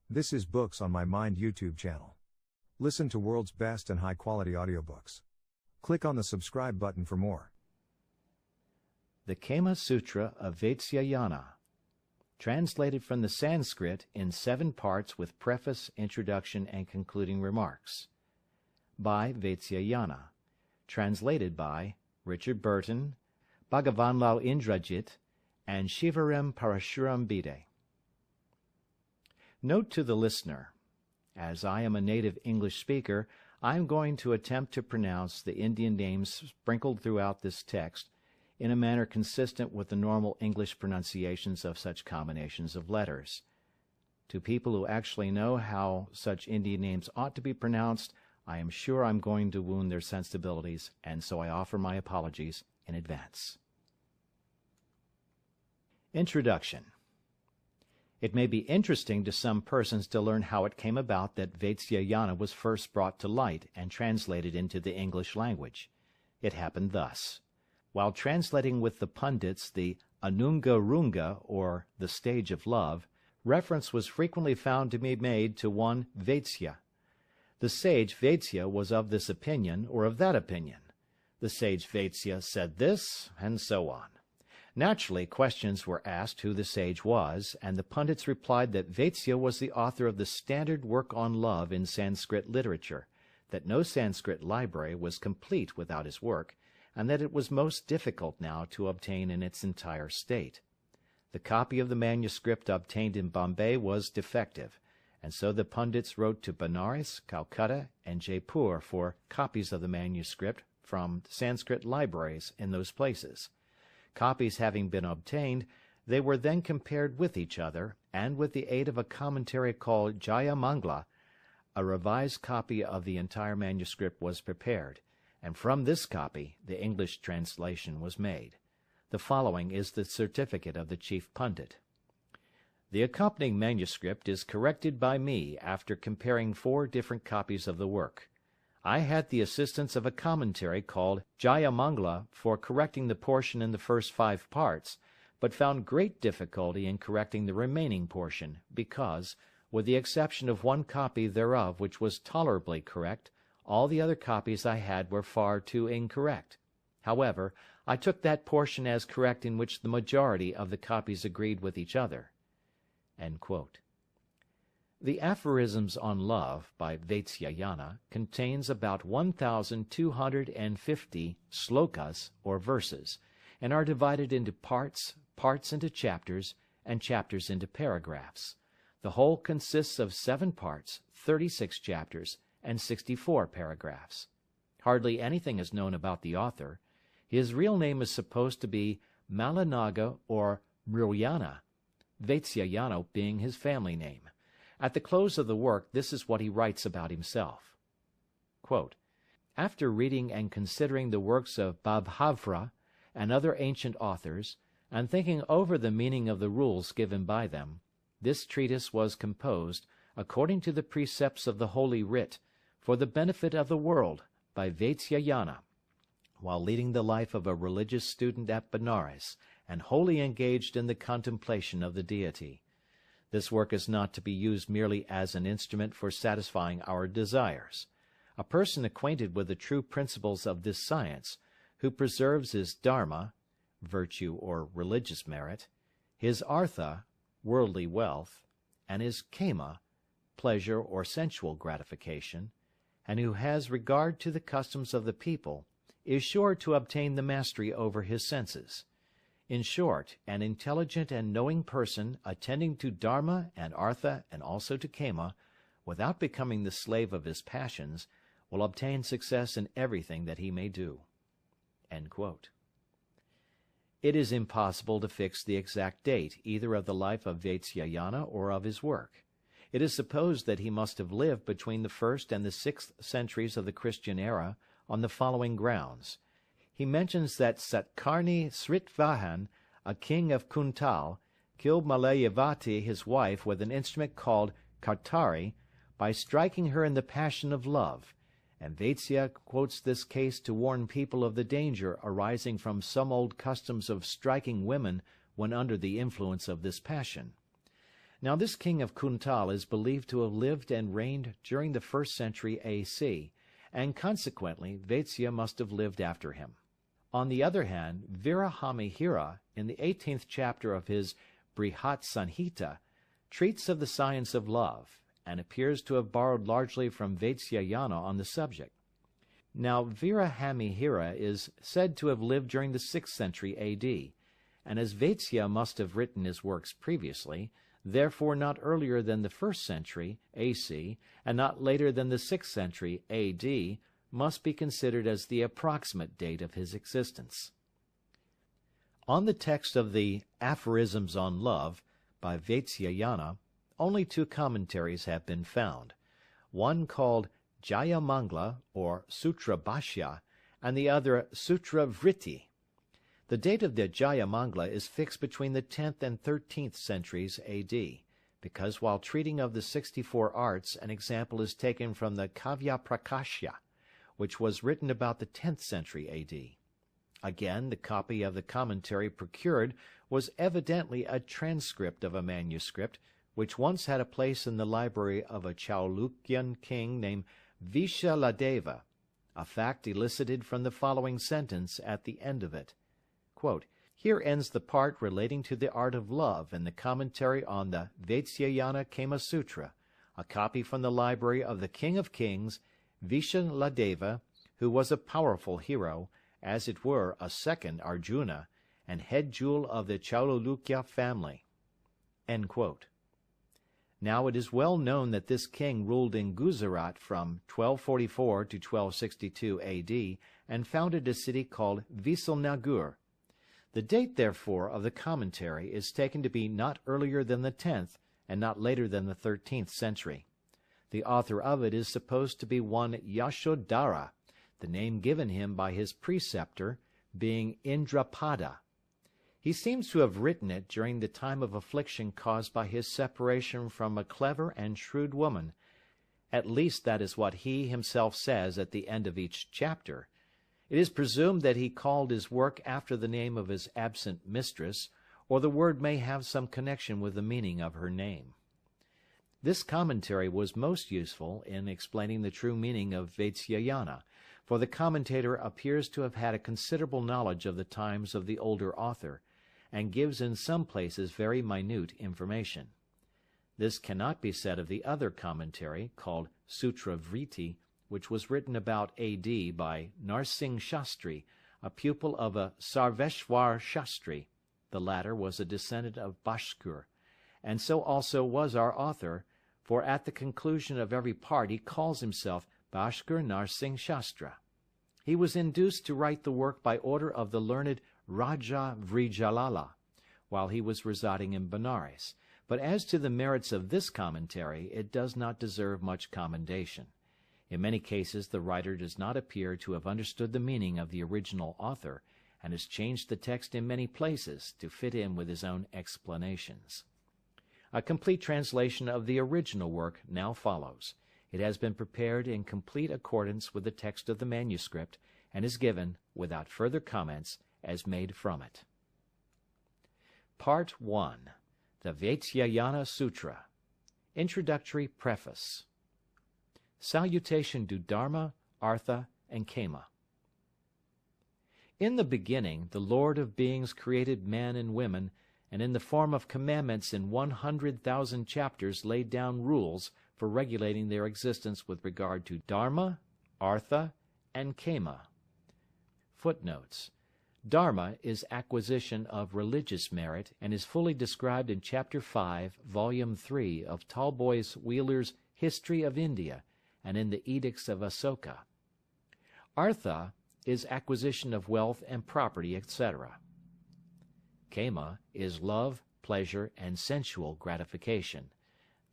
This is Books on My Mind YouTube channel. Listen to world's best and high-quality audiobooks. Click on the subscribe button for more. The Kama Sutra of Vatsyayana, translated from the Sanskrit in 7 parts with preface, introduction, and concluding remarks. By Vatsyayana. Translated by Richard Burton, Bhagavanlal Indrajit, and Shivaram Parashuram Bide. Note to the listener: as I am a native English speaker, I am going to attempt to pronounce the Indian names sprinkled throughout this text in a manner consistent with the normal English pronunciations of such combinations of letters. To people who actually know how such Indian names ought to be pronounced, I am sure I'm going to wound their sensibilities, and so I offer my apologies in advance. Introduction. It may be interesting to some persons to learn how it came about that Vatsyayana was first brought to light and translated into the English language. It happened thus. While translating with the pundits the Anunga Runga, or the Stage of Love, reference was frequently found to be made to one Vatsya. The sage Vatsya was of this opinion or of that opinion. The sage Vatsya said this, and so on. Naturally, questions were asked who the sage was, and the pundits replied that Vatsya was the author of the standard work on love in Sanskrit literature, that no Sanskrit library was complete without his work, and that it was most difficult now to obtain in its entire state. The copy of the manuscript obtained in Bombay was defective, and so the pundits wrote to Benares, Calcutta, and Jaipur for copies of the manuscript from Sanskrit libraries in those places. Copies having been obtained, they were then compared with each other, and with the aid of a commentary called Jayamangla, a revised copy of the entire manuscript was prepared, and from this copy the English translation was made. The following is the certificate of the chief pundit. The accompanying manuscript is corrected by me after comparing 4 different copies of the work. I had the assistance of a commentary called Jayamangla for correcting the portion in the first 5 parts, but found great difficulty in correcting the remaining portion, because, with the exception of 1 copy thereof which was tolerably correct, all the other copies I had were far too incorrect. However, I took that portion as correct in which the majority of the copies agreed with each other." End quote. The Aphorisms on Love by Vatsyayana contains about 1,250 slokas or verses, and are divided into parts, parts into chapters, and chapters into paragraphs. The whole consists of 7 parts, 36 chapters, and 64 paragraphs. Hardly anything is known about the author. His real name is supposed to be Malanaga or Mrilyana, Vatsyayana being his family name. At the close of the work, this is what he writes about himself. Quote, "After reading and considering the works of Bhabhavra and other ancient authors, and thinking over the meaning of the rules given by them, this treatise was composed, according to the precepts of the Holy Writ, for the benefit of the world, by Vatsyayana, while leading the life of a religious student at Benares, and wholly engaged in the contemplation of the Deity. This work is not to be used merely as an instrument for satisfying our desires. A person acquainted with the true principles of this science, who preserves his dharma, virtue or religious merit, his artha, worldly wealth, and his kama, pleasure or sensual gratification, and who has regard to the customs of the people, is sure to obtain the mastery over his senses. In short, an intelligent and knowing person, attending to dharma and artha and also to kama, without becoming the slave of his passions, will obtain success in everything that he may do." End quote. It is impossible to fix the exact date either of the life of Vatsyayana or of his work. It is supposed that he must have lived between the 1st and the 6th centuries of the Christian era on the following grounds. He mentions that Satkarni Sritvahan, a king of Kuntal, killed Malayavati his wife with an instrument called Kartari, by striking her in the passion of love, and Vatsya quotes this case to warn people of the danger arising from some old customs of striking women when under the influence of this passion. Now this king of Kuntal is believed to have lived and reigned during the 1st century A.C., and consequently Vatsya must have lived after him. On the other hand, Virahamihira, in the 18th chapter of his Brihat Sanhita, treats of the science of love, and appears to have borrowed largely from Vatsyayana on the subject. Now Virahamihira is said to have lived during the 6th century A.D., and as Vatsya must have written his works previously, therefore not earlier than the 1st century A.C., and not later than the 6th century A.D., must be considered as the approximate date of his existence. On the text of the Aphorisms on Love, by Vatsyayana, only 2 commentaries have been found, one called Jayamangla, or Sutra Bhashya, and the other Sutra Vritti. The date of the Jayamangla is fixed between the 10th and 13th centuries A.D., because while treating of the 64 arts, an example is taken from the Kavya Prakashya, which was written about the 10th century A.D. Again, the copy of the commentary procured was evidently a transcript of a manuscript, which once had a place in the library of a Chalukyan king named Vishaladeva, a fact elicited from the following sentence at the end of it. Quote, "Here ends the part relating to the art of love in the commentary on the Vatsyayana Kama Sutra, a copy from the library of the King of Kings, Vishaladeva, who was a powerful hero, as it were a second Arjuna, and head jewel of the Chalukya family." End quote. Now it is well known that this king ruled in Gujarat from 1244 to 1262 A.D. and founded a city called Visalnagur. The date, therefore, of the commentary is taken to be not earlier than the 10th and not later than the 13th century. The author of it is supposed to be one Yashodhara, the name given him by his preceptor being Indrapada. He seems to have written it during the time of affliction caused by his separation from a clever and shrewd woman. At least that is what he himself says at the end of each chapter. It is presumed that he called his work after the name of his absent mistress, or the word may have some connection with the meaning of her name. This commentary was most useful in explaining the true meaning of Vatsyayana, for the commentator appears to have had a considerable knowledge of the times of the older author, and gives in some places very minute information. This cannot be said of the other commentary, called Sutra Vritti, which was written about A.D. by Narsingh Shastri, a pupil of a Sarveshwar Shastri. The latter was a descendant of Bhaskar, and so also was our author, for at the conclusion of every part he calls himself Bhaskar Narsingh Shastra. He was induced to write the work by order of the learned Raja Vrijalala, while he was residing in Benares, but as to the merits of this commentary, it does not deserve much commendation. In many cases the writer does not appear to have understood the meaning of the original author, and has changed the text in many places to fit in with his own explanations. A complete translation of the original work now follows. It has been prepared in complete accordance with the text of the manuscript, and is given, without further comments, as made from it. Part 1. The Vatsyayana Sutra. Introductory Preface. Salutation to Dharma, Artha, and Kama. In the beginning, the Lord of Beings created man and women, and in the form of commandments in 100,000 chapters laid down rules for regulating their existence with regard to Dharma, Artha, and Kama. Footnotes. Dharma is acquisition of religious merit, and is fully described in Chapter 5, Volume 3 of Talboys Wheeler's History of India, and in the Edicts of Asoka. Artha is acquisition of wealth and property, etc. Kama is love, pleasure, and sensual gratification.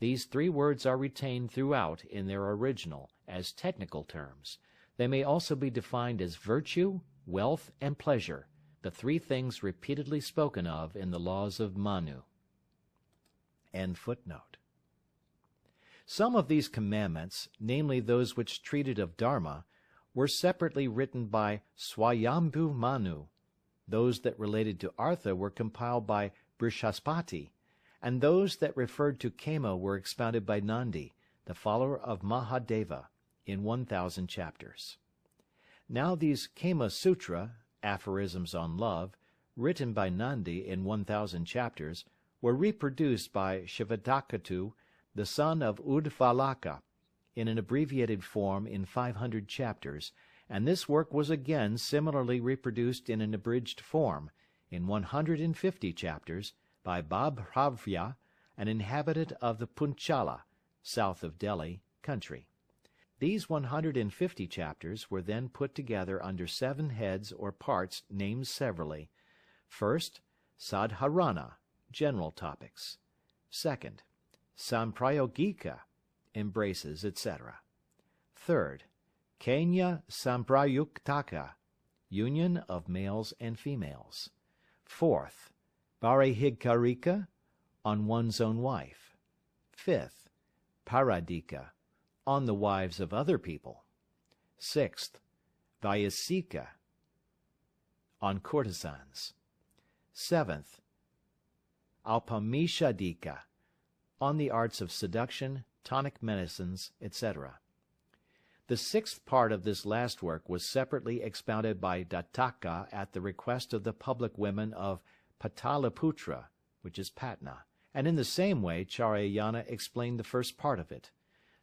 These 3 words are retained throughout in their original as technical terms. They may also be defined as virtue, wealth, and pleasure, the 3 things repeatedly spoken of in the laws of Manu. End footnote. Some of these commandments, namely those which treated of Dharma, were separately written by Swayambhu Manu. Those that related to Artha were compiled by Brihaspati, and those that referred to Kama were expounded by Nandi, the follower of Mahadeva, in 1,000 chapters. Now these Kama Sutra, aphorisms on love, written by Nandi in 1,000 chapters, were reproduced by Shivatakatu, the son of Udvalaka, in an abbreviated form in 500 chapters, and this work was again similarly reproduced in an abridged form, in 150 chapters, by Babhravya, an inhabitant of the Punchala, south of Delhi, country. These 150 chapters were then put together under 7 heads or parts named severally. First, Sadharana, general topics. Second, Samprayogika, embraces, etc. Third, Kanya Samprayuktaka, union of males and females. Fourth, Parihidkarika, on one's own wife. Fifth, Paradika, on the wives of other people. Sixth, Vyasika, on courtesans. Seventh, Alpamishadika, on the arts of seduction, tonic medicines, etc. The 6th part of this last work was separately expounded by Dattaka at the request of the public women of Pataliputra, which is Patna, and in the same way Charayana explained the first part of it.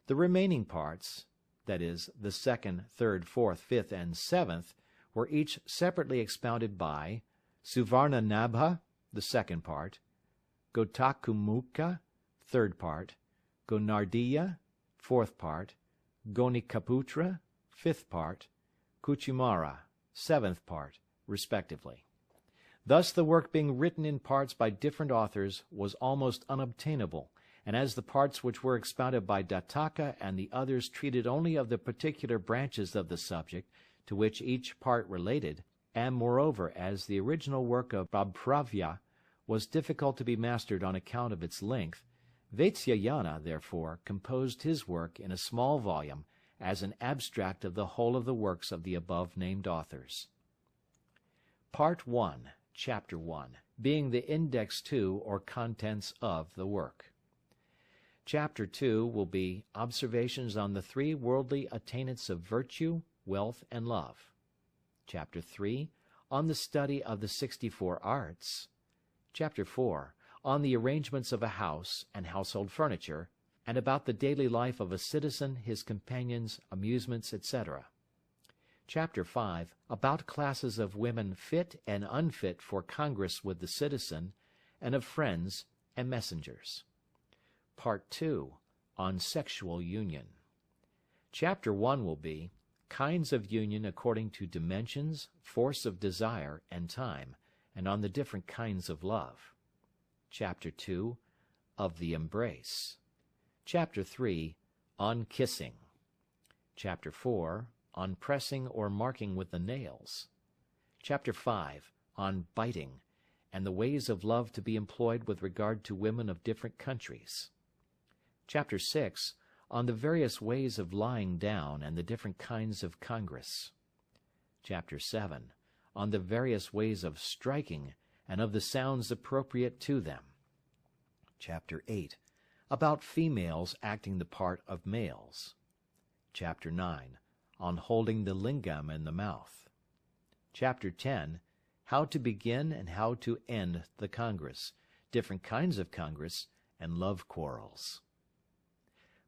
The remaining parts, that is, the 2nd, 3rd, 4th, 5th, and 7th, were each separately expounded by Suvarnanabha, the 2nd part, Gotakumukha, 3rd part, Gonardiya, 4th part, Gonikaputra, 5th part, Kuchimara, 7th part, respectively. Thus the work being written in parts by different authors was almost unobtainable, and as the parts which were expounded by Dattaka and the others treated only of the particular branches of the subject to which each part related, and moreover as the original work of Babhravya was difficult to be mastered on account of its length, Vatsyayana, therefore, composed his work in a small volume as an abstract of the whole of the works of the above-named authors. Part 1, Chapter 1, being the Index to or contents of the work. Chapter 2 will be Observations on the 3 worldly attainments of virtue, wealth, and love. Chapter 3, on the study of the 64 arts. Chapter 4, on the arrangements of a house and household furniture, and about the daily life of a citizen, his companions, amusements, etc. Chapter 5, about classes of women fit and unfit for congress with the citizen, and of friends and messengers. Part 2, on sexual union. Chapter 1 will be kinds of union according to dimensions, force of desire, and time, and on the different kinds of love. Chapter 2, of the embrace. Chapter 3, on kissing. Chapter 4, on pressing or marking with the nails. Chapter 5, on biting, and the ways of love to be employed with regard to women of different countries. Chapter 6, on the various ways of lying down and the different kinds of congress. Chapter 7, on the various ways of striking and of the sounds appropriate to them. Chapter 8, about females acting the part of males. Chapter 9, on holding the lingam in the mouth. Chapter 10, how to begin and how to end the congress, different kinds of congress, and love quarrels.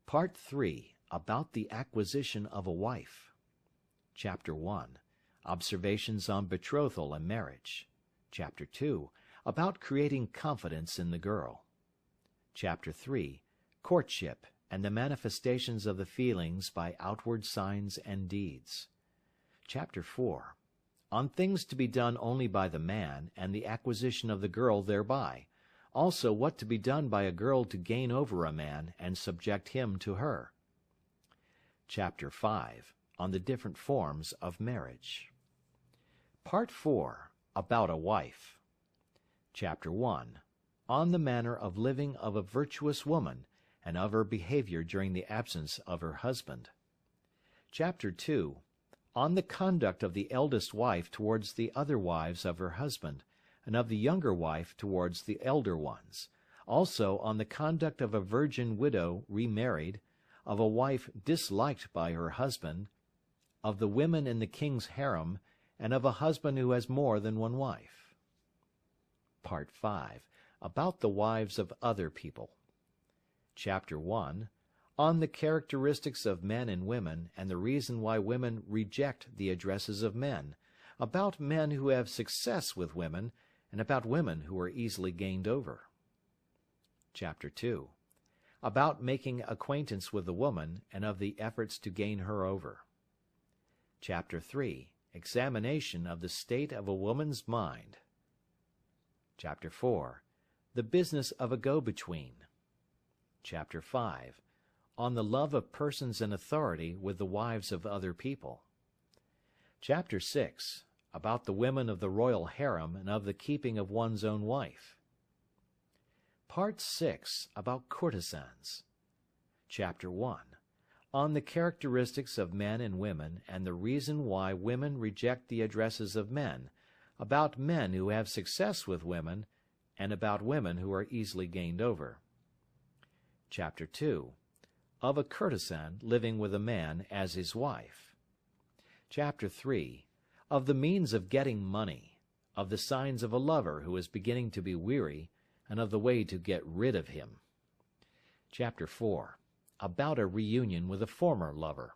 Part 3, about the acquisition of a wife. Chapter 1, observations on betrothal and marriage. Chapter 2, about creating confidence in the girl. Chapter 3, courtship and the manifestations of the feelings by outward signs and deeds. Chapter 4, on things to be done only by the man and the acquisition of the girl thereby, also what to be done by a girl to gain over a man and subject him to her. Chapter 5, on the different forms of marriage. Part 4, about a wife. Chapter 1, on the manner of living of a virtuous woman, and of her behavior during the absence of her husband. Chapter 2, on the conduct of the eldest wife towards the other wives of her husband, and of the younger wife towards the elder ones, Also on the conduct of a virgin widow remarried, of a wife disliked by her husband, of the women in the king's harem, and of a husband who has more than one wife. Part 5. About the wives of other people. Chapter 1. On the characteristics of men and women, and the reason why women reject the addresses of men, about men who have success with women, and about women who are easily gained over. Chapter 2. About making acquaintance with a woman, and of the efforts to gain her over. Chapter 3. Examination of the state of a woman's mind. Chapter 4. The business of a go-between. Chapter 5. On the love of persons in authority with the wives of other people. Chapter 6. About the women of the royal harem and of the keeping of one's own wife. Part 6. About courtesans. Chapter 1. On the characteristics of men and women, and the reason why women reject the addresses of men, about men who have success with women, and about women who are easily gained over. Chapter 2. Of a courtesan living with a man as his wife. Chapter 3. Of the means of getting money, of the signs of a lover who is beginning to be weary, and of the way to get rid of him. Chapter 4. About a reunion with a former lover.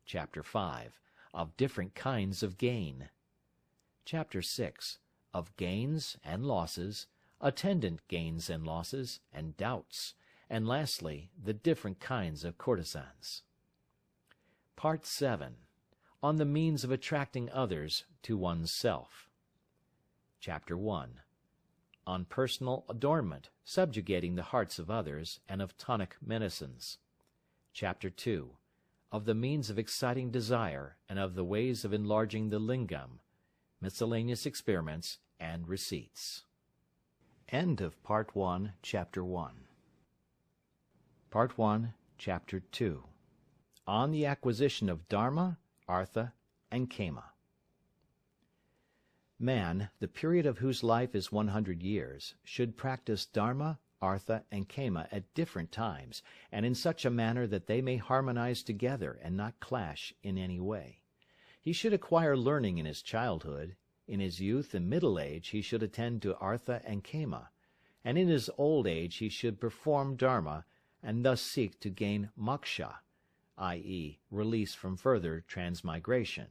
Chapter 5. Of different kinds of gain. Chapter 6. Of gains and losses, attendant gains and losses, and doubts, and lastly, the different kinds of courtesans. Part 7. On the means of attracting others to one's self. Chapter 1. On personal adornment, subjugating the hearts of others, and of tonic medicines. Chapter 2. Of the means of exciting desire, and of the ways of enlarging the lingam, miscellaneous experiments, and receipts. End of Part 1, Chapter 1. Part 1, Chapter 2. On the acquisition of Dharma, Artha, and Kama. Man, the period of whose life is 100 years, should practice Dharma, Artha, and Kama at different times, and in such a manner that they may harmonize together and not clash in any way. He should acquire learning in his childhood. In his youth and middle age he should attend to Artha and Kama, and in his old age he should perform Dharma, and thus seek to gain moksha, i.e., release from further transmigration.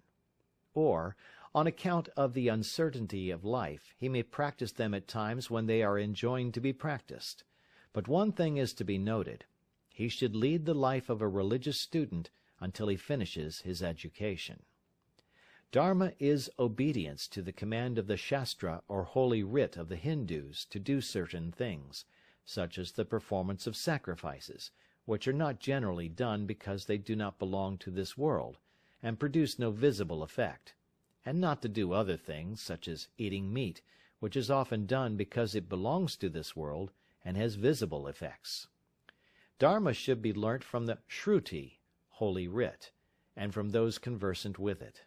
Or, on account of the uncertainty of life, he may practice them at times when they are enjoined to be practiced. But one thing is to be noted. He should lead the life of a religious student until he finishes his education. Dharma is obedience to the command of the Shastra or holy writ of the Hindus to do certain things, such as the performance of sacrifices, which are not generally done because they do not belong to this world, and produce no visible effect, and not to do other things, such as eating meat, which is often done because it belongs to this world, and has visible effects. Dharma should be learnt from the Shruti, holy writ, and from those conversant with it.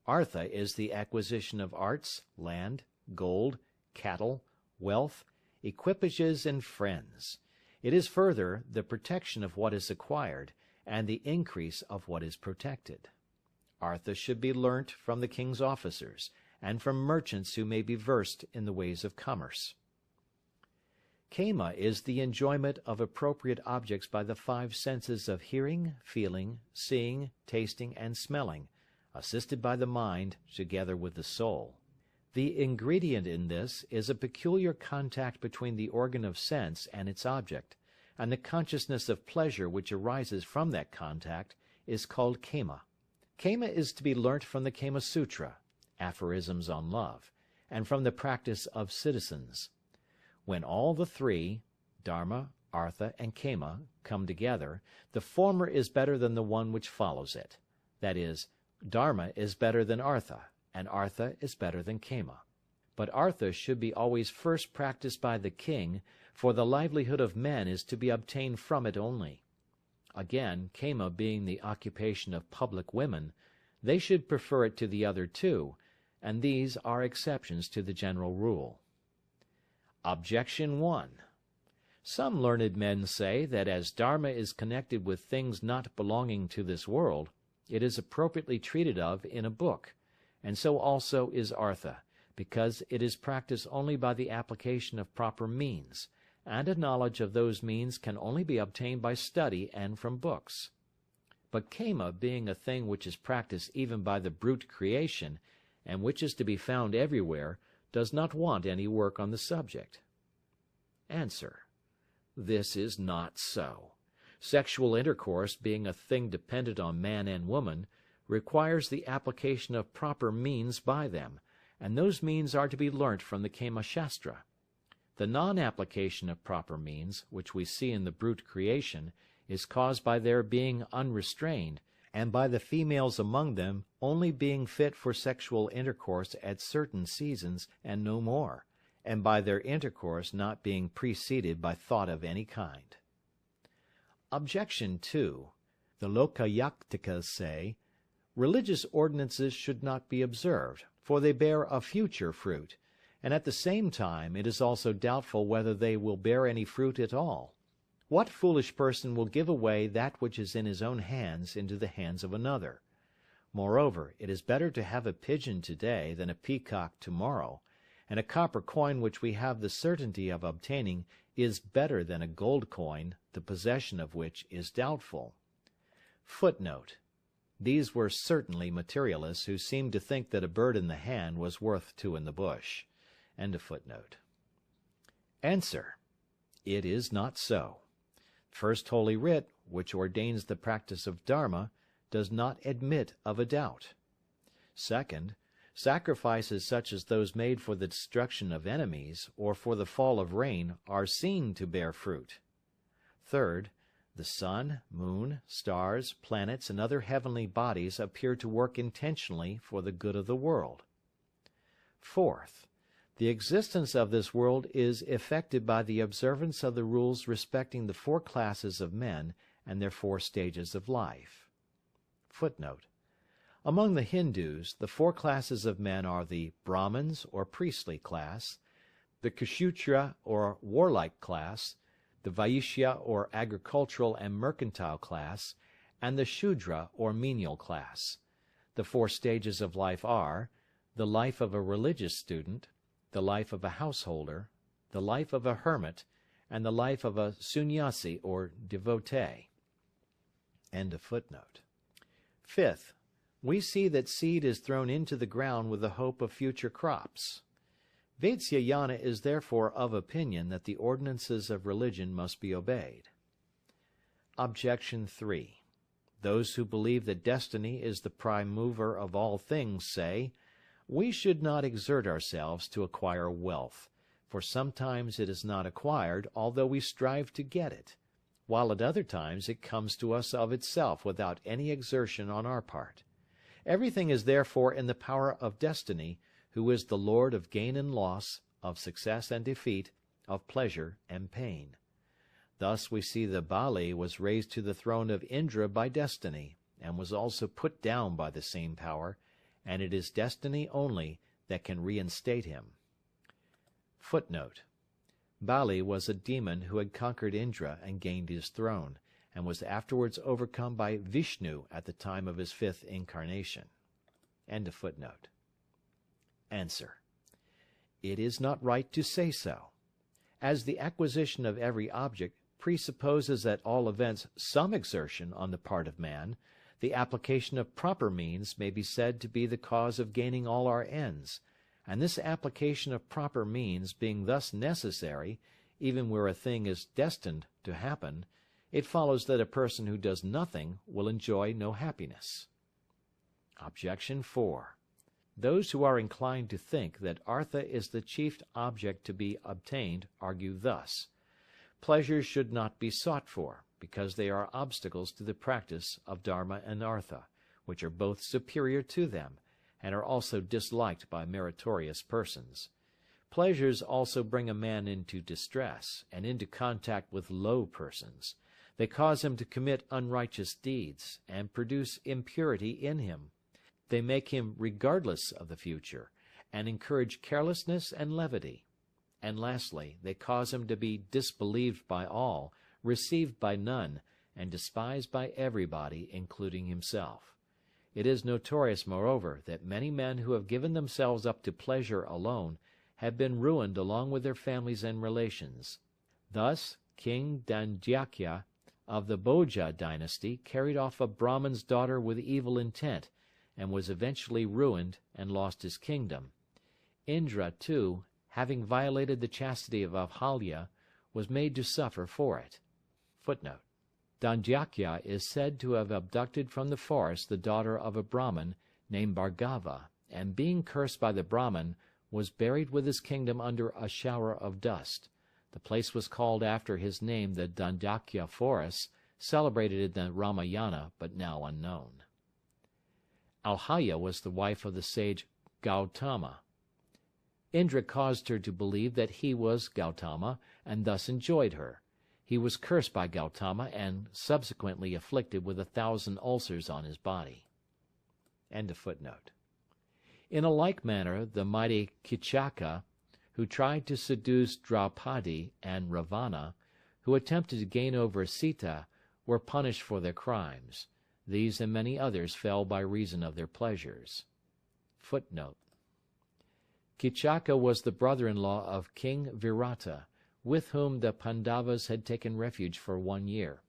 Artha is the acquisition of arts, land, gold, cattle, wealth, equipages, and friends. It is further the protection of what is acquired, and the increase of what is protected. Artha should be learnt from the king's officers, and from merchants who may be versed in the ways of commerce. Kama is the enjoyment of appropriate objects by the 5 senses of hearing, feeling, seeing, tasting, and smelling, assisted by the mind together with the soul. The ingredient in this is a peculiar contact between the organ of sense and its object, and the consciousness of pleasure which arises from that contact is called Kama. Kama is to be learnt from the Kama Sutra, aphorisms on love, and from the practice of citizens. When all the 3, Dharma, Artha, and Kama, come together, the former is better than the one which follows it. That is, Dharma is better than Artha, and Artha is better than Kama. But Artha should be always first practiced by the king, for the livelihood of men is to be obtained from it only. Again, Kama being the occupation of public women, they should prefer it to the other 2, and these are exceptions to the general rule. Objection 1. Some learned men say that as Dharma is connected with things not belonging to this world, it is appropriately treated of in a book, and so also is Artha, because it is practiced only by the application of proper means, and a knowledge of those means can only be obtained by study and from books. But Kama, being a thing which is practiced even by the brute creation, and which is to be found everywhere, does not want any work on the subject. Answer. This is not so. Sexual intercourse, being a thing dependent on man and woman, requires the application of proper means by them, and those means are to be learnt from the Kama Shastra. The non-application of proper means, which we see in the brute creation, is caused by their being unrestrained, and by the females among them only being fit for sexual intercourse at certain seasons and no more, and by their intercourse not being preceded by thought of any kind. Objection 2. The Lokayaktikas say, religious ordinances should not be observed, for they bear a future fruit, and at the same time it is also doubtful whether they will bear any fruit at all. What foolish person will give away that which is in his own hands into the hands of another? Moreover, it is better to have a pigeon today than a peacock tomorrow, and a copper coin which we have the certainty of obtaining is better than a gold coin, the possession of which is doubtful. Footnote. These were certainly materialists who seemed to think that a bird in the hand was worth two in the bush. End of footnote. Answer. It is not so. First Holy Writ, which ordains the practice of Dharma, does not admit of a doubt. Second, sacrifices such as those made for the destruction of enemies, or for the fall of rain, are seen to bear fruit. Third, the sun, moon, stars, planets, and other heavenly bodies appear to work intentionally for the good of the world. Fourth, the existence of this world is effected by the observance of the rules respecting the four classes of men and their four stages of life. Footnote. Among the Hindus, the four classes of men are the Brahmins, or priestly class, the Kshatriya, or warlike class, the Vaishya, or agricultural and mercantile class, and the Shudra, or menial class. The four stages of life are the life of a religious student, the life of a householder, the life of a hermit, and the life of a sannyasi, or devotee. End of footnote. Fifth, we see that seed is thrown into the ground with the hope of future crops. Vatsyayana is therefore of opinion that the ordinances of religion must be obeyed. Objection 3. Those who believe that destiny is the prime mover of all things say, we should not exert ourselves to acquire wealth, for sometimes it is not acquired although we strive to get it, while at other times it comes to us of itself without any exertion on our part. Everything is therefore in the power of destiny, who is the lord of gain and loss, of success and defeat, of pleasure and pain. Thus we see that Bali was raised to the throne of Indra by destiny, and was also put down by the same power, and it is destiny only that can reinstate him. Footnote. Bali was a demon who had conquered Indra and gained his throne, and was afterwards overcome by Vishnu at the time of his fifth incarnation. End of footnote. Answer. It is not right to say so. As the acquisition of every object presupposes at all events some exertion on the part of man, the application of proper means may be said to be the cause of gaining all our ends, and this application of proper means being thus necessary, even where a thing is destined to happen, it follows that a person who does nothing will enjoy no happiness. Objection 4. Those who are inclined to think that Artha is the chief object to be obtained argue thus. Pleasures should not be sought for, because they are obstacles to the practice of Dharma and Artha, which are both superior to them, and are also disliked by meritorious persons. Pleasures also bring a man into distress, and into contact with low persons. They cause him to commit unrighteous deeds, and produce impurity in him. They make him regardless of the future, and encourage carelessness and levity. And lastly, they cause him to be disbelieved by all, received by none, and despised by everybody, including himself. It is notorious, moreover, that many men who have given themselves up to pleasure alone have been ruined along with their families and relations. Thus, King Dandakya of the Bhoja dynasty carried off a Brahman's daughter with evil intent, and was eventually ruined and lost his kingdom. Indra, too, having violated the chastity of Ahalya, was made to suffer for it. Footnote: Dandakya is said to have abducted from the forest the daughter of a Brahmin named Bhargava, and being cursed by the Brahmin, was buried with his kingdom under a shower of dust. The place was called after his name, the Dandakya Forest, celebrated in the Ramayana, but now unknown. Ahalya was the wife of the sage Gautama. Indra caused her to believe that he was Gautama, and thus enjoyed her. He was cursed by Gautama, and subsequently afflicted with 1,000 ulcers on his body. End of footnote. In a like manner, the mighty Kichaka, who tried to seduce Draupadi, and Ravana, who attempted to gain over Sita, were punished for their crimes. These and many others fell by reason of their pleasures. Footnote: Kichaka was the brother-in-law of King Virata, with whom the Pandavas had taken refuge for 1 year.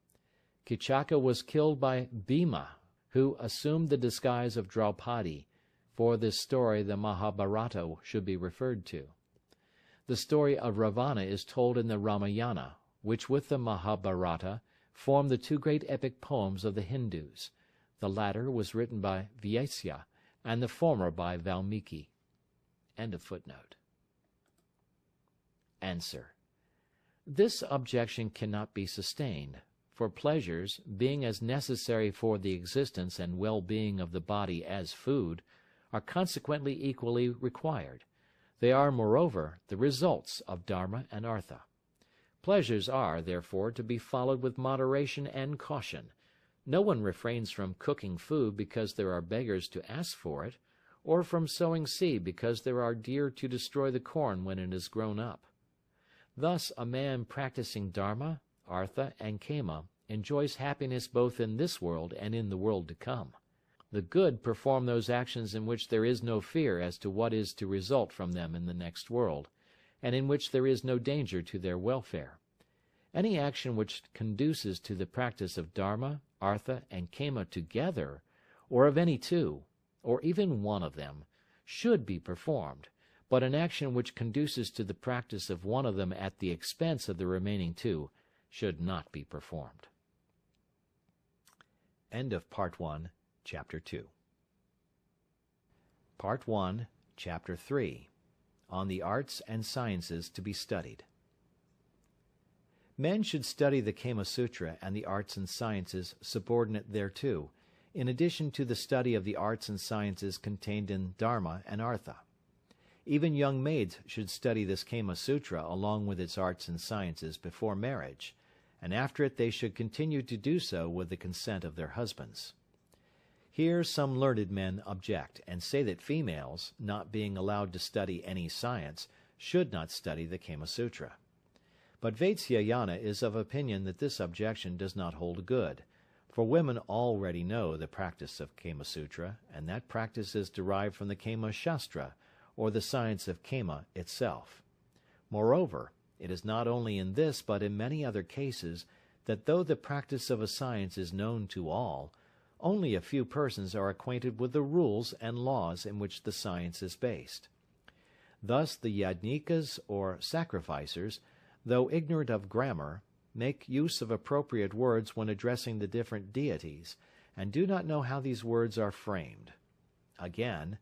Kichaka was killed by Bhima, who assumed the disguise of Draupadi. For this story the Mahabharata should be referred to. The story of Ravana is told in the Ramayana, which with the Mahabharata form the two great epic poems of the Hindus. The latter was written by Vyasa, and the former by Valmiki. End of footnote. Answer: This objection cannot be sustained, for pleasures, being as necessary for the existence and well-being of the body as food, are consequently equally required. They are, moreover, the results of Dharma and Artha. Pleasures are, therefore, to be followed with moderation and caution. No one refrains from cooking food because there are beggars to ask for it, or from sowing seed because there are deer to destroy the corn when it is grown up. Thus a man practicing Dharma, Artha, and Kama enjoys happiness both in this world and in the world to come. The good perform those actions in which there is no fear as to what is to result from them in the next world, and in which there is no danger to their welfare. Any action which conduces to the practice of Dharma, Artha, and Kama together, or of any two, or even one of them, should be performed, but an action which conduces to the practice of one of them at the expense of the remaining two should not be performed. End of Part 1, Chapter 2. Part 1, Chapter 3. On the Arts and Sciences to be Studied. Men should study the Kama Sutra and the arts and sciences subordinate thereto, in addition to the study of the arts and sciences contained in Dharma and Artha. Even young maids should study this Kama Sutra along with its arts and sciences before marriage, and after it they should continue to do so with the consent of their husbands. Here some learned men object, and say that females, not being allowed to study any science, should not study the Kama Sutra. But Vatsyayana is of opinion that this objection does not hold good, for women already know the practice of Kama Sutra, and that practice is derived from the Kama Shastra, or the science of Kama itself. Moreover, it is not only in this but in many other cases that though the practice of a science is known to all, only a few persons are acquainted with the rules and laws in which the science is based. Thus the yajnikas or sacrificers, though ignorant of grammar, make use of appropriate words when addressing the different deities, and do not know how these words are framed. Again,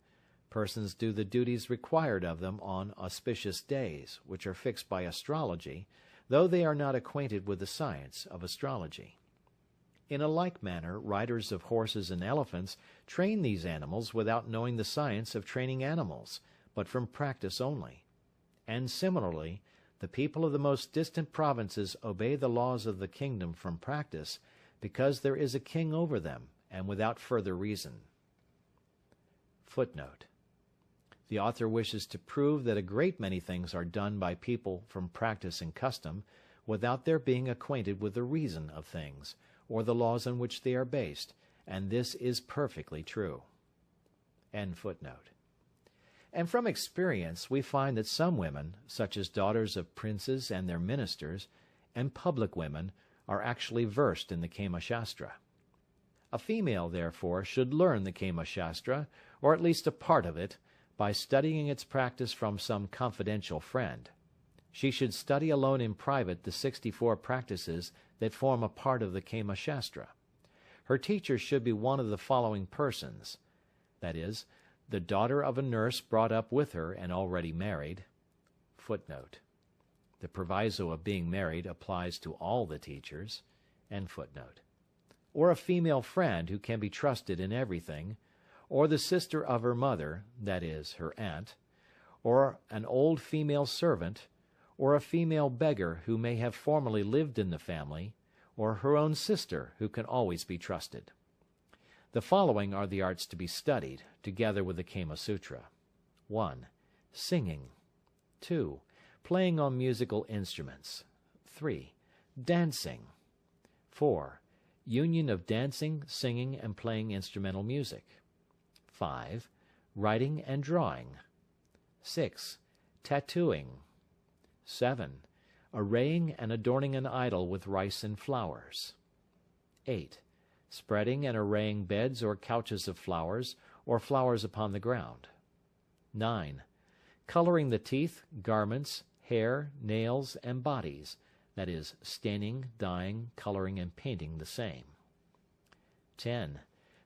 persons do the duties required of them on auspicious days, which are fixed by astrology, though they are not acquainted with the science of astrology. In a like manner, riders of horses and elephants train these animals without knowing the science of training animals, but from practice only. And similarly, the people of the most distant provinces obey the laws of the kingdom from practice, because there is a king over them, and without further reason. Footnote: The author wishes to prove that a great many things are done by people from practice and custom, without their being acquainted with the reason of things, or the laws on which they are based, and this is perfectly true. End footnote. And from experience we find that some women, such as daughters of princes and their ministers, and public women, are actually versed in the Kama Sutra. A female, therefore, should learn the Kama Sutra, or at least a part of it, by studying its practice from some confidential friend. She should study alone in private the 64 practices that form a part of the Kama Sutra. Her teacher should be one of the following persons, that is, the daughter of a nurse brought up with her and already married. Footnote. The proviso of being married applies to all the teachers. End footnote. Or a female friend who can be trusted in everything, or the sister of her mother, that is, her aunt, or an old female servant, or a female beggar who may have formerly lived in the family, or her own sister who can always be trusted. The following are the arts to be studied, together with the Kama Sutra. 1. Singing. 2. Playing on musical instruments. 3. Dancing. 4. Union of dancing, singing, and playing instrumental music. 5. Writing and drawing. 6. Tattooing. 7. Arraying and adorning an idol with rice and flowers. 8. Spreading and arraying beds or couches of flowers, or flowers upon the ground. 9. Coloring the teeth, garments, hair, nails, and bodies, that is, staining, dyeing, coloring, and painting the same. 10.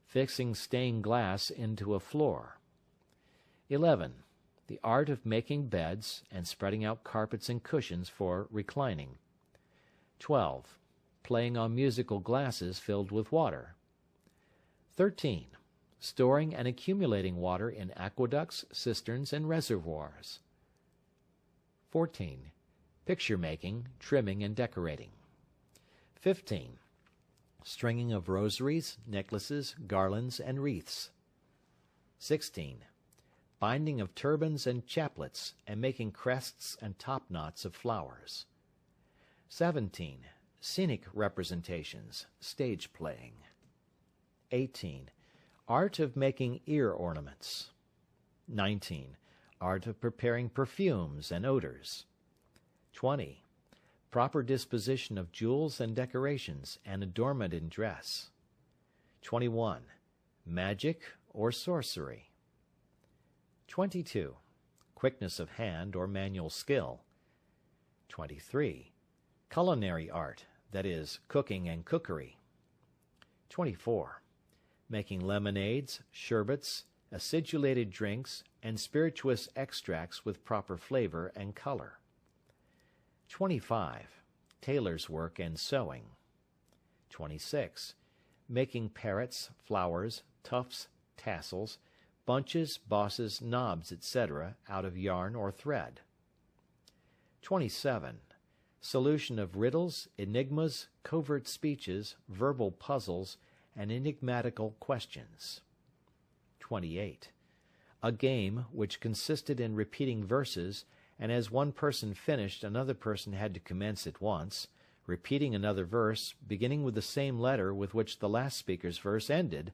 Fixing stained glass into a floor. 11. The art of making beds and spreading out carpets and cushions for reclining. 12. Playing on musical glasses filled with water. 13. Storing and accumulating water in aqueducts, cisterns, and reservoirs. 14. Picture making, trimming, and decorating. 15. Stringing of rosaries, necklaces, garlands, and wreaths. 16. Binding of turbans and chaplets, and making crests and topknots of flowers. 17. Scenic representations, stage playing. 18. Art of making ear ornaments. 19. Art of preparing perfumes and odors. 20. Proper disposition of jewels and decorations, and adornment in dress. 21. Magic or sorcery. 22. Quickness of hand or manual skill. 23. Culinary art, that is, cooking and cookery. 24. Making lemonades, sherbets, acidulated drinks, and spirituous extracts with proper flavor and color. 25. Tailor's work and sewing. 26. Making parrots, flowers, tufts, tassels, bunches, bosses, knobs, etc. out of yarn or thread. 27. Solution of riddles, enigmas, covert speeches, verbal puzzles, and enigmatical questions. 28. A game which consisted in repeating verses, and as one person finished, another person had to commence at once, repeating another verse, beginning with the same letter with which the last speaker's verse ended.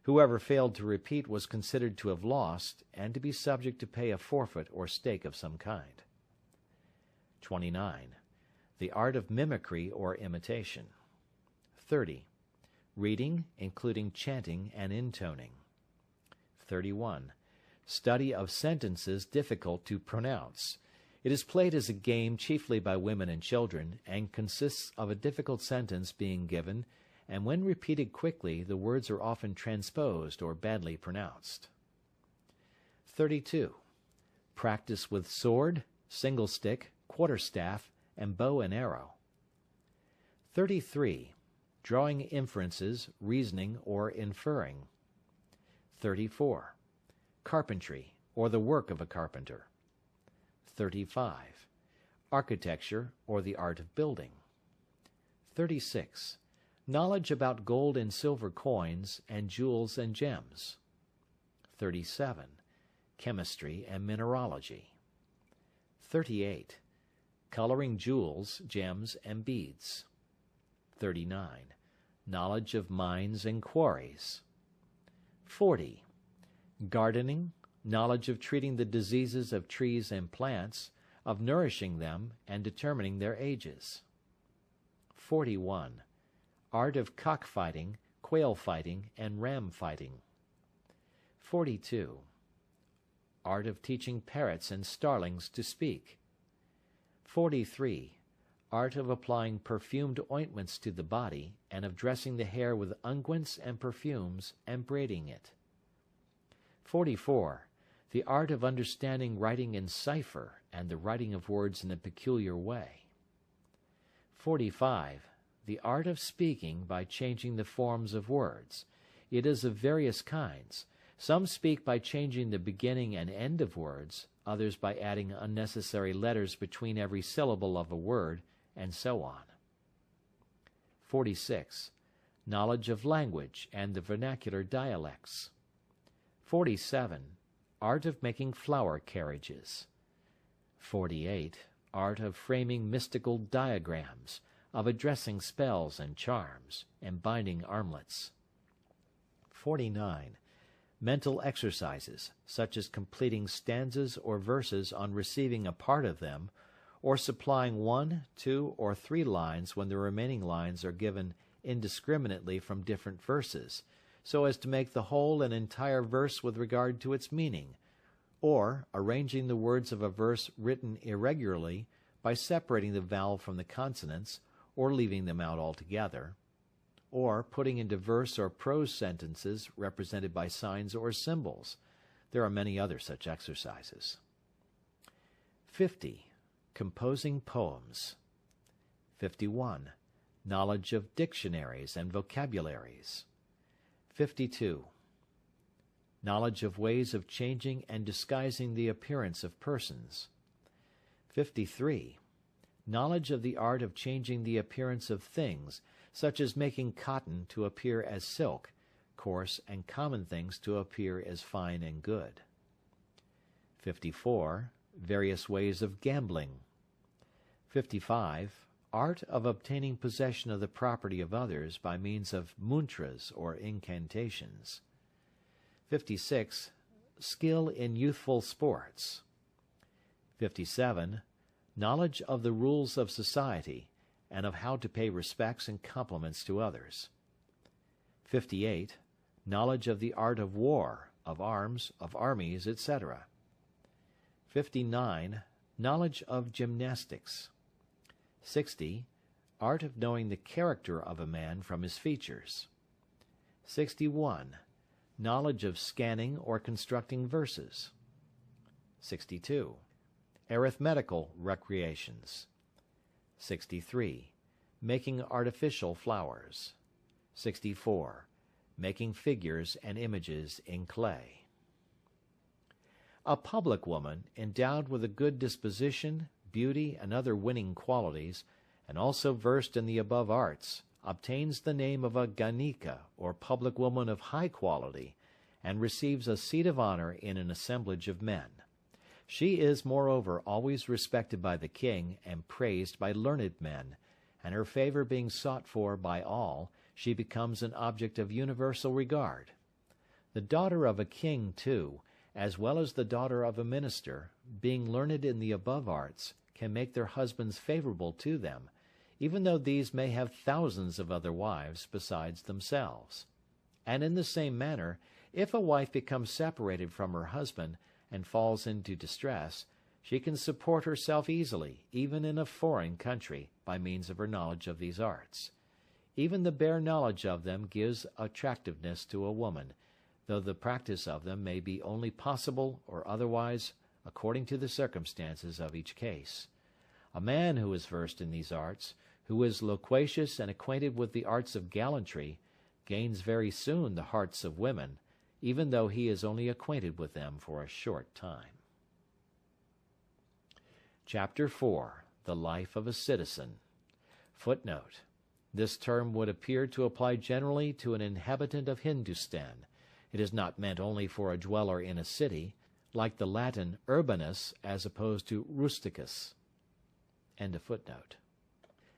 Whoever failed to repeat was considered to have lost, and to be subject to pay a forfeit or stake of some kind. 29. The art of mimicry or imitation. 30. Reading, including chanting and intoning. 31. Study of sentences difficult to pronounce. It is played as a game chiefly by women and children, and consists of a difficult sentence being given, and when repeated quickly, the words are often transposed or badly pronounced. 32. Practice with sword, single stick, quarterstaff, and bow and arrow. 33. Drawing inferences, reasoning, or inferring. 34. Carpentry, or the work of a carpenter. 35. Architecture, or the art of building. 36. Knowledge about gold and silver coins, and jewels and gems. 37. chemistry, and mineralogy. 38. Coloring jewels, gems, and beads. 39. Knowledge of mines and quarries. 40. Gardening, knowledge of treating the diseases of trees and plants, of nourishing them and determining their ages. 41. Art of cockfighting, quail fighting, and ram fighting. 42. Art of teaching parrots and starlings to speak. 43. Art of applying perfumed ointments to the body, and of dressing the hair with unguents and perfumes, and braiding it. 44. The art of understanding writing in cipher, and the writing of words in a peculiar way. 45. The art of speaking by changing the forms of words. It is of various kinds. Some speak by changing the beginning and end of words, others by adding unnecessary letters between every syllable of a word, and so on. 46. Knowledge of language and the vernacular dialects. 47. Art of making flower carriages. 48. Art of framing mystical diagrams, of addressing spells and charms, and binding armlets. 49. Mental exercises, such as completing stanzas or verses on receiving a part of them, or supplying 1, 2, or 3 lines when the remaining lines are given indiscriminately from different verses, so as to make the whole an entire verse with regard to its meaning, or arranging the words of a verse written irregularly by separating the vowel from the consonants, or leaving them out altogether, or putting into verse or prose sentences represented by signs or symbols. There are many other such exercises. 50. Composing poems. 51. Knowledge of dictionaries and vocabularies. 52. Knowledge of ways of changing and disguising the appearance of persons. 53. Knowledge of the art of changing the appearance of things, such as making cotton to appear as silk, coarse and common things to appear as fine and good. 54. Various ways of gambling. 55. Art of obtaining possession of the property of others by means of mantras or incantations. 56. Skill in youthful sports. 57. Knowledge of the rules of society, and of how to pay respects and compliments to others. 58. Knowledge of the art of war, of arms, of armies, etc. 59. Knowledge of gymnastics. 60. Art of knowing the character of a man from his features. 61. Knowledge of scanning or constructing verses. 62. Arithmetical recreations. 63. Making artificial flowers. 64. Making figures and images in clay. A public woman, endowed with a good disposition, beauty, and other winning qualities, and also versed in the above arts, obtains the name of a Ganika, or public woman of high quality, and receives a seat of honor in an assemblage of men. She is, moreover, always respected by the king, and praised by learned men, and her favor being sought for by all, she becomes an object of universal regard. The daughter of a king, too, as well as the daughter of a minister, being learned in the above arts, can make their husbands favorable to them, even though these may have thousands of other wives besides themselves. And in the same manner, if a wife becomes separated from her husband, and falls into distress, she can support herself easily, even in a foreign country, by means of her knowledge of these arts. Even the bare knowledge of them gives attractiveness to a woman, though the practice of them may be only possible or otherwise according to the circumstances of each case. A man who is versed in these arts, who is loquacious and acquainted with the arts of gallantry, gains very soon the hearts of women, even though he is only acquainted with them for a short time. Chapter 4. The Life of a Citizen. Footnote. This term would appear to apply generally to an inhabitant of Hindustan. It is not meant only for a dweller in a city, like the Latin urbanus as opposed to rusticus. End of footnote.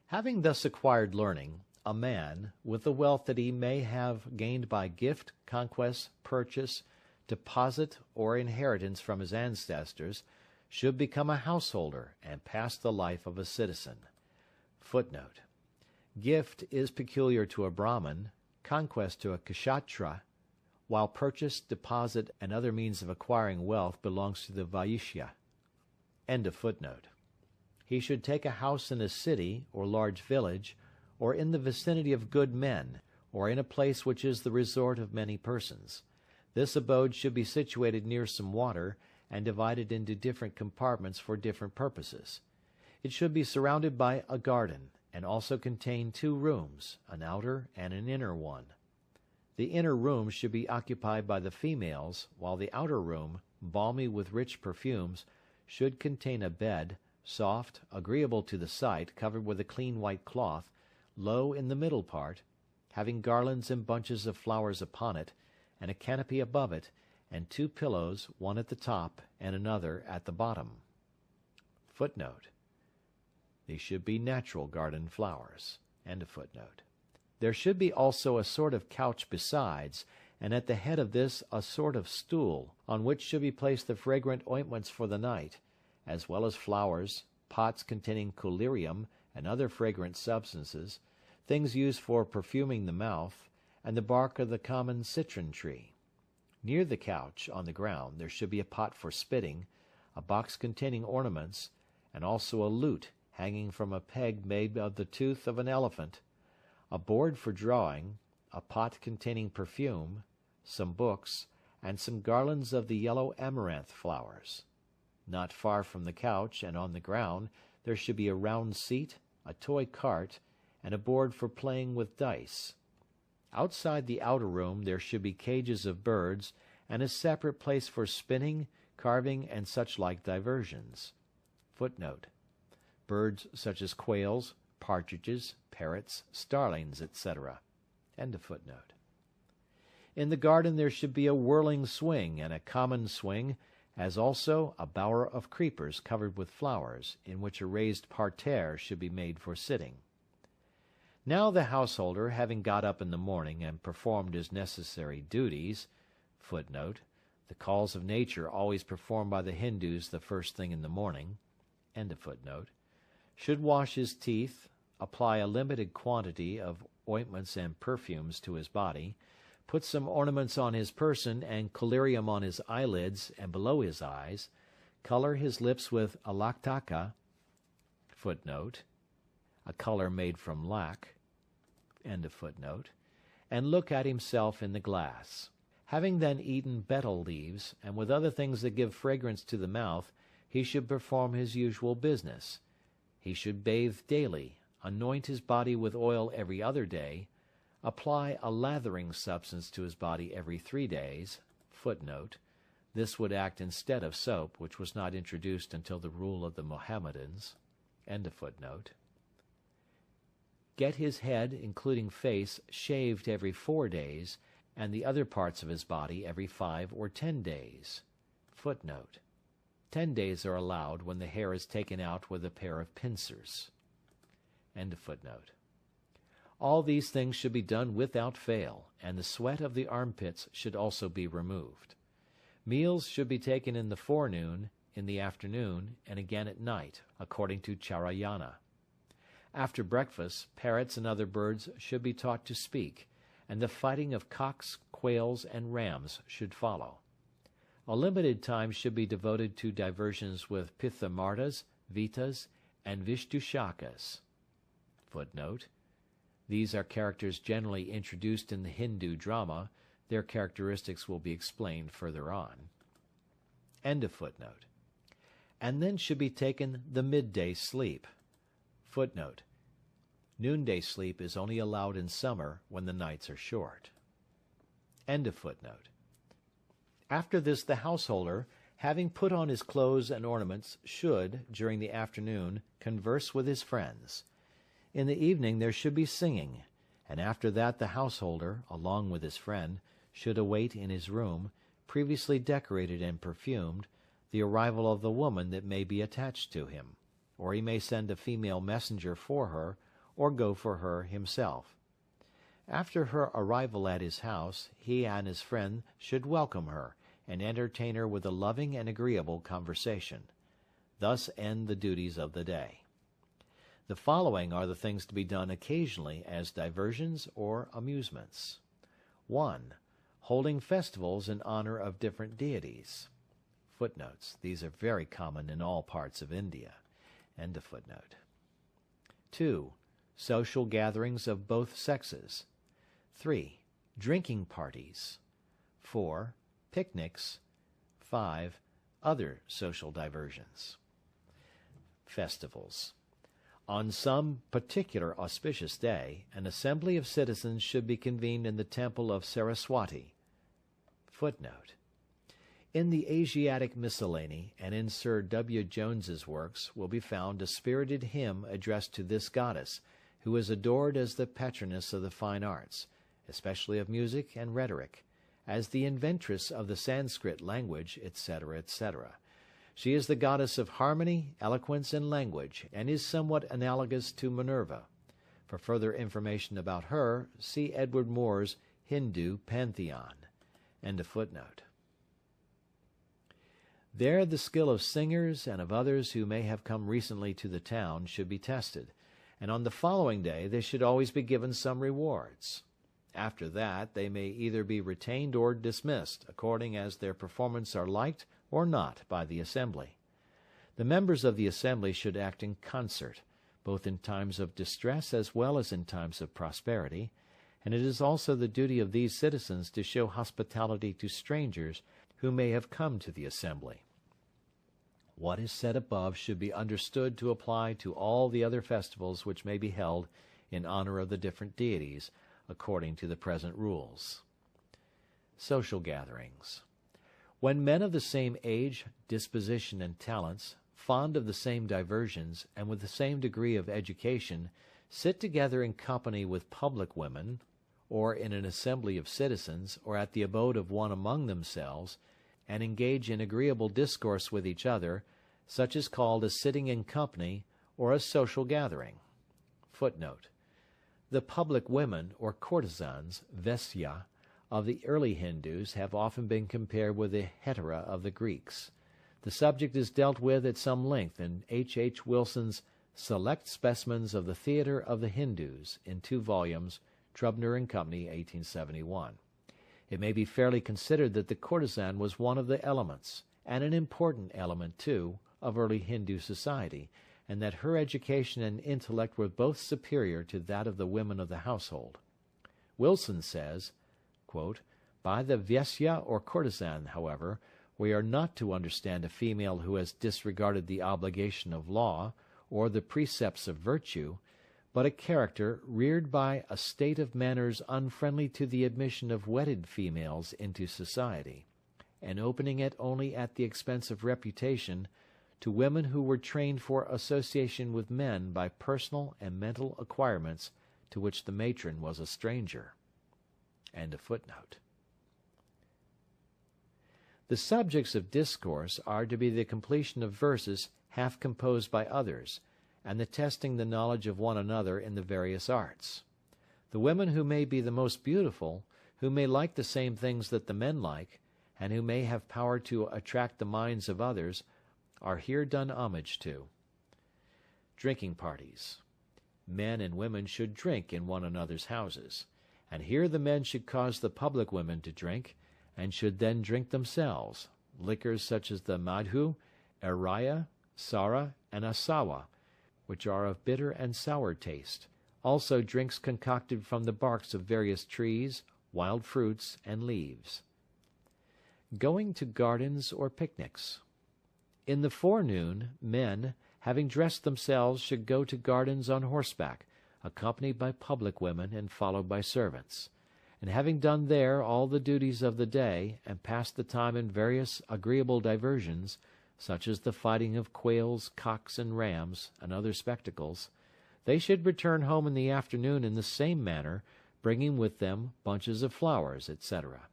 Having thus acquired learning, a man, with the wealth that he may have gained by gift, conquest, purchase, deposit, or inheritance from his ancestors, should become a householder and pass the life of a citizen. Footnote. Gift is peculiar to a Brahmin, conquest to a Kshatra, while purchase, deposit, and other means of acquiring wealth belongs to the Vaishya. End of footnote. He should take a house in a city or large village, or in the vicinity of good men, or in a place which is the resort of many persons. This abode should be situated near some water, and divided into different compartments for different purposes. It should be surrounded by a garden, and also contain 2 rooms, an outer and an inner one. The inner room should be occupied by the females, while the outer room, balmy with rich perfumes, should contain a bed, soft, agreeable to the sight, covered with a clean white cloth, low in the middle part, having garlands and bunches of flowers upon it, and a canopy above it, and 2 pillows, one at the top and another at the bottom. Footnote. These should be natural garden flowers. End of footnote. There should be also a sort of couch besides, and at the head of this a sort of stool, on which should be placed the fragrant ointments for the night, as well as flowers, pots containing collyrium and other fragrant substances, things used for perfuming the mouth, and the bark of the common citron tree. Near the couch, on the ground, there should be a pot for spitting, a box containing ornaments, and also a lute hanging from a peg made of the tooth of an elephant, a board for drawing, a pot containing perfume, some books, and some garlands of the yellow amaranth flowers. Not far from the couch and on the ground there should be a round seat, a toy cart, and a board for playing with dice. Outside the outer room there should be cages of birds, and a separate place for spinning, carving, and such like diversions. Footnote. Birds such as quails, partridges, parrots, starlings, etc. End of footnote. In the garden there should be a whirling swing and a common swing, as also a bower of creepers covered with flowers, in which a raised parterre should be made for sitting. Now the householder, having got up in the morning and performed his necessary duties, footnote, the calls of nature always performed by the Hindus the first thing in the morning, end of footnote, should wash his teeth, apply a limited quantity of ointments and perfumes to his body, put some ornaments on his person and collyrium on his eyelids and below his eyes, color his lips with alaktaka, footnote, a color made from lac, end of footnote, and look at himself in the glass. Having then eaten betel leaves, and with other things that give fragrance to the mouth, he should perform his usual business. He should bathe daily, anoint his body with oil every other day, apply a lathering substance to his body every 3 days, footnote, this would act instead of soap, which was not introduced until the rule of the Mohammedans, end of footnote. Get his head, including face, shaved every 4 days, and the other parts of his body every 5 or 10 days. Footnote. 10 days are allowed when the hair is taken out with a pair of pincers. End of footnote. All these things should be done without fail, and the sweat of the armpits should also be removed. Meals should be taken in the forenoon, in the afternoon, and again at night, according to Charayana. After breakfast, parrots and other birds should be taught to speak, and the fighting of cocks, quails, and rams should follow. A limited time should be devoted to diversions with pithamartas, vitas, and vishtushakas. Footnote. These are characters generally introduced in the Hindu drama. Their characteristics will be explained further on. End of footnote. And then should be taken the midday sleep. Footnote. Noonday sleep is only allowed in summer when the nights are short. End of footnote. After this the householder, having put on his clothes and ornaments, should, during the afternoon, converse with his friends. In the evening there should be singing, and after that the householder, along with his friend, should await in his room, previously decorated and perfumed, the arrival of the woman that may be attached to him, or he may send a female messenger for her, or go for her himself. After her arrival at his house, he and his friend should welcome her, and entertain her with a loving and agreeable conversation. Thus end the duties of the day. The following are the things to be done occasionally as diversions or amusements. 1. Holding festivals in honor of different deities. Footnotes. These are very common in all parts of India. End of footnote. 2. Social gatherings of both sexes. 3. Drinking parties. 4. Picnics. 5. Other social diversions. Festivals. On some particular auspicious day, an assembly of citizens should be convened in the temple of Saraswati. Footnote. In the Asiatic Miscellany and in Sir W. Jones's works will be found a spirited hymn addressed to this goddess, who is adored as the patroness of the fine arts, especially of music and rhetoric, as the inventress of the Sanskrit language, etc., etc. She is the goddess of harmony, eloquence, and language, and is somewhat analogous to Minerva. For further information about her, see Edward Moore's Hindu Pantheon. End of footnote. There the skill of singers and of others who may have come recently to the town should be tested, and on the following day they should always be given some rewards. After that they may either be retained or dismissed, according as their performance are liked or not by the assembly. The members of the assembly should act in concert, both in times of distress as well as in times of prosperity, and it is also the duty of these citizens to show hospitality to strangers who may have come to the assembly. What is said above should be understood to apply to all the other festivals which may be held in honor of the different deities, according to the present rules. Social gatherings. When men of the same age, disposition, and talents, fond of the same diversions, and with the same degree of education, sit together in company with public women, or in an assembly of citizens, or at the abode of one among themselves, and engage in agreeable discourse with each other, such is called a sitting in company, or a social gathering. Footnote. The public women, or courtesans, Vatsya, of the early Hindus have often been compared with the hetera of the Greeks. The subject is dealt with at some length in H. H. Wilson's Select Specimens of the Theatre of the Hindus, in 2 volumes, Trubner and Company, 1871. It may be fairly considered that the courtesan was one of the elements, and an important element, too, of early Hindu society, and that her education and intellect were both superior to that of the women of the household. Wilson says, quote, "By the Vatsya or courtesan, however, we are not to understand a female who has disregarded the obligation of law, or the precepts of virtue, but a character reared by a state of manners unfriendly to the admission of wedded females into society, and opening it only at the expense of reputation to women who were trained for association with men by personal and mental acquirements to which the matron was a stranger." End of footnote. The subjects of discourse are to be the completion of verses half composed by others, and the testing the knowledge of one another in the various arts. The women who may be the most beautiful, who may like the same things that the men like, and who may have power to attract the minds of others, are here done homage to. Drinking parties. Men and women should drink in one another's houses, and here the men should cause the public women to drink, and should then drink themselves, liquors such as the madhu, araya, sara, and asawa, which are of bitter and sour taste, also drinks concocted from the barks of various trees, wild fruits, and leaves. Going to gardens or picnics. In the forenoon, men, having dressed themselves, should go to gardens on horseback, accompanied by public women and followed by servants, and having done there all the duties of the day, and passed the time in various agreeable diversions, such as the fighting of quails, cocks, and rams, and other spectacles, they should return home in the afternoon in the same manner, bringing with them bunches of flowers, etc.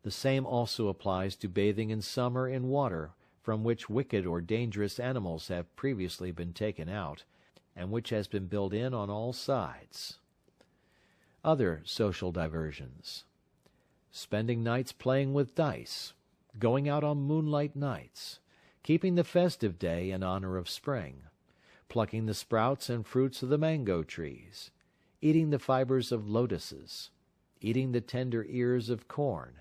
The The same also applies to bathing in summer in water from which wicked or dangerous animals have previously been taken out, and which has been built in on all sides. Other social diversions: spending nights playing with dice, going out on moonlight nights, keeping the festive day in honor of spring, plucking the sprouts and fruits of the mango trees, eating the fibers of lotuses, eating the tender ears of corn,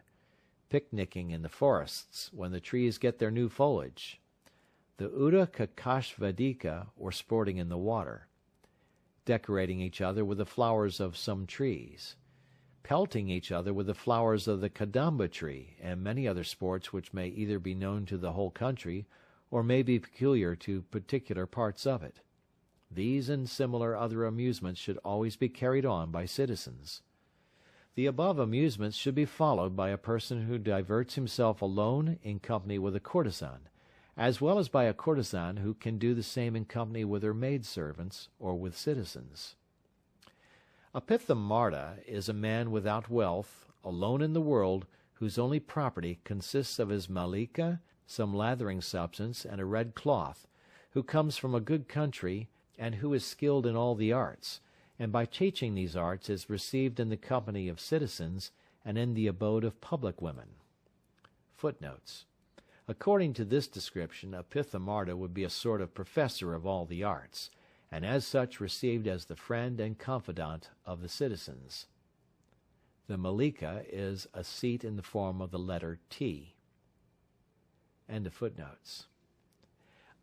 picnicking in the forests when the trees get their new foliage, the Udakakashvadika, or sporting in the water, decorating each other with the flowers of some trees, pelting each other with the flowers of the kadamba tree, and many other sports which may either be known to the whole country, or may be peculiar to particular parts of it. These and similar other amusements should always be carried on by citizens. The above amusements should be followed by a person who diverts himself alone in company with a courtesan, as well as by a courtesan who can do the same in company with her maidservants or with citizens. A Pithamarda is a man without wealth, alone in the world, whose only property consists of his malika, some lathering substance, and a red cloth, who comes from a good country, and who is skilled in all the arts, and by teaching these arts is received in the company of citizens and in the abode of public women. Footnotes. According to this description, a Pithamarda would be a sort of professor of all the arts, and as such received as the friend and confidant of the citizens. The malika is a seat in the form of the letter T. End of footnotes.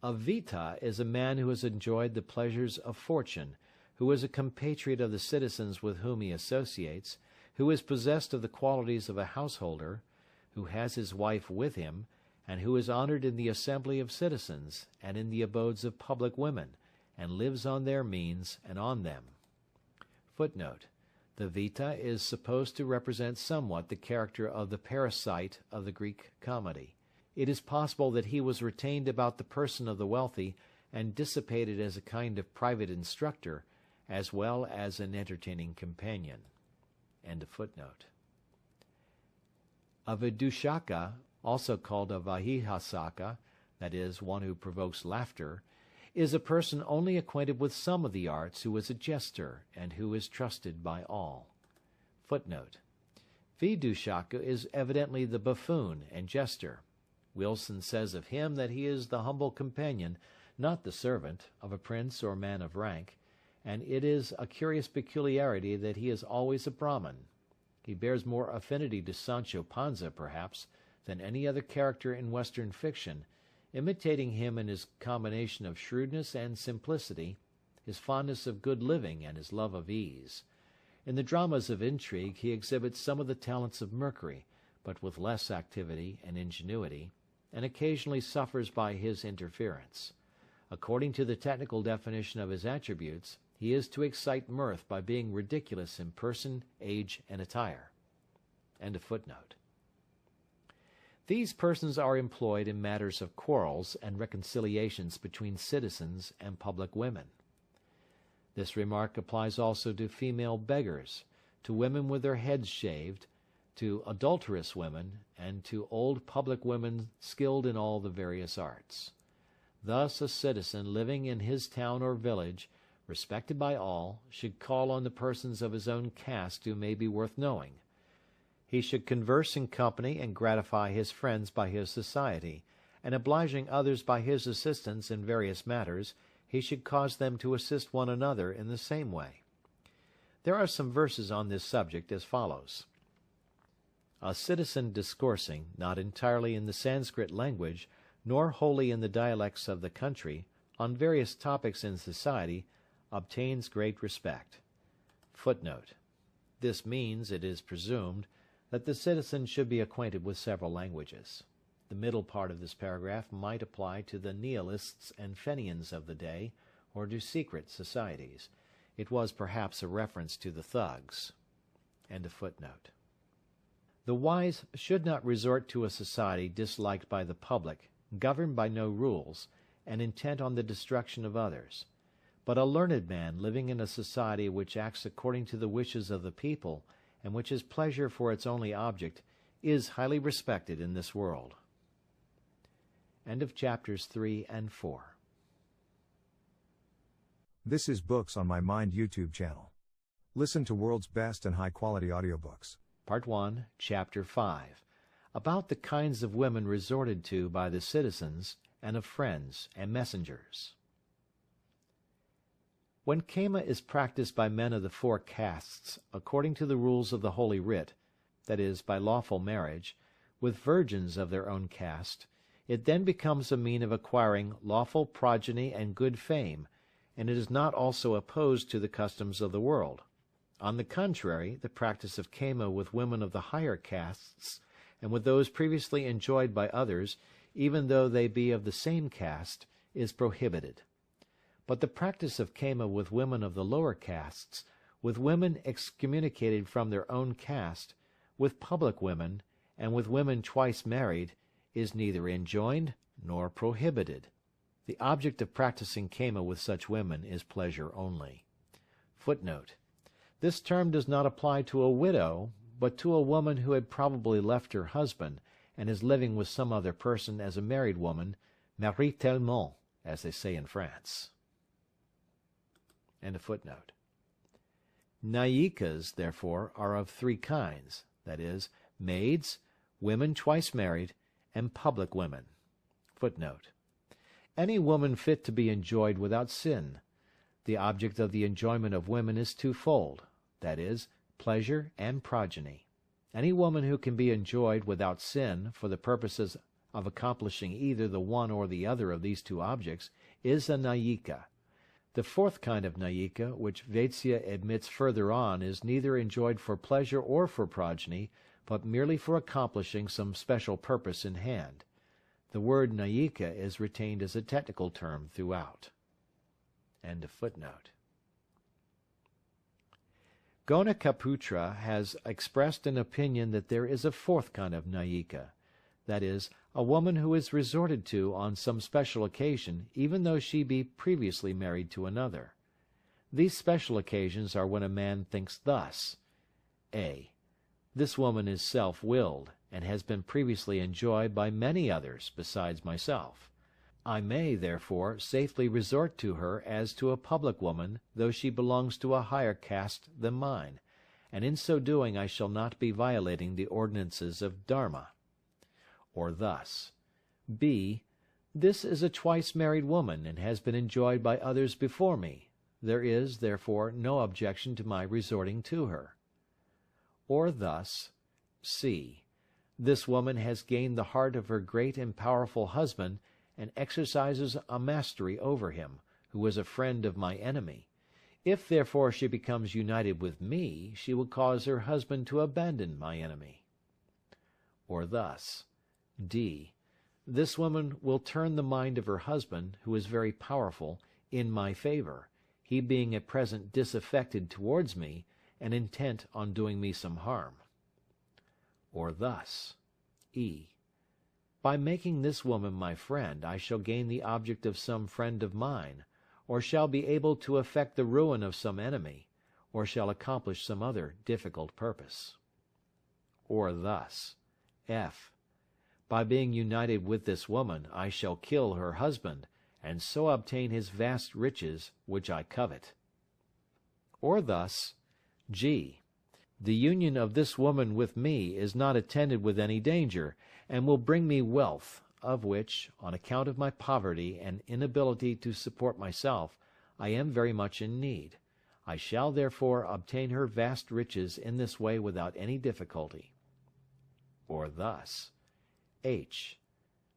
A Vita is a man who has enjoyed the pleasures of fortune, who is a compatriot of the citizens with whom he associates, who is possessed of the qualities of a householder, who has his wife with him, and who is honored in the assembly of citizens, and in the abodes of public women, and lives on their means and on them. Footnote. The Vita is supposed to represent somewhat the character of the parasite of the Greek comedy. It is possible that he was retained about the person of the wealthy, and dissipated as a kind of private instructor, as well as an entertaining companion. End of footnote. A Vidushaka, also called a Vahihasaka, that is, one who provokes laughter, is a person only acquainted with some of the arts, who is a jester, and who is trusted by all. Footnote. Vidushaka is evidently the buffoon and jester. Wilson says of him that he is the humble companion, not the servant, of a prince or man of rank, and it is a curious peculiarity that he is always a Brahmin. He bears more affinity to Sancho Panza, perhaps, than any other character in Western fiction, imitating him in his combination of shrewdness and simplicity, his fondness of good living and his love of ease. In the dramas of intrigue he exhibits some of the talents of Mercury, but with less activity and ingenuity, and occasionally suffers by his interference. According to the technical definition of his attributes, he is to excite mirth by being ridiculous in person, age, and attire. End of footnote. These persons are employed in matters of quarrels and reconciliations between citizens and public women. This remark applies also to female beggars, to women with their heads shaved, to adulterous women, and to old public women skilled in all the various arts. Thus a citizen living in his town or village, respected by all, should call on the persons of his own caste who may be worth knowing. He should converse in company and gratify his friends by his society, and obliging others by his assistance in various matters, he should cause them to assist one another in the same way. There are some verses on this subject as follows. A citizen discoursing, not entirely in the Sanskrit language, nor wholly in the dialects of the country, on various topics in society, obtains great respect. Footnote. This means, it is presumed, that the citizen should be acquainted with several languages. The middle part of this paragraph might apply to the nihilists and Fenians of the day, or to secret societies. It was perhaps a reference to the thugs. End of footnote. The wise should not resort to a society disliked by the public, governed by no rules, and intent on the destruction of others. But a learned man living in a society which acts according to the wishes of the people, and which has pleasure for its only object, is highly respected in this world. End of chapters 3 and 4. This is Books on My Mind YouTube channel. Listen to world's best and high-quality audiobooks. Part 1, Chapter 5. About the kinds of women resorted to by the citizens, and of friends and messengers. When Kama is practiced by men of the 4 castes, according to the rules of the Holy Writ, that is, by lawful marriage, with virgins of their own caste, it then becomes a mean of acquiring lawful progeny and good fame, and it is not also opposed to the customs of the world. On the contrary, the practice of Kama with women of the higher castes, and with those previously enjoyed by others, even though they be of the same caste, is prohibited. But the practice of Kama with women of the lower castes, with women excommunicated from their own caste, with public women, and with women twice married, is neither enjoined nor prohibited. The object of practicing Kama with such women is pleasure only. Footnote: this term does not apply to a widow, but to a woman who had probably left her husband, and is living with some other person as a married woman, maritélement, as they say in France. End of footnote. Nayikas, therefore, are of 3 kinds, that is, maids, women twice married, and public women. Footnote: any woman fit to be enjoyed without sin. The object of the enjoyment of women is twofold, that is, pleasure and progeny. Any woman who can be enjoyed without sin for the purposes of accomplishing either the one or the other of these 2 objects is a Nayika. The 4th kind of Nayika, which Vatsyayana admits further on, is neither enjoyed for pleasure or for progeny, but merely for accomplishing some special purpose in hand. The word Nayika is retained as a technical term throughout. End of footnote. Gonakaputra has expressed an opinion that there is a 4th kind of Nayika, that is, a woman who is resorted to on some special occasion, even though she be previously married to another. These special occasions are when a man thinks thus: a. This woman is self-willed, and has been previously enjoyed by many others besides myself. I may, therefore, safely resort to her as to a public woman, though she belongs to a higher caste than mine, and in so doing I shall not be violating the ordinances of Dharma. Or thus: b. This is a twice married woman, and has been enjoyed by others before me. There is, therefore, no objection to my resorting to her. Or thus: c. This woman has gained the heart of her great and powerful husband, and exercises a mastery over him, who is a friend of my enemy. If therefore she becomes united with me, she will cause her husband to abandon my enemy. Or thus: d. This woman will turn the mind of her husband, who is very powerful, in my favor, he being at present disaffected towards me, and intent on doing me some harm. Or thus: e. By making this woman my friend, I shall gain the object of some friend of mine, or shall be able to effect the ruin of some enemy, or shall accomplish some other difficult purpose. Or thus: f. By being united with this woman, I shall kill her husband, and so obtain his vast riches which I covet. Or thus: g. The union of this woman with me is not attended with any danger, and will bring me wealth, of which, on account of my poverty and inability to support myself, I am very much in need. I shall therefore obtain her vast riches in this way without any difficulty. Or thus: h.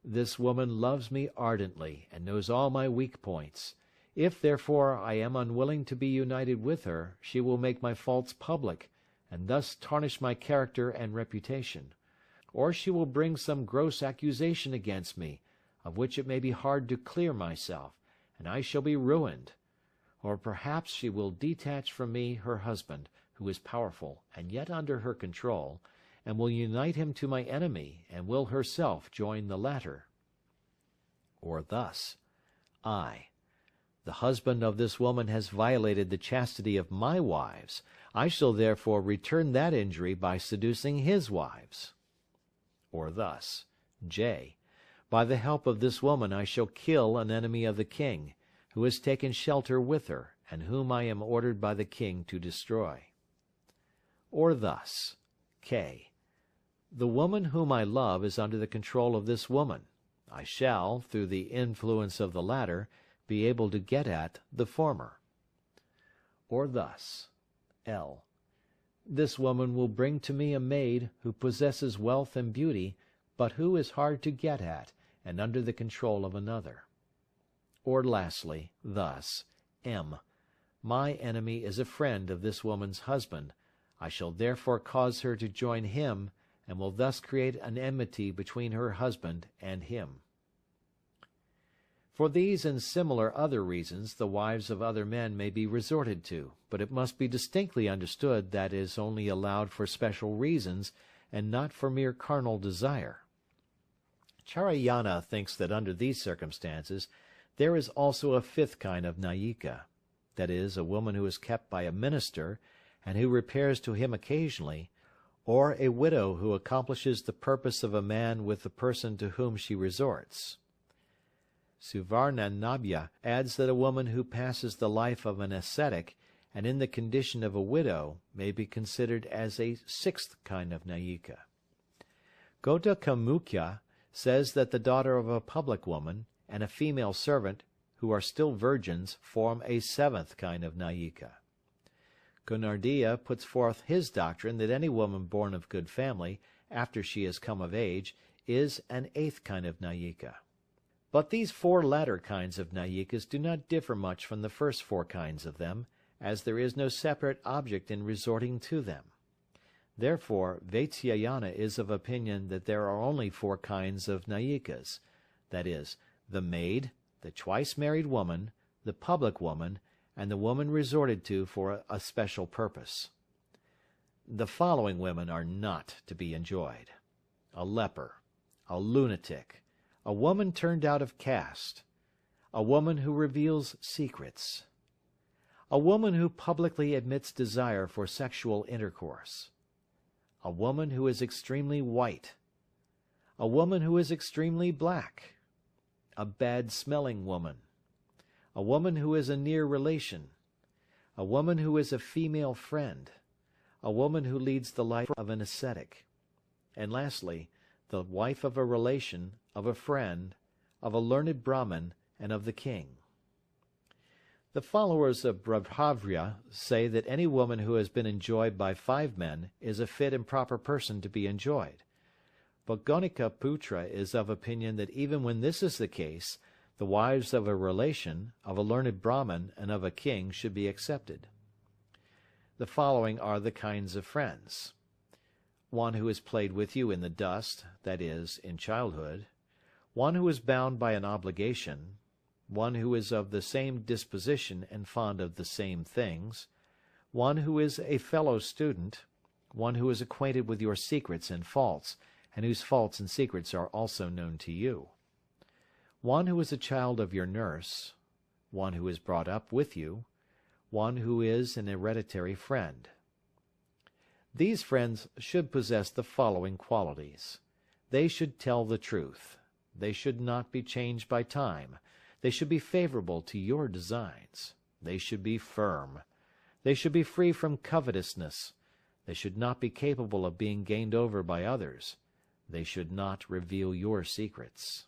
This woman loves me ardently, and knows all my weak points. If therefore I am unwilling to be united with her, she will make my faults public, and thus tarnish my character and reputation. Or she will bring some gross accusation against me, of which it may be hard to clear myself, and I shall be ruined. Or perhaps she will detach from me her husband, who is powerful and yet under her control, and will unite him to my enemy, and will herself join the latter. Or thus: I. The husband of this woman has violated the chastity of my wives. I shall therefore return that injury by seducing his wives. or thus. J. By the help of this woman I shall kill an enemy of the king, who has taken shelter with her, and whom I am ordered by the king to destroy. Or thus. K. The woman whom I love is under the control of this woman. I shall, through the influence of the latter, be able to get at the former. Or thus. L. This woman will bring to me a maid who possesses wealth and beauty, but who is hard to get at, and under the control of another. Or lastly, thus. M. My enemy is a friend of this woman's husband. I shall therefore cause her to join him, and will thus create an enmity between her husband and him. For these and similar other reasons the wives of other men may be resorted to, but it must be distinctly understood that it is only allowed for special reasons, and not for mere carnal desire. Charayana thinks that under these circumstances there is also a fifth kind of Nayika, that is, a woman who is kept by a minister, and who repairs to him occasionally, or a widow who accomplishes the purpose of a man with the person to whom she resorts. Suvarnanabhya adds that a woman who passes the life of an ascetic and in the condition of a widow may be considered as a sixth kind of Nayika. Gotakamukya says that the daughter of a public woman and a female servant who are still virgins form a seventh kind of Nayika. Gunardiya puts forth his doctrine that any woman born of good family, after she has come of age, is an eighth kind of Nayika. But these four latter kinds of Nayikas do not differ much from the first four kinds of them, as there is no separate object in resorting to them. Therefore, Vatsyayana is of opinion that there are only four kinds of Nayikas, that is, the maid, the twice-married woman, the public woman, and the woman resorted to for a special purpose. The following women are not to be enjoyed: a leper, a lunatic, a woman turned out of caste, a woman who reveals secrets, a woman who publicly admits desire for sexual intercourse, a woman who is extremely white, a woman who is extremely black, a bad-smelling woman, a woman who is a near relation, a woman who is a female friend, a woman who leads the life of an ascetic, and lastly, the wife of a relation, of a friend, of a learned Brahmin, and of the king. The followers of Brahmavya say that any woman who has been enjoyed by 5 men is a fit and proper person to be enjoyed. But Gonikaputra is of opinion that even when this is the case, the wives of a relation, of a learned Brahmin, and of a king should be accepted. The following are the kinds of friends: one who has played with you in the dust, that is, in childhood; one who is bound by an obligation; one who is of the same disposition and fond of the same things; one who is a fellow student; one who is acquainted with your secrets and faults, and whose faults and secrets are also known to you; one who is a child of your nurse; one who is brought up with you; one who is an hereditary friend. These friends should possess the following qualities: they should tell the truth; they should not be changed by time; they should be favorable to your designs; they should be firm; they should be free from covetousness; they should not be capable of being gained over by others; they should not reveal your secrets.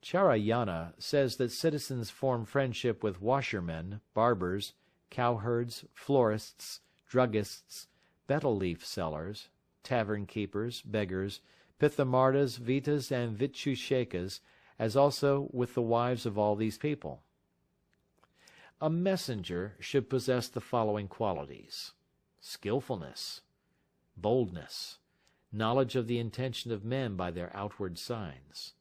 Charayana says that citizens form friendship with washermen, barbers, cowherds, florists, druggists, betel leaf sellers, tavern keepers, beggars, pithamardas, vitas, and vitchushekas, as also with the wives of all these people. A messenger should possess the following qualities: skillfulness, boldness, knowledge of the intention of men by their outward signs,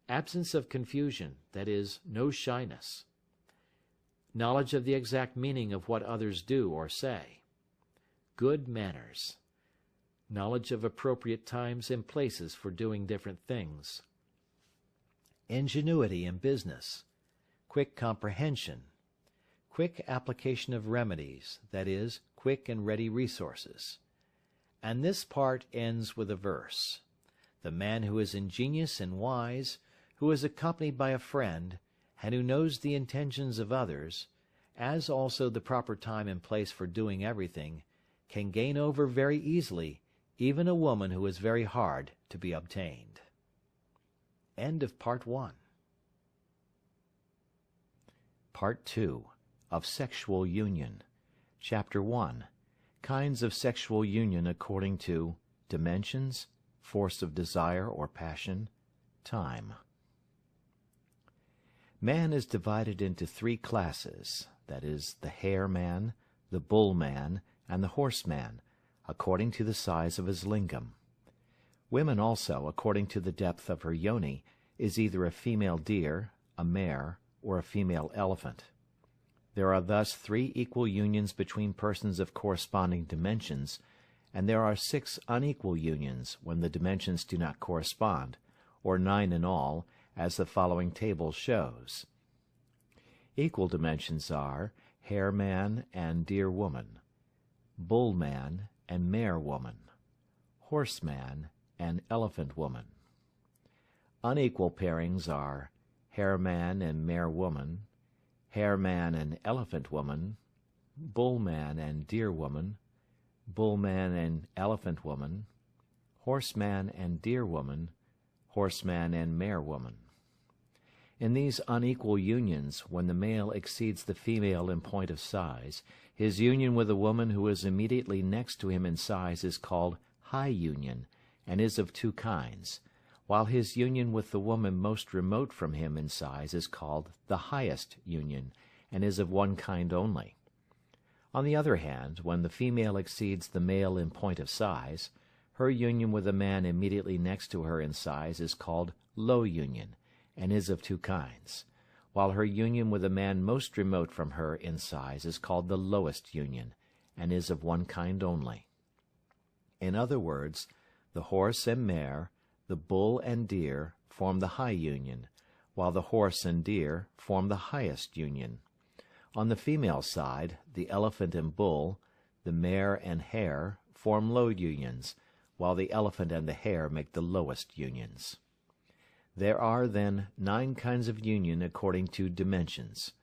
absence of confusion, that is, no shyness, knowledge of the exact meaning of what others do or say, good manners, knowledge of appropriate times and places for doing different things, ingenuity in business, quick comprehension, quick application of remedies, that is, quick and ready resources. And this part ends with a verse: The man who is ingenious and wise, who is accompanied by a friend, and who knows the intentions of others, as also the proper time and place for doing everything, can gain over very easily even a woman who is very hard to be obtained. End of Part 1. Part 2 of Sexual Union. Chapter 1. Kinds of sexual union according to dimensions, force of desire or passion, time. Man is divided into three classes, that is, the hare man, the bull man, and the horse man, according to the size of his lingam. Women also, according to the depth of her yoni, is either a female deer, a mare, or a female elephant. There are thus 3 equal unions between persons of corresponding dimensions, and there are 6 unequal unions when the dimensions do not correspond, or 9 in all, as the following table shows. Equal dimensions are hare man and deer woman, bull man and mare woman, horse man and elephant woman. Unequal pairings are hare man and mare woman, hare man and elephant woman, bull man and deer woman, bull man and elephant woman, horse man and deer woman, horse man and mare woman. In these unequal unions, when the male exceeds the female in point of size, his union with a woman who is immediately next to him in size is called high union, and is of 2 kinds, while his union with the woman most remote from him in size is called the highest union, and is of 1 kind only. On the other hand, when the female exceeds the male in point of size, her union with a man immediately next to her in size is called low union, and is of 2 kinds, while her union with a man most remote from her in size is called the lowest union, and is of 1 kind only. In other words, the horse and mare, the bull and deer form the high union, while the horse and deer form the highest union. On the female side, the elephant and bull, the mare and hare form low unions, while the elephant and the hare make the lowest unions. There are, then, 9 kinds of union according to dimensions.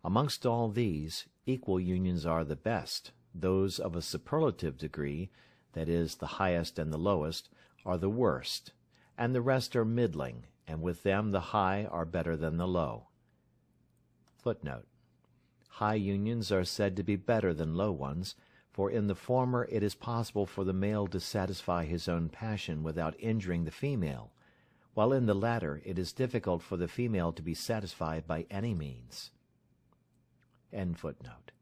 Amongst all these, equal unions are the best. Those of a superlative degree, that is, the highest and the lowest, are the worst, and the rest are middling, and with them the high are better than the low. Footnote: high unions are said to be better than low ones, for in the former it is possible for the male to satisfy his own passion without injuring the female, while in the latter it is difficult for the female to be satisfied by any means. End footnote.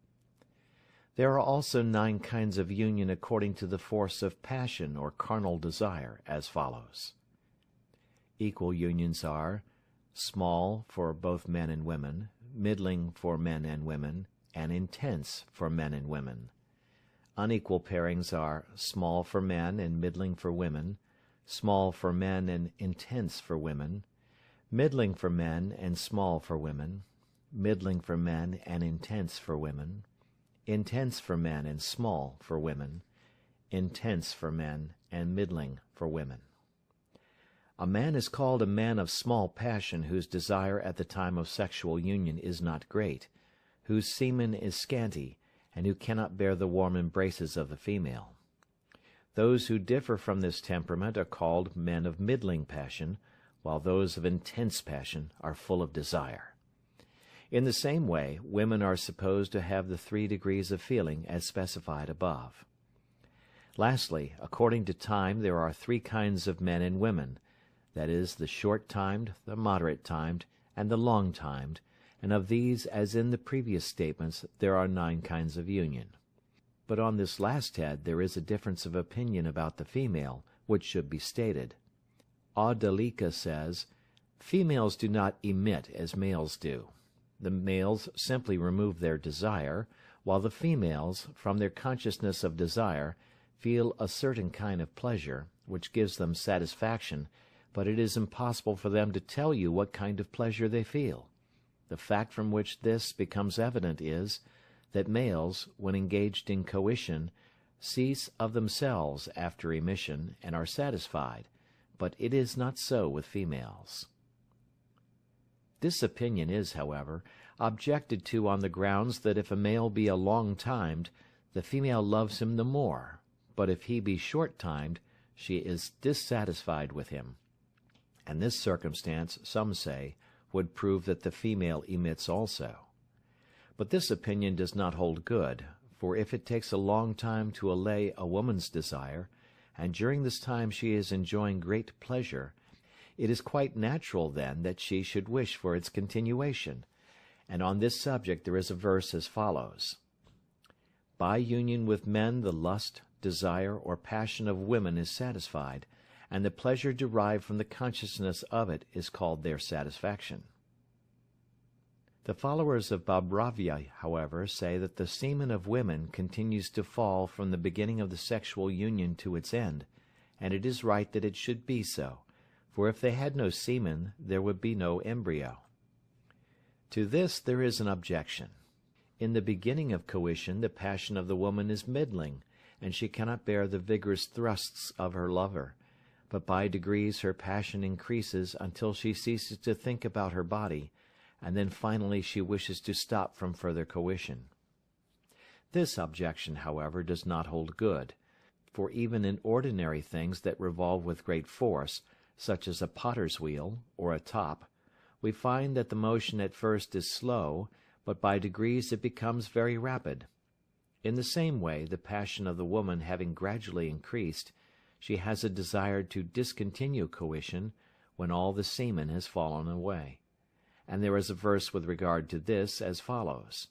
There are also 9 kinds of union according to the force of passion or carnal desire, as follows. Equal unions are small for both men and women, middling for men and women, and intense for men and women. Unequal pairings are small for men and middling for women, small for men and intense for women, middling for men and small for women, middling for men and intense for women, intense for men and small for women, intense for men and middling for women. A man is called a man of small passion whose desire at the time of sexual union is not great, whose semen is scanty, and who cannot bear the warm embraces of the female. Those who differ from this temperament are called men of middling passion, while those of intense passion are full of desire. In the same way, women are supposed to have the 3 degrees of feeling as specified above. Lastly, according to time there are 3 kinds of men and women, that is, the short-timed, the moderate-timed, and the long-timed, and of these, as in the previous statements, there are 9 kinds of union. But on this last head there is a difference of opinion about the female, which should be stated. Audiobook says, "Females do not emit as males do. The males simply remove their desire, while the females, from their consciousness of desire, feel a certain kind of pleasure, which gives them satisfaction, but it is impossible for them to tell you what kind of pleasure they feel. The fact from which this becomes evident is, that males, when engaged in coition, cease of themselves after emission, and are satisfied, but it is not so with females. This opinion is, however, objected to on the grounds that if a male be a long-timed, the female loves him the more, but if he be short-timed, she is dissatisfied with him. And this circumstance, some say, would prove that the female emits also. But this opinion does not hold good, for if it takes a long time to allay a woman's desire, and during this time she is enjoying great pleasure, it is quite natural then that she should wish for its continuation, and on this subject there is a verse as follows: By union with men the lust, desire, or passion of women is satisfied, and the pleasure derived from the consciousness of it is called their satisfaction. The followers of Bhabravya, however, say that the semen of women continues to fall from the beginning of the sexual union to its end, and it is right that it should be so, for if they had no semen there would be no embryo. To this there is an objection. In the beginning of coition the passion of the woman is middling, and she cannot bear the vigorous thrusts of her lover, but by degrees her passion increases until she ceases to think about her body, and then finally she wishes to stop from further coition. This objection, however, does not hold good, for even in ordinary things that revolve with great force, such as a potter's wheel, or a top, we find that the motion at first is slow, but by degrees it becomes very rapid. In the same way, the passion of the woman having gradually increased, she has a desire to discontinue coition when all the semen has fallen away. And there is a verse with regard to this as follows: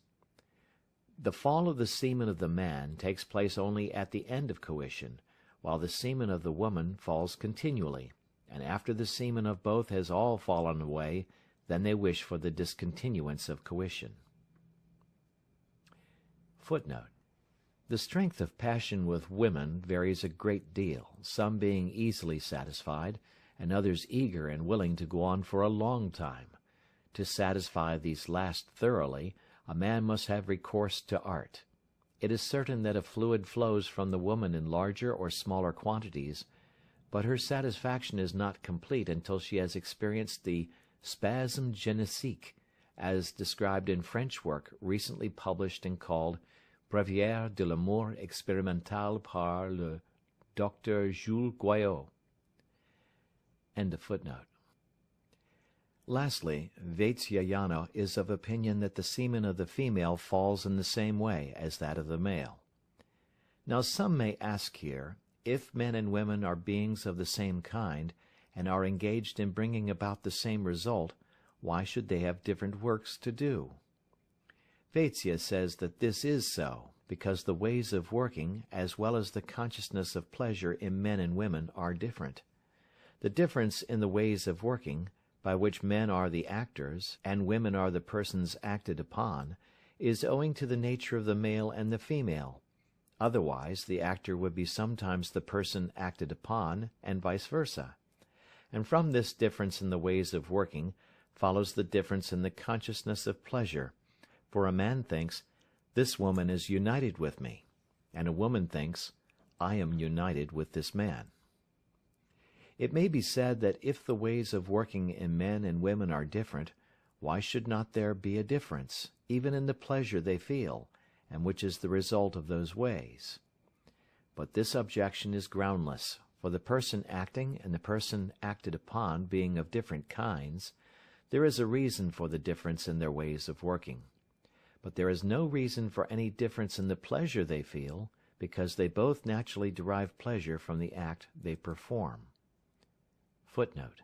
The fall of the semen of the man takes place only at the end of coition, while the semen of the woman falls continually, and after the semen of both has all fallen away, then they wish for the discontinuance of coition. Footnote: The strength of passion with women varies a great deal, some being easily satisfied, and others eager and willing to go on for a long time. To satisfy these last thoroughly, a man must have recourse to art. It is certain that a fluid flows from the woman in larger or smaller quantities, but her satisfaction is not complete until she has experienced the spasme génésique, as described in French work recently published and called Breviaire de l'amour expérimental par le Dr. Jules Guyot. End of footnote. Lastly, Vatsyayana is of opinion that the semen of the female falls in the same way as that of the male. Now some may ask here, if men and women are beings of the same kind, and are engaged in bringing about the same result, why should they have different works to do? Vatsya says that this is so, because the ways of working, as well as the consciousness of pleasure in men and women, are different. The difference in the ways of working, by which men are the actors, and women are the persons acted upon, is owing to the nature of the male and the female. Otherwise, the actor would be sometimes the person acted upon, and vice versa. And from this difference in the ways of working follows the difference in the consciousness of pleasure, for a man thinks, "This woman is united with me," and a woman thinks, "I am united with this man." It may be said that if the ways of working in men and women are different, why should not there be a difference, even in the pleasure they feel, and which is the result of those ways? But this objection is groundless, for the person acting and the person acted upon being of different kinds, there is a reason for the difference in their ways of working. But there is no reason for any difference in the pleasure they feel, because they both naturally derive pleasure from the act they perform. Footnote: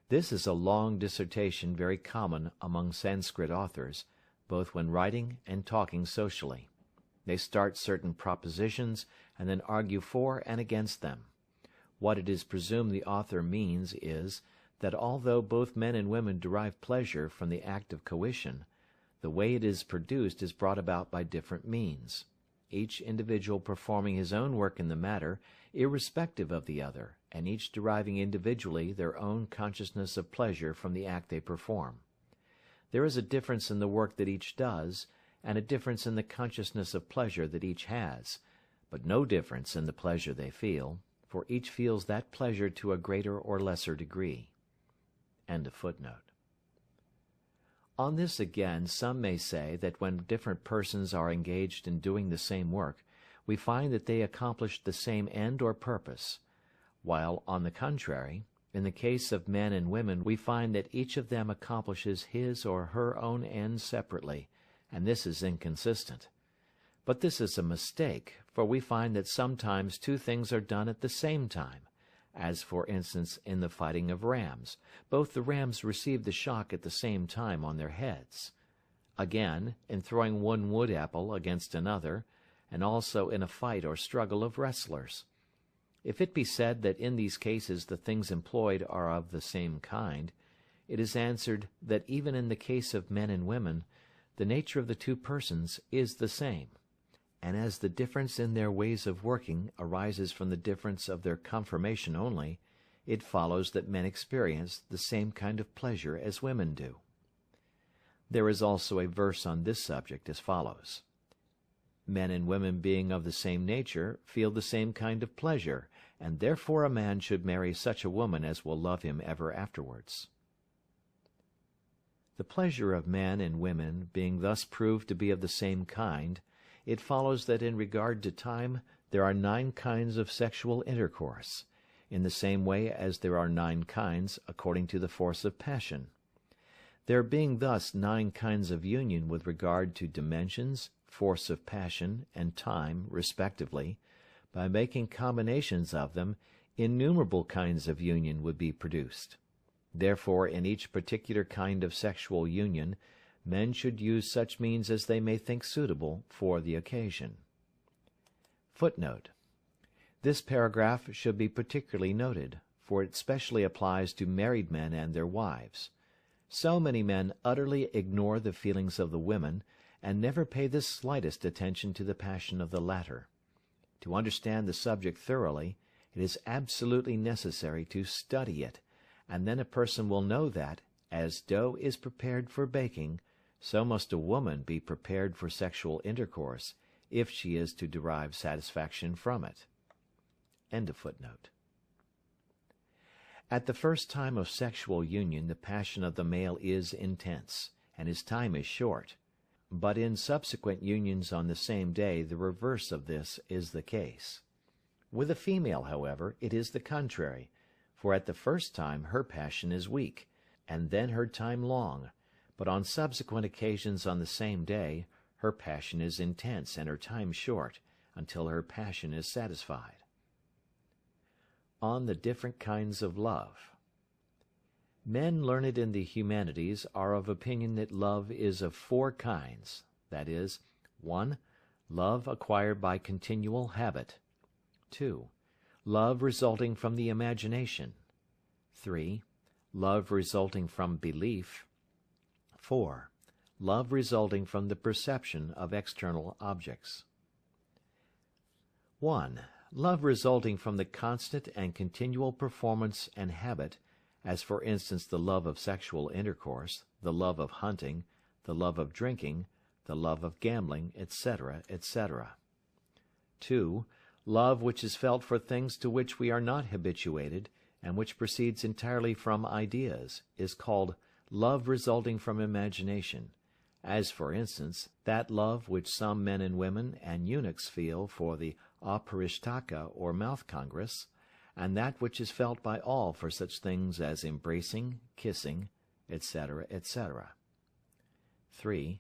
This is a long dissertation very common among Sanskrit authors, both when writing and talking socially. They start certain propositions and then argue for and against them. What it is presumed the author means is, that although both men and women derive pleasure from the act of coition, the way it is produced is brought about by different means, each individual performing his own work in the matter, irrespective of the other, and each deriving individually their own consciousness of pleasure from the act they perform. There is a difference in the work that each does, and a difference in the consciousness of pleasure that each has, but no difference in the pleasure they feel, for each feels that pleasure to a greater or lesser degree. End of footnote. On this again, some may say that when different persons are engaged in doing the same work, we find that they accomplish the same end or purpose, while, on the contrary, in the case of men and women we find that each of them accomplishes his or her own end separately, and this is inconsistent. But this is a mistake, for we find that sometimes two things are done at the same time, as for instance in the fighting of rams. Both the rams receive the shock at the same time on their heads. Again, in throwing one wood apple against another, and also in a fight or struggle of wrestlers. If it be said that in these cases the things employed are of the same kind, it is answered that even in the case of men and women, the nature of the two persons is the same. And as the difference in their ways of working arises from the difference of their conformation only, it follows that men experience the same kind of pleasure as women do. There is also a verse on this subject as follows: Men and women being of the same nature feel the same kind of pleasure, and therefore a man should marry such a woman as will love him ever afterwards. The pleasure of men and women being thus proved to be of the same kind, it follows that in regard to time there are 9 kinds of sexual intercourse, in the same way as there are 9 kinds according to the force of passion. There being thus 9 kinds of union with regard to dimensions, force of passion, and time, respectively, by making combinations of them, innumerable kinds of union would be produced. Therefore, in each particular kind of sexual union, men should use such means as they may think suitable for the occasion. Footnote: This paragraph should be particularly noted, for it specially applies to married men and their wives. So many men utterly ignore the feelings of the women, and never pay the slightest attention to the passion of the latter. To understand the subject thoroughly, it is absolutely necessary to study it, and then a person will know that, as dough is prepared for baking, so must a woman be prepared for sexual intercourse, if she is to derive satisfaction from it. End of footnote. At the first time of sexual union the passion of the male is intense, and his time is short. But in subsequent unions on the same day the reverse of this is the case. With the female, however, it is the contrary, for at the first time her passion is weak, and then her time long, but on subsequent occasions on the same day her passion is intense and her time short, until her passion is satisfied. On the different kinds of love. Men learned in the humanities are of opinion that love is of 4 kinds, that is, 1. Love acquired by continual habit. 2. Love resulting from the imagination. 3. Love resulting from belief. 4. Love resulting from the perception of external objects. 1. Love resulting from the constant and continual performance and habit, as for instance the love of sexual intercourse, the love of hunting, the love of drinking, the love of gambling, etc., etc. 2. Love which is felt for things to which we are not habituated, and which proceeds entirely from ideas, is called love resulting from imagination, as for instance that love which some men and women and eunuchs feel for the aparishtaka or mouth congress, and that which is felt by all for such things as embracing, kissing, etc., etc. 3.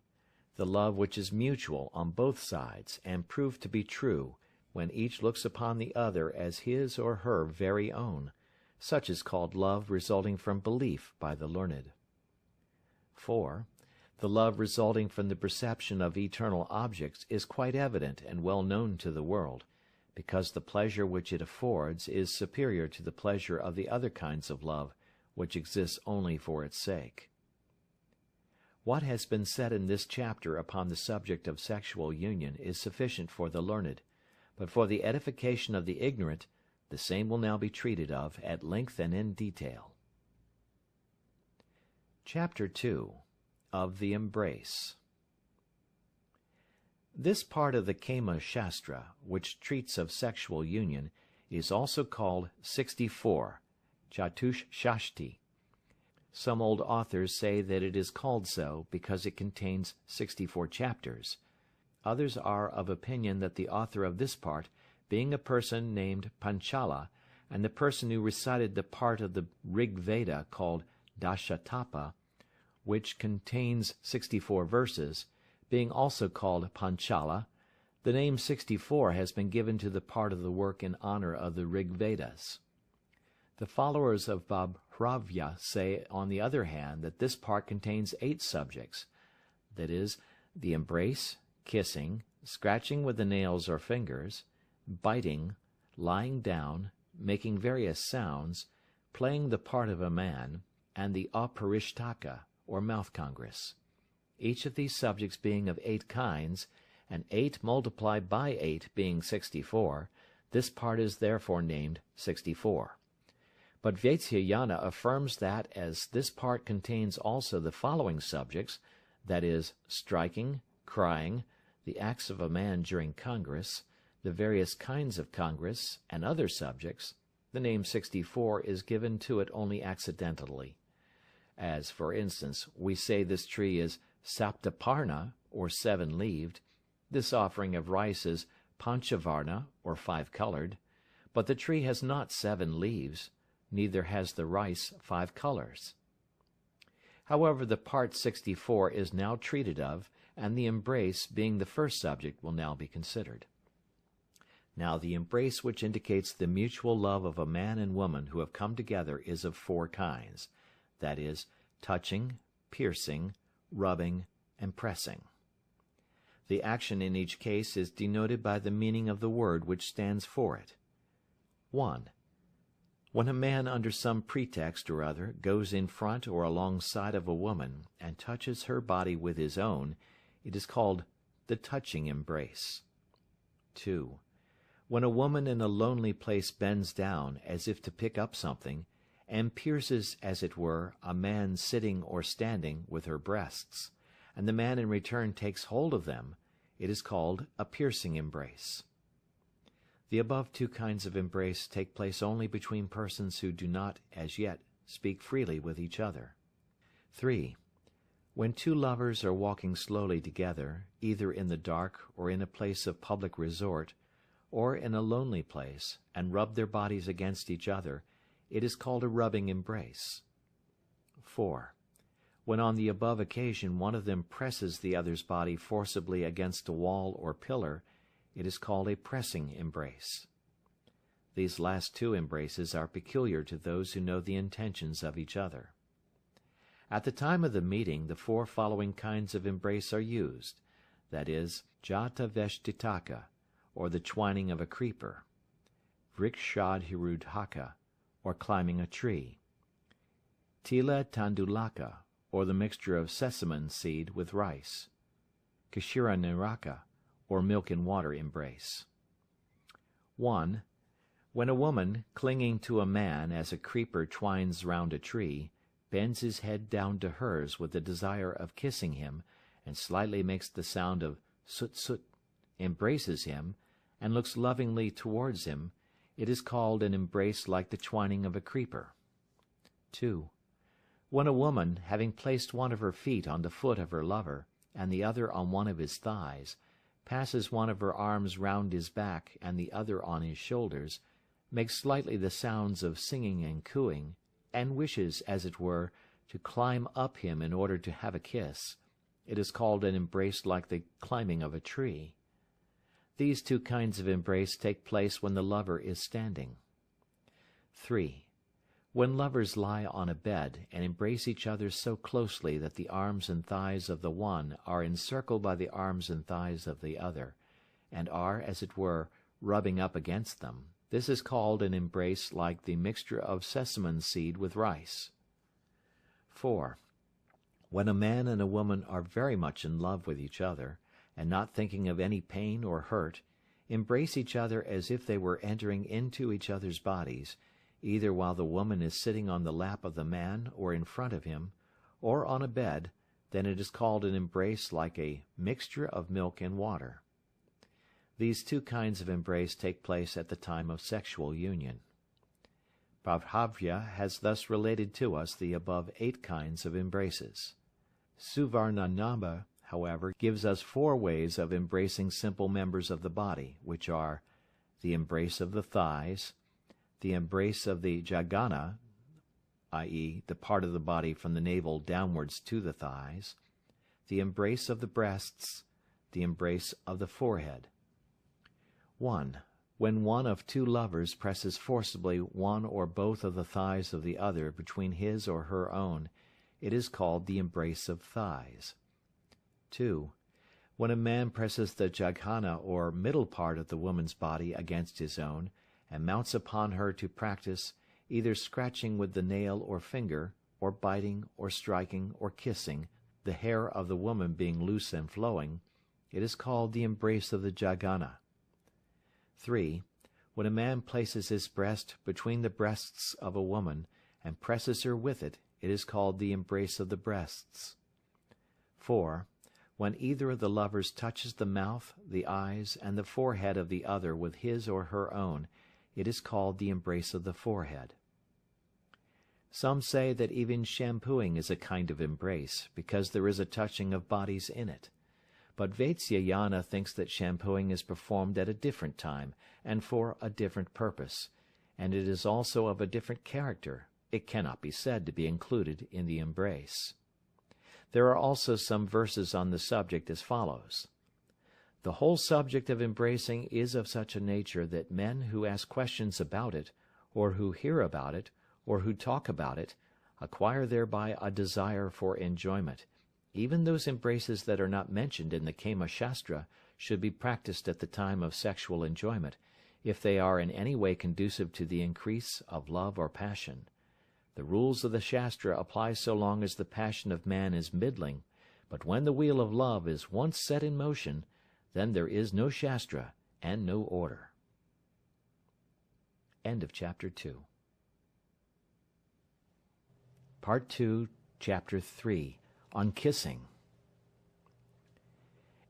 The love which is mutual on both sides, and proved to be true, when each looks upon the other as his or her very own, such is called love resulting from belief by the learned. 4. The love resulting from the perception of eternal objects is quite evident and well known to the world, because the pleasure which it affords is superior to the pleasure of the other kinds of love, which exists only for its sake. What has been said in this chapter upon the subject of sexual union is sufficient for the learned, but for the edification of the ignorant, the same will now be treated of at length and in detail. Chapter 2. Of the Embrace. This part of the Kama Sutra, which treats of sexual union, is also called 64, Chatushshashti. Some old authors say that it is called so because it contains 64 chapters. Others are of opinion that the author of this part, being a person named Panchala, and the person who recited the part of the Rig Veda called Dashatapa, which contains 64 verses, being also called Panchala, the name 64 has been given to the part of the work in honor of the Rig Vedas. The followers of Babhravya say, on the other hand, that this part contains 8 subjects, that is, the embrace, kissing, scratching with the nails or fingers, biting, lying down, making various sounds, playing the part of a man, and the aparishtaka, or mouth congress. Each of these subjects being of 8 kinds, and 8 multiplied by 8 being 64, this part is therefore named 64. But Vatsyayana affirms that as this part contains also the following subjects, that is, striking, crying, the acts of a man during congress, the various kinds of congress, and other subjects, the name 64 is given to it only accidentally. As, for instance, we say this tree is Saptaparna, or 7-leaved, this offering of rice is Panchavarna, or 5-colored, but the tree has not 7 leaves, neither has the rice 5 colors. However, the part 64 is now treated of, and the embrace, being the first subject, will now be considered. Now the embrace which indicates the mutual love of a man and woman who have come together is of 4 kinds, that is, touching, piercing, rubbing, and pressing. The action in each case is denoted by the meaning of the word which stands for it. 1. When a man under some pretext or other goes in front or alongside of a woman and touches her body with his own, it is called the touching embrace. 2. When a woman in a lonely place bends down as if to pick up something, and pierces, as it were, a man sitting or standing with her breasts, and the man in return takes hold of them, it is called a piercing embrace. The above 2 kinds of embrace take place only between persons who do not, as yet, speak freely with each other. 3. When 2 lovers are walking slowly together, either in the dark or in a place of public resort, or in a lonely place, and rub their bodies against each other, it is called a rubbing embrace. 4. When on the above occasion one of them presses the other's body forcibly against a wall or pillar, it is called a pressing embrace. These last 2 embraces are peculiar to those who know the intentions of each other. At the time of the meeting, the 4 following kinds of embrace are used, that is, jata veshtitaka, or the twining of a creeper, vrikshadhirudhaka, or climbing a tree, tila tandulaka, or the mixture of sesamum seed with rice, kashira niraka, or milk and water embrace. 1. When a woman, clinging to a man as a creeper twines round a tree, bends his head down to hers with the desire of kissing him, and slightly makes the sound of sut-sut, embraces him, and looks lovingly towards him, it is called an embrace like the twining of a creeper. 2. When a woman, having placed one of her feet on the foot of her lover, and the other on one of his thighs, passes one of her arms round his back and the other on his shoulders, makes slightly the sounds of singing and cooing, and wishes, as it were, to climb up him in order to have a kiss, it is called an embrace like the climbing of a tree. These 2 kinds of embrace take place when the lover is standing. 3. When lovers lie on a bed and embrace each other so closely that the arms and thighs of the one are encircled by the arms and thighs of the other, and are, as it were, rubbing up against them, this is called an embrace like the mixture of sesamum seed with rice. 4. When a man and a woman are very much in love with each other, and not thinking of any pain or hurt, embrace each other as if they were entering into each other's bodies, either while the woman is sitting on the lap of the man or in front of him, or on a bed, then it is called an embrace like a mixture of milk and water. These two kinds of embrace take place at the time of sexual union. Prabhavya has thus related to us the above 8 kinds of embraces. Suvarnanabha, however, gives us 4 ways of embracing simple members of the body, which are the embrace of the thighs, the embrace of the jagana, i.e., the part of the body from the navel downwards to the thighs, the embrace of the breasts, the embrace of the forehead. 1. When one of 2 lovers presses forcibly one or both of the thighs of the other between his or her own, it is called the embrace of thighs. 2. When a man presses the jaghana or middle part of the woman's body against his own, and mounts upon her to practice, either scratching with the nail or finger, or biting, or striking, or kissing, the hair of the woman being loose and flowing, it is called the embrace of the jaghana. 3. When a man places his breast between the breasts of a woman, and presses her with it, it is called the embrace of the breasts. 4. When either of the lovers touches the mouth, the eyes, and the forehead of the other with his or her own, it is called the embrace of the forehead. Some say that even shampooing is a kind of embrace, because there is a touching of bodies in it. But Vatsyayana thinks that shampooing is performed at a different time, and for a different purpose, and it is also of a different character. It cannot be said to be included in the embrace. There are also some verses on the subject as follows. The whole subject of embracing is of such a nature that men who ask questions about it, or who hear about it, or who talk about it, acquire thereby a desire for enjoyment. Even those embraces that are not mentioned in the Kama Sutra should be practiced at the time of sexual enjoyment, if they are in any way conducive to the increase of love or passion. The rules of the Shastra apply so long as the passion of man is middling, but when the wheel of love is once set in motion, then there is no Shastra and no order. End of Chapter 2. Part 2, Chapter 3, on Kissing.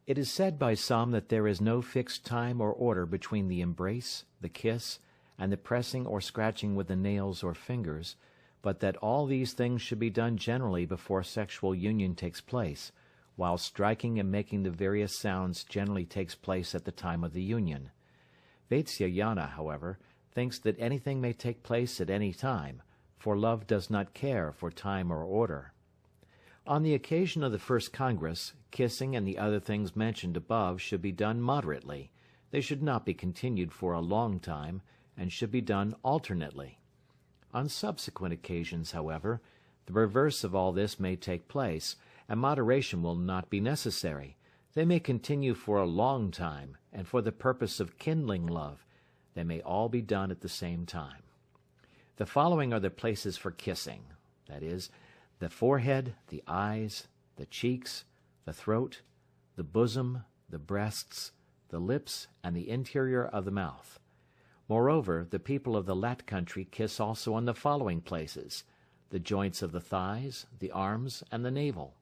It is said by some that there is no fixed time or order between the embrace, the kiss, and the pressing or scratching with the nails or fingers, but that all these things should be done generally before sexual union takes place, while striking and making the various sounds generally takes place at the time of the union. Vatsyayana, however, thinks that anything may take place at any time, for love does not care for time or order. On the occasion of the first Congress, kissing and the other things mentioned above should be done moderately. They should not be continued for a long time, and should be done alternately. On subsequent occasions, however, the reverse of all this may take place, and moderation will not be necessary. They may continue for a long time, and for the purpose of kindling love. They may all be done at the same time. The following are the places for kissing, that is, the forehead, the eyes, the cheeks, the throat, the bosom, the breasts, the lips, and the interior of the mouth. Moreover, the people of the Lat country kiss also on the following places: the joints of the thighs, the arms, and the navel.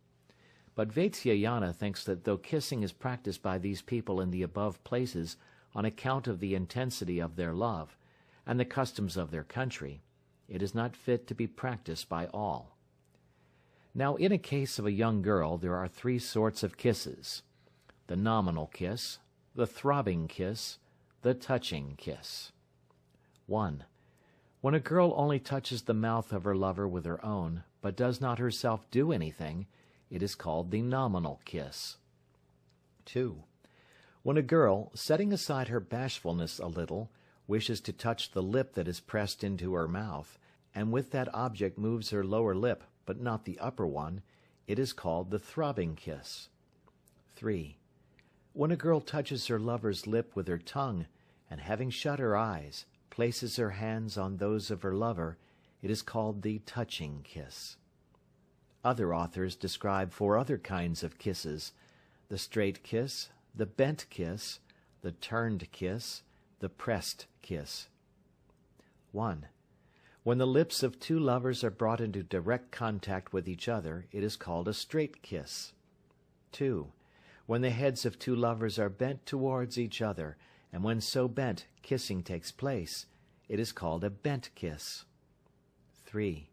But Vatsyayana thinks that though kissing is practiced by these people in the above places on account of the intensity of their love, and the customs of their country, it is not fit to be practiced by all. Now, in a case of a young girl, there are 3 sorts of kisses: the nominal kiss, the throbbing kiss, the touching kiss. 1. When a girl only touches the mouth of her lover with her own, but does not herself do anything, it is called the nominal kiss. 2. When a girl, setting aside her bashfulness a little, wishes to touch the lip that is pressed into her mouth, and with that object moves her lower lip, but not the upper one, it is called the throbbing kiss. 3. When a girl touches her lover's lip with her tongue, and having shut her eyes, places her hands on those of her lover, it is called the touching kiss. Other authors describe 4 other kinds of kisses: the straight kiss, the bent kiss, the turned kiss, the pressed kiss. 1. When the lips of 2 lovers are brought into direct contact with each other, it is called a straight kiss. 2. when the heads of two lovers are bent towards each other, and when so bent kissing takes place, it is called a bent kiss. 3.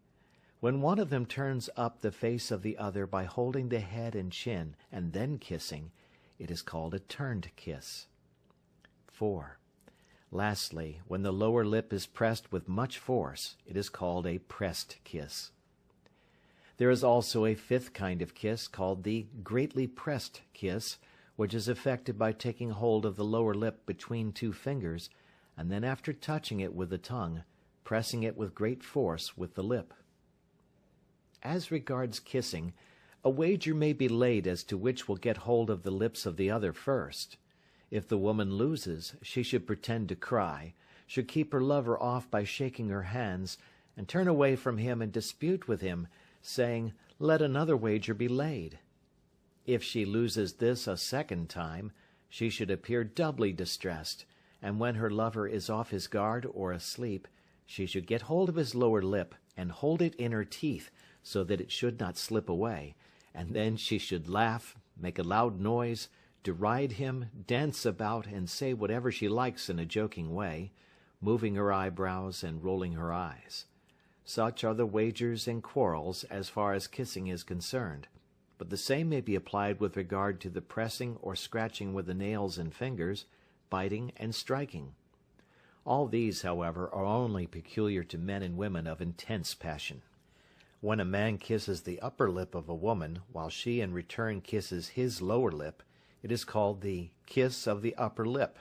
When one of them turns up the face of the other by holding the head and chin and then kissing, it is called a turned kiss. 4. Lastly, when the lower lip is pressed with much force, it is called a pressed kiss. There is also a fifth kind of kiss called the greatly pressed kiss, which is effected by taking hold of the lower lip between two fingers, and then after touching it with the tongue, pressing it with great force with the lip. As regards kissing, a wager may be laid as to which will get hold of the lips of the other first. If the woman loses, she should pretend to cry, should keep her lover off by shaking her hands, and turn away from him and dispute with him, saying, "Let another wager be laid." If she loses this a second time, she should appear doubly distressed, and when her lover is off his guard or asleep, she should get hold of his lower lip and hold it in her teeth, so that it should not slip away, and then she should laugh, make a loud noise, deride him, dance about, and say whatever she likes in a joking way, moving her eyebrows and rolling her eyes. Such are the wagers and quarrels as far as kissing is concerned, but the same may be applied with regard to the pressing or scratching with the nails and fingers, biting and striking. All these, however, are only peculiar to men and women of intense passion. When a man kisses the upper lip of a woman, while she in return kisses his lower lip, it is called the kiss of the upper lip.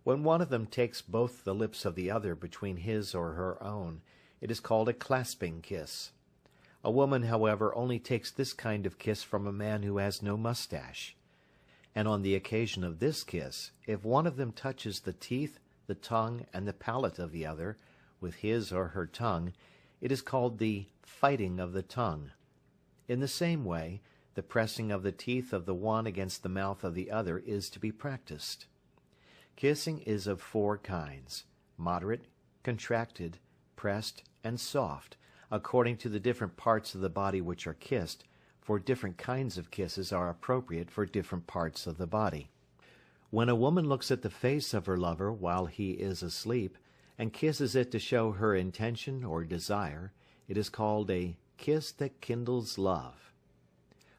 When one of them takes both the lips of the other between his or her own, it is called a clasping kiss. A woman, however, only takes this kind of kiss from a man who has no mustache. And on the occasion of this kiss, if one of them touches the teeth, the tongue, and the palate of the other, with his or her tongue, it is called the fighting of the tongue. In the same way, the pressing of the teeth of the one against the mouth of the other is to be practiced. Kissing is of 4 kinds: moderate, contracted, pressed, and soft, according to the different parts of the body which are kissed, for different kinds of kisses are appropriate for different parts of the body. When a woman looks at the face of her lover while he is asleep, and kisses it to show her intention or desire, it is called a kiss that kindles love.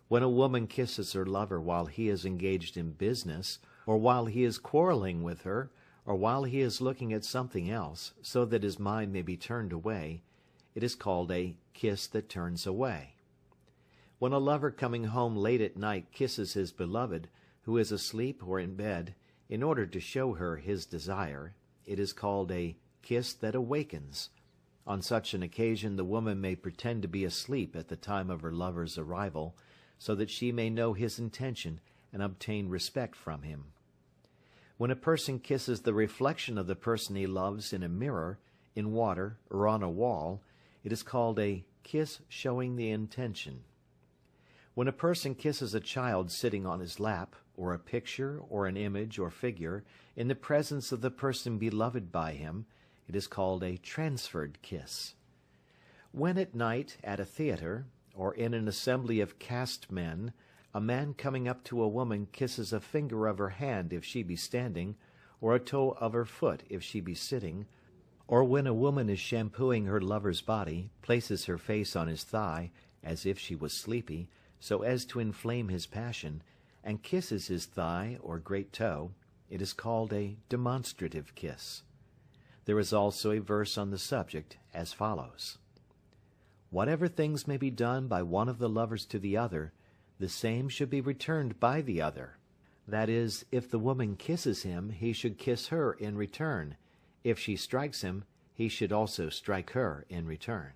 When a woman kisses her lover while he is engaged in business, or while he is quarreling with her, or while he is looking at something else, so that his mind may be turned away, it is called a kiss that turns away. When a lover coming home late at night kisses his beloved, who is asleep or in bed, in order to show her his desire, it is called a kiss that awakens. On such an occasion the woman may pretend to be asleep at the time of her lover's arrival, so that she may know his intention and obtain respect from him. When a person kisses the reflection of the person he loves in a mirror, in water, or on a wall, it is called a kiss showing the intention. When a person kisses a child sitting on his lap, or a picture, or an image, or figure, in the presence of the person beloved by him, it is called a transferred kiss. When at night, at a theater, or in an assembly of caste men, a man coming up to a woman kisses a finger of her hand if she be standing, or a toe of her foot if she be sitting, or when a woman is shampooing her lover's body, places her face on his thigh, as if she was sleepy, so as to inflame his passion, and kisses his thigh or great toe, it is called a demonstrative kiss. There is also a verse on the subject, as follows: "Whatever things may be done by one of the lovers to the other, the same should be returned by the other. That is, if the woman kisses him, he should kiss her in return. If she strikes him, he should also strike her in return."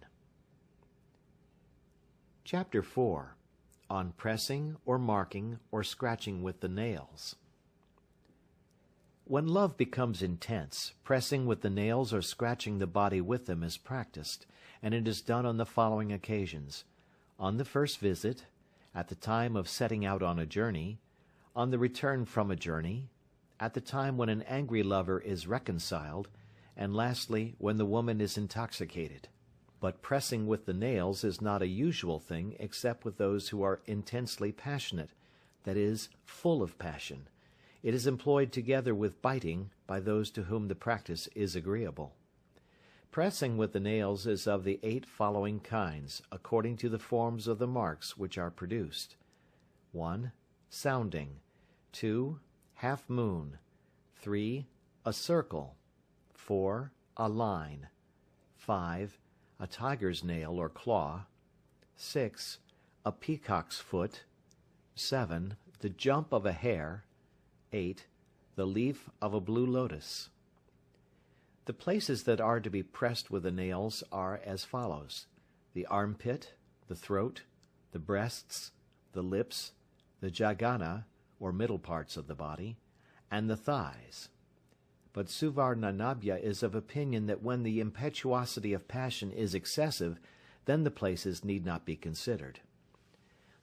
Chapter 4. On pressing, or marking, or scratching with the nails. When love becomes intense, pressing with the nails or scratching the body with them is practiced, and it is done on the following occasions: on the first visit, at the time of setting out on a journey, on the return from a journey, at the time when an angry lover is reconciled, and lastly when the woman is intoxicated. But pressing with the nails is not a usual thing except with those who are intensely passionate, that is, full of passion. It is employed together with biting by those to whom the practice is agreeable. Pressing with the nails is of the 8 following kinds, according to the forms of the marks which are produced. 1. Sounding. 2. Half moon. 3. A circle. 4. A line. 5. A tiger's nail or claw. 6. A peacock's foot. 7. The jump of a hare. 8. The leaf of a blue lotus. The places that are to be pressed with the nails are as follows: the armpit, the throat, the breasts, the lips, the jagana, or middle parts of the body, and the thighs. But Suvarnanabhya is of opinion that when the impetuosity of passion is excessive, then the places need not be considered.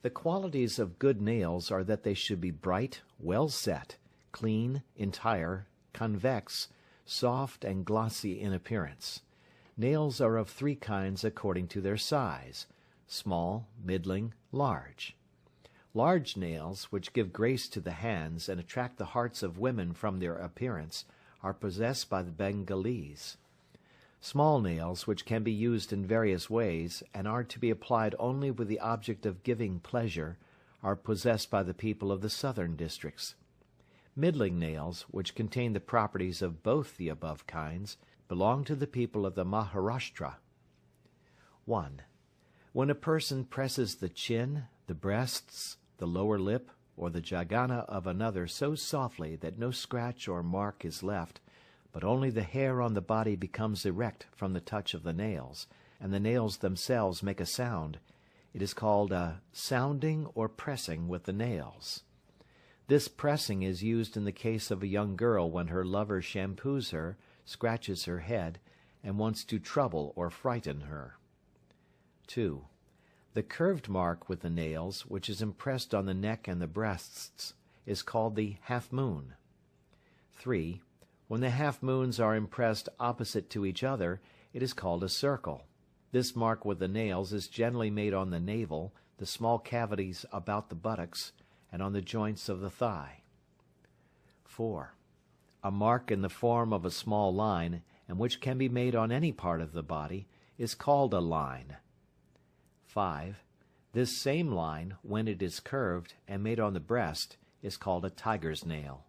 The qualities of good nails are that they should be bright, well set, clean, entire, convex, soft and glossy in appearance. Nails are of 3 kinds according to their size: small, middling, large. Large nails, which give grace to the hands and attract the hearts of women from their appearance, are possessed by the Bengalese. Small nails, which can be used in various ways, and are to be applied only with the object of giving pleasure, are possessed by the people of the southern districts. Middling nails, which contain the properties of both the above kinds, belong to the people of the Maharashtra. 1. When a person presses the chin, the breasts, the lower lip, or the jagana of another so softly that no scratch or mark is left, but only the hair on the body becomes erect from the touch of the nails, and the nails themselves make a sound, it is called a sounding or pressing with the nails. This pressing is used in the case of a young girl when her lover shampoos her, scratches her head, and wants to trouble or frighten her. 2. The curved mark with the nails, which is impressed on the neck and the breasts, is called the half-moon. 3. When the half-moons are impressed opposite to each other, it is called a circle. This mark with the nails is generally made on the navel, the small cavities about the buttocks, and on the joints of the thigh. 4. A mark in the form of a small line, and which can be made on any part of the body, is called a line. 5. This same line, when it is curved and made on the breast, is called a tiger's nail.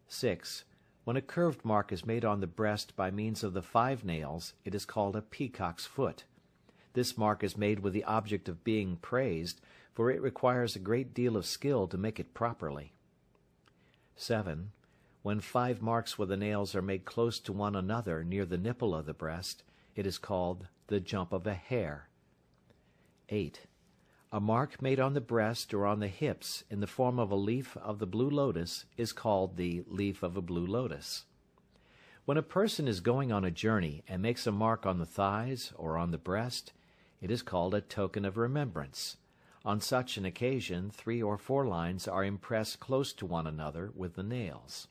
6. When a curved mark is made on the breast by means of the 5 nails, it is called a peacock's foot. This mark is made with the object of being praised, for it requires a great deal of skill to make it properly. 7. When 5 marks with the nails are made close to one another near the nipple of the breast, it is called the jump of a hare. 8. A mark made on the breast or on the hips in the form of a leaf of the blue lotus is called the leaf of a blue lotus. When a person is going on a journey and makes a mark on the thighs or on the breast, it is called a token of remembrance. On such an occasion 3 or 4 lines are impressed close to one another with the nails.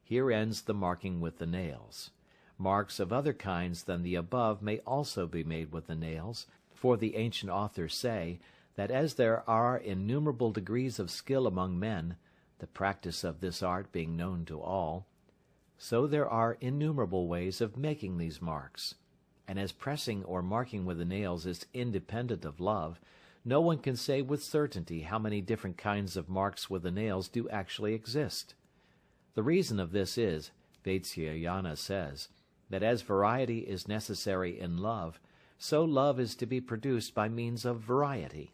Here ends the marking with the nails. Marks of other kinds than the above may also be made with the nails, for the ancient authors say that as there are innumerable degrees of skill among men, the practice of this art being known to all, so there are innumerable ways of making these marks. And as pressing or marking with the nails is independent of love, no one can say with certainty how many different kinds of marks with the nails do actually exist. The reason of this is, Vatsyayana says, that as variety is necessary in love, so love is to be produced by means of variety.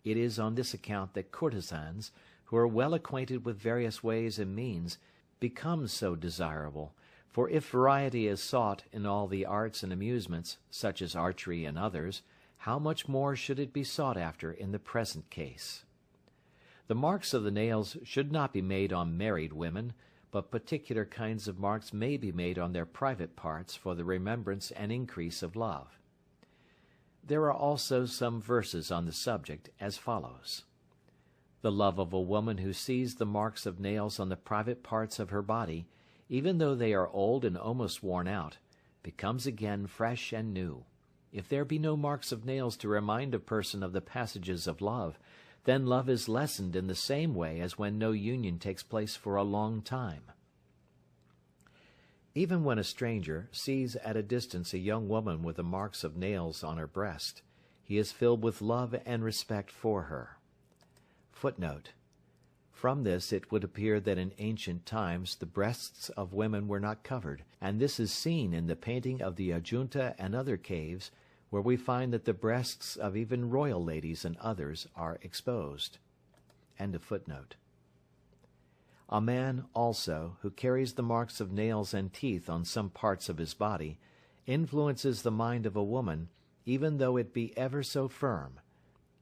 It is on this account that courtesans, who are well acquainted with various ways and means, become so desirable, for if variety is sought in all the arts and amusements, such as archery and others, how much more should it be sought after in the present case? The marks of the nails should not be made on married women, but particular kinds of marks may be made on their private parts for the remembrance and increase of love. There are also some verses on the subject as follows. The love of a woman who sees the marks of nails on the private parts of her body, even though they are old and almost worn out, becomes again fresh and new. If there be no marks of nails to remind a person of the passages of love, then love is lessened in the same way as when no union takes place for a long time. Even when a stranger sees at a distance a young woman with the marks of nails on her breast, he is filled with love and respect for her. Footnote: From this it would appear that in ancient times the breasts of women were not covered, and this is seen in the painting of the Ajunta and other caves, where we find that the breasts of even royal ladies and others are exposed. End of footnote. A man, also, who carries the marks of nails and teeth on some parts of his body, influences the mind of a woman, even though it be ever so firm.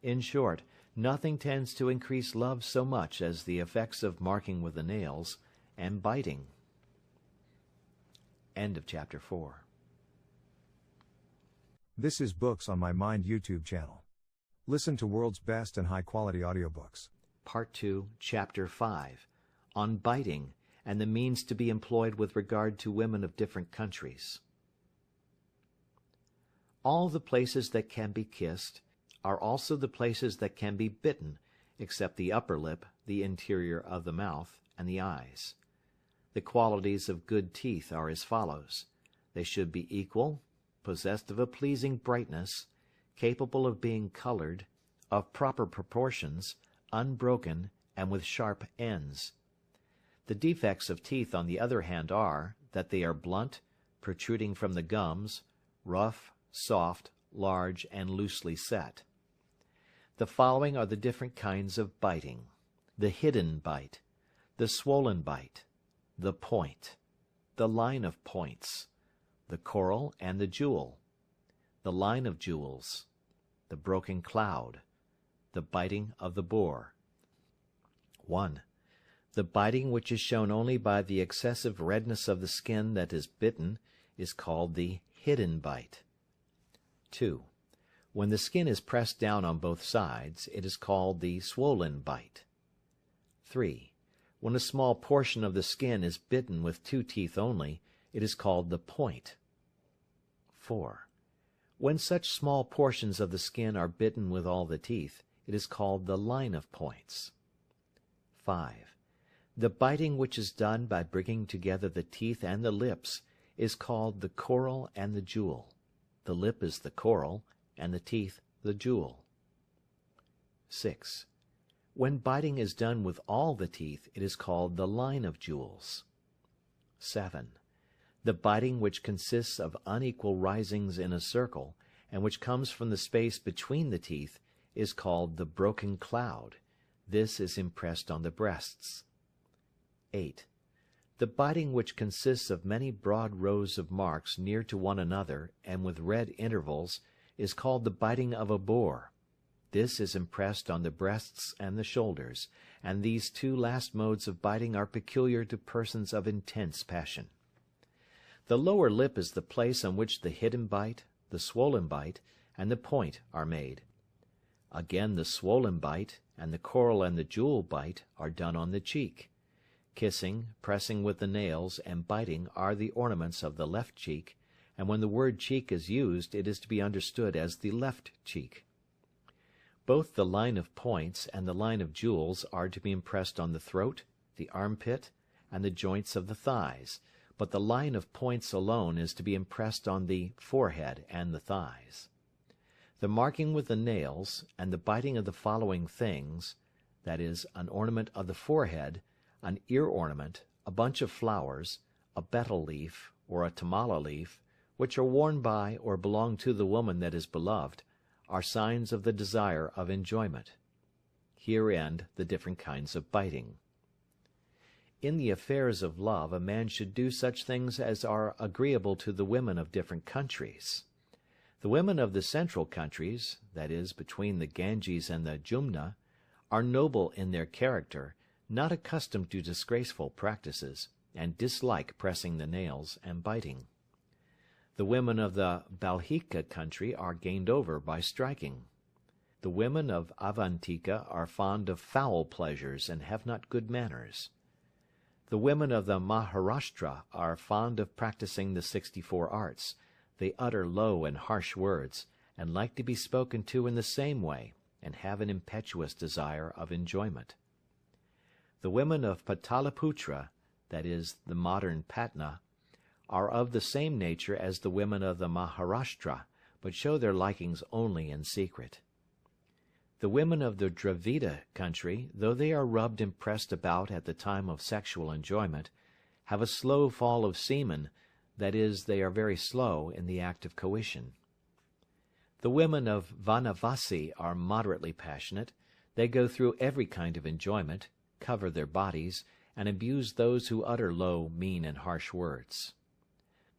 In short, nothing tends to increase love so much as the effects of marking with the nails and biting. End of chapter 4. This is Books on My Mind YouTube channel. Listen to world's best and high-quality audiobooks. Part 2, Chapter 5, on biting and the means to be employed with regard to women of different countries. All the places that can be kissed are also the places that can be bitten, except the upper lip, the interior of the mouth, and the eyes. The qualities of good teeth are as follows: they should be equal, possessed of a pleasing brightness, capable of being colored, of proper proportions, unbroken, and with sharp ends. The defects of teeth, on the other hand, are, that they are blunt, protruding from the gums, rough, soft, large, and loosely set. The following are the different kinds of biting: the hidden bite, the swollen bite, the point, the line of points, the coral and the jewel, the line of jewels, the broken cloud, the biting of the boar. 1. The biting which is shown only by the excessive redness of the skin that is bitten is called the hidden bite. 2. When the skin is pressed down on both sides, it is called the swollen bite. 3. When a small portion of the skin is bitten with 2 teeth only, it is called the point. 4. When such small portions of the skin are bitten with all the teeth, it is called the line of points. 5. The biting which is done by bringing together the teeth and the lips is called the coral and the jewel. The lip is the coral, and the teeth the jewel. 6. When biting is done with all the teeth, it is called the line of jewels. 7. The biting which consists of unequal risings in a circle, and which comes from the space between the teeth, is called the broken cloud. This is impressed on the breasts. 8. The biting which consists of many broad rows of marks near to one another, and with red intervals, is called the biting of a boar. This is impressed on the breasts and the shoulders, and these 2 last modes of biting are peculiar to persons of intense passion. The lower lip is the place on which the hidden bite, the swollen bite, and the point are made. Again, the swollen bite, and the coral and the jewel bite are done on the cheek. Kissing, pressing with the nails, and biting are the ornaments of the left cheek, and when the word cheek is used, it is to be understood as the left cheek. Both the line of points and the line of jewels are to be impressed on the throat, the armpit, and the joints of the thighs, but the line of points alone is to be impressed on the forehead and the thighs. The marking with the nails, and the biting of the following things, that is, an ornament of the forehead, an ear ornament, a bunch of flowers, a betel leaf, or a tamala leaf, which are worn by or belong to the woman that is beloved, are signs of the desire of enjoyment. Here end the different kinds of biting. In the affairs of love a man should do such things as are agreeable to the women of different countries. The women of the central countries, that is, between the Ganges and the Jumna, are noble in their character, not accustomed to disgraceful practices, and dislike pressing the nails and biting. The women of the Balhika country are gained over by striking. The women of Avantika are fond of foul pleasures and have not good manners. The women of the Maharashtra are fond of practicing the 64 arts. They utter low and harsh words, and like to be spoken to in the same way, and have an impetuous desire of enjoyment. The women of Pataliputra, that is, the modern Patna, are of the same nature as the women of the Maharashtra, but show their likings only in secret. The women of the Dravida country, though they are rubbed and pressed about at the time of sexual enjoyment, have a slow fall of semen, that is, they are very slow in the act of coition. The women of Vanavasi are moderately passionate. They go through every kind of enjoyment, cover their bodies, and abuse those who utter low, mean, and harsh words.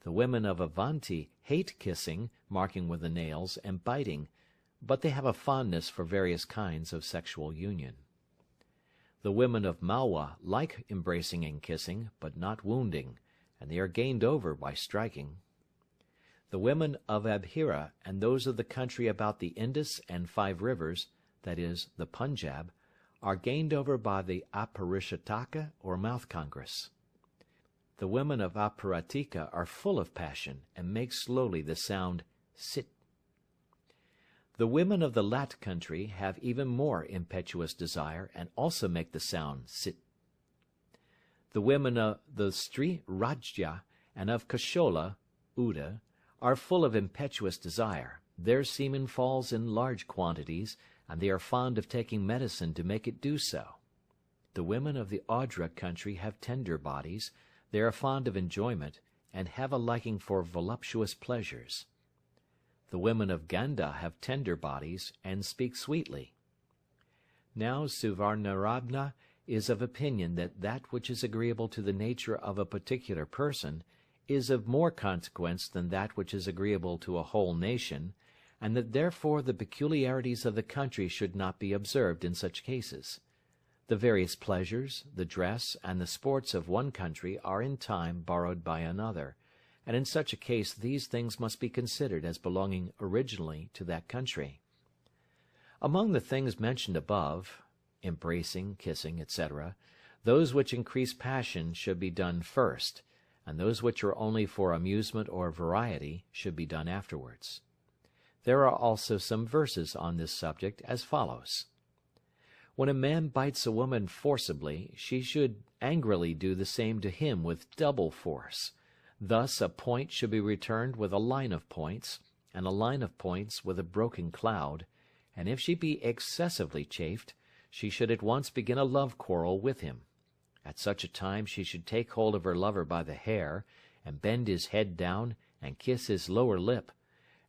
The women of Avanti hate kissing, marking with the nails, and biting, but they have a fondness for various kinds of sexual union. The women of Malwa like embracing and kissing, but not wounding, and they are gained over by striking. The women of Abhira and those of the country about the Indus and 5 rivers, that is, the Punjab, are gained over by the Aparishataka or mouth congress. The women of Aparatika are full of passion, and make slowly the sound sit. The women of the Lat country have even more impetuous desire, and also make the sound sit. The women of the Stri Rajya and of Kashola, Uda, are full of impetuous desire. Their semen falls in large quantities, and they are fond of taking medicine to make it do so. The women of the Audra country have tender bodies. They are fond of enjoyment, and have a liking for voluptuous pleasures. The women of Ganda have tender bodies, and speak sweetly. Now Suvarnarabna is of opinion that that which is agreeable to the nature of a particular person is of more consequence than that which is agreeable to a whole nation, and that therefore the peculiarities of the country should not be observed in such cases. The various pleasures, the dress, and the sports of one country are in time borrowed by another, and in such a case these things must be considered as belonging originally to that country. Among the things mentioned above, embracing, kissing, etc., those which increase passion should be done first, and those which are only for amusement or variety should be done afterwards. There are also some verses on this subject as follows. When a man bites a woman forcibly, she should angrily do the same to him with double force. Thus a point should be returned with a line of points, and a line of points with a broken cloud, and if she be excessively chafed, she should at once begin a love quarrel with him. At such a time she should take hold of her lover by the hair, and bend his head down, and kiss his lower lip,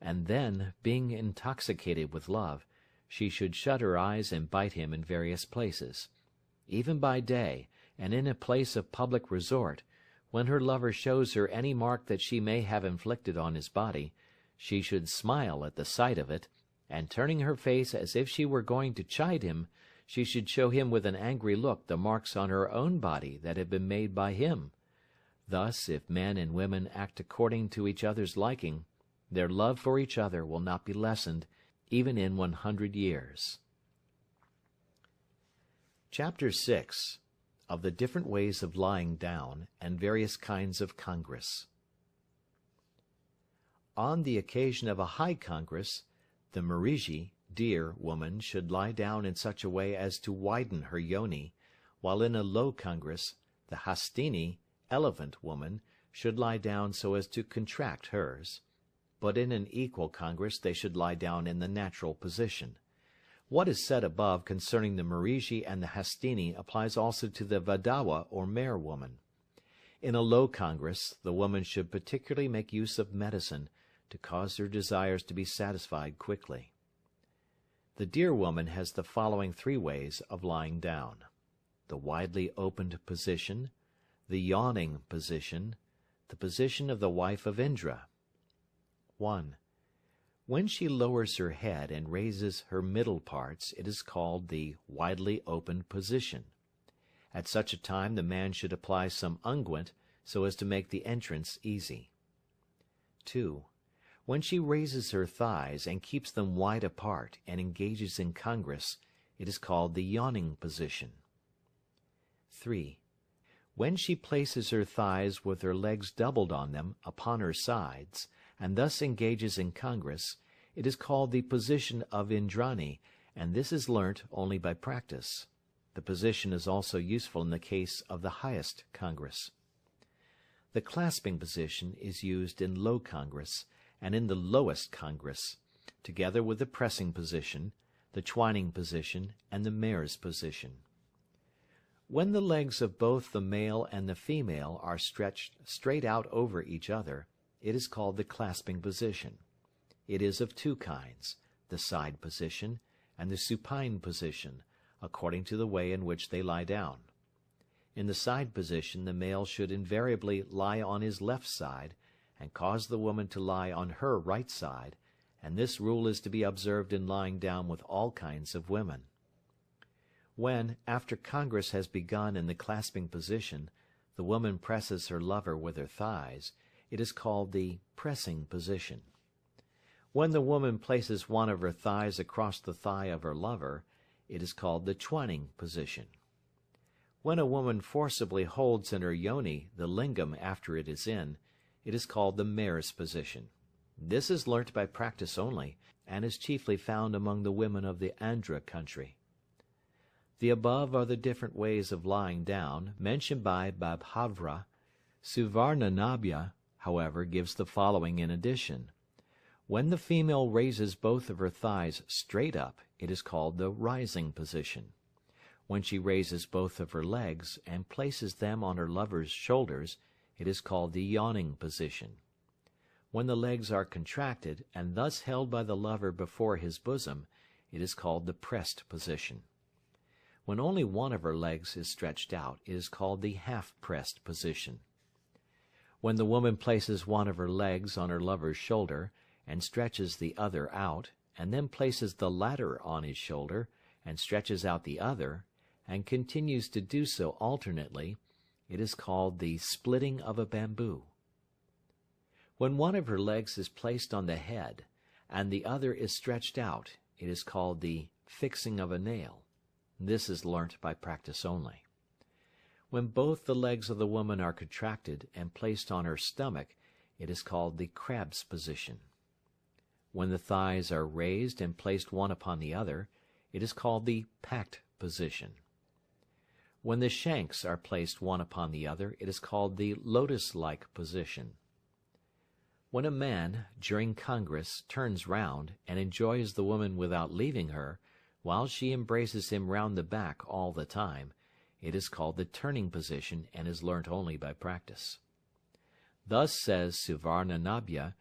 and then, being intoxicated with love, she should shut her eyes and bite him in various places. Even by day, and in a place of public resort, when her lover shows her any mark that she may have inflicted on his body, she should smile at the sight of it, and turning her face as if she were going to chide him, she should show him with an angry look the marks on her own body that had been made by him. Thus, if men and women act according to each other's liking, their love for each other will not be lessened, even in 100 years. Chapter 6. Of the different ways of lying down, and various kinds of congress. On the occasion of a high congress, the Marishi, deer, woman should lie down in such a way as to widen her yoni, while in a low congress, the Hastini, elephant woman, should lie down so as to contract hers. But in an equal congress they should lie down in the natural position. What is said above concerning the Marishi and the Hastini applies also to the Vadawa or mare woman. In a low congress the woman should particularly make use of medicine, to cause her desires to be satisfied quickly. The deer woman has the following 3 ways of lying down: the widely opened position, the yawning position, the position of the wife of Indra. 1. When she lowers her head and raises her middle parts, it is called the widely opened position. At such a time the man should apply some unguent, so as to make the entrance easy. 2. When she raises her thighs and keeps them wide apart and engages in congress, it is called the yawning position. 3. When she places her thighs with her legs doubled on them upon her sides, and thus engages in congress, it is called the position of Indrani, and this is learnt only by practice. The position is also useful in the case of the highest congress. The clasping position is used in low congress and in the lowest congress, together with the pressing position, the twining position, and the mare's position. When the legs of both the male and the female are stretched straight out over each other, it is called the clasping position. It is of two kinds, the side position and the supine position, according to the way in which they lie down. In the side position the male should invariably lie on his left side, and cause the woman to lie on her right side, and this rule is to be observed in lying down with all kinds of women. When, after congress has begun in the clasping position, the woman presses her lover with her thighs, it is called the pressing position. When the woman places one of her thighs across the thigh of her lover, it is called the twining position. When a woman forcibly holds in her yoni the lingam after it is in, it is called the mare's position. This is learnt by practice only, and is chiefly found among the women of the Andhra country. The above are the different ways of lying down, mentioned by Babhavra. Suvarnanabha, however, gives the following in addition. When the female raises both of her thighs straight up, it is called the rising position. When she raises both of her legs, and places them on her lover's shoulders, it is called the yawning position. When the legs are contracted, and thus held by the lover before his bosom, it is called the pressed position. When only one of her legs is stretched out, it is called the half-pressed position. When the woman places one of her legs on her lover's shoulder, and stretches the other out, and then places the latter on his shoulder, and stretches out the other, and continues to do so alternately, it is called the splitting of a bamboo. When one of her legs is placed on the head, and the other is stretched out, it is called the fixing of a nail. This is learnt by practice only. When both the legs of the woman are contracted and placed on her stomach, it is called the crab's position. When the thighs are raised and placed one upon the other, it is called the packed position. When the shanks are placed one upon the other, it is called the lotus-like position. When a man, during congress, turns round, and enjoys the woman without leaving her, while she embraces him round the back all the time, it is called the turning position, and is learnt only by practice. Thus says Suvarnanabha,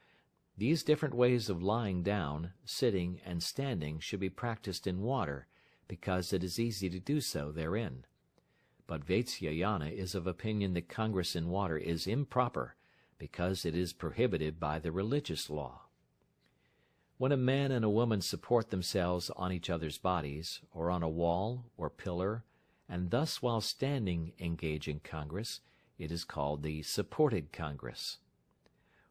these different ways of lying down, sitting, and standing should be practiced in water, because it is easy to do so therein. But Vatsyayana is of opinion that congress in water is improper, because it is prohibited by the religious law. When a man and a woman support themselves on each other's bodies, or on a wall or pillar, and thus while standing engage in congress, it is called the supported congress.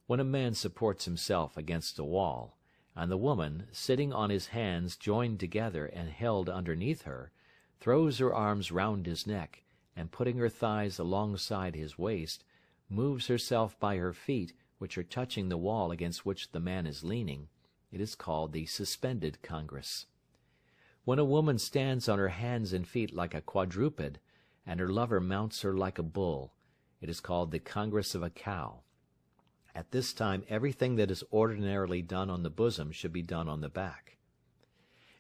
When a man supports himself against a wall, and the woman, sitting on his hands joined together and held underneath her, throws her arms round his neck, and putting her thighs alongside his waist, moves herself by her feet, which are touching the wall against which the man is leaning, it is called the suspended congress. When a woman stands on her hands and feet like a quadruped, and her lover mounts her like a bull, it is called the congress of a cow. At this time everything that is ordinarily done on the bosom should be done on the back.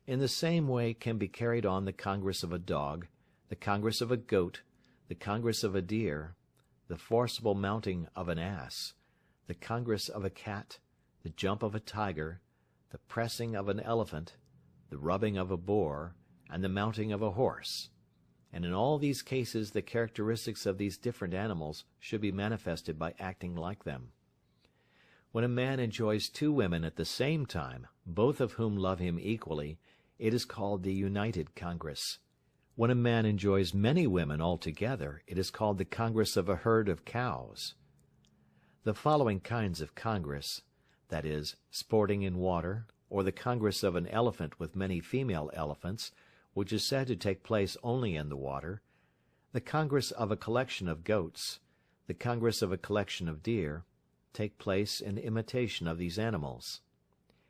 In the same way can be carried on the congress of a dog, the congress of a goat, the congress of a deer, the forcible mounting of an ass, the congress of a cat, the jump of a tiger, the pressing of an elephant, the rubbing of a boar, and the mounting of a horse. And in all these cases the characteristics of these different animals should be manifested by acting like them. When a man enjoys two women at the same time, both of whom love him equally, it is called the united congress. When a man enjoys many women altogether, it is called the congress of a herd of cows. The following kinds of congress, that is, sporting in water, or the congress of an elephant with many female elephants, which is said to take place only in the water, the congress of a collection of goats, the congress of a collection of deer, take place in imitation of these animals.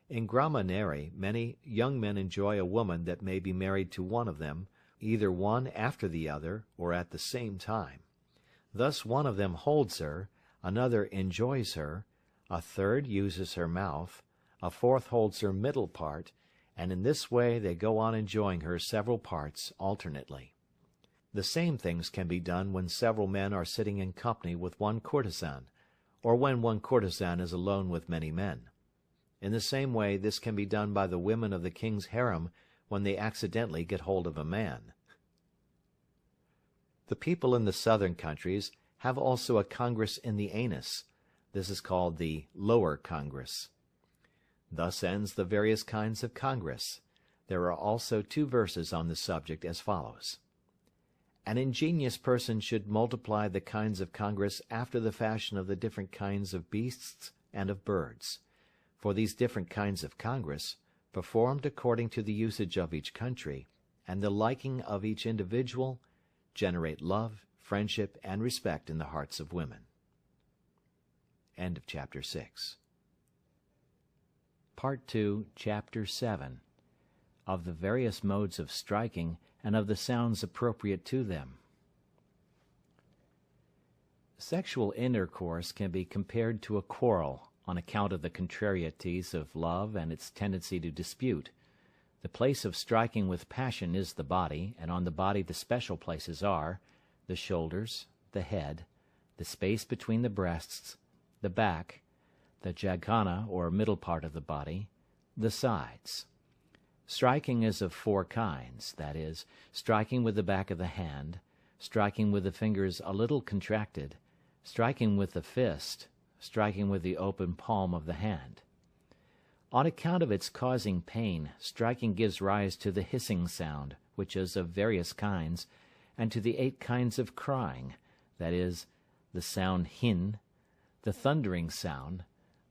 In Gramaneri, many young men enjoy a woman that may be married to one of them, either one after the other, or at the same time. Thus one of them holds her, another enjoys her, a third uses her mouth, a fourth holds her middle part, and in this way they go on enjoying her several parts alternately. The same things can be done when several men are sitting in company with one courtesan, or when one courtesan is alone with many men. In the same way this can be done by the women of the king's harem when they accidentally get hold of a man. The people in the southern countries have also a congress in the anus. This is called the lower congress. Thus ends the various kinds of congress. There are also 2 verses on the subject as follows. An ingenious person should multiply the kinds of congress after the fashion of the different kinds of beasts and of birds. For these different kinds of congress, performed according to the usage of each country, and the liking of each individual, generate love, friendship, and respect in the hearts of women. End of Chapter 6. Part 2, Chapter 7. Of the various modes of striking, and of the sounds appropriate to them. Sexual intercourse can be compared to a quarrel, on account of the contrarieties of love and its tendency to dispute. The place of striking with passion is the body, and on the body the special places are the shoulders, the head, the space between the breasts, the back, the jaghana or middle part of the body, the sides. Striking is of 4 kinds, that is, striking with the back of the hand, striking with the fingers a little contracted, striking with the fist, striking with the open palm of the hand. On account of its causing pain, striking gives rise to the hissing sound, which is of various kinds, and to the 8 kinds of crying, that is, the sound hin, the thundering sound,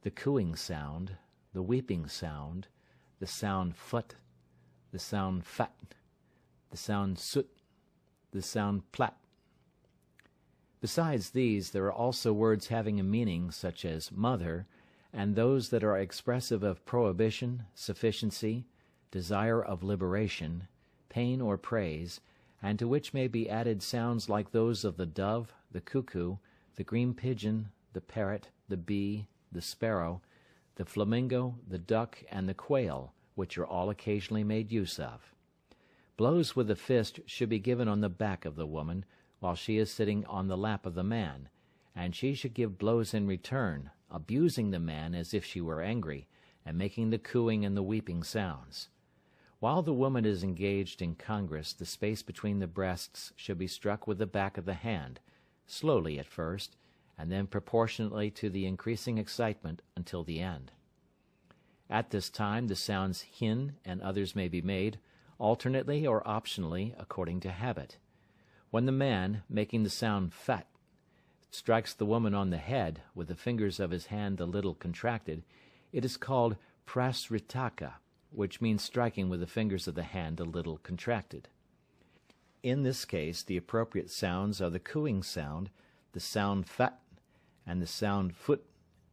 the cooing sound, the weeping sound, the sound phut, the sound fat, the sound sut, the sound plat. Besides these, there are also words having a meaning, such as mother, and those that are expressive of prohibition, sufficiency, desire of liberation, pain or praise, and to which may be added sounds like those of the dove, the cuckoo, the green pigeon, the parrot, the bee, the sparrow, the flamingo, the duck, and the quail, which are all occasionally made use of. Blows with the fist should be given on the back of the woman, while she is sitting on the lap of the man, and she should give blows in return, abusing the man as if she were angry, and making the cooing and the weeping sounds. While the woman is engaged in congress, the space between the breasts should be struck with the back of the hand, slowly at first, and then proportionately to the increasing excitement until the end. At this time the sounds hin and others may be made, alternately or optionally, according to habit. When the man, making the sound fat, strikes the woman on the head, with the fingers of his hand a little contracted, it is called prasritaka, which means striking with the fingers of the hand a little contracted. In this case the appropriate sounds are the cooing sound, the sound fat, and the sound phut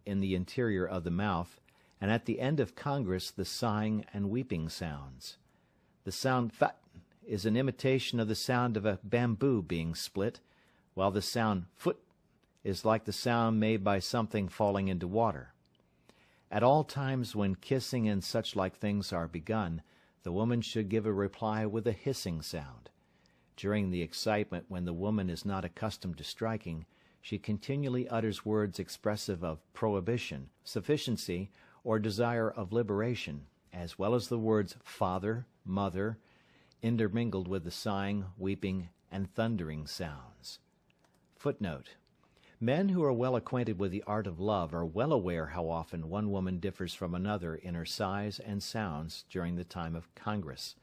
in the interior of the mouth, and at the end of congress the sighing and weeping sounds. The sound fat is an imitation of the sound of a bamboo being split, while the sound phut is like the sound made by something falling into water. At all times when kissing and such like things are begun, the woman should give a reply with a hissing sound. During the excitement, when the woman is not accustomed to striking, she continually utters words expressive of prohibition, sufficiency, or desire of liberation, as well as the words father, mother, intermingled with the sighing, weeping, and thundering sounds. Footnote: Men who are well acquainted with the art of love are well aware how often one woman differs from another in her sighs and sounds during the time of congress.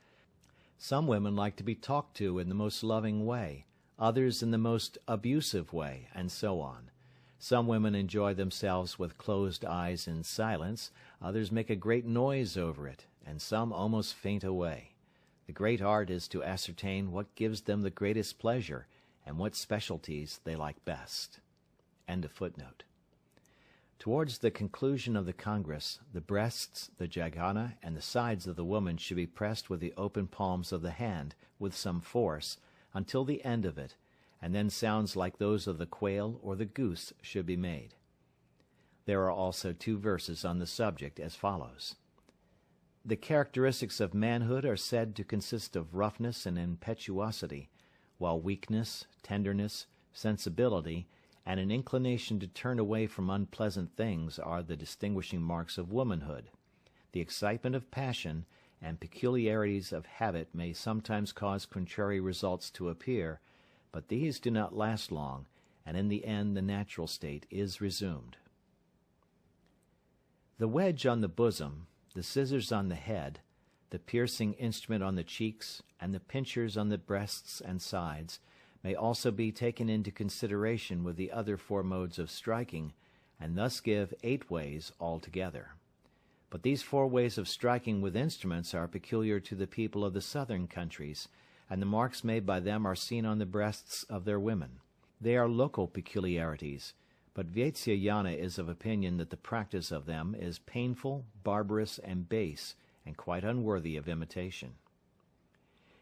Some women like to be talked to in the most loving way, others in the most abusive way, and so on. Some women enjoy themselves with closed eyes in silence, others make a great noise over it, and some almost faint away. The great art is to ascertain what gives them the greatest pleasure, and what specialties they like best. End of footnote. Towards the conclusion of the congress, the breasts, the jaghana, and the sides of the woman should be pressed with the open palms of the hand, with some force, until the end of it, and then sounds like those of the quail or the goose should be made. There are also 2 verses on the subject as follows. The characteristics of manhood are said to consist of roughness and impetuosity, while weakness, tenderness, sensibility, and an inclination to turn away from unpleasant things are the distinguishing marks of womanhood. The excitement of passion and peculiarities of habit may sometimes cause contrary results to appear, but these do not last long, and in the end the natural state is resumed. The wedge on the bosom, the scissors on the head, the piercing instrument on the cheeks, and the pincers on the breasts and sides, may also be taken into consideration with the other 4 modes of striking, and thus give 8 ways altogether. But these 4 ways of striking with instruments are peculiar to the people of the southern countries, and the marks made by them are seen on the breasts of their women. They are local peculiarities, but Vatsyayana is of opinion that the practice of them is painful, barbarous, and base, and quite unworthy of imitation.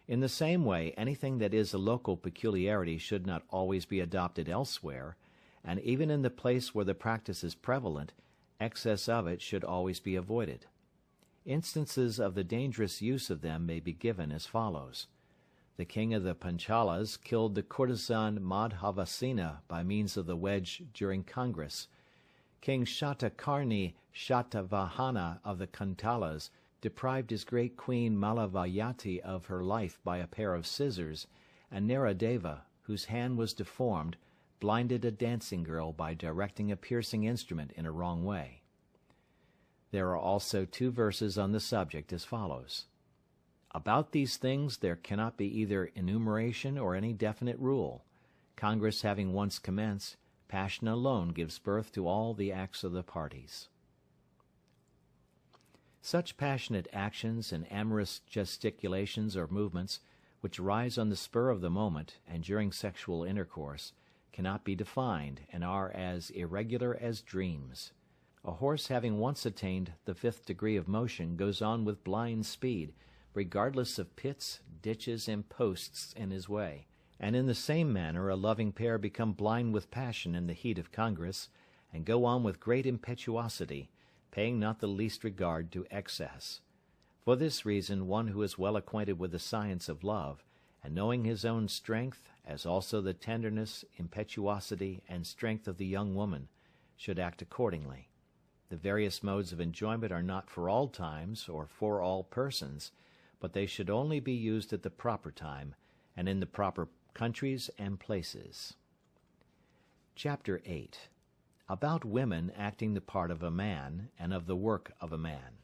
In the same way, anything that is a local peculiarity should not always be adopted elsewhere, and even in the place where the practice is prevalent, excess of it should always be avoided. Instances of the dangerous use of them may be given as follows. The king of the Panchalas killed the courtesan Madhavasena by means of the wedge during congress. King Shatakarni Shatavahana of the Kantalas deprived his great queen Malavayati of her life by a pair of scissors, and Naradeva, whose hand was deformed, blinded a dancing girl by directing a piercing instrument in a wrong way. There are also 2 verses on the subject as follows. About these things there cannot be either enumeration or any definite rule. Congress having once commenced, passion alone gives birth to all the acts of the parties. Such passionate actions and amorous gesticulations or movements, which arise on the spur of the moment and during sexual intercourse, cannot be defined and are as irregular as dreams. A horse having once attained the 5th degree of motion goes on with blind speed, regardless of pits, ditches, and posts in his way, and in the same manner a loving pair become blind with passion in the heat of congress, and go on with great impetuosity, paying not the least regard to excess. For this reason one who is well acquainted with the science of love, and knowing his own strength, as also the tenderness, impetuosity, and strength of the young woman, should act accordingly. The various modes of enjoyment are not for all times or for all persons, but they should only be used at the proper time, and in the proper countries and places. Chapter 8. About women acting the part of a man, and of the work of a man.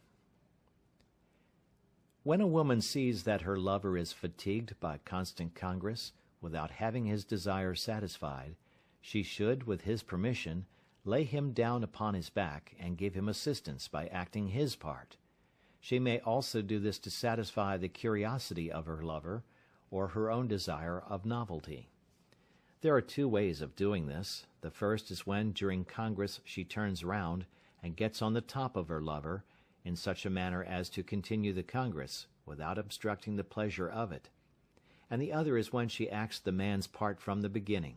When a woman sees that her lover is fatigued by constant congress, without having his desire satisfied, she should, with his permission, lay him down upon his back, and give him assistance by acting his part. She may also do this to satisfy the curiosity of her lover, or her own desire of novelty. There are 2 ways of doing this. The first is when during congress she turns round and gets on the top of her lover, in such a manner as to continue the congress, without obstructing the pleasure of it. And the other is when she acts the man's part from the beginning.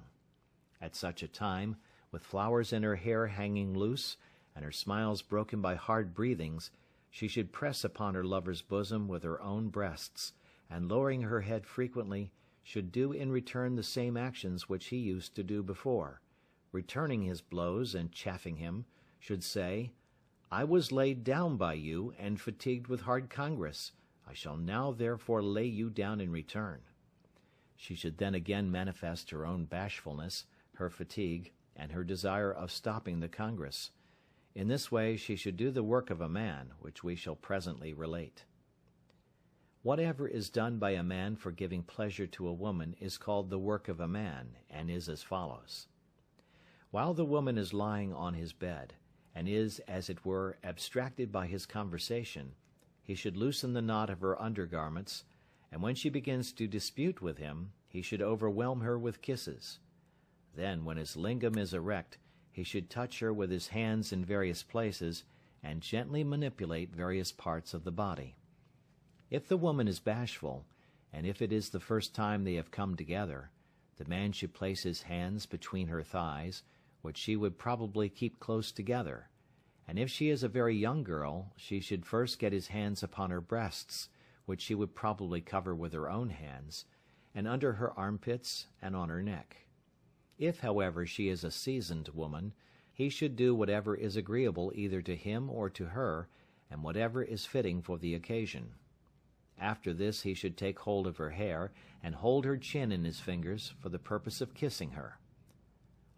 At such a time, with flowers in her hair hanging loose, and her smiles broken by hard breathings, she should press upon her lover's bosom with her own breasts, and lowering her head frequently, should do in return the same actions which he used to do before. Returning his blows and chaffing him, should say, "I was laid down by you, and fatigued with hard congress. I shall now therefore lay you down in return." She should then again manifest her own bashfulness, her fatigue, and her desire of stopping the congress. In this way she should do the work of a man, which we shall presently relate. Whatever is done by a man for giving pleasure to a woman is called the work of a man, and is as follows. While the woman is lying on his bed, and is, as it were, abstracted by his conversation, he should loosen the knot of her undergarments, and when she begins to dispute with him, he should overwhelm her with kisses. Then, when his lingam is erect, he should touch her with his hands in various places and gently manipulate various parts of the body. If the woman is bashful, and if it is the first time they have come together, the man should place his hands between her thighs, which she would probably keep close together, and if she is a very young girl, she should first get his hands upon her breasts, which she would probably cover with her own hands, and under her armpits and on her neck. If, however, she is a seasoned woman, he should do whatever is agreeable either to him or to her, and whatever is fitting for the occasion. After this he should take hold of her hair, and hold her chin in his fingers for the purpose of kissing her.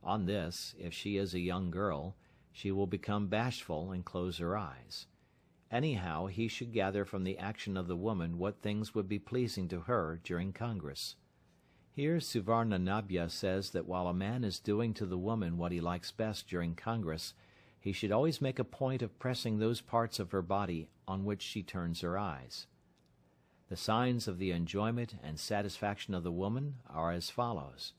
On this, if she is a young girl, she will become bashful and close her eyes. Anyhow, he should gather from the action of the woman what things would be pleasing to her during congress. Here Suvarnanabha says that while a man is doing to the woman what he likes best during congress, he should always make a point of pressing those parts of her body on which she turns her eyes. The signs of the enjoyment and satisfaction of the woman are as follows.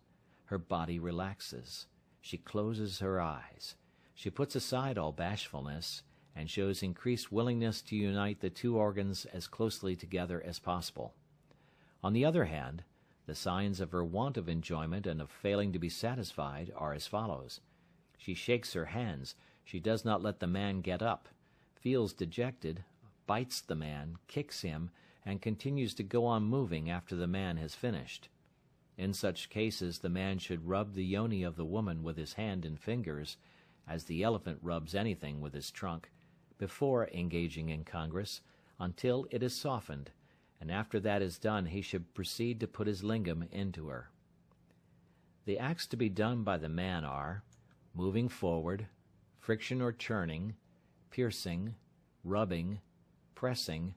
Her body relaxes. She closes her eyes. She puts aside all bashfulness, and shows increased willingness to unite the two organs as closely together as possible. On the other hand, the signs of her want of enjoyment and of failing to be satisfied are as follows. She shakes her hands, she does not let the man get up, feels dejected, bites the man, kicks him, and continues to go on moving after the man has finished. In such cases the man should rub the yoni of the woman with his hand and fingers, as the elephant rubs anything with his trunk, before engaging in congress, until it is softened, and after that is done he should proceed to put his lingam into her. The acts to be done by the man are moving forward, friction or churning, piercing, rubbing, pressing,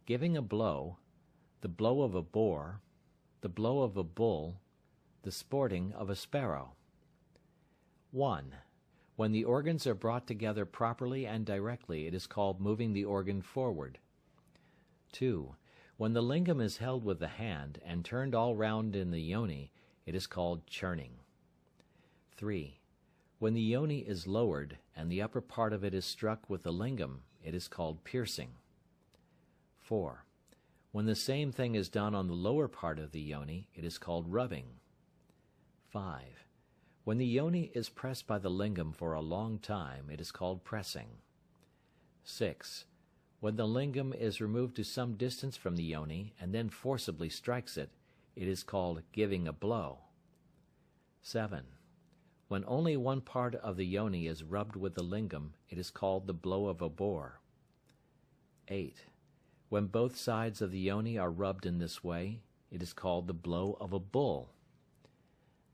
giving a blow, the blow of a boar, the blow of a bull, the sporting of a sparrow. 1. When the organs are brought together properly and directly, it is called moving the organ forward. 2. When the lingam is held with the hand and turned all round in the yoni, it is called churning. 3. When the yoni is lowered and the upper part of it is struck with the lingam, it is called piercing. 4. When the same thing is done on the lower part of the yoni, it is called rubbing. 5. When the yoni is pressed by the lingam for a long time, it is called pressing. 6. When the lingam is removed to some distance from the yoni and then forcibly strikes it, it is called giving a blow. 7. When only one part of the yoni is rubbed with the lingam, it is called the blow of a boar. 8. When both sides of the yoni are rubbed in this way, it is called the blow of a bull.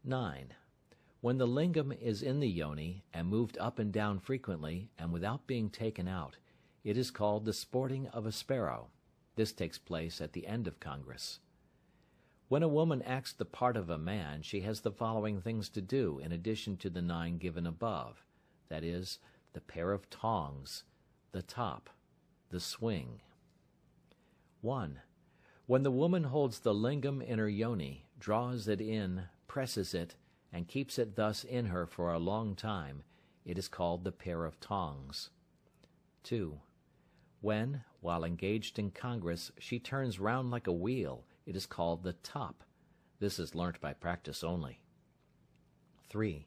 9. When the lingam is in the yoni and moved up and down frequently and without being taken out, it is called the sporting of a sparrow. This takes place at the end of congress. When a woman acts the part of a man, she has the following things to do in addition to the 9 given above, that is, the pair of tongs, the top, the swing. 1. When the woman holds the lingam in her yoni, draws it in, presses it, and keeps it thus in her for a long time, it is called the pair of tongs. 2. When, while engaged in congress, she turns round like a wheel, it is called the top. This is learnt by practice only. 3.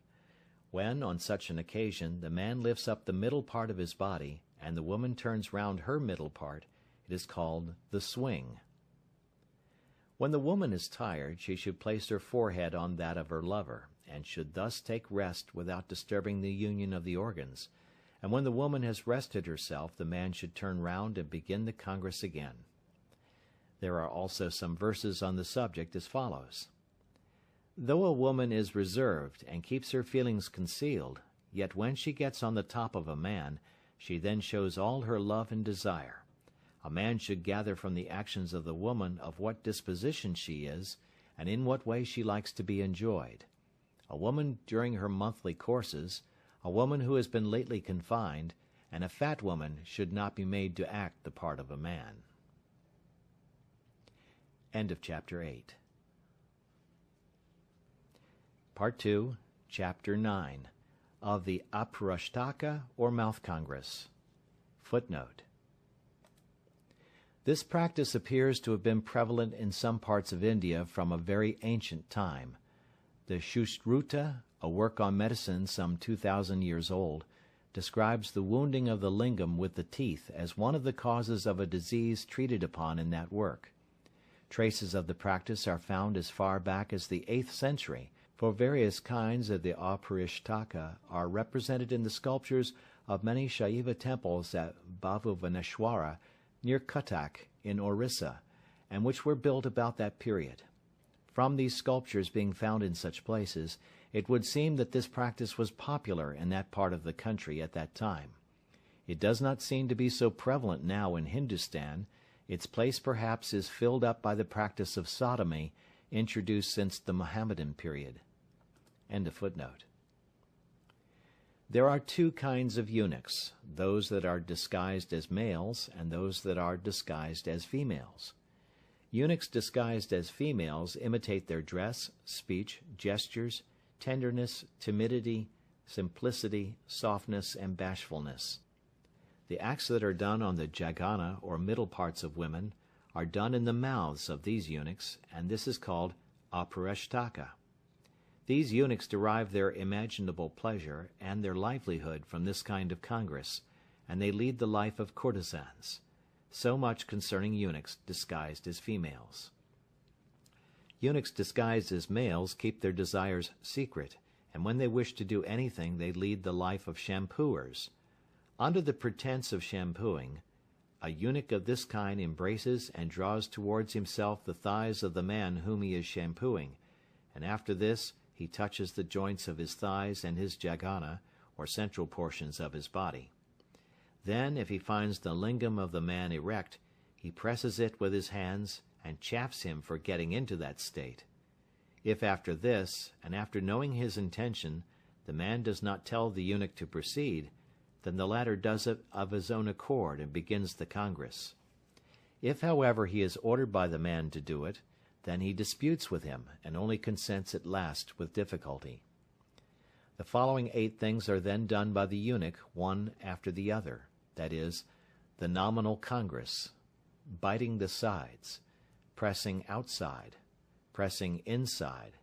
When, on such an occasion, the man lifts up the middle part of his body, and the woman turns round her middle part, it is called the swing. When the woman is tired, she should place her forehead on that of her lover, and should thus take rest without disturbing the union of the organs, and when the woman has rested herself, the man should turn round and begin the congress again. There are also some verses on the subject as follows. Though a woman is reserved and keeps her feelings concealed, yet when she gets on the top of a man, she then shows all her love and desire. A man should gather from the actions of the woman of what disposition she is, and in what way she likes to be enjoyed. A woman during her monthly courses, a woman who has been lately confined, and a fat woman should not be made to act the part of a man. End of Chapter 8. Part 2, Chapter 9. of the Aparashtaka or Mouth Congress. Footnote. This practice appears to have been prevalent in some parts of India from a very ancient time. The Sushruta, a work on medicine some 2,000 years old, describes the wounding of the lingam with the teeth as one of the causes of a disease treated upon in that work. Traces of the practice are found as far back as the 8th century, for various kinds of the Aparishtaka are represented in the sculptures of many Shaiva temples at Bhuvaneshwara, near Cuttack, in Orissa, and which were built about that period. From these sculptures being found in such places, it would seem that this practice was popular in that part of the country at that time. It does not seem to be so prevalent now in Hindustan. Its place perhaps is filled up by the practice of sodomy, introduced since the Mohammedan period. End of footnote. There are two kinds of eunuchs, those that are disguised as males and those that are disguised as females. Eunuchs disguised as females imitate their dress, speech, gestures, tenderness, timidity, simplicity, softness, and bashfulness. The acts that are done on the jagana, or middle parts of women, are done in the mouths of these eunuchs, and this is called aparashtaka. These eunuchs derive their imaginable pleasure and their livelihood from this kind of congress, and they lead the life of courtesans. So much concerning eunuchs disguised as females. Eunuchs disguised as males keep their desires secret, and when they wish to do anything they lead the life of shampooers. Under the pretense of shampooing, a eunuch of this kind embraces and draws towards himself the thighs of the man whom he is shampooing, and after this he touches the joints of his thighs and his jagana, or central portions of his body. Then, if he finds the lingam of the man erect, he presses it with his hands and chaffs him for getting into that state. If after this, and after knowing his intention, the man does not tell the eunuch to proceed, then the latter does it of his own accord and begins the congress. If, however, he is ordered by the man to do it, then he disputes with him, and only consents at last with difficulty. The following 8 things are then done by the eunuch, one after the other, that is, the nominal congress, biting the sides, pressing outside, pressing inside,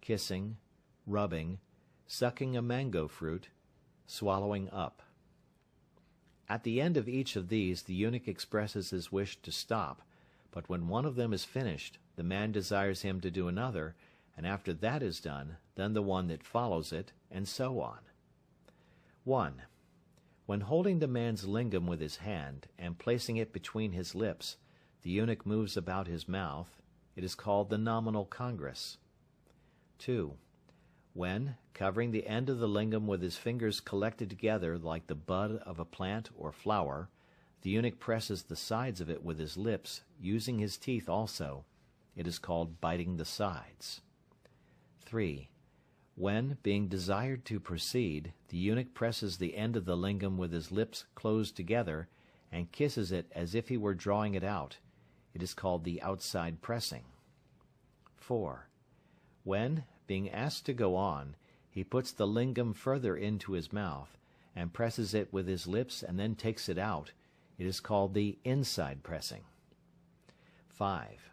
kissing, rubbing, sucking a mango fruit, swallowing up. At the end of each of these the eunuch expresses his wish to stop, but when one of them is finished, the man desires him to do another, and after that is done, then the one that follows it, and so on. 1. When holding the man's lingam with his hand, and placing it between his lips, the eunuch moves about his mouth, it is called the nominal congress. 2. When, covering the end of the lingam with his fingers collected together like the bud of a plant or flower, the eunuch presses the sides of it with his lips, using his teeth also, it is called biting the sides. 3. When, being desired to proceed, the eunuch presses the end of the lingam with his lips closed together, and kisses it as if he were drawing it out, it is called the outside pressing. 4. When, being asked to go on, he puts the lingam further into his mouth, and presses it with his lips and then takes it out, it is called the inside pressing. 5.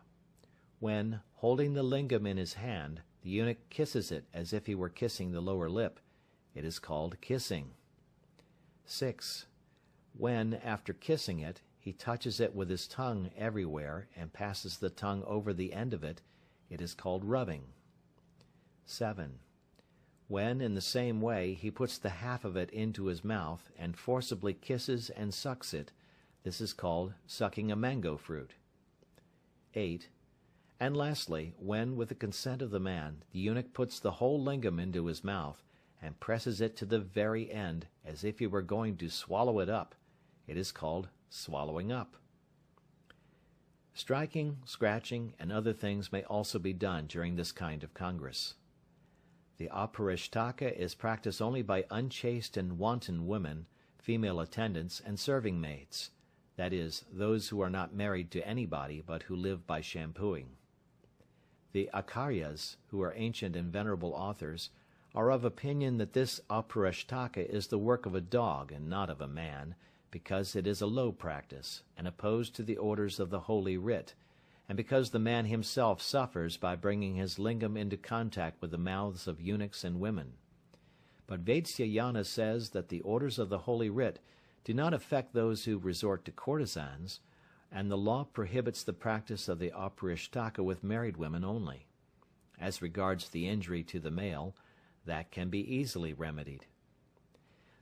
When, holding the lingam in his hand, the eunuch kisses it as if he were kissing the lower lip, it is called kissing. 6. When, after kissing it, he touches it with his tongue everywhere and passes the tongue over the end of it, it is called rubbing. 7. When, in the same way, he puts the half of it into his mouth and forcibly kisses and sucks it, this is called sucking a mango fruit. 8. And lastly, when, with the consent of the man, the eunuch puts the whole lingam into his mouth, and presses it to the very end, as if he were going to swallow it up, it is called swallowing up. Striking, scratching, and other things may also be done during this kind of congress. The aparishtaka is practiced only by unchaste and wanton women, female attendants, and serving maids, that is, those who are not married to anybody but who live by shampooing. The Acharyas, who are ancient and venerable authors, are of opinion that this Aparishtaka is the work of a dog and not of a man, because it is a low practice, and opposed to the orders of the Holy Writ, and because the man himself suffers by bringing his lingam into contact with the mouths of eunuchs and women. But Vatsyayana says that the orders of the Holy Writ do not affect those who resort to courtesans, and the law prohibits the practice of the Aparishtaka with married women only. As regards the injury to the male, that can be easily remedied.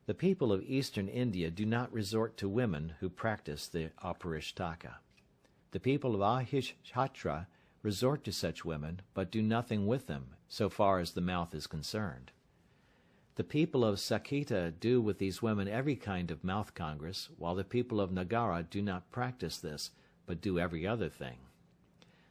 The people of eastern India do not resort to women who practice the Aparishtaka. The people of Ahishatra resort to such women, but do nothing with them, so far as the mouth is concerned. The people of Saketa do with these women every kind of mouth congress, while the people of Nagara do not practice this, but do every other thing.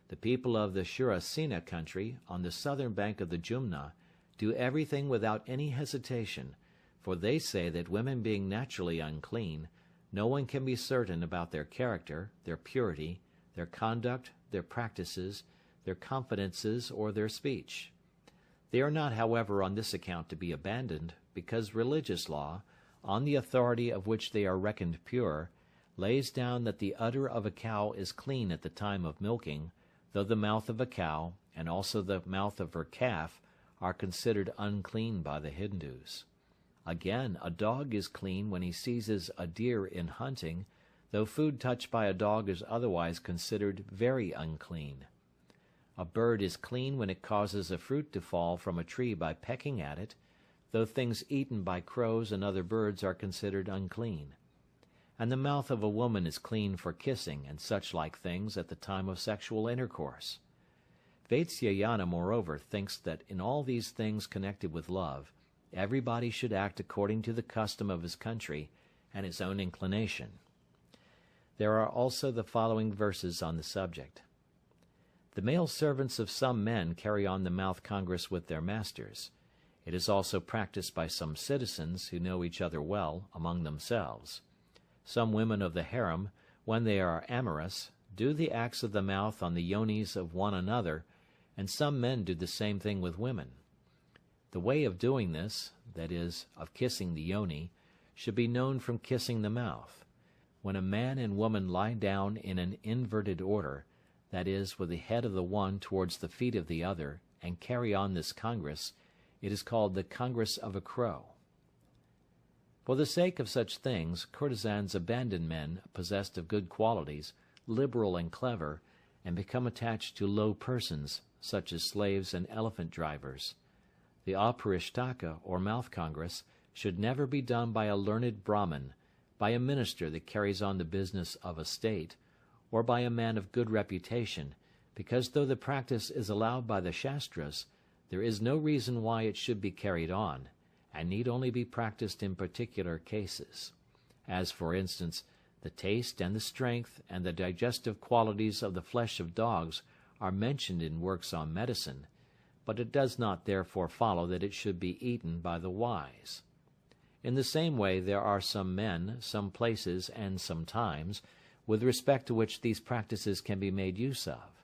The people of the Shurasena country, on the southern bank of the Jumna, do everything without any hesitation, for they say that women being naturally unclean, no one can be certain about their character, their purity, their conduct, their practices, their confidences, or their speech. They are not, however, on this account to be abandoned, because religious law, on the authority of which they are reckoned pure, lays down that the udder of a cow is clean at the time of milking, though the mouth of a cow, and also the mouth of her calf, are considered unclean by the Hindus. Again, a dog is clean when he seizes a deer in hunting, though food touched by a dog is otherwise considered very unclean. A bird is clean when it causes a fruit to fall from a tree by pecking at it, though things eaten by crows and other birds are considered unclean. And the mouth of a woman is clean for kissing and such like things at the time of sexual intercourse. Vatsyayana, moreover, thinks that in all these things connected with love, everybody should act according to the custom of his country and his own inclination. There are also the following verses on the subject. The male servants of some men carry on the mouth congress with their masters. It is also practiced by some citizens who know each other well among themselves. Some women of the harem, when they are amorous, do the acts of the mouth on the yonis of one another, and some men do the same thing with women. The way of doing this, that is, of kissing the yoni, should be known from kissing the mouth. When a man and woman lie down in an inverted order, that is, with the head of the one towards the feet of the other, and carry on this congress, it is called the congress of a crow. For the sake of such things, courtesans abandon men possessed of good qualities, liberal and clever, and become attached to low persons, such as slaves and elephant drivers. The Aparishtaka, or mouth congress, should never be done by a learned Brahmin, by a minister that carries on the business of a state, or by a man of good reputation, because though the practice is allowed by the Shastras, there is no reason why it should be carried on, and need only be practiced in particular cases. As, for instance, the taste and the strength and the digestive qualities of the flesh of dogs are mentioned in works on medicine, but it does not therefore follow that it should be eaten by the wise. In the same way there are some men, some places, and some times, with respect to which these practices can be made use of.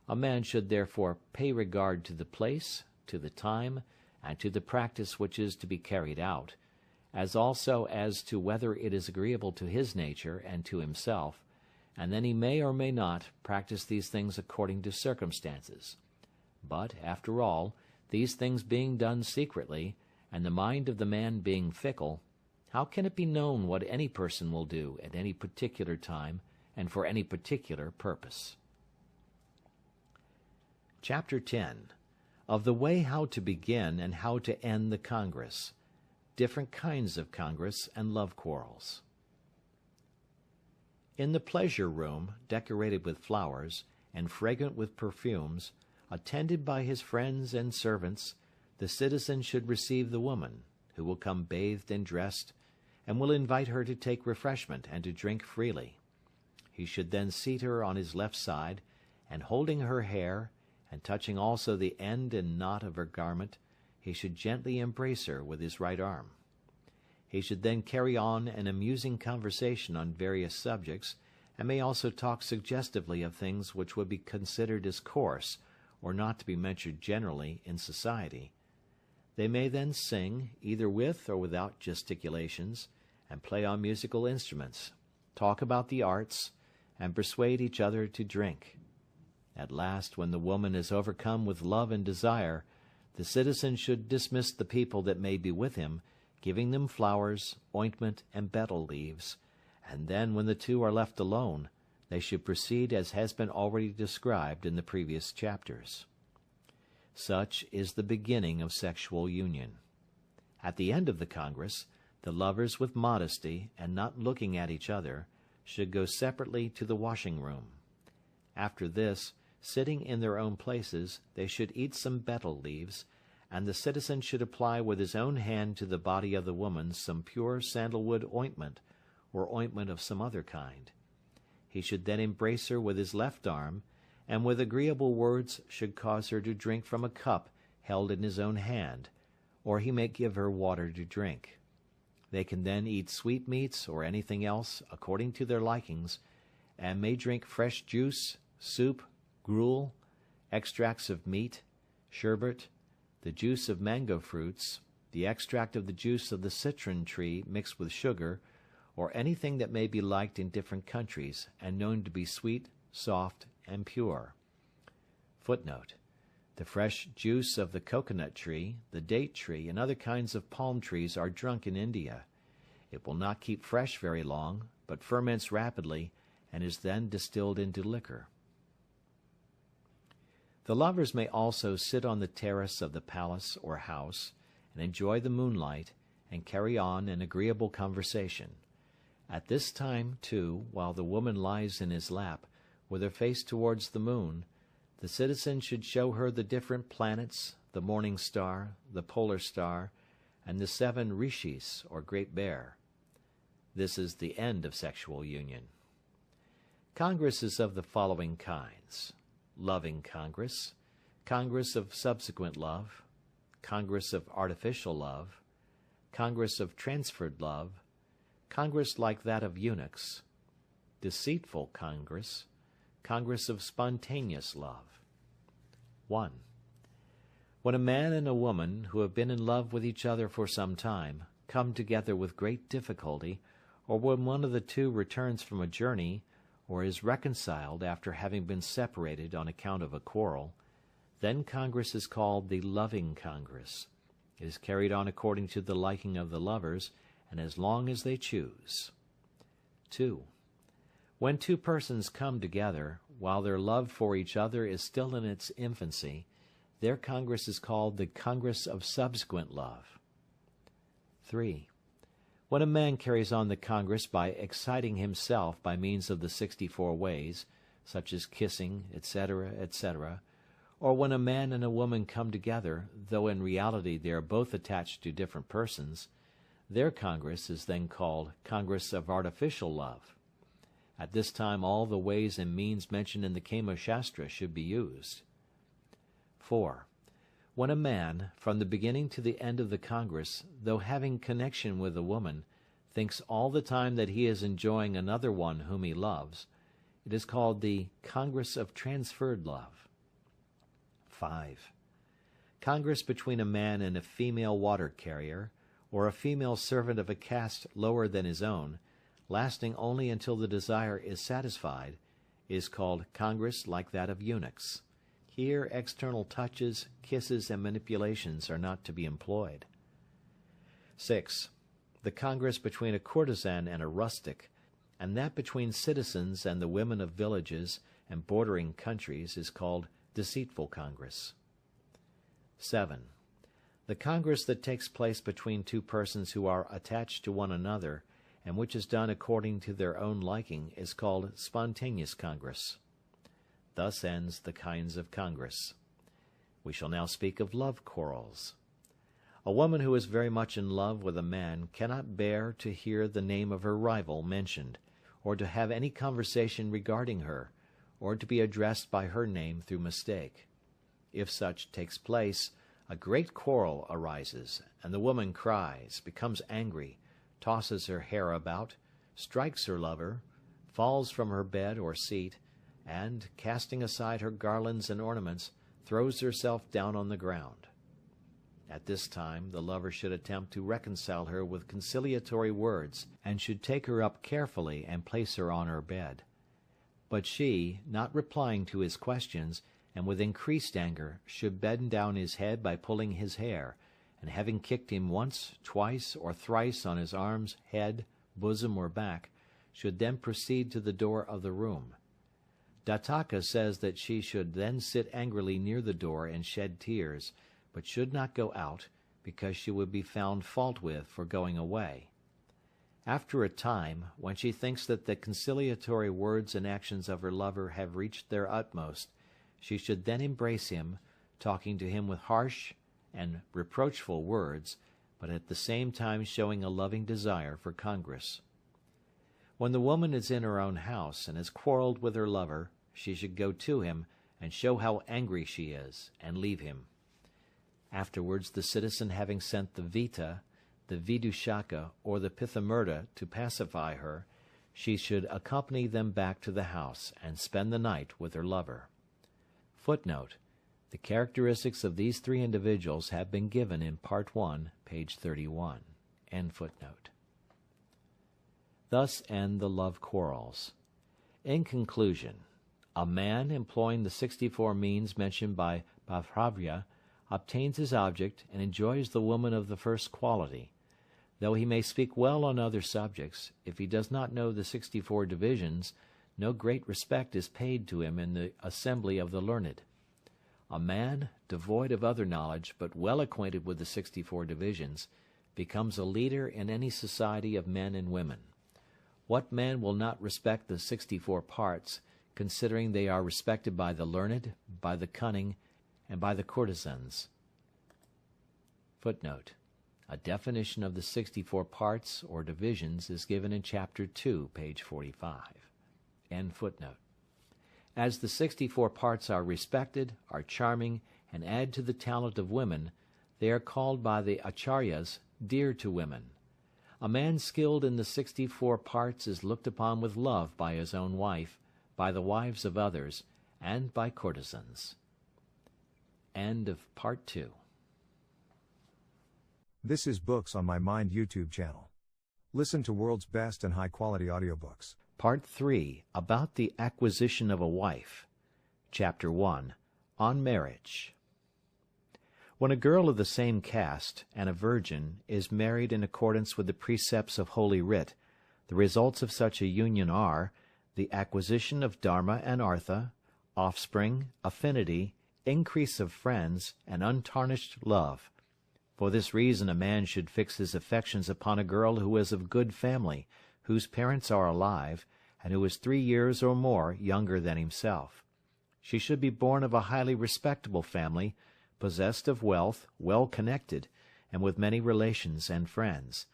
A man should therefore pay regard to the place, to the time, and to the practice which is to be carried out, as also as to whether it is agreeable to his nature and to himself, and then he may or may not practice these things according to circumstances. But, after all, these things being done secretly, and the mind of the man being fickle, how can it be known what any person will do at any particular time and for any particular purpose? Chapter 10. Of the way how to begin and how to end the congress. Different kinds of congress and love quarrels. In the pleasure room, decorated with flowers, and fragrant with perfumes, attended by his friends and servants, the citizen should receive the woman, who will come bathed and dressed, and will invite her to take refreshment and to drink freely. He should then seat her on his left side, and holding her hair, and touching also the end and knot of her garment, he should gently embrace her with his right arm. He should then carry on an amusing conversation on various subjects, and may also talk suggestively of things which would be considered as coarse, or not to be mentioned generally in society. They may then sing, either with or without gesticulations, and play on musical instruments, talk about the arts, and persuade each other to drink. At last, when the woman is overcome with love and desire, the citizen should dismiss the people that may be with him, giving them flowers, ointment, and betel leaves, and then, when the two are left alone, they should proceed as has been already described in the previous chapters. Such is the beginning of sexual union. At the end of the congress, the lovers, with modesty, and not looking at each other, should go separately to the washing room. After this, sitting in their own places, they should eat some betel leaves, and the citizen should apply with his own hand to the body of the woman some pure sandalwood ointment, or ointment of some other kind. He should then embrace her with his left arm, and with agreeable words should cause her to drink from a cup held in his own hand, or he may give her water to drink. They can then eat sweetmeats or anything else according to their likings, and may drink fresh juice, soup, gruel, extracts of meat, sherbet, the juice of mango fruits, the extract of the juice of the citron tree mixed with sugar, or anything that may be liked in different countries, and known to be sweet, soft, and pure. Footnote: the fresh juice of the coconut tree, the date tree, and other kinds of palm trees are drunk in India. It will not keep fresh very long, but ferments rapidly, and is then distilled into liquor. The lovers may also sit on the terrace of the palace or house, and enjoy the moonlight, and carry on an agreeable conversation. At this time, too, while the woman lies in his lap, with her face towards the moon, the citizen should show her the different planets, the morning star, the polar star, and the 7 rishis, or Great Bear. This is the end of sexual union. Congress is of the following kinds: loving congress, congress of subsequent love, congress of artificial love, congress of transferred love, congress like that of eunuchs, deceitful congress, congress of spontaneous love. 1. When a man and a woman who have been in love with each other for some time come together with great difficulty, or when one of the two returns from a journey, or is reconciled after having been separated on account of a quarrel, then congress is called the loving congress. It is carried on according to the liking of the lovers, and as long as they choose. 2. When two persons come together, while their love for each other is still in its infancy, their congress is called the congress of subsequent love. 3. When a man carries on the congress by exciting himself by means of the 64 ways, such as kissing, etc., etc., or when a man and a woman come together, though in reality they are both attached to different persons, their congress is then called congress of artificial love. At this time all the ways and means mentioned in the Kama Sutra should be used. 4. When a man, from the beginning to the end of the congress, though having connection with a woman, thinks all the time that he is enjoying another one whom he loves, it is called the congress of transferred love. 5. Congress between a man and a female water carrier, or a female servant of a caste lower than his own, lasting only until the desire is satisfied, is called congress like that of eunuchs. Here external touches, kisses, and manipulations are not to be employed. 6. The congress between a courtesan and a rustic, and that between citizens and the women of villages and bordering countries, is called deceitful congress. 7. The congress that takes place between two persons who are attached to one another, and which is done according to their own liking, is called spontaneous congress. Thus ends the kinds of congress. We shall now speak of love quarrels. A woman who is very much in love with a man cannot bear to hear the name of her rival mentioned, or to have any conversation regarding her, or to be addressed by her name through mistake. If such takes place, a great quarrel arises, and the woman cries, becomes angry, tosses her hair about, strikes her lover, falls from her bed or seat, and, casting aside her garlands and ornaments, throws herself down on the ground. At this time, the lover should attempt to reconcile her with conciliatory words, and should take her up carefully and place her on her bed. But she, not replying to his questions, and with increased anger, should bend down his head by pulling his hair, and having kicked him once, twice, or thrice on his arms, head, bosom, or back, should then proceed to the door of the room. Dattaka says that she should then sit angrily near the door and shed tears, but should not go out, because she would be found fault with for going away. After a time, when she thinks that the conciliatory words and actions of her lover have reached their utmost, she should then embrace him, talking to him with harsh and reproachful words, but at the same time showing a loving desire for congress. When the woman is in her own house and has quarreled with her lover, she should go to him and show how angry she is, and leave him. Afterwards, the citizen having sent the Vita, the Vidushaka, or the Pithamurta to pacify her, she should accompany them back to the house and spend the night with her lover. Footnote: the characteristics of these three individuals have been given in Part 1, page 31. End footnote. Thus end the love quarrels. In conclusion, a man employing the 64 means mentioned by Bhairava obtains his object and enjoys the woman of the first quality. Though he may speak well on other subjects, if he does not know the 64 divisions, no great respect is paid to him in the assembly of the learned. A man, devoid of other knowledge, but well acquainted with the 64 divisions, becomes a leader in any society of men and women. What man will not respect the 64 parts, considering they are respected by the learned, by the cunning, and by the courtesans? Footnote: a definition of the 64 parts or divisions is given in Chapter 2, page 45. End footnote. As the 64 parts are respected, are charming, and add to the talent of women, they are called by the acharyas dear to women. A man skilled in the 64 parts is looked upon with love by his own wife, by the wives of others, and by courtesans. End of Part 2. This is Books on My Mind YouTube channel. Listen to world's best and high-quality audiobooks. Part 3, about the acquisition of a wife. Chapter 1, on marriage. When a girl of the same caste, and a virgin, is married in accordance with the precepts of Holy Writ, the results of such a union are the acquisition of dharma and artha, offspring, affinity, increase of friends, and untarnished love. For this reason a man should fix his affections upon a girl who is of good family, whose parents are alive, and who is 3 years or more younger than himself. She should be born of a highly respectable family, possessed of wealth, well connected, and with many relations and friends.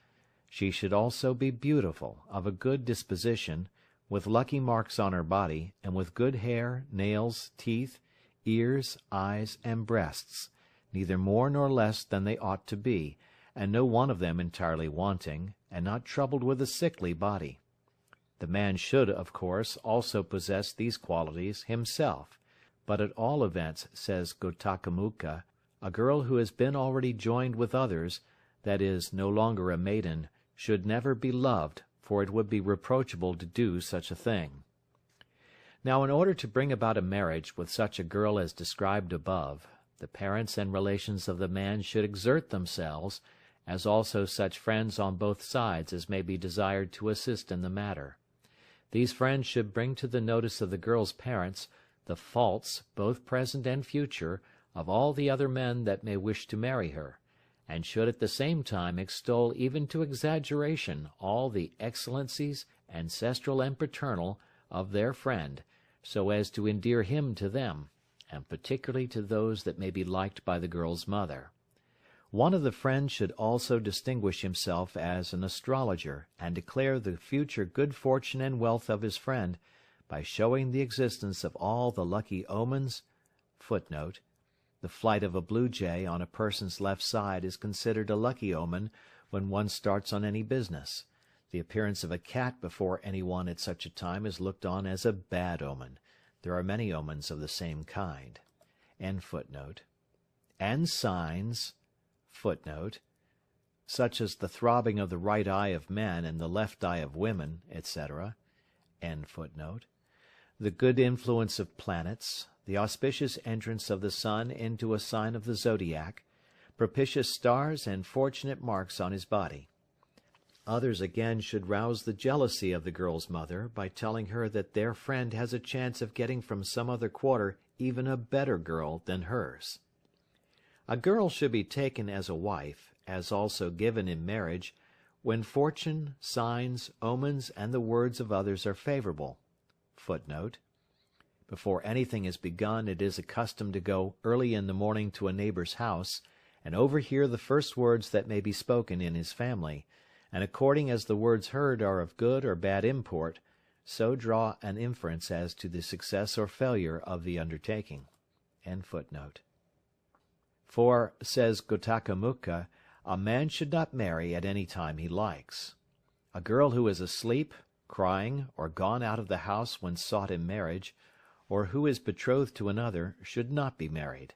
She should also be beautiful, of a good disposition, with lucky marks on her body, and with good hair, nails, teeth, ears, eyes, and breasts, neither more nor less than they ought to be, and no one of them entirely wanting, and not troubled with a sickly body. The man should, of course, also possess these qualities himself, but at all events, says Gotakamukha, a girl who has been already joined with others, that is, no longer a maiden, should never be loved, for it would be reproachable to do such a thing. Now, in order to bring about a marriage with such a girl as described above, the parents and relations of the man should exert themselves, as also such friends on both sides as may be desired to assist in the matter. These friends should bring to the notice of the girl's parents the faults, both present and future, of all the other men that may wish to marry her, and should at the same time extol even to exaggeration all the excellencies, ancestral and paternal, of their friend, so as to endear him to them, and particularly to those that may be liked by the girl's mother. One of the friends should also distinguish himself as an astrologer, and declare the future good fortune and wealth of his friend, by showing the existence of all the lucky omens. Footnote: the flight of a blue jay on a person's left side is considered a lucky omen when one starts on any business. The appearance of a cat before any one at such a time is looked on as a bad omen. There are many omens of the same kind. End footnote. And signs. footnote, such as the throbbing of the right eye of men and the left eye of women, etc., end footnote, the good influence of planets, the auspicious entrance of the sun into a sign of the zodiac, propitious stars and fortunate marks on his body. Others again should rouse the jealousy of the girl's mother by telling her that their friend has a chance of getting from some other quarter even a better girl than hers. A girl should be taken as a wife, as also given in marriage, when fortune, signs, omens, and the words of others are favorable. Footnote: before anything is begun, it is a custom to go early in the morning to a neighbor's house, and overhear the first words that may be spoken in his family, and according as the words heard are of good or bad import, so draw an inference as to the success or failure of the undertaking. End footnote. For, says Gotaka, a man should not marry at any time he likes. A girl who is asleep, crying, or gone out of the house when sought in marriage, or who is betrothed to another, should not be married.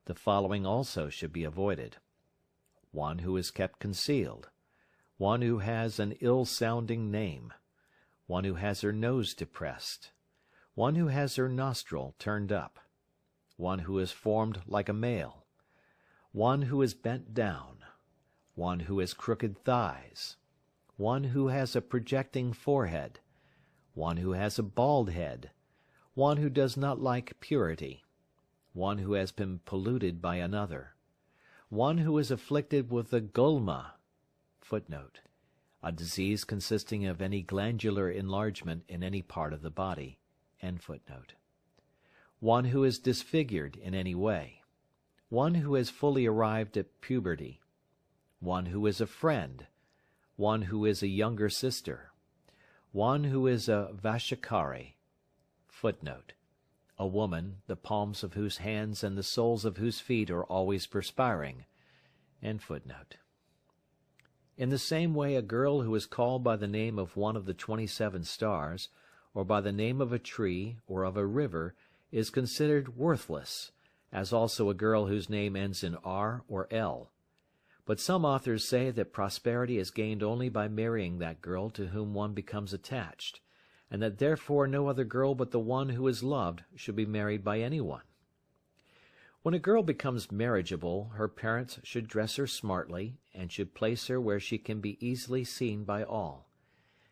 The following also should be avoided: one who is kept concealed, one who has an ill-sounding name, one who has her nose depressed, one who has her nostril turned up, one who is formed like a male, one who is bent down, one who has crooked thighs, one who has a projecting forehead, one who has a bald head, one who does not like purity, one who has been polluted by another, one who is afflicted with the gulma, footnote, a disease consisting of any glandular enlargement in any part of the body, end footnote, one who is disfigured in any way, one who has fully arrived at puberty, one who is a friend, one who is a younger sister, one who is a vashakari, footnote, a woman, the palms of whose hands and the soles of whose feet are always perspiring, end footnote. In the same way, a girl who is called by the name of one of the 27 stars, or by the name of a tree or of a river, is considered worthless, as also a girl whose name ends in R or L. But some authors say that prosperity is gained only by marrying that girl to whom one becomes attached, and that therefore no other girl but the one who is loved should be married by anyone. When a girl becomes marriageable, her parents should dress her smartly, and should place her where she can be easily seen by all.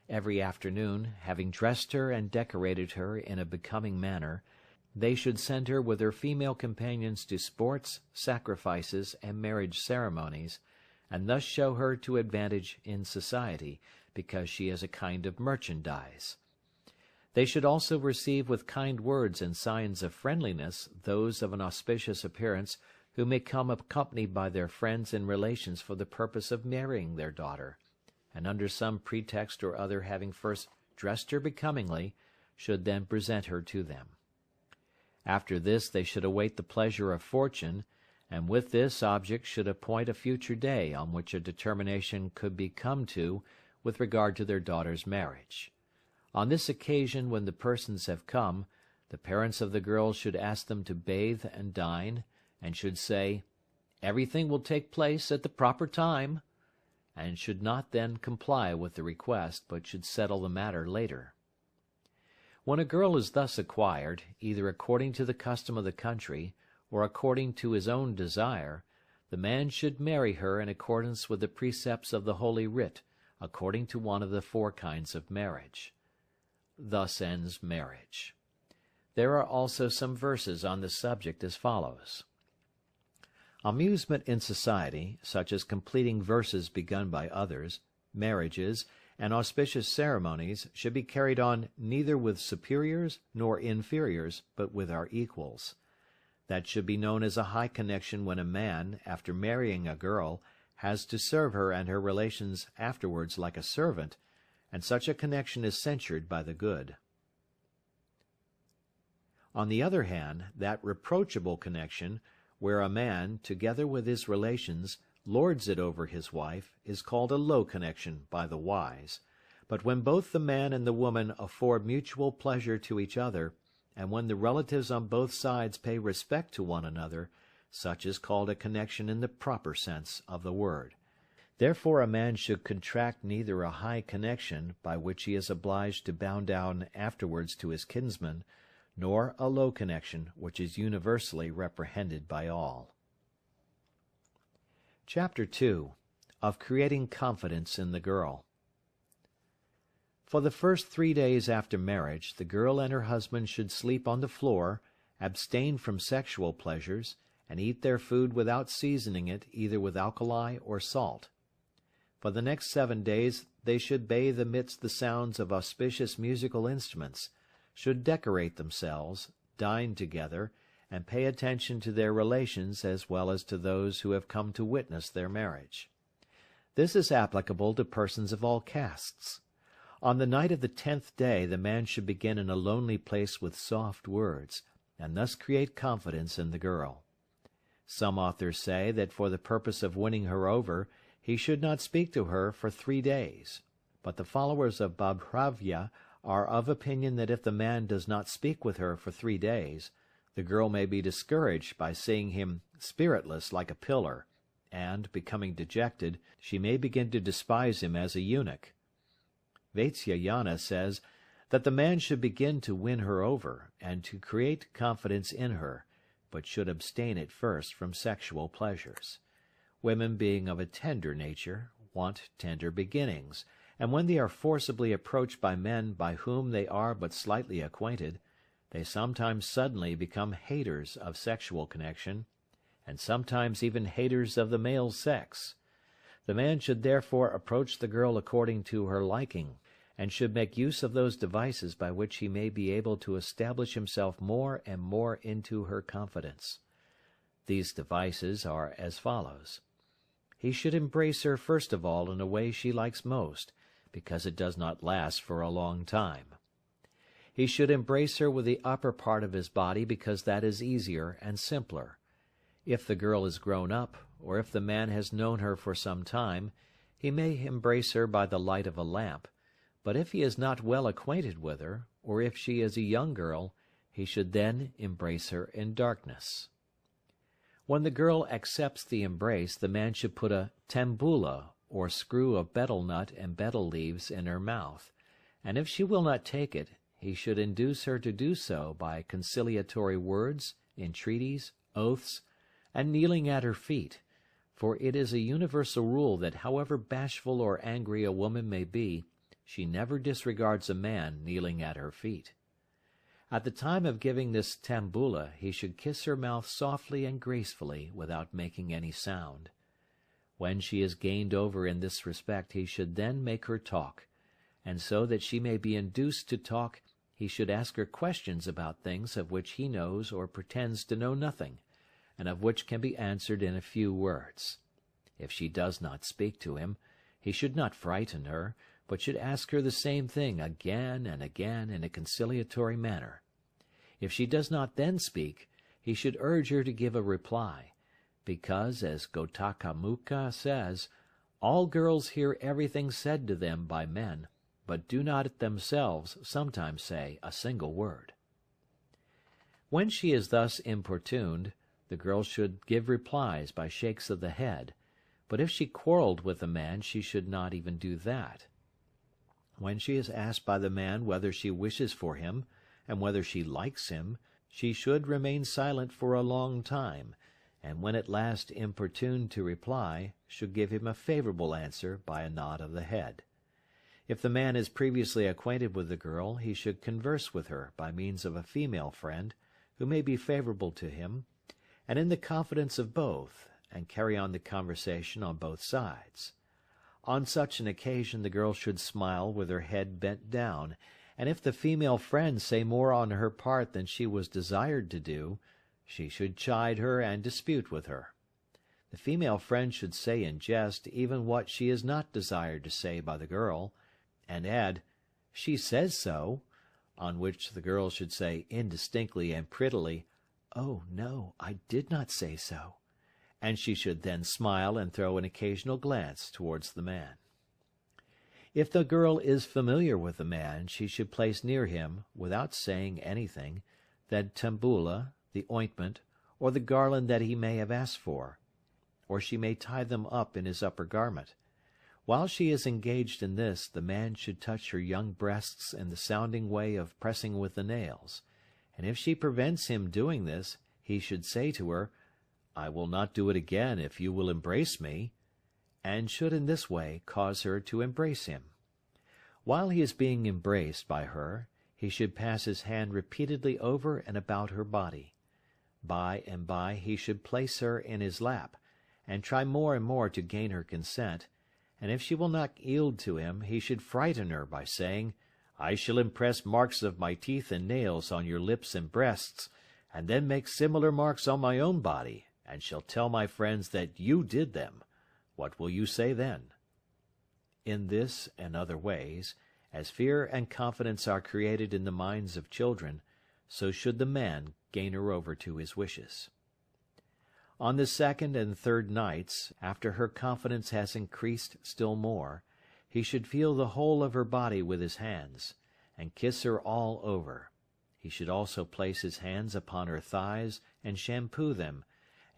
Every afternoon, having dressed her and decorated her in a becoming manner, they should send her with her female companions to sports, sacrifices, and marriage ceremonies, and thus show her to advantage in society, because she is a kind of merchandise. They should also receive with kind words and signs of friendliness those of an auspicious appearance who may come accompanied by their friends and relations for the purpose of marrying their daughter, and under some pretext or other having first dressed her becomingly, should then present her to them. After this they should await the pleasure of fortune, and with this object should appoint a future day on which a determination could be come to with regard to their daughter's marriage. On this occasion, when the persons have come, the parents of the girl should ask them to bathe and dine, and should say, "Everything will take place at the proper time," and should not then comply with the request, but should settle the matter later. When a girl is thus acquired, either according to the custom of the country, or according to his own desire, the man should marry her in accordance with the precepts of the Holy Writ, according to one of the 4 kinds of marriage. Thus ends marriage. There are also some verses on the subject as follows: amusement in society, such as completing verses begun by others, marriages, and auspicious ceremonies, should be carried on neither with superiors nor inferiors, but with our equals. That should be known as a high connection when a man, after marrying a girl, has to serve her and her relations afterwards like a servant, and such a connection is censured by the good. On the other hand, that reproachable connection, where a man, together with his relations, lords it over his wife, is called a low connection by the wise, but when both the man and the woman afford mutual pleasure to each other, and when the relatives on both sides pay respect to one another, Such is called a connection in the proper sense of the word. Therefore a man should contract neither a high connection, by which he is obliged to bow down afterwards to his kinsman, nor a low connection, which is universally reprehended by all. Chapter 2. Of creating confidence in the girl. For the first 3 days after marriage, the girl and her husband should sleep on the floor, abstain from sexual pleasures, and eat their food without seasoning it either with alkali or salt. For the next 7 days they should bathe amidst the sounds of auspicious musical instruments, should decorate themselves, dine together, and pay attention to their relations as well as to those who have come to witness their marriage. This is applicable to persons of all castes. On the night of the 10th day the man should begin in a lonely place with soft words, and thus create confidence in the girl. Some authors say that for the purpose of winning her over, he should not speak to her for 3 days, but the followers of Babhravya are of opinion that if the man does not speak with her for 3 days, the girl may be discouraged by seeing him spiritless like a pillar, and, becoming dejected, she may begin to despise him as a eunuch. Vatsyayana says that the man should begin to win her over, and to create confidence in her, but should abstain at first from sexual pleasures. Women, being of a tender nature, want tender beginnings, and when they are forcibly approached by men by whom they are but slightly acquainted, they sometimes suddenly become haters of sexual connection, and sometimes even haters of the male sex. The man should therefore approach the girl according to her liking, and should make use of those devices by which he may be able to establish himself more and more into her confidence. These devices are as follows. He should embrace her first of all in a way she likes most, because it does not last for a long time. He should embrace her with the upper part of his body because that is easier and simpler. If the girl is grown up, or if the man has known her for some time, he may embrace her by the light of a lamp, but if he is not well acquainted with her, or if she is a young girl, he should then embrace her in darkness. When the girl accepts the embrace, the man should put a tambula, or screw of betel nut and betel leaves, in her mouth, and if she will not take it, he should induce her to do so by conciliatory words, entreaties, oaths, and kneeling at her feet, for it is a universal rule that however bashful or angry a woman may be, she never disregards a man kneeling at her feet. At the time of giving this tambula he should kiss her mouth softly and gracefully without making any sound. When she is gained over in this respect he should then make her talk, and so that she may be induced to talk he should ask her questions about things of which he knows or pretends to know nothing, and of which can be answered in a few words. If she does not speak to him, he should not frighten her, but should ask her the same thing again and again in a conciliatory manner. If she does not then speak, he should urge her to give a reply, because, as Gotakamuka says, all girls hear everything said to them by men, but do not themselves sometimes say a single word. When she is thus importuned, the girl should give replies by shakes of the head, but if she quarreled with the man she should not even do that. When she is asked by the man whether she wishes for him, and whether she likes him, she should remain silent for a long time, and when at last importuned to reply, should give him a favorable answer by a nod of the head. If the man is previously acquainted with the girl, he should converse with her by means of a female friend, who may be favorable to him, and in the confidence of both, and carry on the conversation on both sides. On such an occasion the girl should smile with her head bent down, and if the female friend say more on her part than she was desired to do, she should chide her and dispute with her. The female friend should say in jest even what she is not desired to say by the girl, and add, "She says so," on which the girl should say indistinctly and prettily, "Oh, no, I did not say so," and she should then smile and throw an occasional glance towards the man. If the girl is familiar with the man, she should place near him, without saying anything, that tambula, the ointment, or the garland that he may have asked for, or she may tie them up in his upper garment. While she is engaged in this, the man should touch her young breasts in the sounding way of pressing with the nails, and if she prevents him doing this, he should say to her, "I will not do it again if you will embrace me," and should in this way cause her to embrace him. While he is being embraced by her, he should pass his hand repeatedly over and about her body. By and by he should place her in his lap, and try more and more to gain her consent, and if she will not yield to him, he should frighten her by saying, "I shall impress marks of my teeth and nails on your lips and breasts, and then make similar marks on my own body, and shall tell my friends that you did them. What will you say then?" In this and other ways, as fear and confidence are created in the minds of children, so should the man gain her over to his wishes. On the second and third nights, after her confidence has increased still more, he should feel the whole of her body with his hands, and kiss her all over. He should also place his hands upon her thighs and shampoo them,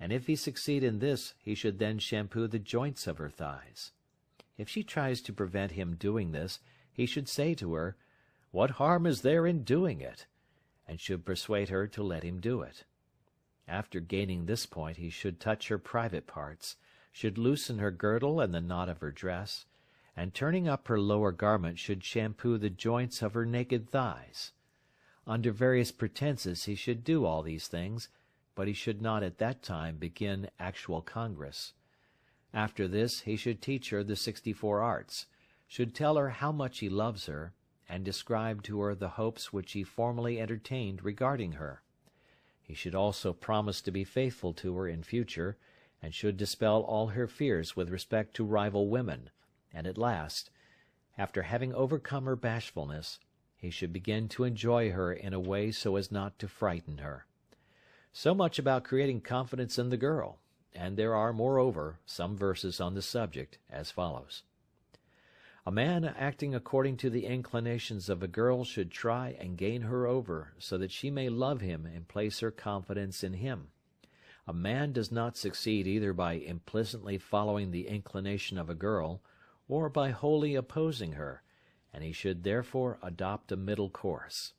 and if he succeed in this, he should then shampoo the joints of her thighs. If she tries to prevent him doing this, he should say to her, "What harm is there in doing it?" and should persuade her to let him do it. After gaining this point, he should touch her private parts, should loosen her girdle and the knot of her dress, and turning up her lower garment should shampoo the joints of her naked thighs. Under various pretenses he should do all these things, but he should not at that time begin actual congress. After this he should teach her the 64 arts, should tell her how much he loves her, and describe to her the hopes which he formerly entertained regarding her. He should also promise to be faithful to her in future, and should dispel all her fears with respect to rival women, and at last, after having overcome her bashfulness, he should begin to enjoy her in a way so as not to frighten her. So much about creating confidence in the girl, and there are, moreover, some verses on the subject, as follows. A man acting according to the inclinations of a girl should try and gain her over, so that she may love him and place her confidence in him. A man does not succeed either by implicitly following the inclination of a girl, or by wholly opposing her, and he should therefore adopt a middle course.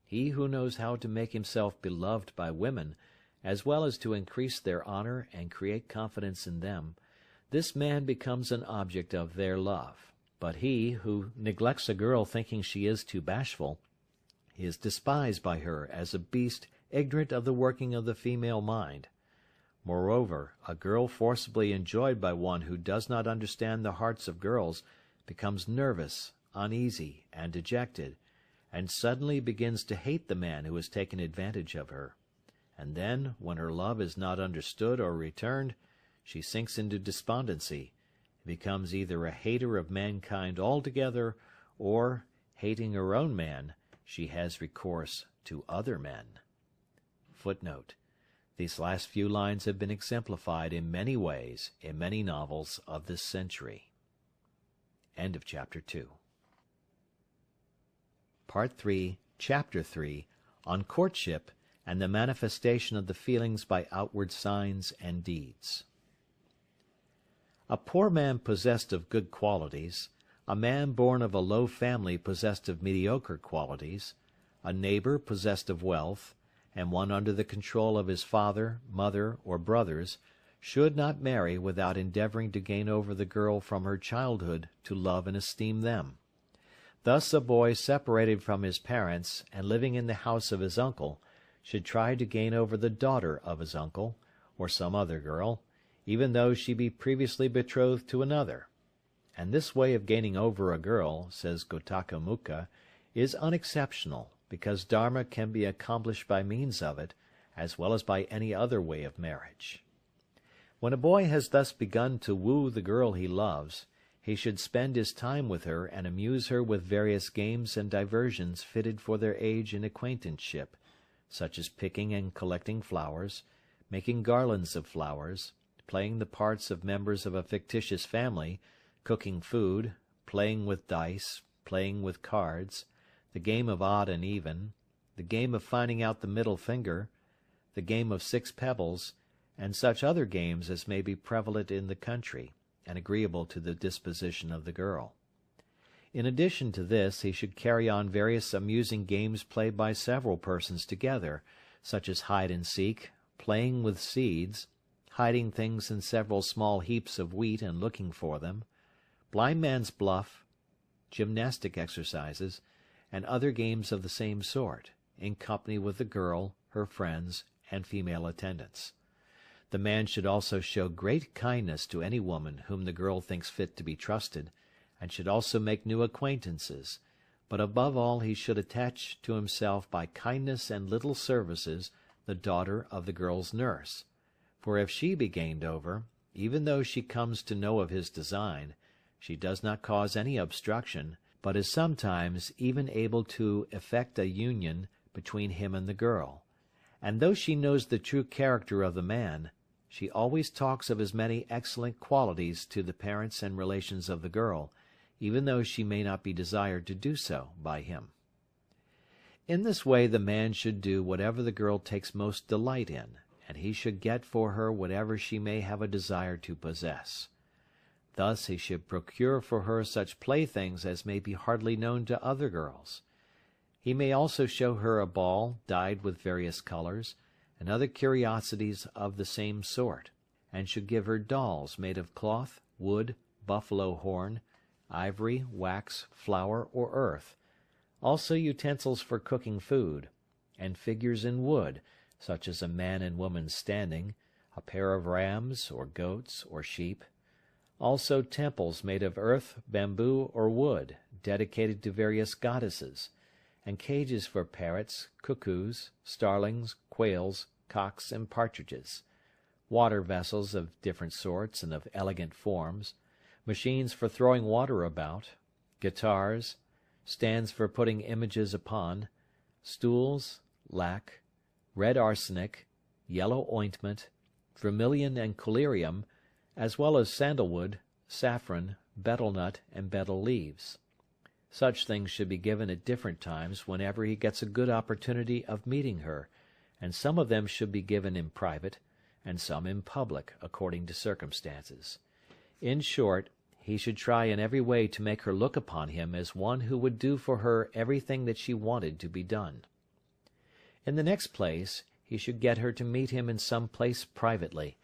He who knows how to make himself beloved by women, as well as to increase their honor and create confidence in them, this man becomes an object of their love. But he who neglects a girl thinking she is too bashful, is despised by her as a beast ignorant of the working of the female mind. Moreover, a girl forcibly enjoyed by one who does not understand the hearts of girls becomes nervous, uneasy, and dejected, and suddenly begins to hate the man who has taken advantage of her. And then, when her love is not understood or returned, she sinks into despondency, becomes either a hater of mankind altogether, or, hating her own man, she has recourse to other men. Footnote: These last few lines have been exemplified in many ways in many novels of this century. End of Chapter 2. Part 3, Chapter 3, on Courtship and the Manifestation of the Feelings by Outward Signs and Deeds. A poor man possessed of good qualities, a man born of a low family possessed of mediocre qualities, a neighbor possessed of wealth, and one under the control of his father, mother, or brothers, should not marry without endeavoring to gain over the girl from her childhood to love and esteem them. Thus a boy separated from his parents and living in the house of his uncle should try to gain over the daughter of his uncle, or some other girl, even though she be previously betrothed to another. And this way of gaining over a girl, says Gotaka Mukha, is unexceptional, because dharma can be accomplished by means of it, as well as by any other way of marriage. When a boy has thus begun to woo the girl he loves, he should spend his time with her and amuse her with various games and diversions fitted for their age and acquaintanceship, such as picking and collecting flowers, making garlands of flowers, playing the parts of members of a fictitious family, cooking food, playing with dice, playing with cards, the game of odd and even, the game of finding out the middle finger, the game of 6 pebbles, and such other games as may be prevalent in the country, and agreeable to the disposition of the girl. In addition to this, he should carry on various amusing games played by several persons together, such as hide and seek, playing with seeds, hiding things in several small heaps of wheat and looking for them, blind man's buff, gymnastic exercises, and other games of the same sort, in company with the girl, her friends, and female attendants. The man should also show great kindness to any woman whom the girl thinks fit to be trusted, and should also make new acquaintances, but above all he should attach to himself by kindness and little services the daughter of the girl's nurse, for if she be gained over, even though she comes to know of his design, she does not cause any obstruction, but is sometimes even able to effect a union between him and the girl, and though she knows the true character of the man, she always talks of his many excellent qualities to the parents and relations of the girl, even though she may not be desired to do so by him. In this way the man should do whatever the girl takes most delight in, and he should get for her whatever she may have a desire to possess. Thus he should procure for her such playthings as may be hardly known to other girls. He may also show her a ball dyed with various colors, and other curiosities of the same sort, and should give her dolls made of cloth, wood, buffalo horn, ivory, wax, flour, or earth, also utensils for cooking food, and figures in wood, such as a man and woman standing, a pair of rams, or goats, or sheep, also temples made of earth, bamboo, or wood, dedicated to various goddesses, and cages for parrots, cuckoos, starlings, quails, cocks, and partridges, water vessels of different sorts and of elegant forms, machines for throwing water about, guitars, stands for putting images upon, stools, lac, red arsenic, yellow ointment, vermilion and collyrium, as well as sandalwood, saffron, betel nut, and betel leaves. Such things should be given at different times whenever he gets a good opportunity of meeting her, and some of them should be given in private, and some in public, according to circumstances. In short, he should try in every way to make her look upon him as one who would do for her everything that she wanted to be done. In the next place, he should get her to meet him in some place privately,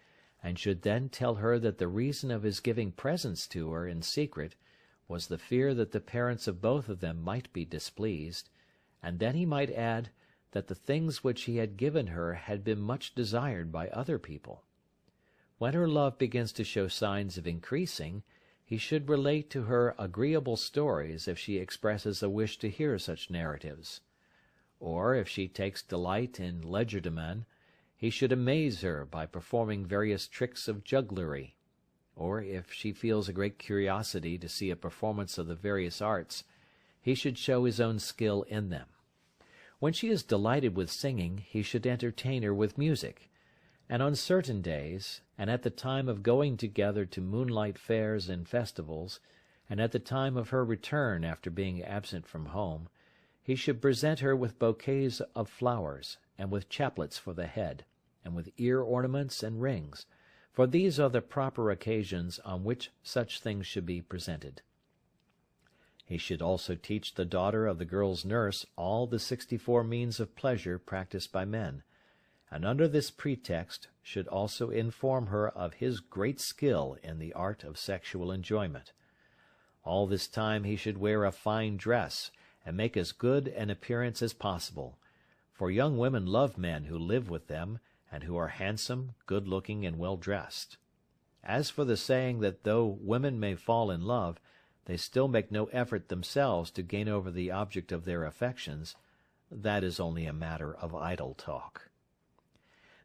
and should then tell her that the reason of his giving presents to her in secret was the fear that the parents of both of them might be displeased, and then he might add that the things which he had given her had been much desired by other people. When her love begins to show signs of increasing, he should relate to her agreeable stories if she expresses a wish to hear such narratives. Or, if she takes delight in legerdemain, he should amaze her by performing various tricks of jugglery. Or, if she feels a great curiosity to see a performance of the various arts, he should show his own skill in them. When she is delighted with singing, he should entertain her with music, and on certain days, and at the time of going together to moonlight fairs and festivals, and at the time of her return after being absent from home, he should present her with bouquets of flowers, and with chaplets for the head, and with ear ornaments and rings, for these are the proper occasions on which such things should be presented. He should also teach the daughter of the girl's nurse all the 64 means of pleasure practiced by men, and under this pretext should also inform her of his great skill in the art of sexual enjoyment. All this time he should wear a fine dress, and make as good an appearance as possible, for young women love men who live with them, and who are handsome, good-looking, and well-dressed. As for the saying that though women may fall in love, they still make no effort themselves to gain over the object of their affections, that is only a matter of idle talk.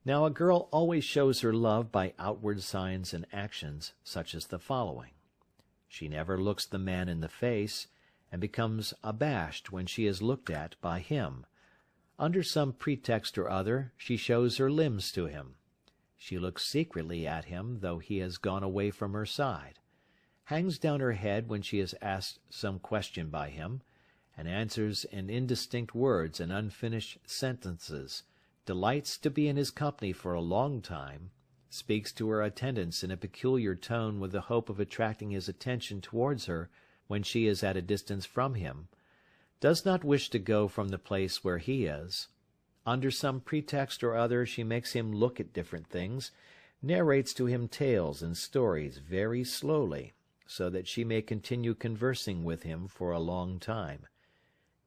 Now a girl always shows her love by outward signs and actions, such as the following. She never looks the man in the face, and becomes abashed when she is looked at by him. Under some pretext or other, she shows her limbs to him. She looks secretly at him, though he has gone away from her side, hangs down her head when she is asked some question by him, and answers in indistinct words and unfinished sentences, delights to be in his company for a long time, speaks to her attendants in a peculiar tone with the hope of attracting his attention towards her when she is at a distance from him, does not wish to go from the place where he is, under some pretext or other she makes him look at different things, narrates to him tales and stories very slowly, so that she may continue conversing with him for a long time,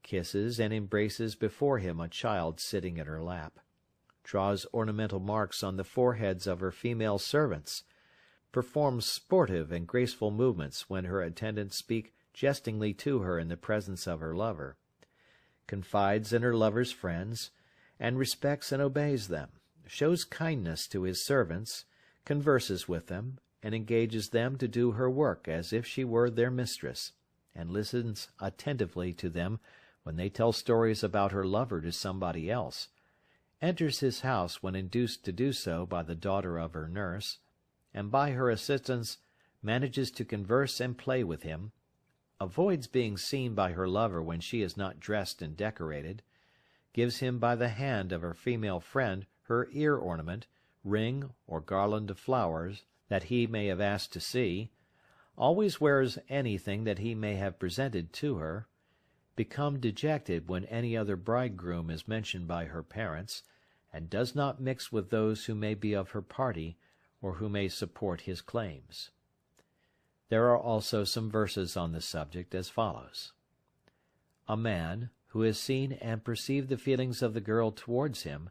kisses and embraces before him a child sitting in her lap, draws ornamental marks on the foreheads of her female servants, performs sportive and graceful movements when her attendants speak jestingly to her in the presence of her lover, confides in her lover's friends, and respects and obeys them, shows kindness to his servants, converses with them, and engages them to do her work as if she were their mistress, and listens attentively to them when they tell stories about her lover to somebody else, enters his house when induced to do so by the daughter of her nurse, and by her assistance manages to converse and play with him, avoids being seen by her lover when she is not dressed and decorated, gives him by the hand of her female friend her ear ornament, ring, or garland of flowers that he may have asked to see, always wears anything that he may have presented to her, become dejected when any other bridegroom is mentioned by her parents, and does not mix with those who may be of her party, or who may support his claims. There are also some verses on the subject as follows. A man, who has seen and perceived the feelings of the girl towards him,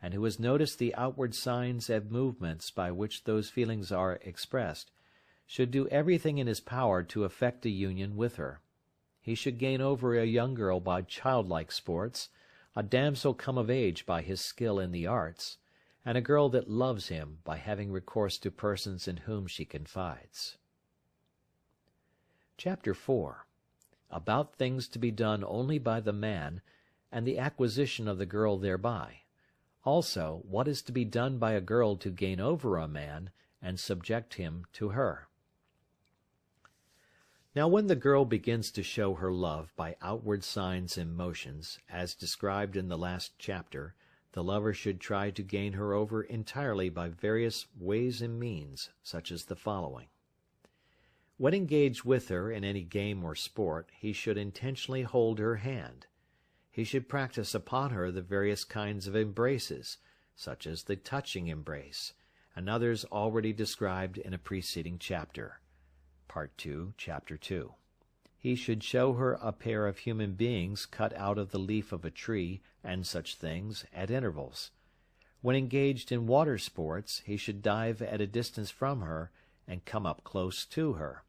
and who has noticed the outward signs and movements by which those feelings are expressed, should do everything in his power to effect a union with her. He should gain over a young girl by childlike sports, a damsel come of age by his skill in the arts, and a girl that loves him by having recourse to persons in whom she confides. Chapter 4. About things to be done only by the man, and the acquisition of the girl thereby. Also, what is to be done by a girl to gain over a man, and subject him to her. Now when the girl begins to show her love by outward signs and motions, as described in the last chapter, the lover should try to gain her over entirely by various ways and means, such as the following. When engaged with her in any game or sport, he should intentionally hold her hand. He should practice upon her the various kinds of embraces, such as the touching embrace, and others already described in a preceding chapter. Part 2, Chapter 2. He should show her a pair of human beings cut out of the leaf of a tree, and such things, at intervals. When engaged in water sports, he should dive at a distance from her, and come up close to her.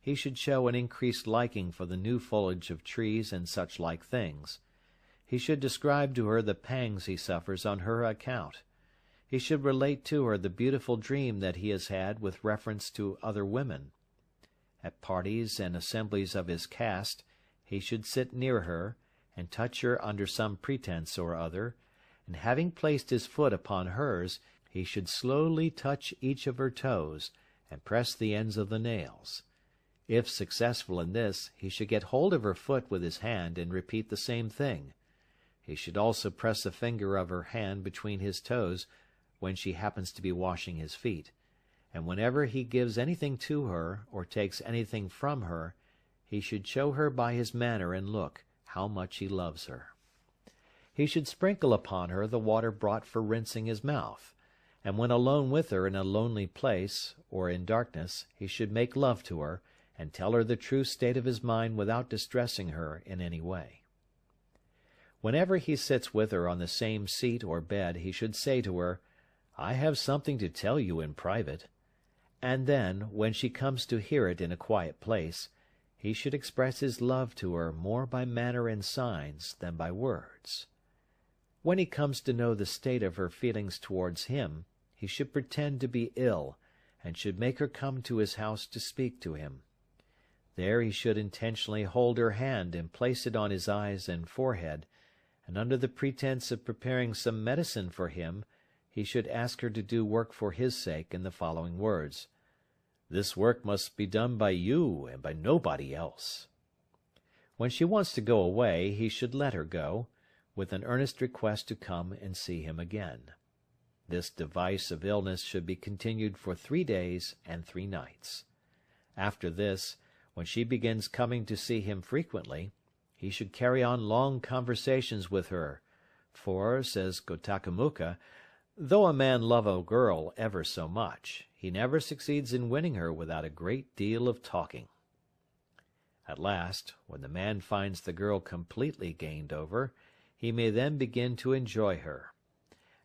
He should show an increased liking for the new foliage of trees and such like things. He should describe to her the pangs he suffers on her account. He should relate to her the beautiful dream that he has had with reference to other women. At parties and assemblies of his caste, he should sit near her, and touch her under some pretence or other, and having placed his foot upon hers, he should slowly touch each of her toes, and press the ends of the nails. If successful in this, he should get hold of her foot with his hand, and repeat the same thing. He should also press a finger of her hand between his toes, when she happens to be washing his feet, and whenever he gives anything to her, or takes anything from her, he should show her by his manner and look how much he loves her. He should sprinkle upon her the water brought for rinsing his mouth, and when alone with her in a lonely place, or in darkness, he should make love to her, and tell her the true state of his mind without distressing her in any way. Whenever he sits with her on the same seat or bed, he should say to her, "I have something to tell you in private," and then, when she comes to hear it in a quiet place, he should express his love to her more by manner and signs than by words. When he comes to know the state of her feelings towards him, he should pretend to be ill, and should make her come to his house to speak to him. There he should intentionally hold her hand and place it on his eyes and forehead, and under the pretence of preparing some medicine for him, he should ask her to do work for his sake in the following words: "This work must be done by you and by nobody else." When she wants to go away, he should let her go, with an earnest request to come and see him again. This device of illness should be continued for 3 days and 3 nights. After this, when she begins coming to see him frequently, he should carry on long conversations with her, for, says Gotakamuka, though a man love a girl ever so much, he never succeeds in winning her without a great deal of talking. At last, when the man finds the girl completely gained over, he may then begin to enjoy her.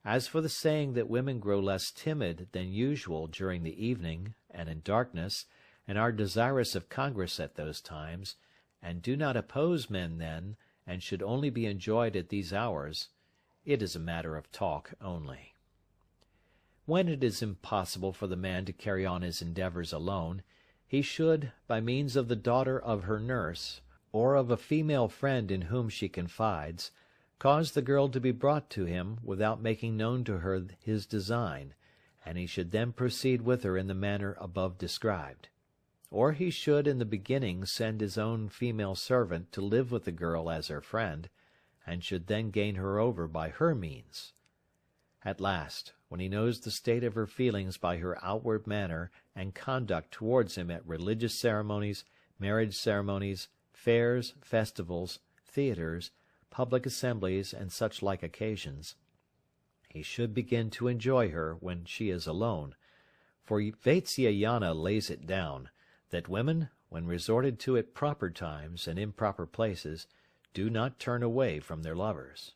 As for the saying that women grow less timid than usual during the evening and in darkness, and are desirous of congress at those times, and do not oppose men then, and should only be enjoyed at these hours, it is a matter of talk only. When it is impossible for the man to carry on his endeavors alone, he should, by means of the daughter of her nurse, or of a female friend in whom she confides, cause the girl to be brought to him without making known to her his design, and he should then proceed with her in the manner above described. Or he should in the beginning send his own female servant to live with the girl as her friend, and should then gain her over by her means. At last, when he knows the state of her feelings by her outward manner and conduct towards him at religious ceremonies, marriage ceremonies, fairs, festivals, theatres, public assemblies, and such like occasions, he should begin to enjoy her when she is alone, for Vatsyayana lays it down, that women, when resorted to at proper times and in proper places, do not turn away from their lovers.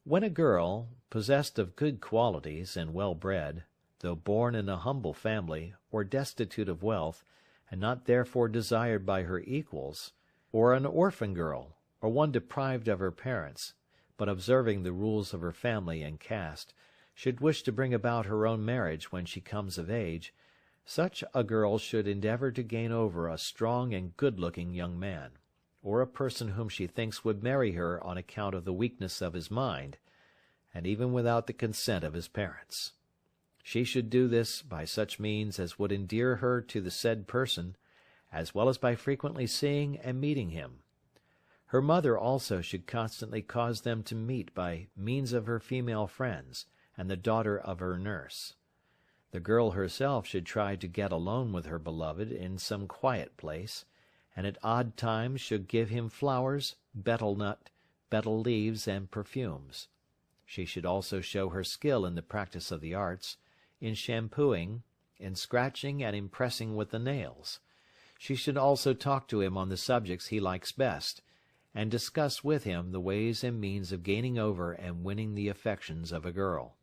When a girl, possessed of good qualities and well bred, though born in a humble family, or destitute of wealth, and not therefore desired by her equals, or an orphan girl, or one deprived of her parents, but observing the rules of her family and caste, should wish to bring about her own marriage when she comes of age, such a girl should endeavor to gain over a strong and good-looking young man, or a person whom she thinks would marry her on account of the weakness of his mind, and even without the consent of his parents. She should do this by such means as would endear her to the said person, as well as by frequently seeing and meeting him. Her mother also should constantly cause them to meet by means of her female friends, and the daughter of her nurse. The girl herself should try to get alone with her beloved in some quiet place, and at odd times should give him flowers, betel nut, betel leaves, and perfumes. She should also show her skill in the practice of the arts, in shampooing, in scratching and impressing with the nails. She should also talk to him on the subjects he likes best, and discuss with him the ways and means of gaining over and winning the affections of a girl.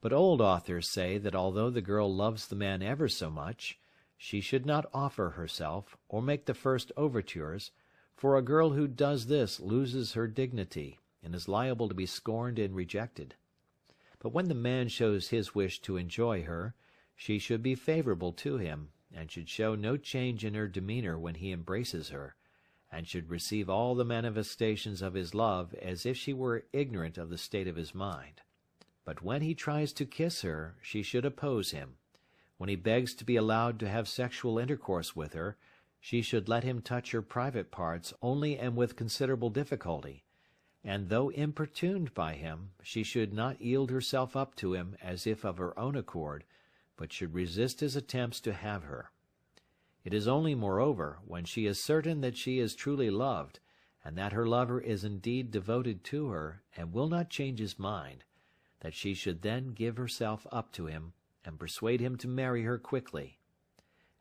But old authors say that although the girl loves the man ever so much, she should not offer herself, or make the first overtures, for a girl who does this loses her dignity, and is liable to be scorned and rejected. But when the man shows his wish to enjoy her, she should be favorable to him, and should show no change in her demeanor when he embraces her, and should receive all the manifestations of his love as if she were ignorant of the state of his mind. But when he tries to kiss her, she should oppose him. When he begs to be allowed to have sexual intercourse with her, she should let him touch her private parts only and with considerable difficulty, and though importuned by him, she should not yield herself up to him as if of her own accord, but should resist his attempts to have her. It is only, moreover, when she is certain that she is truly loved, and that her lover is indeed devoted to her, and will not change his mind, that she should then give herself up to him, and persuade him to marry her quickly.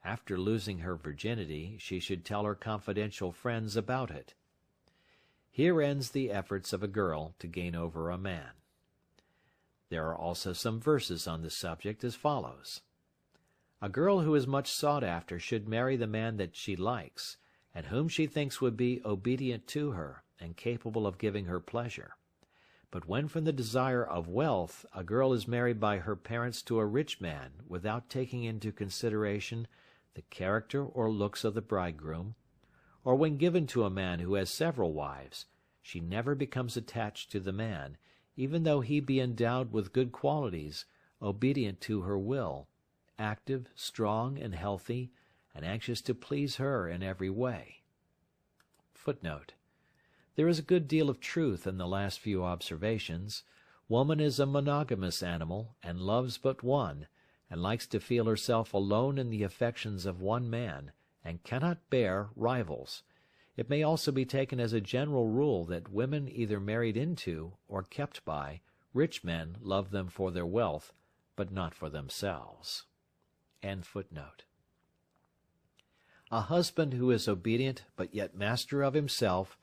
After losing her virginity, she should tell her confidential friends about it. Here ends the efforts of a girl to gain over a man. There are also some verses on this subject as follows. A girl who is much sought after should marry the man that she likes, and whom she thinks would be obedient to her, and capable of giving her pleasure. But when from the desire of wealth a girl is married by her parents to a rich man without taking into consideration the character or looks of the bridegroom, or when given to a man who has several wives, she never becomes attached to the man, even though he be endowed with good qualities, obedient to her will, active, strong, and healthy, and anxious to please her in every way. Footnote: There is a good deal of truth in the last few observations. Woman is a monogamous animal, and loves but one, and likes to feel herself alone in the affections of one man, and cannot bear rivals. It may also be taken as a general rule that women either married into, or kept by, rich men love them for their wealth, but not for themselves. A husband who is obedient but yet master of himself,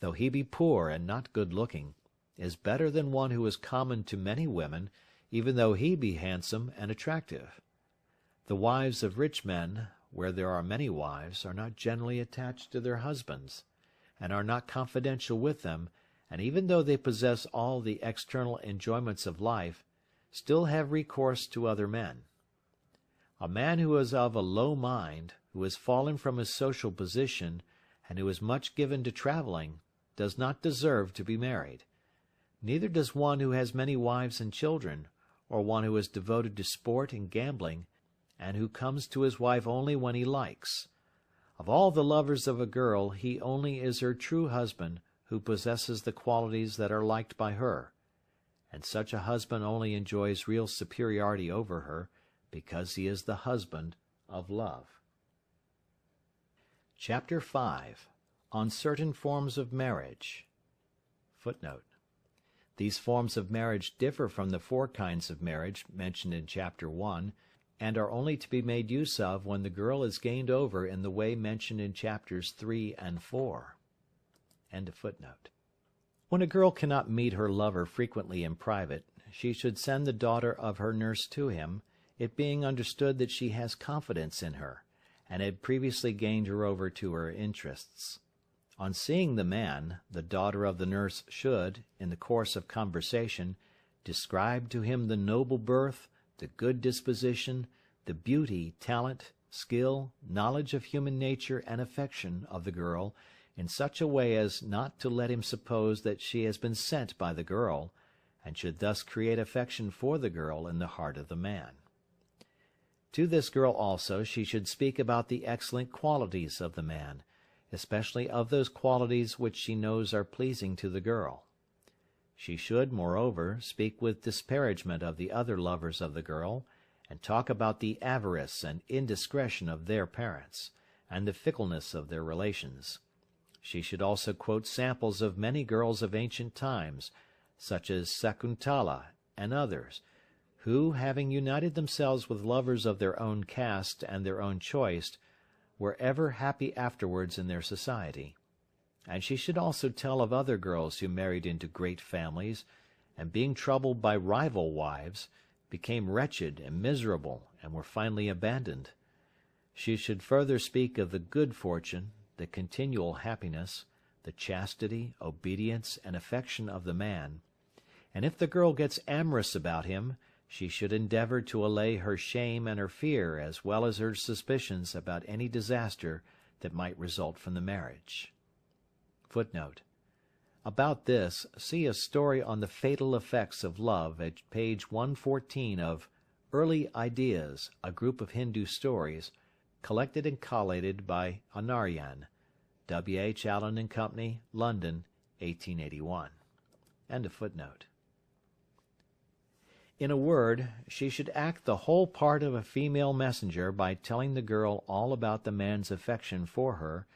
though he be poor and not good-looking, is better than one who is common to many women, even though he be handsome and attractive. The wives of rich men, where there are many wives, are not generally attached to their husbands, and are not confidential with them, and even though they possess all the external enjoyments of life, still have recourse to other men. A man who is of a low mind, who has fallen from his social position, and who is much given to traveling, does not deserve to be married. Neither does one who has many wives and children, or one who is devoted to sport and gambling, and who comes to his wife only when he likes. Of all the lovers of a girl, he only is her true husband who possesses the qualities that are liked by her, and such a husband only enjoys real superiority over her, because he is the husband of love. Chapter 5. On certain forms of marriage. These forms of marriage differ from the 4 kinds of marriage mentioned in Chapter 1, and are only to be made use of when the girl is gained over in the way mentioned in Chapters 3 and 4. When a girl cannot meet her lover frequently in private, she should send the daughter of her nurse to him, it being understood that she has confidence in her, and had previously gained her over to her interests. On seeing the man, the daughter of the nurse should, in the course of conversation, describe to him the noble birth, the good disposition, the beauty, talent, skill, knowledge of human nature and affection of the girl, in such a way as not to let him suppose that she has been sent by the girl, and should thus create affection for the girl in the heart of the man. To this girl also she should speak about the excellent qualities of the man, especially of those qualities which she knows are pleasing to the girl. She should, moreover, speak with disparagement of the other lovers of the girl, and talk about the avarice and indiscretion of their parents, and the fickleness of their relations. She should also quote samples of many girls of ancient times, such as Sakuntala and others, who, having united themselves with lovers of their own caste and their own choice, were ever happy afterwards in their society. And she should also tell of other girls who married into great families, and being troubled by rival wives, became wretched and miserable, and were finally abandoned. She should further speak of the good fortune, the continual happiness, the chastity, obedience, and affection of the man, and if the girl gets amorous about him, she should endeavor to allay her shame and her fear as well as her suspicions about any disaster that might result from the marriage. About this, see a story on the fatal effects of love at page 114 of Early Ideas, a group of Hindu stories, collected and collated by Anaryan, W. H. Allen and Company, London, 1881. In a word, she should act the whole part of a female messenger by telling the girl all about the man's affection for her,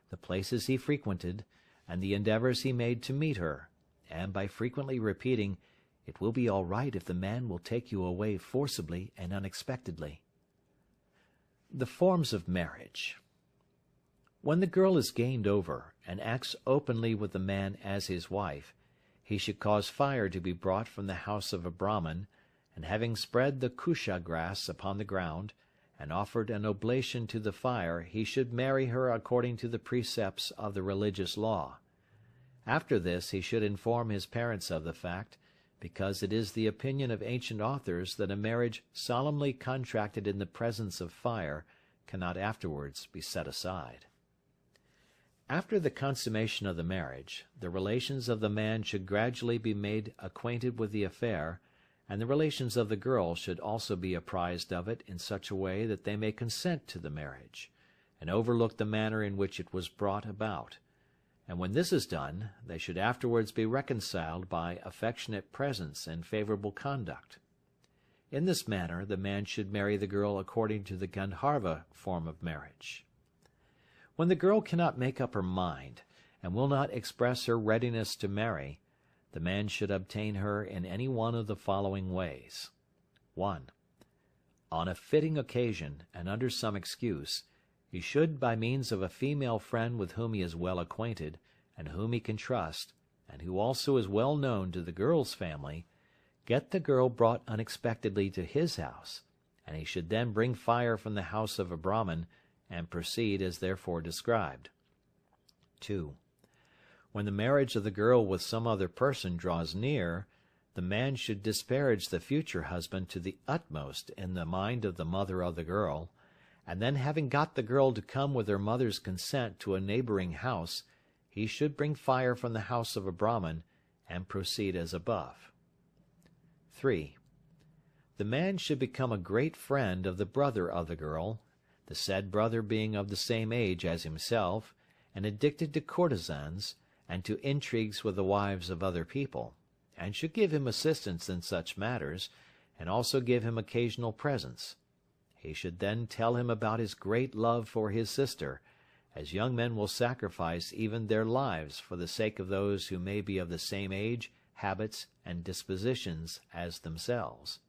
the places he frequented, and the endeavors he made to meet her, and by frequently repeating, "It will be all right if the man will take you away forcibly and unexpectedly." The forms of marriage. When the girl is gained over, and acts openly with the man as his wife, he should cause fire to be brought from the house of a Brahmin, and having spread the kusha grass upon the ground, and offered an oblation to the fire, he should marry her according to the precepts of the religious law. After this he should inform his parents of the fact, because it is the opinion of ancient authors that a marriage solemnly contracted in the presence of fire cannot afterwards be set aside. After the consummation of the marriage, the relations of the man should gradually be made acquainted with the affair, and the relations of the girl should also be apprised of it in such a way that they may consent to the marriage, and overlook the manner in which it was brought about, and when this is done, they should afterwards be reconciled by affectionate presence and favorable conduct. In this manner, the man should marry the girl according to the Gandharva form of marriage. When the girl cannot make up her mind, and will not express her readiness to marry, the man should obtain her in any one of the following ways. 1. On a fitting occasion, and under some excuse, he should, by means of a female friend with whom he is well acquainted, and whom he can trust, and who also is well known to the girl's family, get the girl brought unexpectedly to his house, and he should then bring fire from the house of a Brahmin, and proceed as therefore described. 2. When the marriage of the girl with some other person draws near, the man should disparage the future husband to the utmost in the mind of the mother of the girl, and then, having got the girl to come with her mother's consent to a neighboring house, he should bring fire from the house of a Brahmin, and proceed as above. 3. The man should become a great friend of the brother of the girl, the said brother being of the same age as himself, and addicted to courtesans, and to intrigues with the wives of other people, and should give him assistance in such matters, and also give him occasional presents. He should then tell him about his great love for his sister, as young men will sacrifice even their lives for the sake of those who may be of the same age, habits, and dispositions as themselves.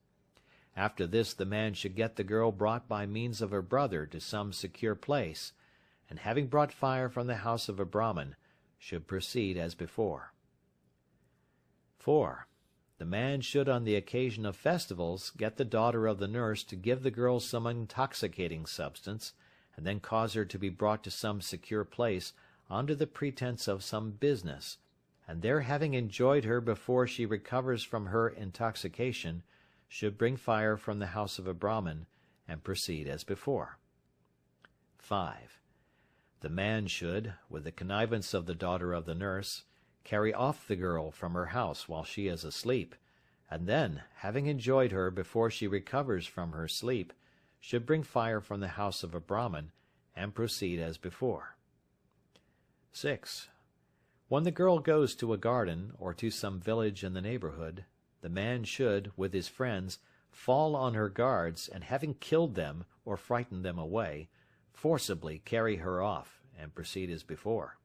After this, the man should get the girl brought by means of her brother to some secure place, and having brought fire from the house of a Brahmin, should proceed as before. 4. The man should on the occasion of festivals get the daughter of the nurse to give the girl some intoxicating substance, and then cause her to be brought to some secure place under the pretense of some business, and there having enjoyed her before she recovers from her intoxication, should bring fire from the house of a Brahmin, and proceed as before. 5. The man should, with the connivance of the daughter of the nurse, carry off the girl from her house while she is asleep, and then, having enjoyed her before she recovers from her sleep, should bring fire from the house of a Brahmin, and proceed as before. 6. When the girl goes to a garden, or to some village in the neighborhood, the man should, with his friends, fall on her guards, and having killed them, or frightened them away, forcibly carry her off, and proceed as before.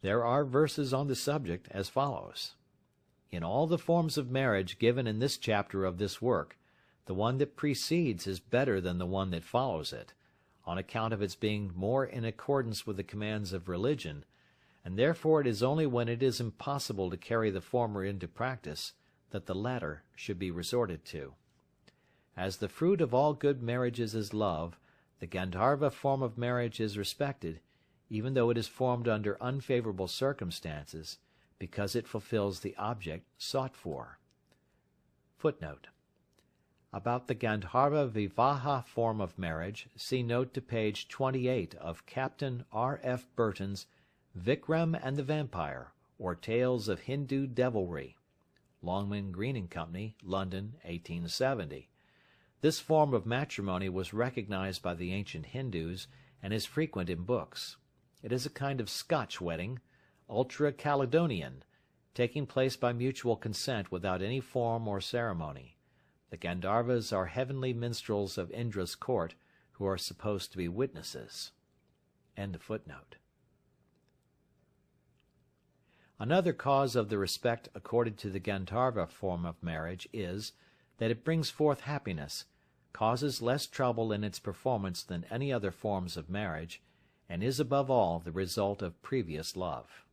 There are verses on the subject as follows. In all the forms of marriage given in this chapter of this work, the one that precedes is better than the one that follows it, on account of its being more in accordance with the commands of religion, and therefore it is only when it is impossible to carry the former into practice that the latter should be resorted to. As the fruit of all good marriages is love, the Gandharva form of marriage is respected, even though it is formed under unfavorable circumstances, because it fulfills the object sought for. Footnote. About the Gandharva Vivaha form of marriage, see note to page 28 of Captain R. F. Burton's Vikram and the Vampire, or Tales of Hindu Devilry. Longman, Green & Company, London, 1870. This form of matrimony was recognized by the ancient Hindus, and is frequent in books. It is a kind of Scotch wedding, ultra-Caledonian, taking place by mutual consent without any form or ceremony. The Gandharvas are heavenly minstrels of Indra's court, who are supposed to be witnesses. End of footnote. Another cause of the respect accorded to the Gandharva form of marriage is, that it brings forth happiness, causes less trouble in its performance than any other forms of marriage, and is above all the result of previous love.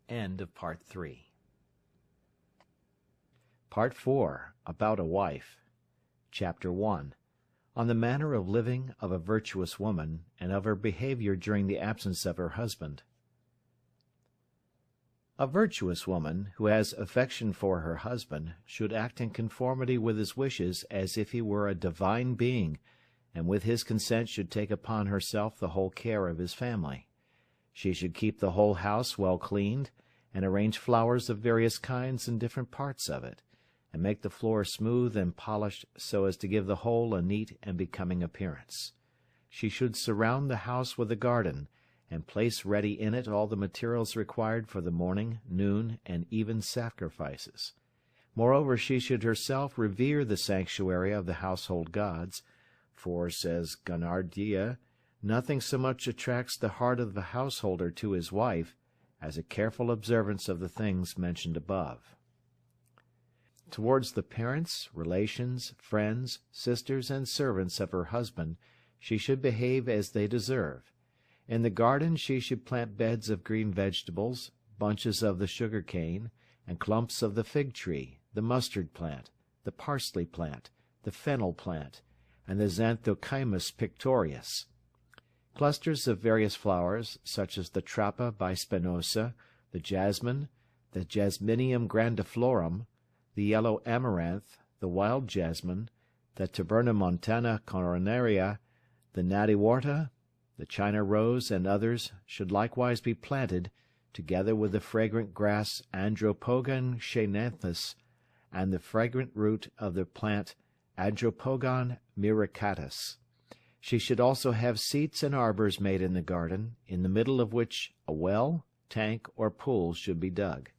End of Part 3. Part 4. About a Wife. Chapter 1. On the manner of living of a virtuous woman, and of her behavior during the absence of her husband. A virtuous woman, who has affection for her husband, should act in conformity with his wishes as if he were a divine being, and with his consent should take upon herself the whole care of his family. She should keep the whole house well cleaned, and arrange flowers of various kinds in different parts of it, and make the floor smooth and polished so as to give the whole a neat and becoming appearance. She should surround the house with a garden, and place ready in it all the materials required for the morning, noon, and even sacrifices. Moreover, she should herself revere the sanctuary of the household gods, for, says Gonardia, nothing so much attracts the heart of the householder to his wife as a careful observance of the things mentioned above. Towards the parents, relations, friends, sisters, and servants of her husband she should behave as they deserve. In the garden she should plant beds of green vegetables, bunches of the sugar cane, and clumps of the fig tree, the mustard plant, the parsley plant, the fennel plant, and the Xanthochymus pictorius. Clusters of various flowers, such as the Trappa bispinosa, the jasmine, the Jasminium grandiflorum, the yellow amaranth, the wild jasmine, the Tabernamontana coronaria, the nadiwarta, the China rose, and others should likewise be planted, together with the fragrant grass Andropogon cheiranthes, and the fragrant root of the plant Andropogon miricatus. She should also have seats and arbors made in the garden, in the middle of which a well, tank, or pool should be dug.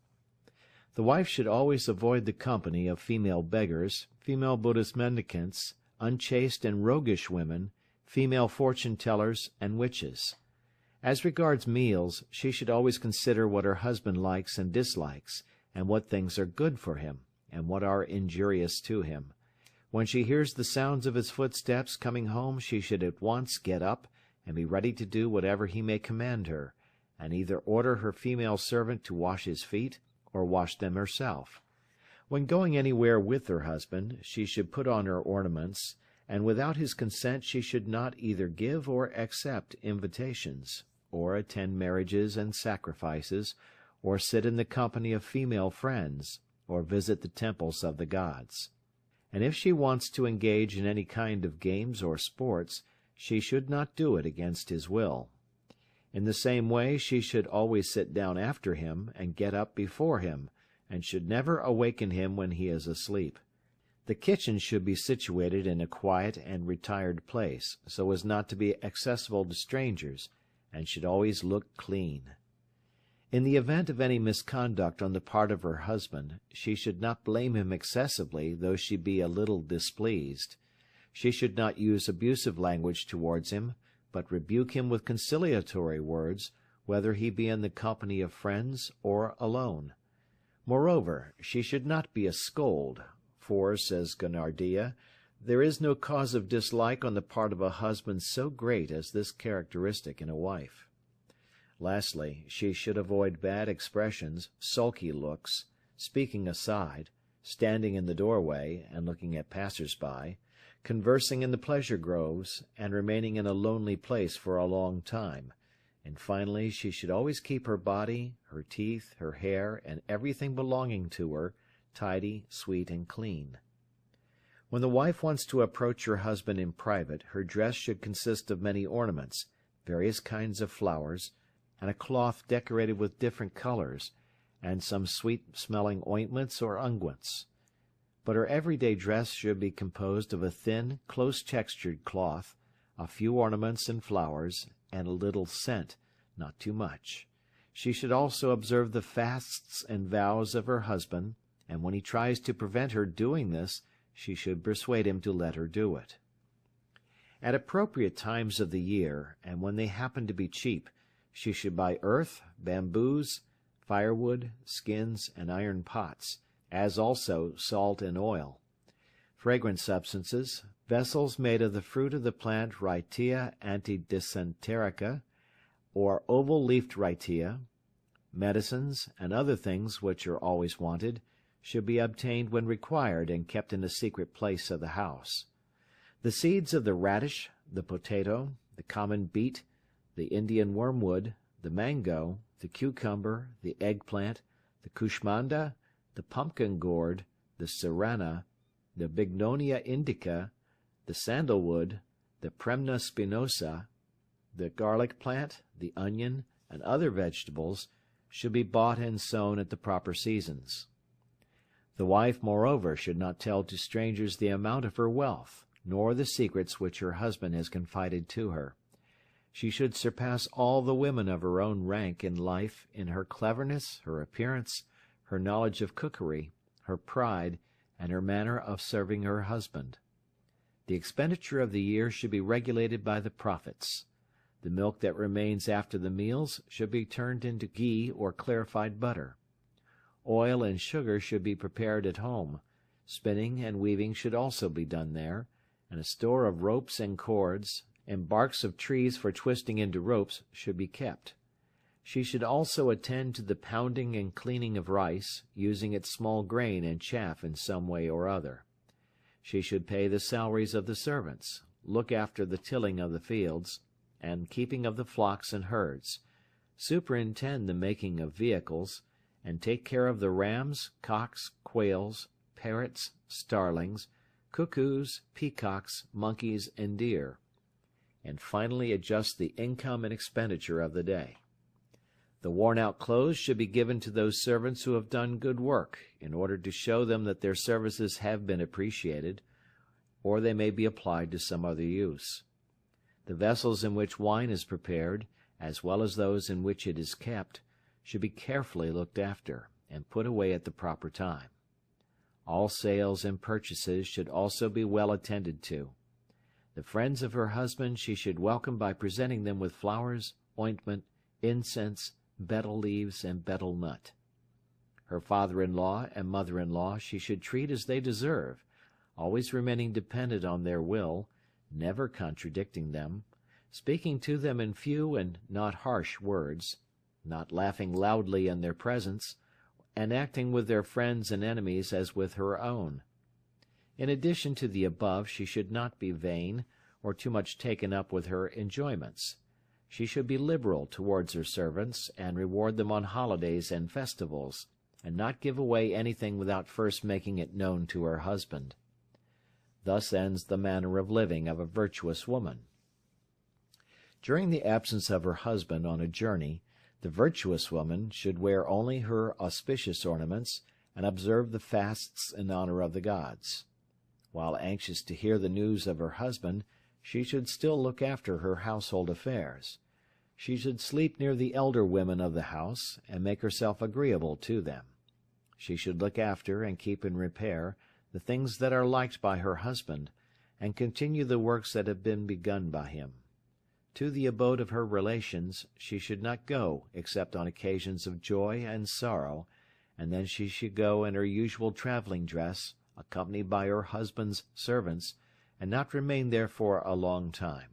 The wife should always avoid the company of female beggars, female Buddhist mendicants, unchaste and roguish women, female fortune-tellers, and witches. As regards meals, she should always consider what her husband likes and dislikes, and what things are good for him, and what are injurious to him. When she hears the sounds of his footsteps coming home, she should at once get up and be ready to do whatever he may command her, and either order her female servant to wash his feet, or wash them herself. When going anywhere with her husband, she should put on her ornaments, and without his consent she should not either give or accept invitations, or attend marriages and sacrifices, or sit in the company of female friends, or visit the temples of the gods. And if she wants to engage in any kind of games or sports, she should not do it against his will. In the same way she should always sit down after him, and get up before him, and should never awaken him when he is asleep. The kitchen should be situated in a quiet and retired place, so as not to be accessible to strangers, and should always look clean. In the event of any misconduct on the part of her husband, she should not blame him excessively, though she be a little displeased. She should not use abusive language towards him, but rebuke him with conciliatory words, whether he be in the company of friends or alone. Moreover, she should not be a scold, for, says Gonardia, there is no cause of dislike on the part of a husband so great as this characteristic in a wife. Lastly, she should avoid bad expressions, sulky looks, speaking aside, standing in the doorway and looking at passers-by, conversing in the pleasure groves, and remaining in a lonely place for a long time, and finally she should always keep her body, her teeth, her hair, and everything belonging to her, tidy, sweet, and clean. When the wife wants to approach her husband in private, her dress should consist of many ornaments, various kinds of flowers, and a cloth decorated with different colors, and some sweet-smelling ointments or unguents. But her everyday dress should be composed of a thin, close-textured cloth, a few ornaments and flowers, and a little scent, not too much. She should also observe the fasts and vows of her husband, and when he tries to prevent her doing this, she should persuade him to let her do it. At appropriate times of the year, and when they happen to be cheap, she should buy earth, bamboos, firewood, skins, and iron pots, as also salt and oil, fragrant substances, vessels made of the fruit of the plant Rhytia antidysenterica, or oval-leafed Rhytia, medicines, and other things which are always wanted, should be obtained when required and kept in a secret place of the house. The seeds of the radish, the potato, the common beet, the Indian wormwood, the mango, the cucumber, the eggplant, the kushmanda, the pumpkin gourd, the serrana, the bignonia indica, the sandalwood, the premna spinosa, the garlic plant, the onion, and other vegetables should be bought and sown at the proper seasons. The wife, moreover, should not tell to strangers the amount of her wealth, nor the secrets which her husband has confided to her. She should surpass all the women of her own rank in life in her cleverness, her appearance, her knowledge of cookery, her pride, and her manner of serving her husband. The expenditure of the year should be regulated by the profits. The milk that remains after the meals should be turned into ghee or clarified butter. Oil and sugar should be prepared at home. Spinning and weaving should also be done there, and a store of ropes and cords, and barks of trees for twisting into ropes should be kept. She should also attend to the pounding and cleaning of rice, using its small grain and chaff in some way or other. She should pay the salaries of the servants, look after the tilling of the fields, and keeping of the flocks and herds, superintend the making of vehicles, and take care of the rams, cocks, quails, parrots, starlings, cuckoos, peacocks, monkeys, and deer, and finally adjust the income and expenditure of the day. The worn-out clothes should be given to those servants who have done good work, in order to show them that their services have been appreciated, or they may be applied to some other use. The vessels in which wine is prepared, as well as those in which it is kept, should be carefully looked after, and put away at the proper time. All sales and purchases should also be well attended to. The friends of her husband she should welcome by presenting them with flowers, ointment, incense, betel leaves, and betel nut. Her father-in-law and mother-in-law she should treat as they deserve, always remaining dependent on their will, never contradicting them, speaking to them in few and not harsh words, not laughing loudly in their presence, and acting with their friends and enemies as with her own. In addition to the above, she should not be vain, or too much taken up with her enjoyments. She should be liberal towards her servants, and reward them on holidays and festivals, and not give away anything without first making it known to her husband. Thus ends the manner of living of a virtuous woman. During the absence of her husband on a journey, the virtuous woman should wear only her auspicious ornaments, and observe the fasts in honor of the gods. While anxious to hear the news of her husband, she should still look after her household affairs. She should sleep near the elder women of the house, and make herself agreeable to them. She should look after and keep in repair the things that are liked by her husband, and continue the works that have been begun by him. To the abode of her relations she should not go except on occasions of joy and sorrow, and then she should go in her usual traveling dress, accompanied by her husband's servants, and not remain there for a long time.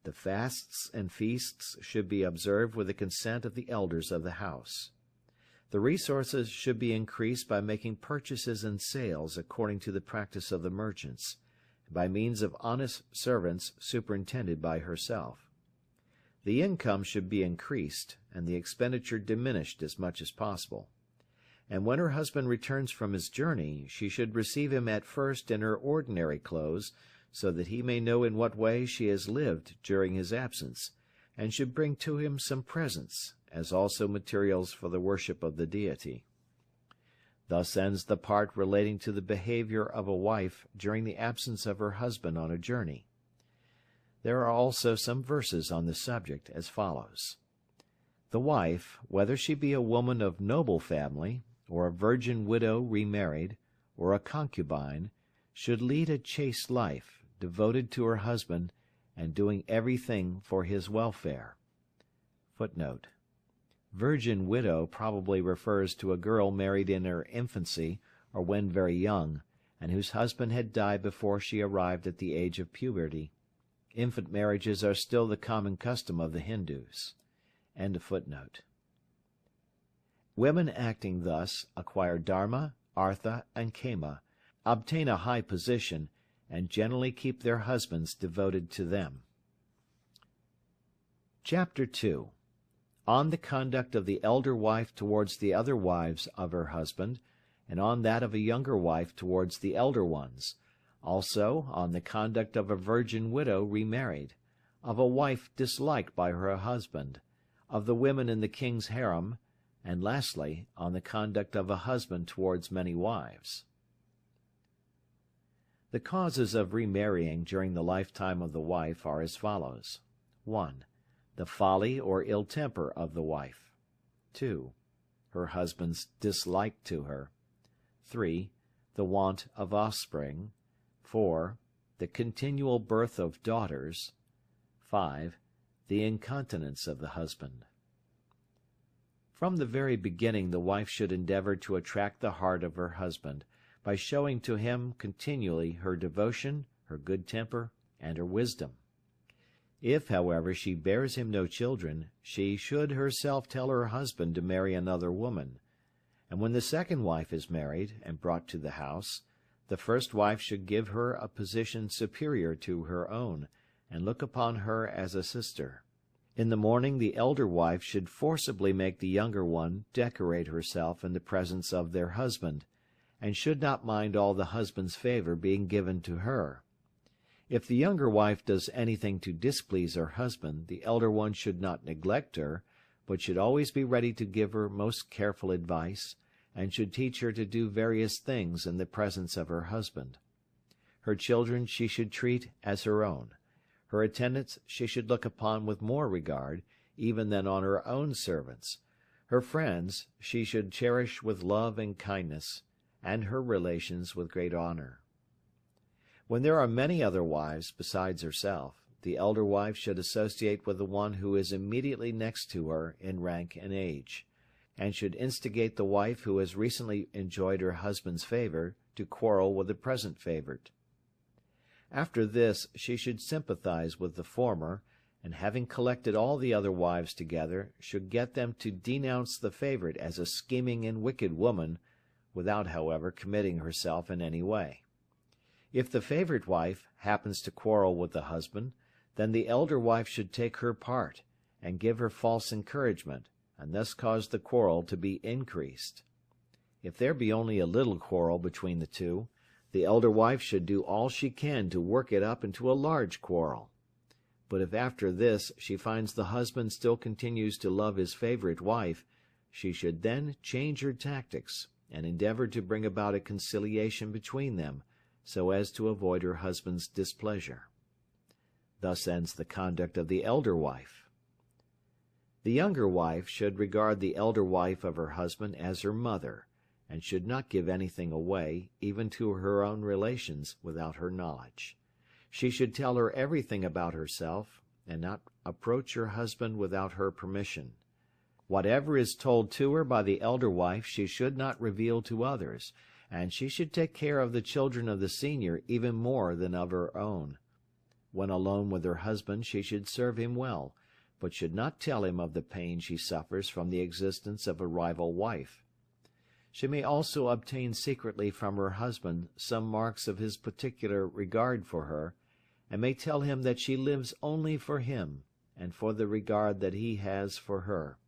The fasts and feasts should be observed with the consent of the elders of the house. The resources should be increased by making purchases and sales according to the practice of the merchants, and by means of honest servants superintended by herself. The income should be increased, and the expenditure diminished as much as possible. And when her husband returns from his journey, she should receive him at first in her ordinary clothes, so that he may know in what way she has lived during his absence, and should bring to him some presents, as also materials for the worship of the deity. Thus ends the part relating to the behavior of a wife during the absence of her husband on a journey. There are also some verses on the subject, as follows. The wife, whether she be a woman of noble family, or a virgin widow remarried, or a concubine, should lead a chaste life, devoted to her husband, and doing everything for his welfare. Footnote: Virgin widow probably refers to a girl married in her infancy, or when very young, and whose husband had died before she arrived at the age of puberty. Infant marriages are still the common custom of the Hindus. End of footnote. Women acting thus acquire dharma, artha, and kama, obtain a high position, and generally keep their husbands devoted to them. Chapter 2. On the conduct of the elder wife towards the other wives of her husband, and on that of a younger wife towards the elder ones, also on the conduct of a virgin widow remarried, of a wife disliked by her husband, of the women in the king's harem, and lastly, on the conduct of a husband towards many wives. The causes of remarrying during the lifetime of the wife are as follows. 1. The folly or ill temper of the wife. 2. Her husband's dislike to her. 3. The want of offspring. 4. The continual birth of daughters. 5. The incontinence of the husband. From the very beginning the wife should endeavor to attract the heart of her husband, by showing to him continually her devotion, her good temper, and her wisdom. If, however, she bears him no children, she should herself tell her husband to marry another woman. And when the second wife is married and brought to the house, the first wife should give her a position superior to her own, and look upon her as a sister. In the morning the elder wife should forcibly make the younger one decorate herself in the presence of their husband, and should not mind all the husband's favor being given to her. If the younger wife does anything to displease her husband, the elder one should not neglect her, but should always be ready to give her most careful advice, and should teach her to do various things in the presence of her husband. Her children she should treat as her own. Her attendants she should look upon with more regard, even than on her own servants. Her friends she should cherish with love and kindness, and her relations with great honor. When there are many other wives besides herself, the elder wife should associate with the one who is immediately next to her in rank and age, and should instigate the wife who has recently enjoyed her husband's favor to quarrel with the present favorite. After this she should sympathize with the former, and having collected all the other wives together, should get them to denounce the favorite as a scheming and wicked woman, without, however, committing herself in any way. If the favorite wife happens to quarrel with the husband, then the elder wife should take her part, and give her false encouragement, and thus cause the quarrel to be increased. If there be only a little quarrel between the two, the elder wife should do all she can to work it up into a large quarrel. But if after this she finds the husband still continues to love his favorite wife, she should then change her tactics, and endeavor to bring about a conciliation between them, so as to avoid her husband's displeasure. Thus ends the conduct of the elder wife. The younger wife should regard the elder wife of her husband as her mother, and should not give anything away, even to her own relations, without her knowledge. She should tell her everything about herself, and not approach her husband without her permission. Whatever is told to her by the elder wife she should not reveal to others, and she should take care of the children of the senior even more than of her own. When alone with her husband she should serve him well, but should not tell him of the pain she suffers from the existence of a rival wife. She may also obtain secretly from her husband some marks of his particular regard for her, and may tell him that she lives only for him, and for the regard that he has for her.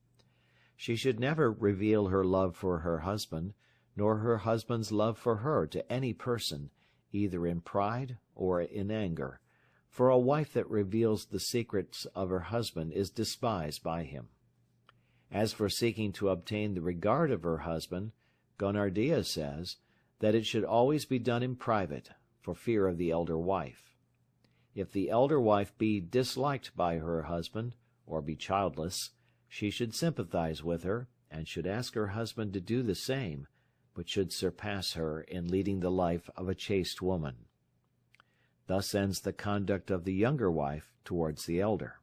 She should never reveal her love for her husband, nor her husband's love for her to any person, either in pride or in anger, for a wife that reveals the secrets of her husband is despised by him. As for seeking to obtain the regard of her husband, Gonardia says that it should always be done in private, for fear of the elder wife. If the elder wife be disliked by her husband, or be childless, she should sympathize with her, and should ask her husband to do the same, but should surpass her in leading the life of a chaste woman. Thus ends the conduct of the younger wife towards the elder.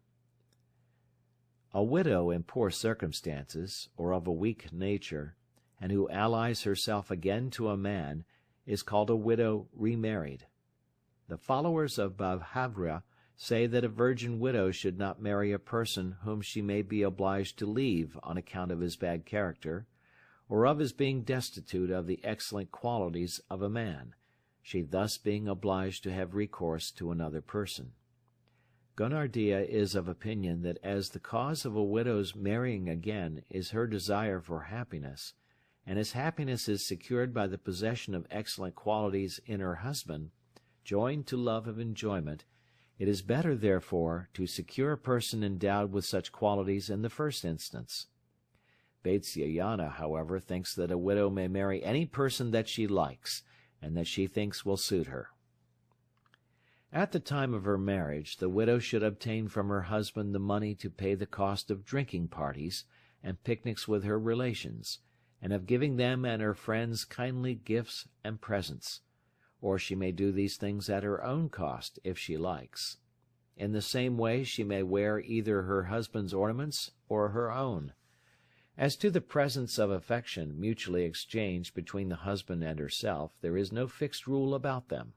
A widow in poor circumstances, or of a weak nature, and who allies herself again to a man, is called a widow remarried. The followers of Bhavavra say that a virgin widow should not marry a person whom she may be obliged to leave on account of his bad character, or of his being destitute of the excellent qualities of a man, she thus being obliged to have recourse to another person. Gonardia is of opinion that as the cause of a widow's marrying again is her desire for happiness, and as happiness is secured by the possession of excellent qualities in her husband, joined to love of enjoyment, it is better, therefore, to secure a person endowed with such qualities in the first instance. Vatsyayana, however, thinks that a widow may marry any person that she likes, and that she thinks will suit her. At the time of her marriage, the widow should obtain from her husband the money to pay the cost of drinking parties and picnics with her relations, and of giving them and her friends kindly gifts and presents, or she may do these things at her own cost if she likes. In the same way she may wear either her husband's ornaments or her own. As to the presents of affection mutually exchanged between the husband and herself, there is no fixed rule about them.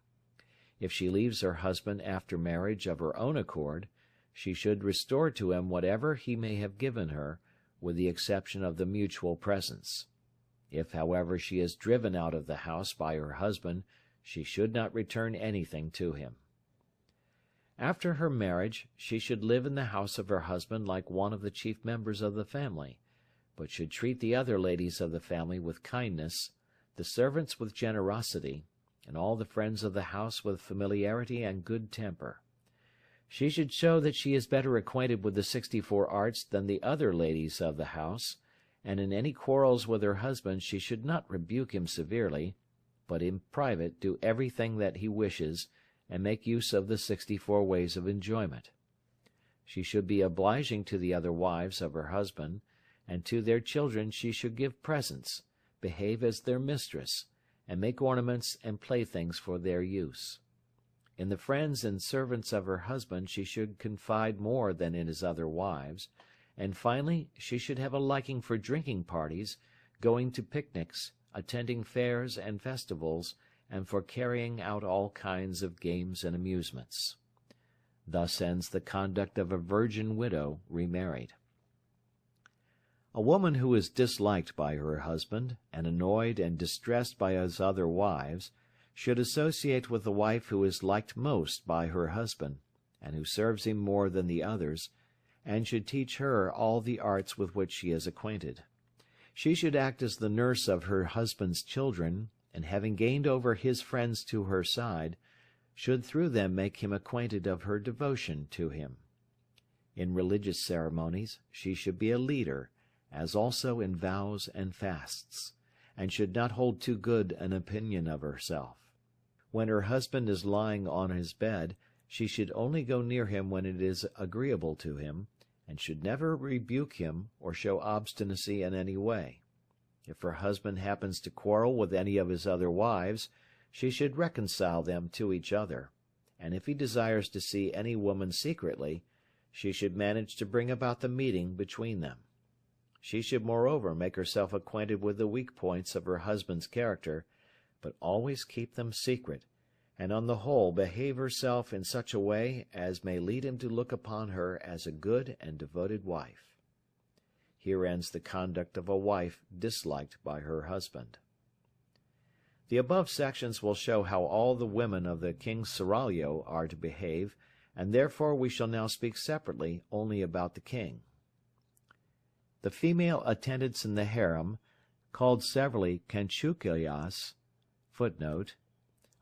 If she leaves her husband after marriage of her own accord, she should restore to him whatever he may have given her, with the exception of the mutual presents. If, however, she is driven out of the house by her husband, she should not return anything to him. After her marriage, she should live in the house of her husband like one of the chief members of the family, but should treat the other ladies of the family with kindness, the servants with generosity, and all the friends of the house with familiarity and good temper. She should show that she is better acquainted with the 64 arts than the other ladies of the house, and in any quarrels with her husband she should not rebuke him severely, but in private do everything that he wishes, and make use of the 64 ways of enjoyment. She should be obliging to the other wives of her husband, and to their children she should give presents, behave as their mistress, and make ornaments and playthings for their use. In the friends and servants of her husband she should confide more than in his other wives, and finally she should have a liking for drinking parties, going to picnics, attending fairs and festivals, and for carrying out all kinds of games and amusements. Thus ends the conduct of a virgin widow remarried. A woman who is disliked by her husband, and annoyed and distressed by his other wives, should associate with the wife who is liked most by her husband, and who serves him more than the others, and should teach her all the arts with which she is acquainted. She should act as the nurse of her husband's children, and having gained over his friends to her side, should through them make him acquainted of her devotion to him. In religious ceremonies she should be a leader, as also in vows and fasts, and should not hold too good an opinion of herself. When her husband is lying on his bed, she should only go near him when it is agreeable to him, and should never rebuke him or show obstinacy in any way. If her husband happens to quarrel with any of his other wives, she should reconcile them to each other, and if he desires to see any woman secretly, she should manage to bring about the meeting between them. She should moreover make herself acquainted with the weak points of her husband's character, but always keep them secret, and on the whole behave herself in such a way as may lead him to look upon her as a good and devoted wife. Here ends the conduct of a wife disliked by her husband. The above sections will show how all the women of the king's seraglio are to behave, and therefore we shall now speak separately only about the king. The female attendants in the harem, called severally kanchukilas, (Footnote: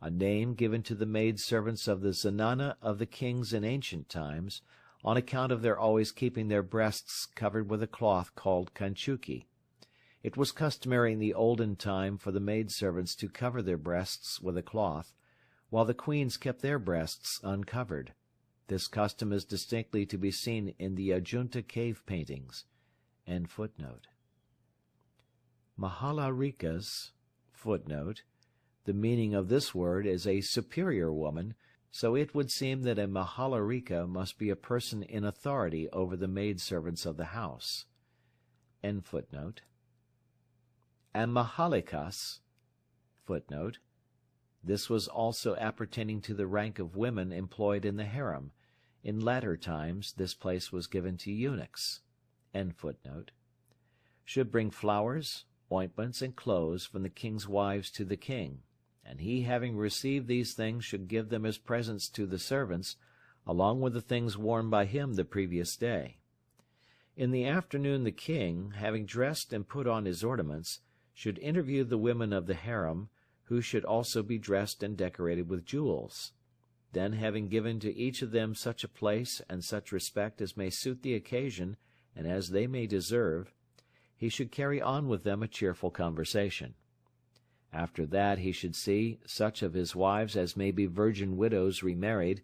a name given to the maid-servants of the zenana of the kings in ancient times, on account of their always keeping their breasts covered with a cloth called kanchuki. It was customary in the olden time for the maid-servants to cover their breasts with a cloth, while the queens kept their breasts uncovered. This custom is distinctly to be seen in the Ajunta cave paintings. End footnote. Mahalarikas, (Footnote: the meaning of this word is a superior woman, so it would seem that a Mahalarika must be a person in authority over the maidservants of the house. End footnote. And Mahalikas, (Footnote: this was also appertaining to the rank of women employed in the harem. In latter times this place was given to eunuchs.) End footnote. Should bring flowers, ointments, and clothes from the king's wives to the king, and he having received these things should give them as presents to the servants, along with the things worn by him the previous day. In the afternoon the king, having dressed and put on his ornaments, should interview the women of the harem, who should also be dressed and decorated with jewels. Then, having given to each of them such a place and such respect as may suit the occasion and as they may deserve, he should carry on with them a cheerful conversation. After that he should see such of his wives as may be virgin widows remarried,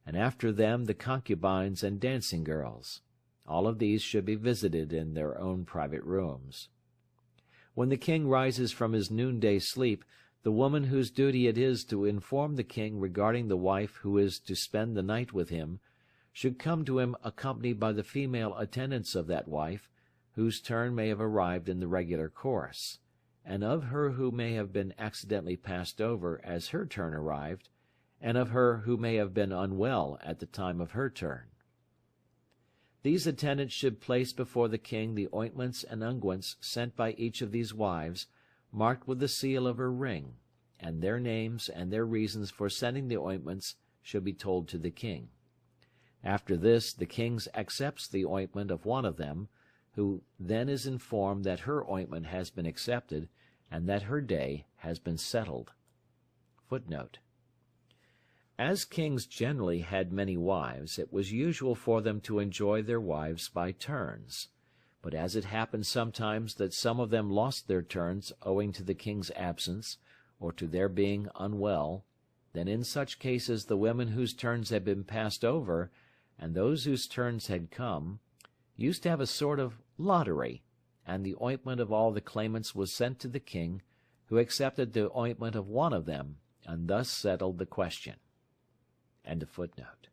and after them the concubines and dancing girls. All of these should be visited in their own private rooms. When the king rises from his noonday sleep, the woman whose duty it is to inform the king regarding the wife who is to spend the night with him, should come to him accompanied by the female attendants of that wife, whose turn may have arrived in the regular course, and of her who may have been accidentally passed over as her turn arrived, and of her who may have been unwell at the time of her turn. These attendants should place before the king the ointments and unguents sent by each of these wives, marked with the seal of her ring, and their names and their reasons for sending the ointments should be told to the king. After this the king accepts the ointment of one of them, who then is informed that her ointment has been accepted, and that her day has been settled. Footnote: As kings generally had many wives, it was usual for them to enjoy their wives by turns. But as it happened sometimes that some of them lost their turns owing to the king's absence, or to their being unwell, then in such cases the women whose turns had been passed over, and those whose turns had come, used to have a sort of lottery, and the ointment of all the claimants was sent to the king, who accepted the ointment of one of them, and thus settled the question. End of footnote.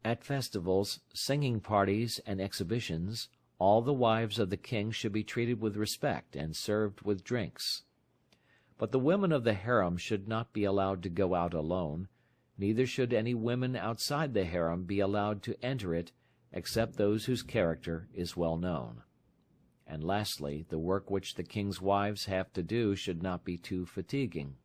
At festivals, singing parties, and exhibitions, all the wives of the king should be treated with respect and served with drinks. But the women of the harem should not be allowed to go out alone, neither should any women outside the harem be allowed to enter it except those whose character is well known. And lastly, the work which the king's wives have to do should not be too fatiguing.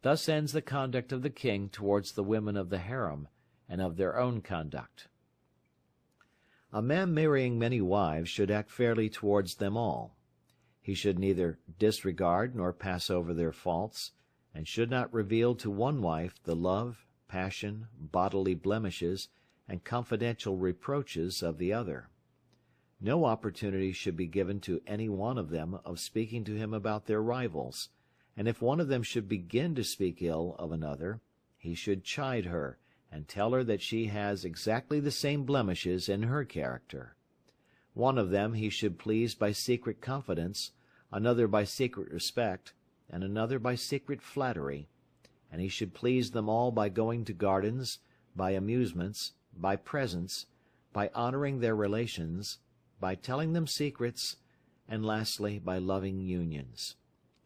Thus ends the conduct of the king towards the women of the harem, and of their own conduct. A man marrying many wives should act fairly towards them all. He should neither disregard nor pass over their faults, and should not reveal to one wife the love, passion, bodily blemishes, and confidential reproaches of the other. No opportunity should be given to any one of them of speaking to him about their rivals, and if one of them should begin to speak ill of another, he should chide her, and tell her that she has exactly the same blemishes in her character. One of them he should please by secret confidence, another by secret respect, and another by secret flattery, and he should please them all by going to gardens, by amusements, by presents, by honoring their relations, by telling them secrets, and lastly by loving unions.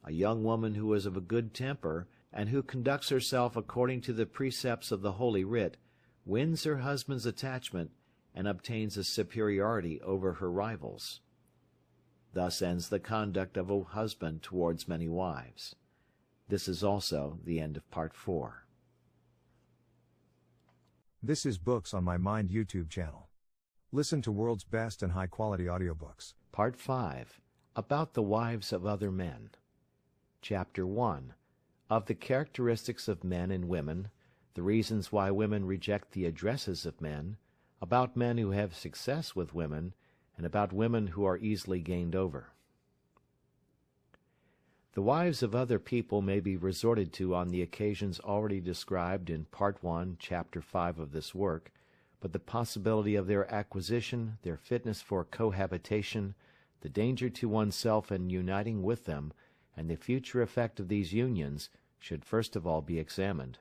A young woman who is of a good temper, and who conducts herself according to the precepts of the Holy Writ, wins her husband's attachment, and obtains a superiority over her rivals. Thus ends the conduct of a husband towards many wives. This is also the end of Part 4. This is Books on My Mind YouTube channel. Listen to world's best and high-quality audiobooks. Part 5. About the wives of other men. Chapter 1. Of the characteristics of men and women, the reasons why women reject the addresses of men, about men who have success with women, and about women who are easily gained over. The wives of other people may be resorted to on the occasions already described in Part 1, Chapter 5 of this work, but the possibility of their acquisition, their fitness for cohabitation, the danger to oneself in uniting with them, and the future effect of these unions, should first of all be examined.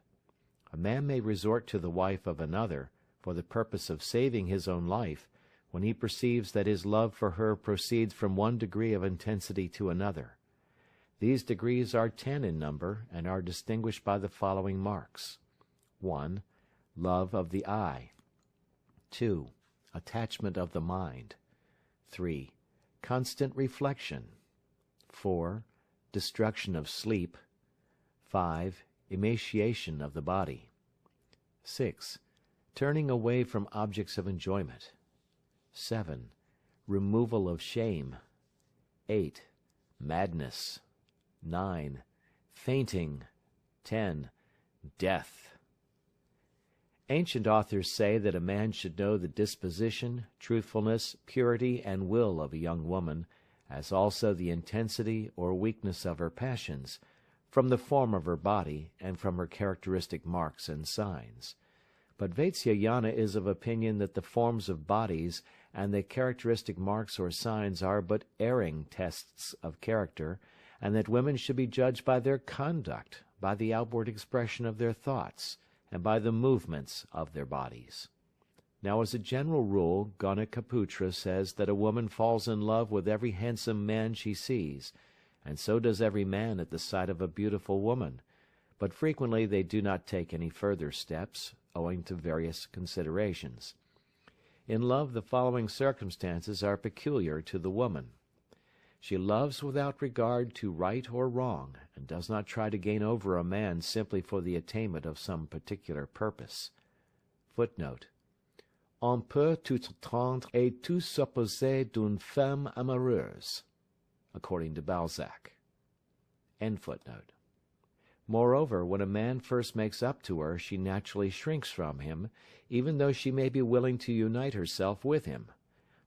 A man may resort to the wife of another, for the purpose of saving his own life, when he perceives that his love for her proceeds from one degree of intensity to another. These degrees are 10 in number, and are distinguished by the following marks. 1. Love of the eye. 2. Attachment of the mind. 3. Constant reflection. 4. Destruction of sleep. 5. Emaciation of the body. 6. Turning away from objects of enjoyment. 7. Removal of shame. 8. Madness. 9. Fainting. 10. Death. Ancient authors say that a man should know the disposition, truthfulness, purity, and will of a young woman, as also the intensity or weakness of her passions, from the form of her body, and from her characteristic marks and signs. But Vatsyayana is of opinion that the forms of bodies and the characteristic marks or signs are but erring tests of character, and that women should be judged by their conduct, by the outward expression of their thoughts, and by the movements of their bodies. Now, as a general rule, Ganakaputra says that a woman falls in love with every handsome man she sees, and so does every man at the sight of a beautiful woman, but frequently they do not take any further steps, owing to various considerations. In love, the following circumstances are peculiar to the woman. She loves without regard to right or wrong, and does not try to gain over a man simply for the attainment of some particular purpose. Footnote: On peut tout attendre et tout supposer d'une femme amoureuse, according to Balzac. End footnote. Moreover, when a man first makes up to her, she naturally shrinks from him, even though she may be willing to unite herself with him.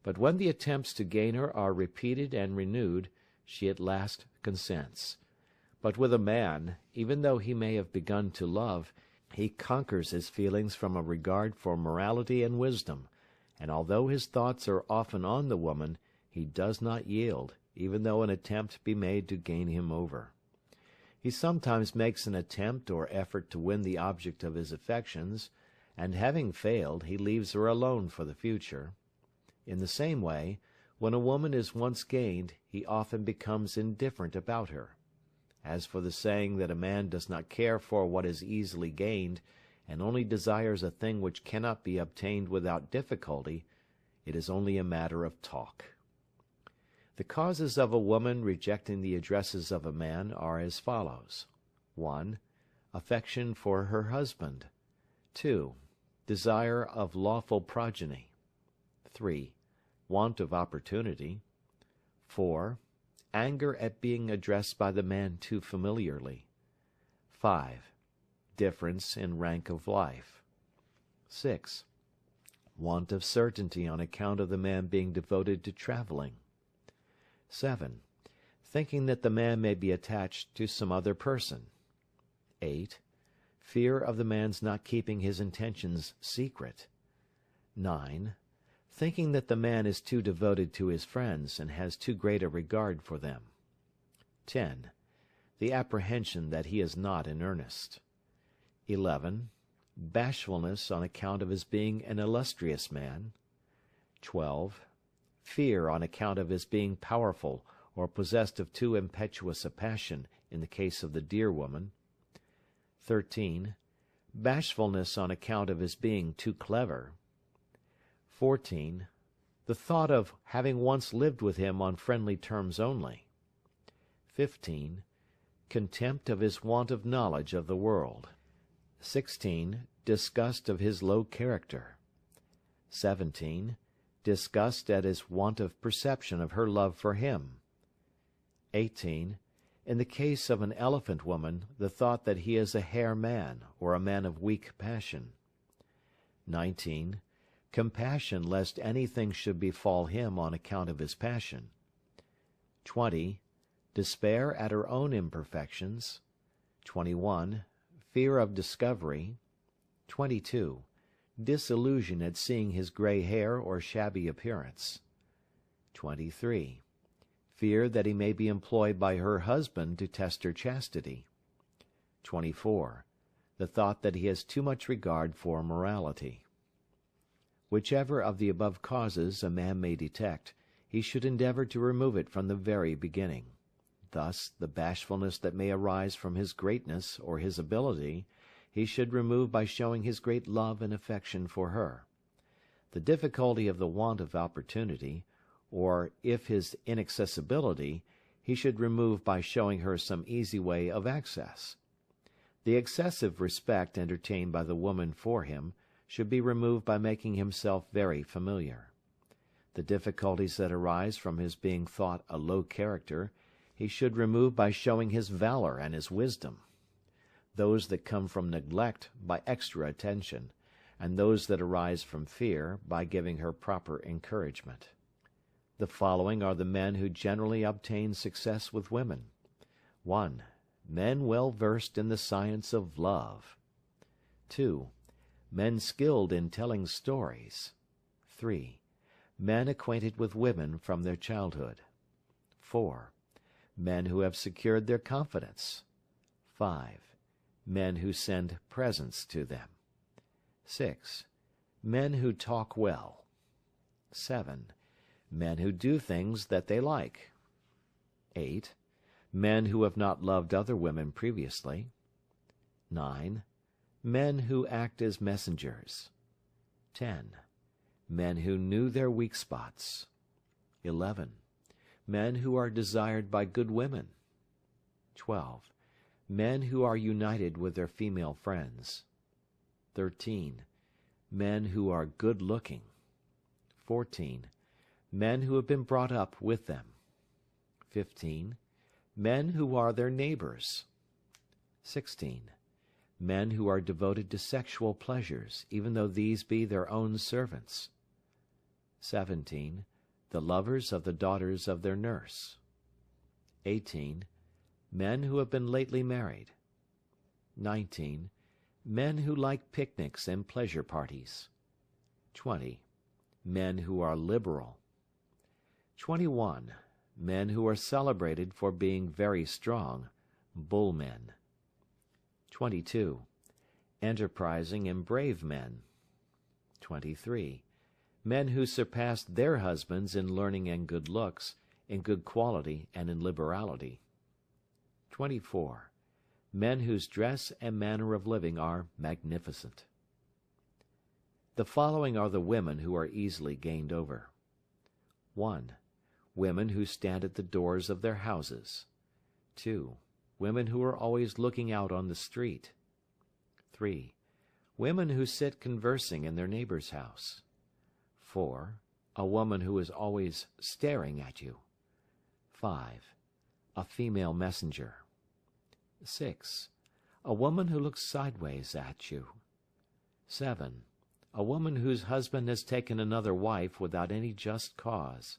But when the attempts to gain her are repeated and renewed, she at last consents. But with a man, even though he may have begun to love, he conquers his feelings from a regard for morality and wisdom, and although his thoughts are often on the woman, he does not yield, even though an attempt be made to gain him over. He sometimes makes an attempt or effort to win the object of his affections, and having failed, he leaves her alone for the future. In the same way, when a woman is once gained, he often becomes indifferent about her. As for the saying that a man does not care for what is easily gained, and only desires a thing which cannot be obtained without difficulty, it is only a matter of talk. The causes of a woman rejecting the addresses of a man are as follows: 1. Affection for her husband. 2. Desire of lawful progeny. 3. Want of opportunity. 4. Anger at being addressed by the man too familiarly. 5. Difference in rank of life. 6. Want of certainty on account of the man being devoted to traveling. 7. Thinking that the man may be attached to some other person. 8. Fear of the man's not keeping his intentions secret. 9. Thinking that the man is too devoted to his friends, and has too great a regard for them. 10. The apprehension that he is not in earnest. 11. Bashfulness on account of his being an illustrious man. 12. Fear on account of his being powerful, or possessed of too impetuous a passion, in the case of the dear woman. 13. Bashfulness on account of his being too clever. 14. The thought of having once lived with him on friendly terms only. 15. Contempt of his want of knowledge of the world. 16. Disgust of his low character. 17. Disgust at his want of perception of her love for him. 18. In the case of an elephant woman, the thought that he is a hare man, or a man of weak passion. 19. Compassion lest anything should befall him on account of his passion. 20. Despair at her own imperfections. 21. Fear of discovery. 22. Disillusion at seeing his gray hair or shabby appearance. 23. Fear that he may be employed by her husband to test her chastity. 24. The thought that he has too much regard for morality. Whichever of the above causes a man may detect, he should endeavor to remove it from the very beginning. Thus, the bashfulness that may arise from his greatness or his ability, he should remove by showing his great love and affection for her. The difficulty of the want of opportunity, or if his inaccessibility, he should remove by showing her some easy way of access. The excessive respect entertained by the woman for him should be removed by making himself very familiar. The difficulties that arise from his being thought a low character, he should remove by showing his valor and his wisdom. Those that come from neglect, by extra attention, and those that arise from fear, by giving her proper encouragement. The following are the men who generally obtain success with women. 1. Men well versed in the science of love. 2. Men skilled in telling stories. 3. Men acquainted with women from their childhood. 4. Men who have secured their confidence. 5. Men who send presents to them. 6. Men who talk well. 7. Men who do things that they like. 8. Men who have not loved other women previously. 9. Men who act as messengers. 10. Men who knew their weak spots. 11. Men who are desired by good women. 12. Men who are united with their female friends. 13. Men who are good-looking. 14. Men who have been brought up with them. 15. Men who are their neighbors. 16. Men who are devoted to sexual pleasures, even though these be their own servants. 17. The lovers of the daughters of their nurse. 18. Men who have been lately married. 19. Men who like picnics and pleasure parties. 20. Men who are liberal. 21. Men who are celebrated for being very strong, bullmen. 22. Enterprising and brave men. 23. Men who surpassed their husbands in learning and good looks, in good quality and in liberality. 24. Men whose dress and manner of living are magnificent. The following are the women who are easily gained over. 1. Women who stand at the doors of their houses. 2. Women who are always looking out on the street. 3. Women who sit conversing in their neighbor's house. 4. A woman who is always staring at you. 5. A female messenger. 6. A woman who looks sideways at you. 7. A woman whose husband has taken another wife without any just cause.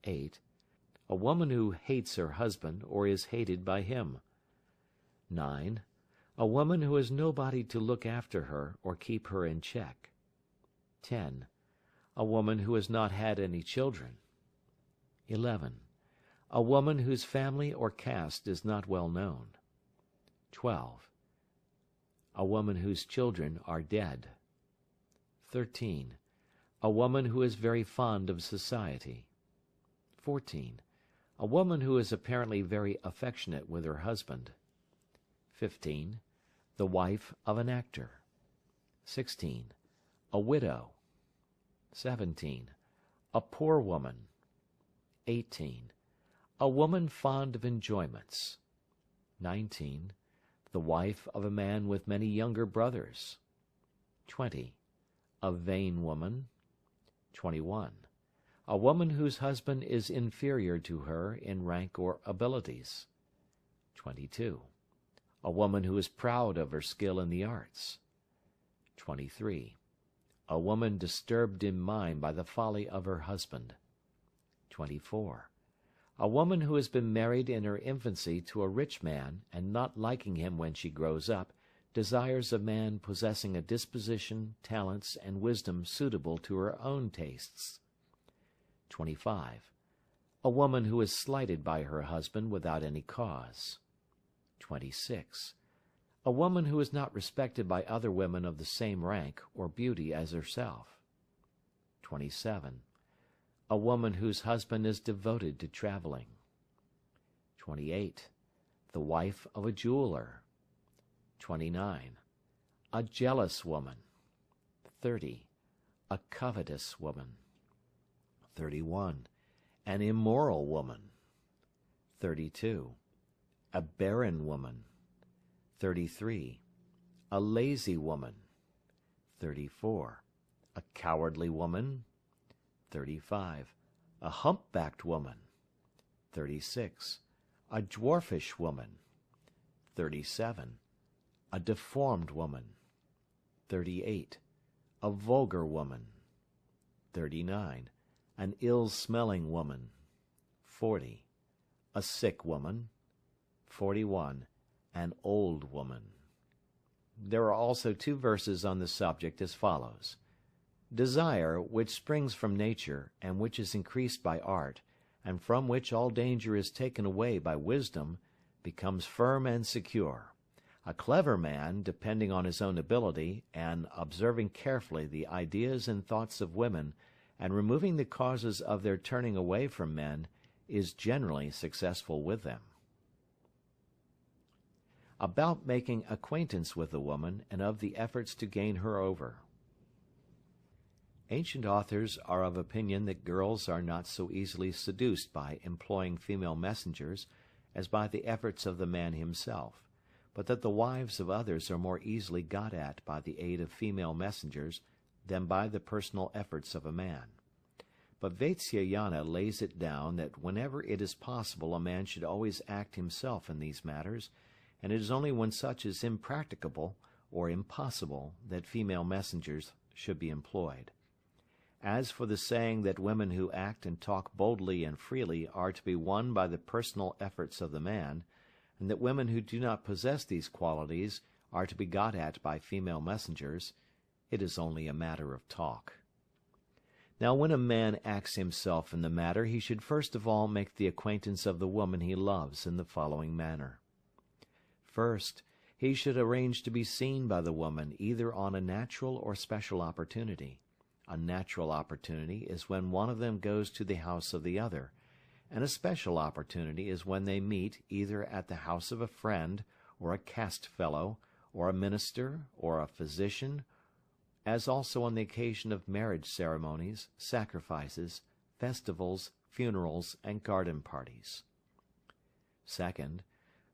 8. A woman who hates her husband or is hated by him. 9. A woman who has nobody to look after her or keep her in check. 10. A woman who has not had any children. 11. A woman whose family or caste is not well known. 12. A woman whose children are dead. 13. A woman who is very fond of society. 14. A woman who is apparently very affectionate with her husband. 15. The wife of an actor. 16. A widow. 17. A poor woman. 18. A woman fond of enjoyments. 19. The wife of a man with many younger brothers. 20. A vain woman. 21. A woman whose husband is inferior to her in rank or abilities. 22. A woman who is proud of her skill in the arts. 23. A woman disturbed in mind by the folly of her husband. 24. A woman who has been married in her infancy to a rich man, and not liking him when she grows up, desires a man possessing a disposition, talents, and wisdom suitable to her own tastes. 25. A woman who is slighted by her husband without any cause. 26. A woman who is not respected by other women of the same rank or beauty as herself. 27. A woman whose husband is devoted to traveling. 28. The wife of a jeweler. 29. A jealous woman. 30. A covetous woman. 31. An immoral woman. 32. A barren woman. 33. A lazy woman. 34. A cowardly woman. 35. A humpbacked woman. 36. A dwarfish woman. 37. A deformed woman. 38. A vulgar woman. 39. an ill-smelling woman. 40. A sick woman. 41. An old woman. There are also 2 verses on the subject as follows. Desire, which springs from nature, and which is increased by art, and from which all danger is taken away by wisdom, becomes firm and secure. A clever man, depending on his own ability, and observing carefully the ideas and thoughts of women, and removing the causes of their turning away from men, is generally successful with them. About making acquaintance with a woman, and of the efforts to gain her over. Ancient authors are of opinion that girls are not so easily seduced by employing female messengers as by the efforts of the man himself, but that the wives of others are more easily got at by the aid of female messengers than by the personal efforts of a man. But Vatsyayana lays it down that whenever it is possible a man should always act himself in these matters, and it is only when such is impracticable or impossible that female messengers should be employed. As for the saying that women who act and talk boldly and freely are to be won by the personal efforts of the man, and that women who do not possess these qualities are to be got at by female messengers, it is only a matter of talk. Now when a man acts himself in the matter, he should first of all make the acquaintance of the woman he loves in the following manner. First, he should arrange to be seen by the woman either on a natural or special opportunity. A natural opportunity is when one of them goes to the house of the other, and a special opportunity is when they meet either at the house of a friend, or a caste fellow, or a minister, or a physician, as also on the occasion of marriage ceremonies, sacrifices, festivals, funerals, and garden parties. Second,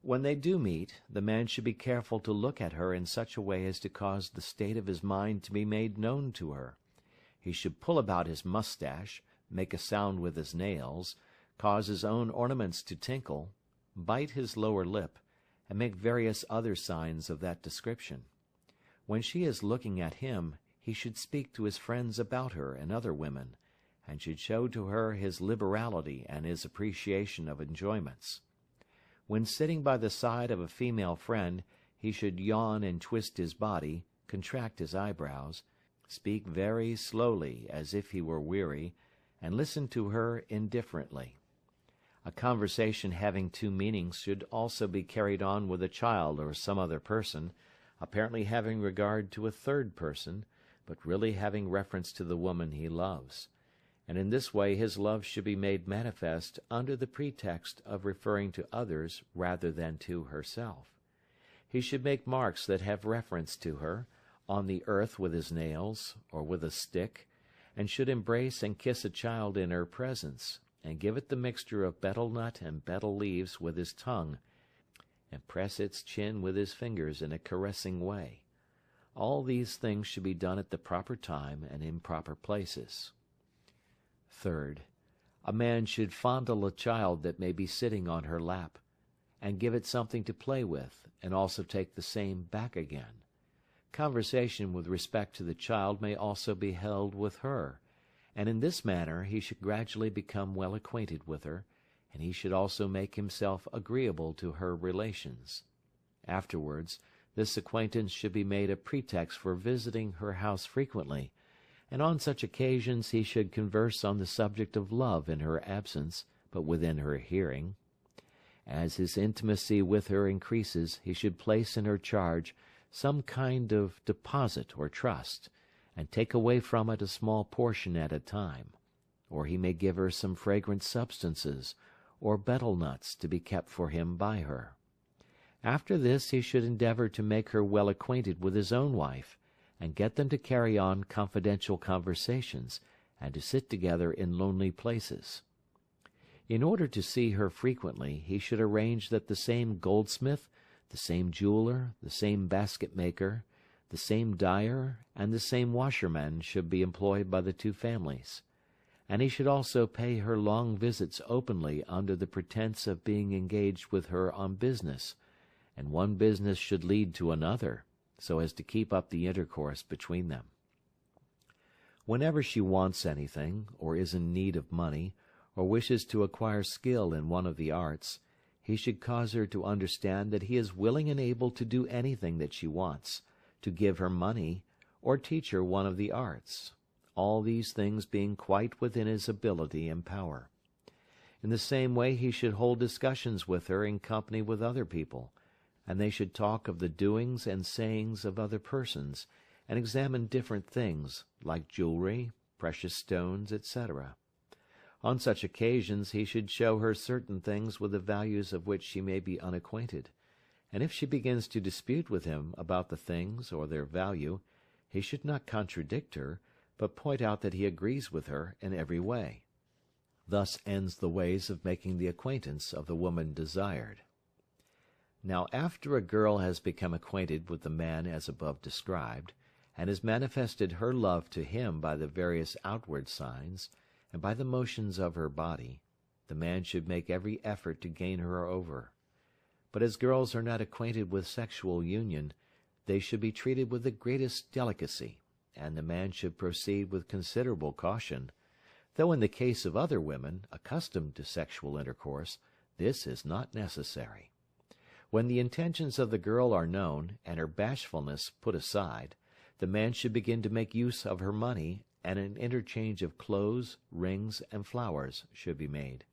when they do meet, the man should be careful to look at her in such a way as to cause the state of his mind to be made known to her. He should pull about his mustache, make a sound with his nails, cause his own ornaments to tinkle, bite his lower lip, and make various other signs of that description. When she is looking at him, he should speak to his friends about her and other women, and should show to her his liberality and his appreciation of enjoyments. When sitting by the side of a female friend, he should yawn and twist his body, contract his eyebrows, speak very slowly as if he were weary, and listen to her indifferently. A conversation having 2 meanings should also be carried on with a child or some other person, apparently having regard to a third person, but really having reference to the woman he loves, and in this way his love should be made manifest under the pretext of referring to others rather than to herself. He should make marks that have reference to her, on the earth with his nails, or with a stick, and should embrace and kiss a child in her presence, and give it the mixture of betel nut and betel leaves with his tongue, and press its chin with his fingers in a caressing way. All these things should be done at the proper time and in proper places. Third, a man should fondle a child that may be sitting on her lap, and give it something to play with, and also take the same back again. Conversation with respect to the child may also be held with her, and in this manner he should gradually become well acquainted with her, and he should also make himself agreeable to her relations. Afterwards, this acquaintance should be made a pretext for visiting her house frequently, and on such occasions he should converse on the subject of love in her absence, but within her hearing. As his intimacy with her increases, he should place in her charge some kind of deposit or trust, and take away from it a small portion at a time, or he may give her some fragrant substances, or betel nuts to be kept for him by her. After this he should endeavor to make her well acquainted with his own wife, and get them to carry on confidential conversations, and to sit together in lonely places. In order to see her frequently, he should arrange that the same goldsmith, the same jeweler, the same basket-maker, the same dyer, and the same washerman should be employed by the 2 families. And he should also pay her long visits openly under the pretense of being engaged with her on business, and one business should lead to another, so as to keep up the intercourse between them. Whenever she wants anything, or is in need of money, or wishes to acquire skill in one of the arts, he should cause her to understand that he is willing and able to do anything that she wants, to give her money, or teach her one of the arts, all these things being quite within his ability and power. In the same way he should hold discussions with her in company with other people, and they should talk of the doings and sayings of other persons, and examine different things, like jewelry, precious stones, etc. On such occasions he should show her certain things with the values of which she may be unacquainted, and if she begins to dispute with him about the things or their value, he should not contradict her, but point out that he agrees with her in every way. Thus ends the ways of making the acquaintance of the woman desired. Now after a girl has become acquainted with the man as above described, and has manifested her love to him by the various outward signs, and by the motions of her body, the man should make every effort to gain her over. But as girls are not acquainted with sexual union, they should be treated with the greatest delicacy, and the man should proceed with considerable caution, though in the case of other women, accustomed to sexual intercourse, this is not necessary. When the intentions of the girl are known, and her bashfulness put aside, the man should begin to make use of her money, and an interchange of clothes, rings, and flowers should be made.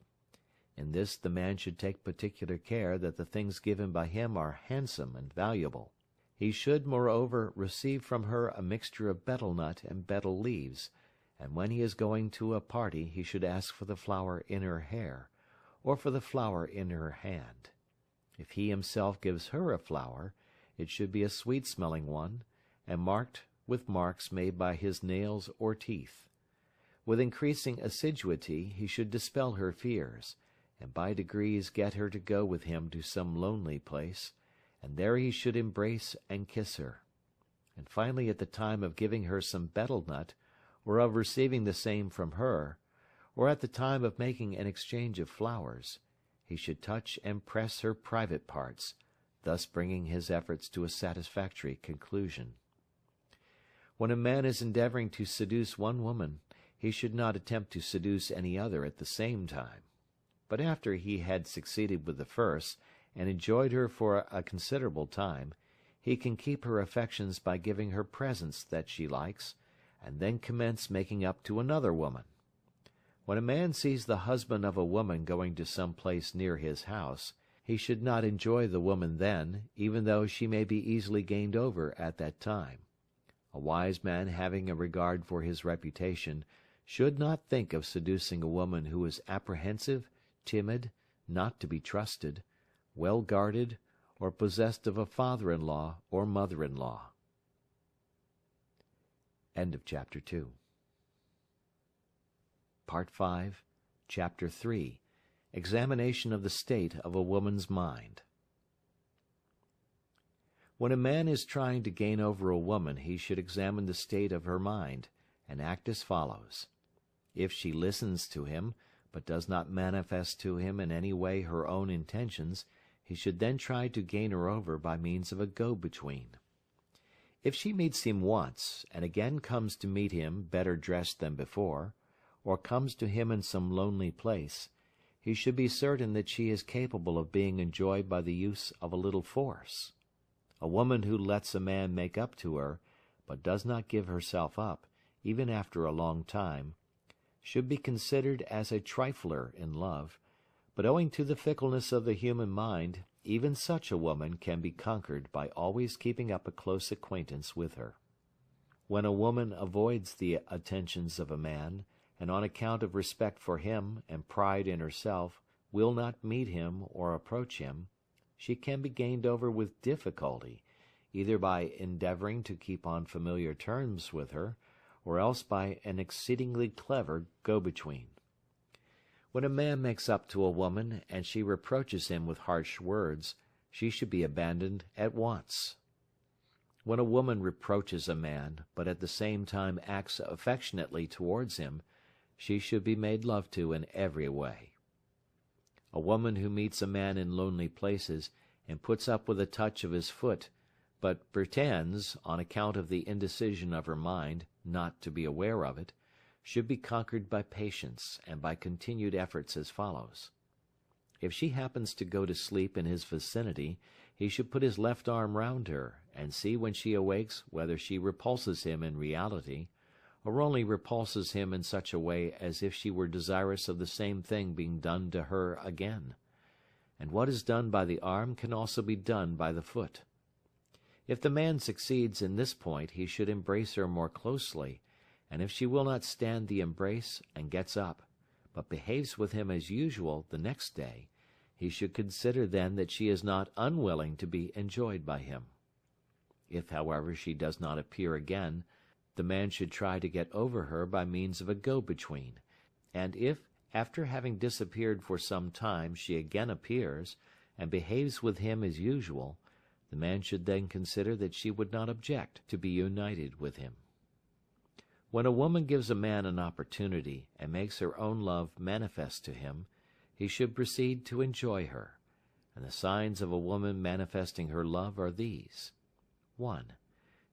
In this the man should take particular care that the things given by him are handsome and valuable. He should, moreover, receive from her a mixture of betel nut and betel leaves, and when he is going to a party he should ask for the flower in her hair, or for the flower in her hand. If he himself gives her a flower, it should be a sweet-smelling one, and marked with marks made by his nails or teeth. With increasing assiduity he should dispel her fears, and by degrees get her to go with him to some lonely place, and there he should embrace and kiss her. And finally, at the time of giving her some betel nut, or of receiving the same from her, or at the time of making an exchange of flowers, he should touch and press her private parts, thus bringing his efforts to a satisfactory conclusion. When a man is endeavoring to seduce one woman, he should not attempt to seduce any other at the same time. But after he had succeeded with the first, and enjoyed her for a considerable time, he can keep her affections by giving her presents that she likes, and then commence making up to another woman. When a man sees the husband of a woman going to some place near his house, he should not enjoy the woman then, even though she may be easily gained over at that time. A wise man, having a regard for his reputation, should not think of seducing a woman who is apprehensive, timid, not to be trusted, well guarded, or possessed of a father-in-law or mother-in-law. End of Chapter 2. Part 5, Chapter 3. Examination of the state of a woman's mind. When a man is trying to gain over a woman, he should examine the state of her mind, and act as follows. If she listens to him, but does not manifest to him in any way her own intentions, he should then try to gain her over by means of a go-between. If she meets him once, and again comes to meet him better dressed than before, or comes to him in some lonely place, he should be certain that she is capable of being enjoyed by the use of a little force. A woman who lets a man make up to her, but does not give herself up, even after a long time, should be considered as a trifler in love, but owing to the fickleness of the human mind, even such a woman can be conquered by always keeping up a close acquaintance with her. When a woman avoids the attentions of a man, and on account of respect for him and pride in herself will not meet him or approach him, she can be gained over with difficulty, either by endeavoring to keep on familiar terms with her, or else by an exceedingly clever go-between. When a man makes up to a woman, and she reproaches him with harsh words, she should be abandoned at once. When a woman reproaches a man, but at the same time acts affectionately towards him, she should be made love to in every way. A woman who meets a man in lonely places, and puts up with a touch of his foot, but pretends, on account of the indecision of her mind, not to be aware of it, should be conquered by patience and by continued efforts as follows. If she happens to go to sleep in his vicinity, he should put his left arm round her, and see when she awakes whether she repulses him in reality, or only repulses him in such a way as if she were desirous of the same thing being done to her again. And what is done by the arm can also be done by the foot. If the man succeeds in this point, he should embrace her more closely, and if she will not stand the embrace and gets up, but behaves with him as usual the next day, he should consider then that she is not unwilling to be enjoyed by him. If, however, she does not appear again, the man should try to get over her by means of a go-between, and if, after having disappeared for some time, she again appears, and behaves with him as usual, the man should then consider that she would not object to be united with him. When a woman gives a man an opportunity, and makes her own love manifest to him, he should proceed to enjoy her, and the signs of a woman manifesting her love are these. 1.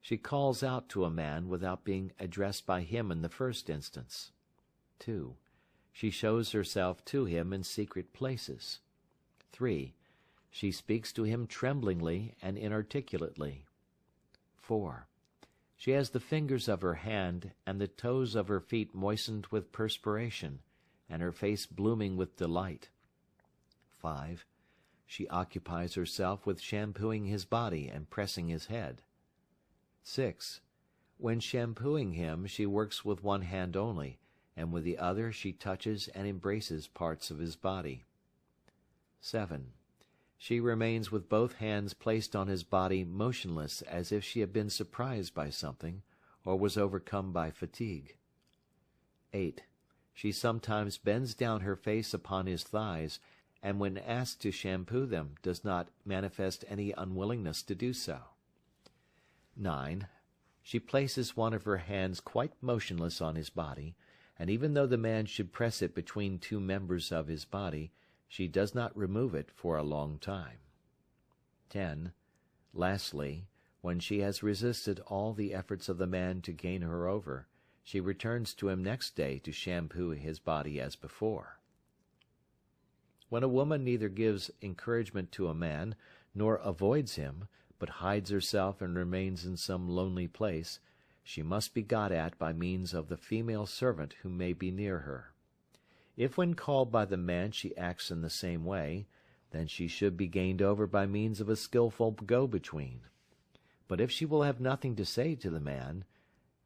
She calls out to a man without being addressed by him in the first instance. 2. She shows herself to him in secret places. 3. She speaks to him tremblingly and inarticulately. 4. She has the fingers of her hand and the toes of her feet moistened with perspiration, and her face blooming with delight. 5. She occupies herself with shampooing his body and pressing his head. 6. When shampooing him, she works with one hand only, and with the other she touches and embraces parts of his body. 7. She remains with both hands placed on his body motionless as if she had been surprised by something, or was overcome by fatigue. 8. She sometimes bends down her face upon his thighs, and when asked to shampoo them, does not manifest any unwillingness to do so. 9. She places one of her hands quite motionless on his body, and even though the man should press it between two members of his body, she does not remove it for a long time. 10. Lastly, when she has resisted all the efforts of the man to gain her over, she returns to him next day to shampoo his body as before. When a woman neither gives encouragement to a man, nor avoids him, but hides herself and remains in some lonely place, she must be got at by means of the female servant who may be near her. If when called by the man she acts in the same way, then she should be gained over by means of a skillful go-between. But if she will have nothing to say to the man,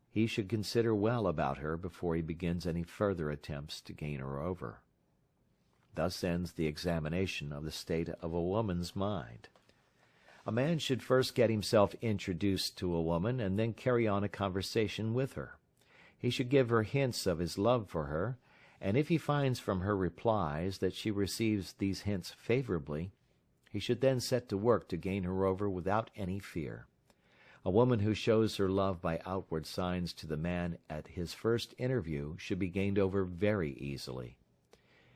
he should consider well about her before he begins any further attempts to gain her over. Thus ends the examination of the state of a woman's mind. A man should first get himself introduced to a woman, and then carry on a conversation with her. He should give her hints of his love for her, and if he finds from her replies that she receives these hints favorably, he should then set to work to gain her over without any fear. A woman who shows her love by outward signs to the man at his first interview should be gained over very easily.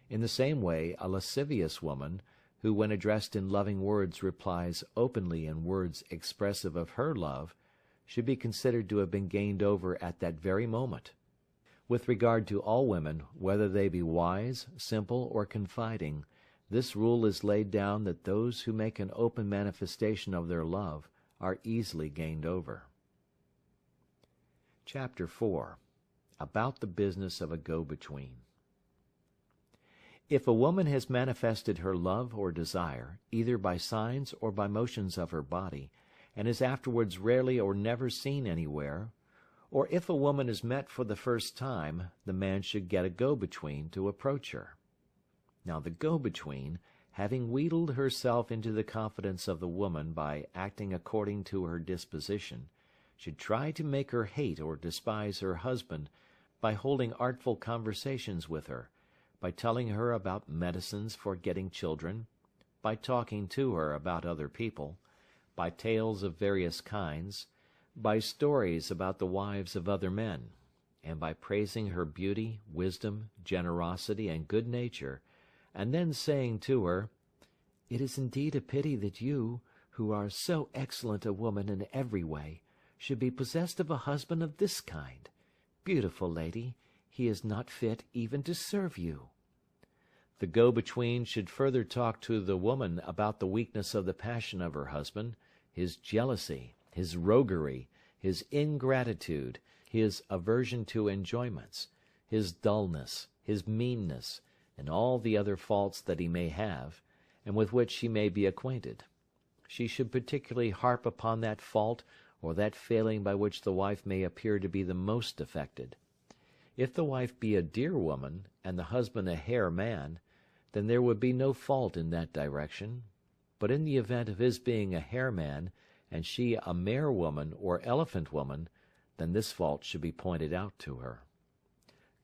In the same way, a lascivious woman, who when addressed in loving words replies openly in words expressive of her love, should be considered to have been gained over at that very moment. With regard to all women, whether they be wise, simple, or confiding, this rule is laid down that those who make an open manifestation of their love are easily gained over. Chapter 4. About the business of a go-between. If a woman has manifested her love or desire, either by signs or by motions of her body, and is afterwards rarely or never seen anywhere, or if a woman is met for the first time, the man should get a go-between to approach her. Now the go-between, having wheedled herself into the confidence of the woman by acting according to her disposition, should try to make her hate or despise her husband by holding artful conversations with her, by telling her about medicines for getting children, by talking to her about other people, by tales of various kinds, by stories about the wives of other men, and by praising her beauty, wisdom, generosity, and good nature, and then saying to her, "It is indeed a pity that you, who are so excellent a woman in every way, should be possessed of a husband of this kind. "Beautiful lady, he is not fit even to serve you." The go-between should further talk to the woman about the weakness of the passion of her husband, his jealousy, his roguery, his ingratitude, his aversion to enjoyments, his dullness, his meanness, and all the other faults that he may have, and with which she may be acquainted. She should particularly harp upon that fault or that failing by which the wife may appear to be the most affected. If the wife be a dear woman, and the husband a hare man, then there would be no fault in that direction. But in the event of his being a hare man, and she a mare woman or elephant woman, then this fault should be pointed out to her.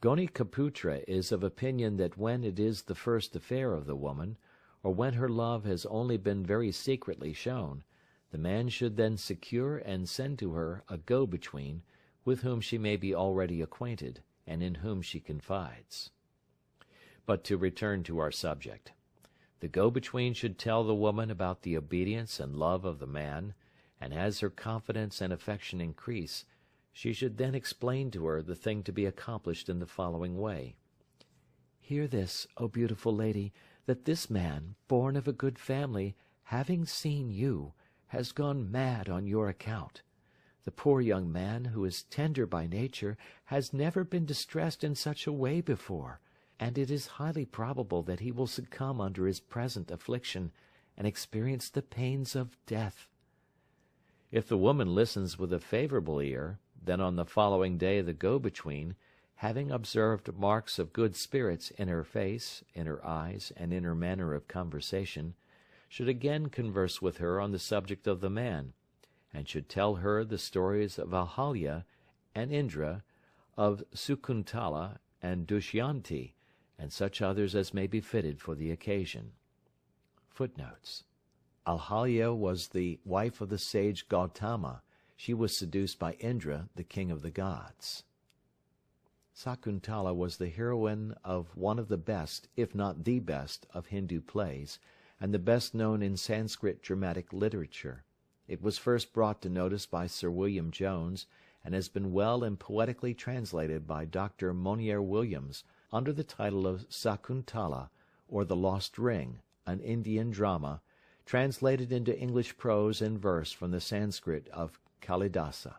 Gonikaputra is of opinion that when it is the first affair of the woman, or when her love has only been very secretly shown, the man should then secure and send to her a go-between, with whom she may be already acquainted, and in whom she confides. But to return to our subject. The go-between should tell the woman about the obedience and love of the man, and as her confidence and affection increase, she should then explain to her the thing to be accomplished in the following way. "Hear this, O beautiful lady, that this man, born of a good family, having seen you, has gone mad on your account. The poor young man, who is tender by nature, has never been distressed in such a way before, and it is highly probable that he will succumb under his present affliction, and experience the pains of death." If the woman listens with a favorable ear, then on the following day the go-between, having observed marks of good spirits in her face, in her eyes, and in her manner of conversation, should again converse with her on the subject of the man, and should tell her the stories of Ahalya and Indra, of Sakuntala and Dushyanti, and such others as may be fitted for the occasion. Footnotes: Ahalya was the wife of the sage Gautama. She was seduced by Indra, the king of the gods. Sakuntala was the heroine of one of the best, if not the best, of Hindu plays, and the best known in Sanskrit dramatic literature. It was first brought to notice by Sir William Jones, and has been well and poetically translated by Dr. Monier Williams, under the title of Sakuntala, or The Lost Ring, an Indian drama, translated into English prose and verse from the Sanskrit of Kalidasa.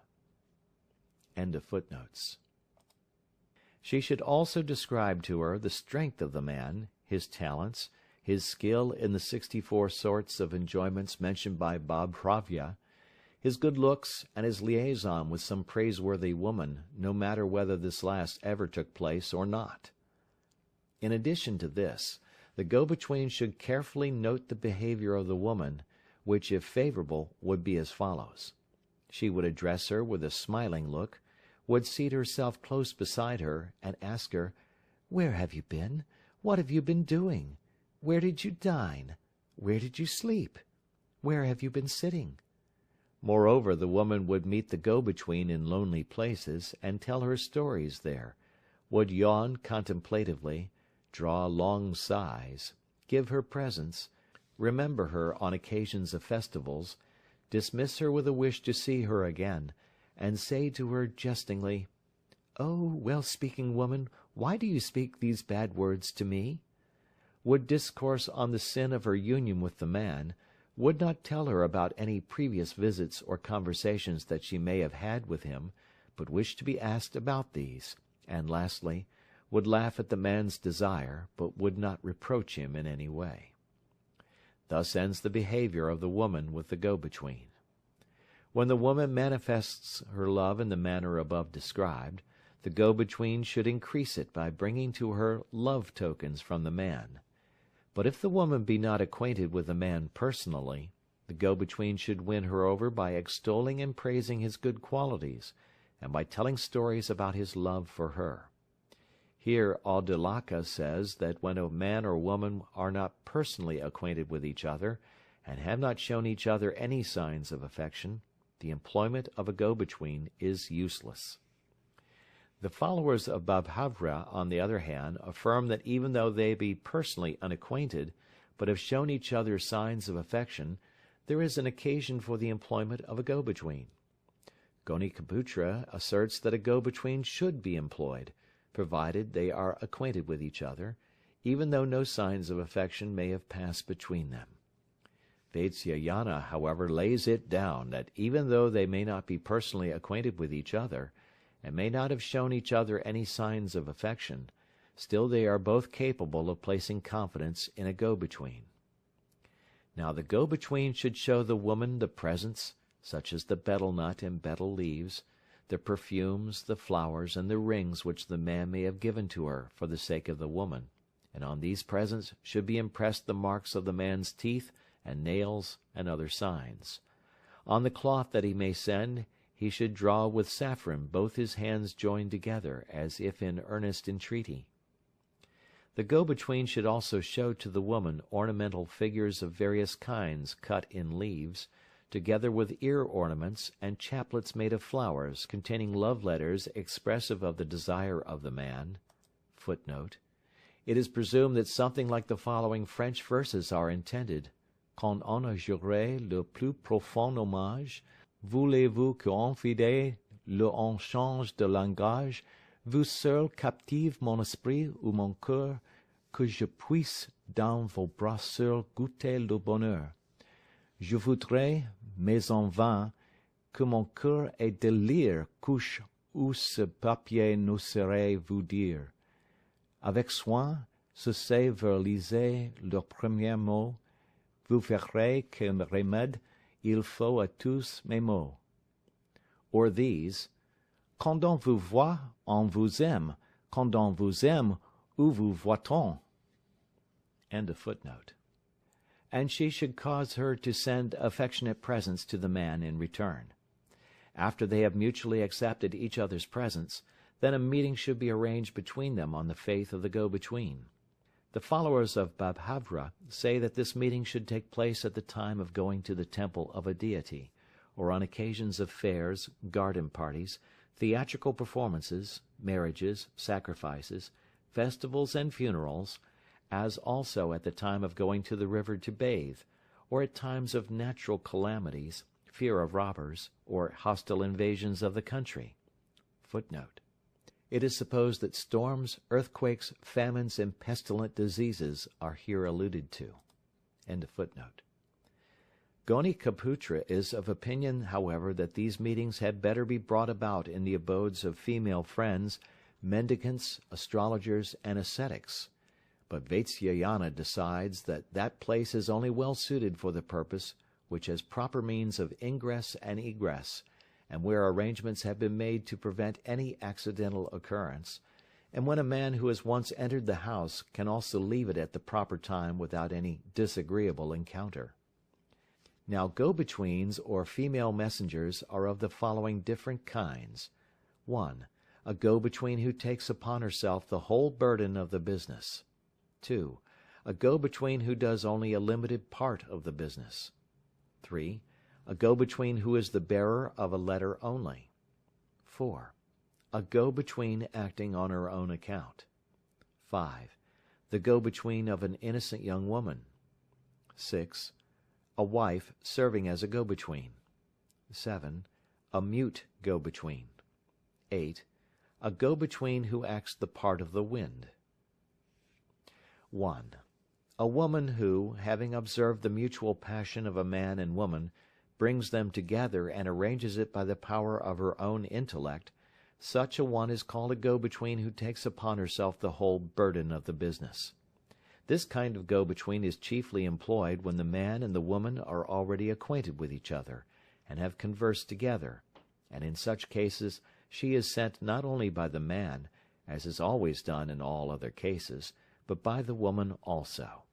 End of footnotes. She should also describe to her the strength of the man, his talents, his skill in the 64 sorts of enjoyments mentioned by Bhabravya, his good looks, and his liaison with some praiseworthy woman, no matter whether this last ever took place or not. In addition to this, the go-between should carefully note the behavior of the woman, which, if favorable, would be as follows. She would address her with a smiling look, would seat herself close beside her, and ask her, "Where have you been? What have you been doing? Where did you dine? Where did you sleep? Where have you been sitting?" Moreover, the woman would meet the go-between in lonely places, and tell her stories there, would yawn contemplatively, draw long sighs, give her presents, remember her on occasions of festivals, dismiss her with a wish to see her again, and say to her jestingly, "Oh, well-speaking woman, why do you speak these bad words to me?" Would discourse on the sin of her union with the man, would not tell her about any previous visits or conversations that she may have had with him, but wish to be asked about these, and lastly, would laugh at the man's desire, but would not reproach him in any way. Thus ends the behavior of the woman with the go-between. When the woman manifests her love in the manner above described, the go-between should increase it by bringing to her love tokens from the man. But if the woman be not acquainted with the man personally, the go-between should win her over by extolling and praising his good qualities, and by telling stories about his love for her. Here Audiobook says that when a man or woman are not personally acquainted with each other, and have not shown each other any signs of affection, the employment of a go-between is useless. The followers of Bhabhavya, on the other hand, affirm that even though they be personally unacquainted, but have shown each other signs of affection, there is an occasion for the employment of a go-between. Gonikaputra asserts that a go-between should be employed, provided they are acquainted with each other, even though no signs of affection may have passed between them. Vatsyayana, however, lays it down that even though they may not be personally acquainted with each other, and may not have shown each other any signs of affection, still they are both capable of placing confidence in a go-between. Now the go-between should show the woman the presents, such as the betel nut and betel leaves, the perfumes, the flowers, and the rings which the man may have given to her for the sake of the woman, and on these presents should be impressed the marks of the man's teeth and nails and other signs. On the cloth that he may send, he should draw with saffron both his hands joined together, as if in earnest entreaty. The go-between should also show to the woman ornamental figures of various kinds cut in leaves, together with ear ornaments and chaplets made of flowers containing love letters expressive of the desire of the man. Footnote: it is presumed that something like the following French verses are intended: Quand on a juré le plus profond hommage, voulez-vous qu'en fidèle le on change de langage, vous seul captive mon esprit ou mon cœur, que je puisse dans vos bras seuls goûter le bonheur. Je voudrais, mais en vain, que mon cœur et délire couche où ce papier n'oserait vous dire. Avec soin, se sait verbaliser leurs premiers mots, vous verrez quel remède il faut à tous mes maux. Or these: quand on vous voit, on vous aime. Quand on vous aime, où vous voit-on? End of footnote. And she should cause her to send affectionate presents to the man in return. After they have mutually accepted each other's presents, then a meeting should be arranged between them on the faith of the go-between. The followers of Babhavra say that this meeting should take place at the time of going to the temple of a deity, or on occasions of fairs, garden parties, theatrical performances, marriages, sacrifices, festivals and funerals, as also at the time of going to the river to bathe, or at times of natural calamities, fear of robbers, or hostile invasions of the country. Footnote: it is supposed that storms, earthquakes, famines, and pestilent diseases are here alluded to. End of footnote. Gonikaputra is of opinion, however, that these meetings had better be brought about in the abodes of female friends, mendicants, astrologers, and ascetics. But Vatsyayana decides that that place is only well suited for the purpose which has proper means of ingress and egress, and where arrangements have been made to prevent any accidental occurrence, and when a man who has once entered the house can also leave it at the proper time without any disagreeable encounter. Now go-betweens or female messengers are of the following different kinds. 1. A go-between who takes upon herself the whole burden of the business. 2. A go-between who does only a limited part of the business. 3. A go-between who is the bearer of a letter only. 4. A go-between acting on her own account. 5. The go-between of an innocent young woman. 6. A wife serving as a go-between. 7. A mute go-between. 8. A go-between who acts the part of the wind. 1. A woman who, having observed the mutual passion of a man and woman, brings them together and arranges it by the power of her own intellect, such a one is called a go-between who takes upon herself the whole burden of the business. This kind of go-between is chiefly employed when the man and the woman are already acquainted with each other, and have conversed together, and in such cases she is sent not only by the man, as is always done in all other cases, but by the woman also.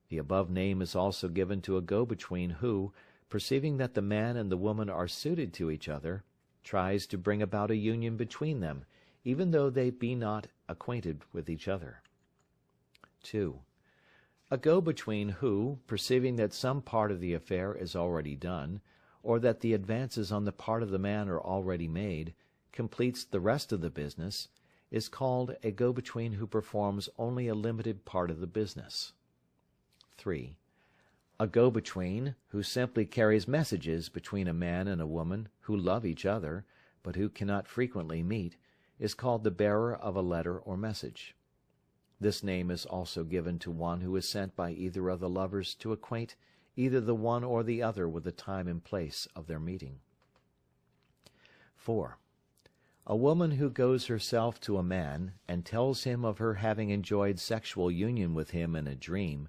The above name is also given to a go-between who, perceiving that the man and the woman are suited to each other, tries to bring about a union between them, even though they be not acquainted with each other. 2. A go-between who, perceiving that some part of the affair is already done, or that the advances on the part of the man are already made, completes the rest of the business, is called a go-between who performs only a limited part of the business. 3. A go-between, who simply carries messages between a man and a woman who love each other, but who cannot frequently meet, is called the bearer of a letter or message. This name is also given to one who is sent by either of the lovers to acquaint either the one or the other with the time and place of their meeting. 4. A woman who goes herself to a man and tells him of her having enjoyed sexual union with him in a dream,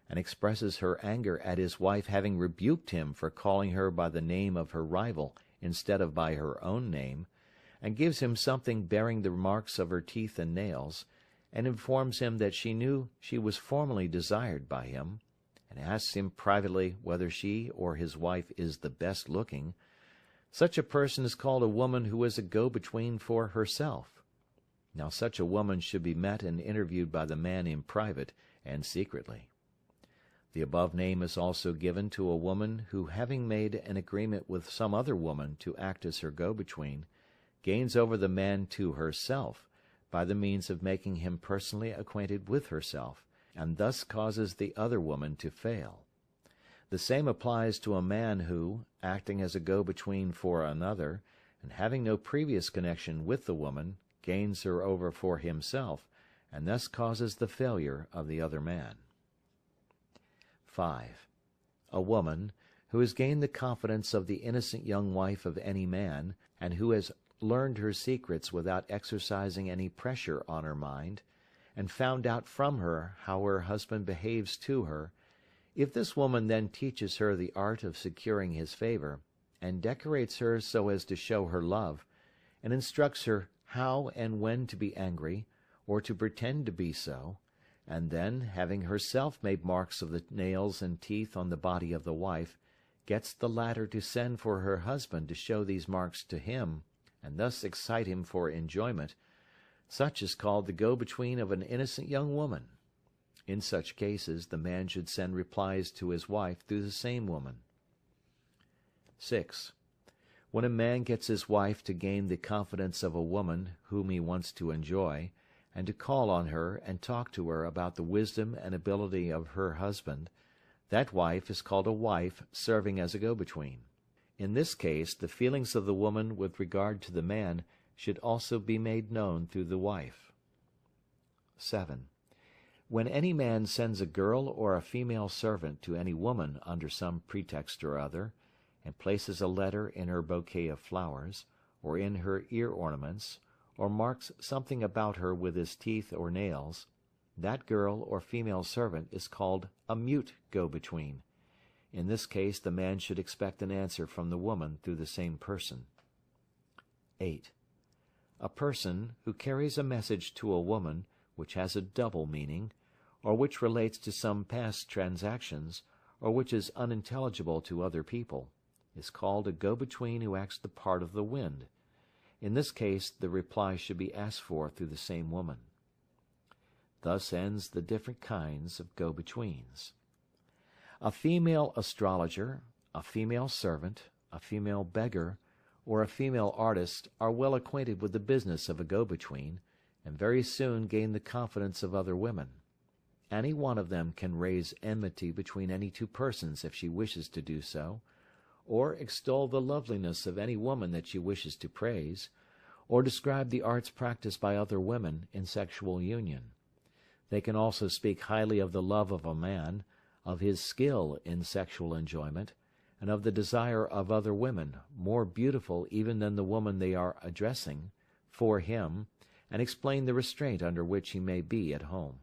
and expresses her anger at his wife having rebuked him for calling her by the name of her rival instead of by her own name, and gives him something bearing the marks of her teeth and nails, and informs him that she knew she was formerly desired by him, and asks him privately whether she or his wife is the best looking, such a person is called a woman who is a go-between for herself. Now such a woman should be met and interviewed by the man in private and secretly. The above name is also given to a woman who, having made an agreement with some other woman to act as her go-between, gains over the man to herself by the means of making him personally acquainted with herself, and thus causes the other woman to fail. The same applies to a man who, acting as a go-between for another, and having no previous connection with the woman, gains her over for himself, and thus causes the failure of the other man. 5. A woman, who has gained the confidence of the innocent young wife of any man, and who has learned her secrets without exercising any pressure on her mind, and found out from her how her husband behaves to her, if this woman then teaches her the art of securing his favor, and decorates her so as to show her love, and instructs her how and when to be angry, or to pretend to be so, and then, having herself made marks of the nails and teeth on the body of the wife, gets the latter to send for her husband to show these marks to him, and thus excite him for enjoyment, such is called the go-between of an innocent young woman. In such cases the man should send replies to his wife through the same woman. 6. When a man gets his wife to gain the confidence of a woman whom he wants to enjoy, and to call on her and talk to her about the wisdom and ability of her husband, that wife is called a wife serving as a go-between. In this case the feelings of the woman with regard to the man should also be made known through the wife. 7. When any man sends a girl or a female servant to any woman under some pretext or other, and places a letter in her bouquet of flowers, or in her ear ornaments, or marks something about her with his teeth or nails, that girl or female servant is called a mute go-between. In this case the man should expect an answer from the woman through the same person. 8. A person who carries a message to a woman which has a double meaning, or which relates to some past transactions, or which is unintelligible to other people, is called a go-between who acts the part of the wind. In this case the reply should be asked for through the same woman. Thus ends the different kinds of go-betweens. A female astrologer, a female servant, a female beggar, or a female artist are well acquainted with the business of a go-between, and very soon gain the confidence of other women. Any one of them can raise enmity between any two persons if she wishes to do so, or extol the loveliness of any woman that she wishes to praise, or describe the arts practiced by other women in sexual union. They can also speak highly of the love of a man, of his skill in sexual enjoyment, and of the desire of other women, more beautiful even than the woman they are addressing, for him, and explain the restraint under which he may be at home.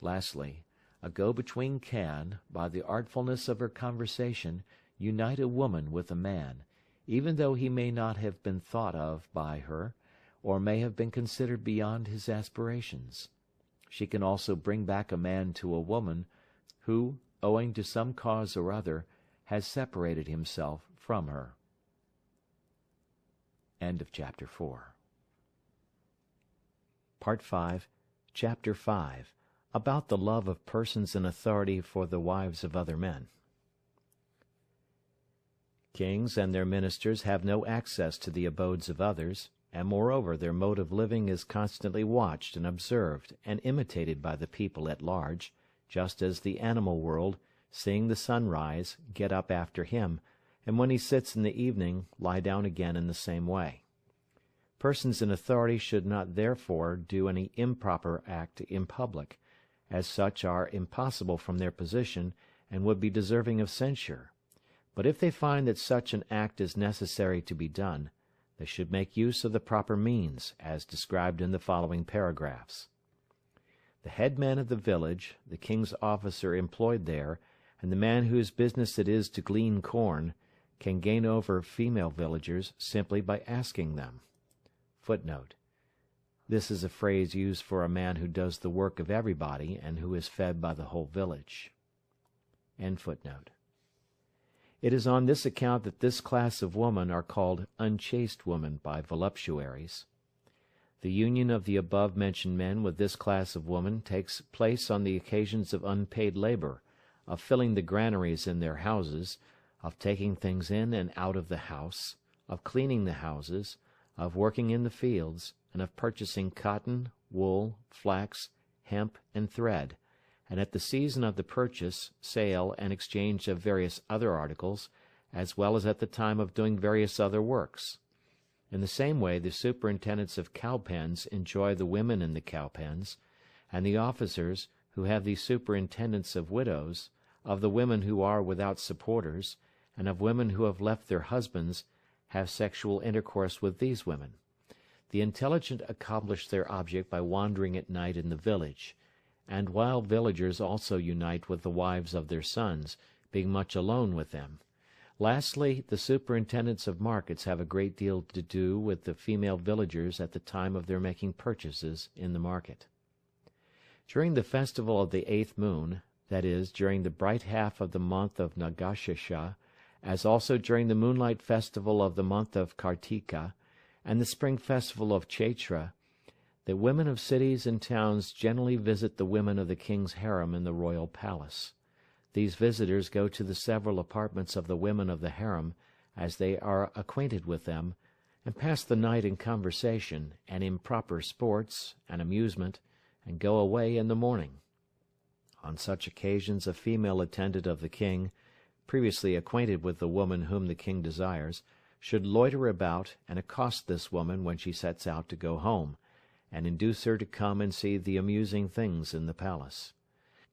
Lastly, a go-between can, by the artfulness of her conversation, unite a woman with a man, even though he may not have been thought of by her, or may have been considered beyond his aspirations. She can also bring back a man to a woman who, owing to some cause or other, has separated himself from her. End of Chapter 4. Part 5, Chapter 5, about the love of persons in authority for the wives of other men. Kings and their ministers have no access to the abodes of others, and moreover their mode of living is constantly watched and observed and imitated by the people at large, just as the animal world seeing the sun rise, get up after him, and when he sits in the evening, lie down again in the same way. Persons in authority should not therefore do any improper act in public, as such are impossible from their position, and would be deserving of censure. But if they find that such an act is necessary to be done, they should make use of the proper means, as described in the following paragraphs. The head man of the village, the king's officer employed there, and the man whose business it is to glean corn, can gain over female villagers simply by asking them. Footnote: This is a phrase used for a man who does the work of everybody and who is fed by the whole village. End footnote. It is on this account that this class of women are called unchaste women by voluptuaries. The union of the above-mentioned men with this class of women takes place on the occasions of unpaid labor, of filling the granaries in their houses, of taking things in and out of the house, of cleaning the houses, of working in the fields, and of purchasing cotton, wool, flax, hemp, and thread, and at the season of the purchase, sale, and exchange of various other articles, as well as at the time of doing various other works. In the same way the superintendents of cow-pens enjoy the women in the cow-pens, and the officers, who have the superintendence of widows, of the women who are without supporters, and of women who have left their husbands, have sexual intercourse with these women. The intelligent accomplish their object by wandering at night in the village, and while villagers also unite with the wives of their sons, being much alone with them. Lastly, the superintendents of markets have a great deal to do with the female villagers at the time of their making purchases in the market. During the festival of the 8th moon, that is, during the bright half of the month of Nagashesha, as also during the moonlight festival of the month of Kartika, and the spring festival of Chaitra, the women of cities and towns generally visit the women of the king's harem in the royal palace. These visitors go to the several apartments of the women of the harem, as they are acquainted with them, and pass the night in conversation, and in proper sports and amusement, and go away in the morning. On such occasions a female attendant of the king, previously acquainted with the woman whom the king desires, should loiter about and accost this woman when she sets out to go home, and induce her to come and see the amusing things in the palace.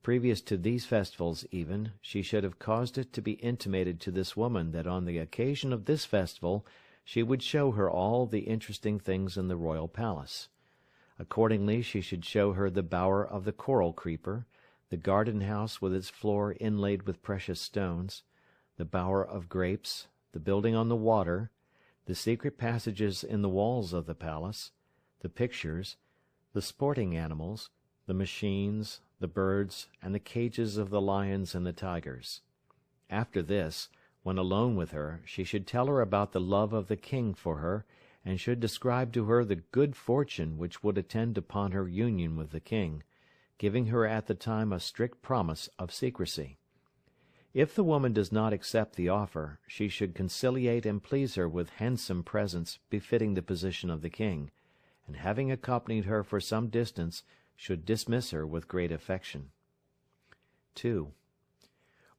Previous to these festivals even, she should have caused it to be intimated to this woman that on the occasion of this festival she would show her all the interesting things in the royal palace. Accordingly she should show her the bower of the coral creeper, the garden house with its floor inlaid with precious stones, the bower of grapes, the building on the water, the secret passages in the walls of the palace, the pictures, the sporting animals, the machines, the birds, and the cages of the lions and the tigers. After this, when alone with her, she should tell her about the love of the king for her, and should describe to her the good fortune which would attend upon her union with the king, giving her at the time a strict promise of secrecy. If the woman does not accept the offer, she should conciliate and please her with handsome presents befitting the position of the king, and having accompanied her for some distance, should dismiss her with great affection. 2.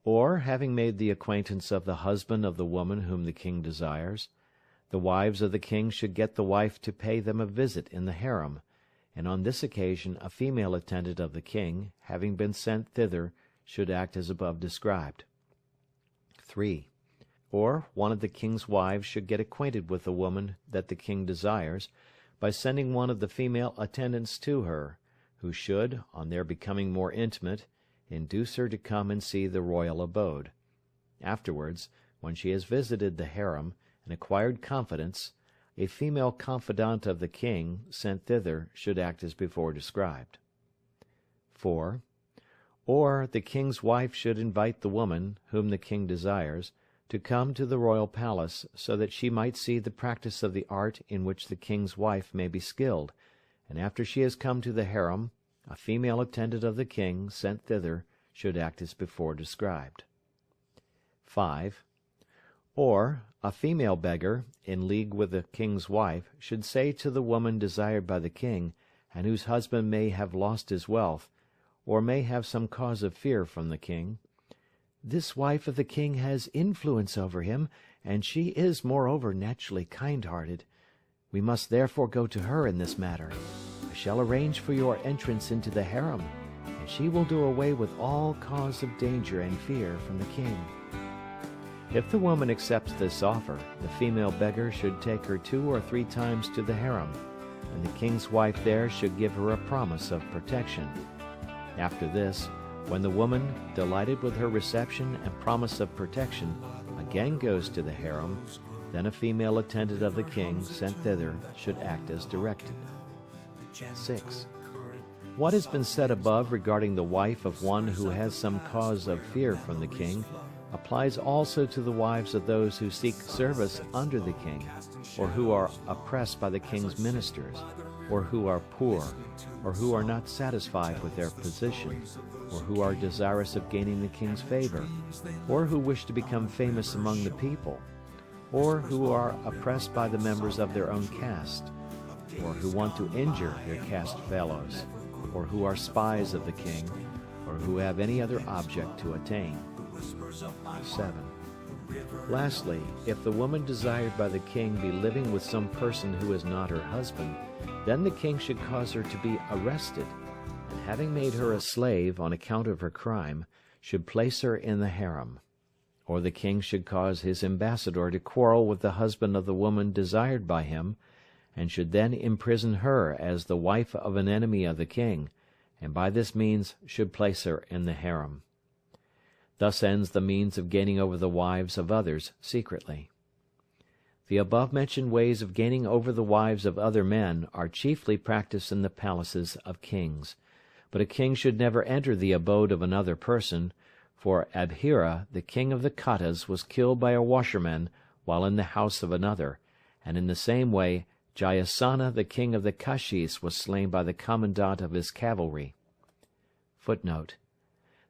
Or, having made the acquaintance of the husband of the woman whom the king desires, the wives of the king should get the wife to pay them a visit in the harem, and on this occasion a female attendant of the king, having been sent thither, should act as above described. 3. Or one of the king's wives should get acquainted with the woman that the king desires, by sending one of the female attendants to her, who should, on their becoming more intimate, induce her to come and see the royal abode. Afterwards, when she has visited the harem, and acquired confidence, a female confidante of the king, sent thither, should act as before described. 4. Or the king's wife should invite the woman, whom the king desires, to come to the royal palace, so that she might see the practice of the art in which the king's wife may be skilled, and after she has come to the harem, a female attendant of the king, sent thither, should act as before described. 5. Or a female beggar, in league with the king's wife, should say to the woman desired by the king, and whose husband may have lost his wealth, or may have some cause of fear from the king, This wife of the king has influence over him, and she is, moreover, naturally kind-hearted. We must therefore go to her in this matter. I shall arrange for your entrance into the harem, and she will do away with all cause of danger and fear from the king." If the woman accepts this offer, the female beggar should take her 2 or 3 times to the harem, and the king's wife there should give her a promise of protection. After this, when the woman, delighted with her reception and promise of protection, again goes to the harem, then a female attendant of the king sent thither should act as directed. 6. What has been said above regarding the wife of one who has some cause of fear from the king applies also to the wives of those who seek service under the king, or who are oppressed by the king's ministers, or who are poor, or who are not satisfied with their position, or who are desirous of gaining the king's favor, or who wish to become famous among the people, or who are oppressed by the members of their own caste, or who want to injure their caste fellows, or who are spies of the king, or who have any other object to attain. 7. Lastly, if the woman desired by the king be living with some person who is not her husband, then the king should cause her to be arrested, and having made her a slave on account of her crime, should place her in the harem. Or the king should cause his ambassador to quarrel with the husband of the woman desired by him, and should then imprison her as the wife of an enemy of the king, and by this means should place her in the harem. Thus ends the means of gaining over the wives of others secretly. The above-mentioned ways of gaining over the wives of other men are chiefly practiced in the palaces of kings. But a king should never enter the abode of another person, for Abhira, the king of the Kattas, was killed by a washerman while in the house of another, and in the same way Jayasana, the king of the Kashis, was slain by the commandant of his cavalry. Footnote: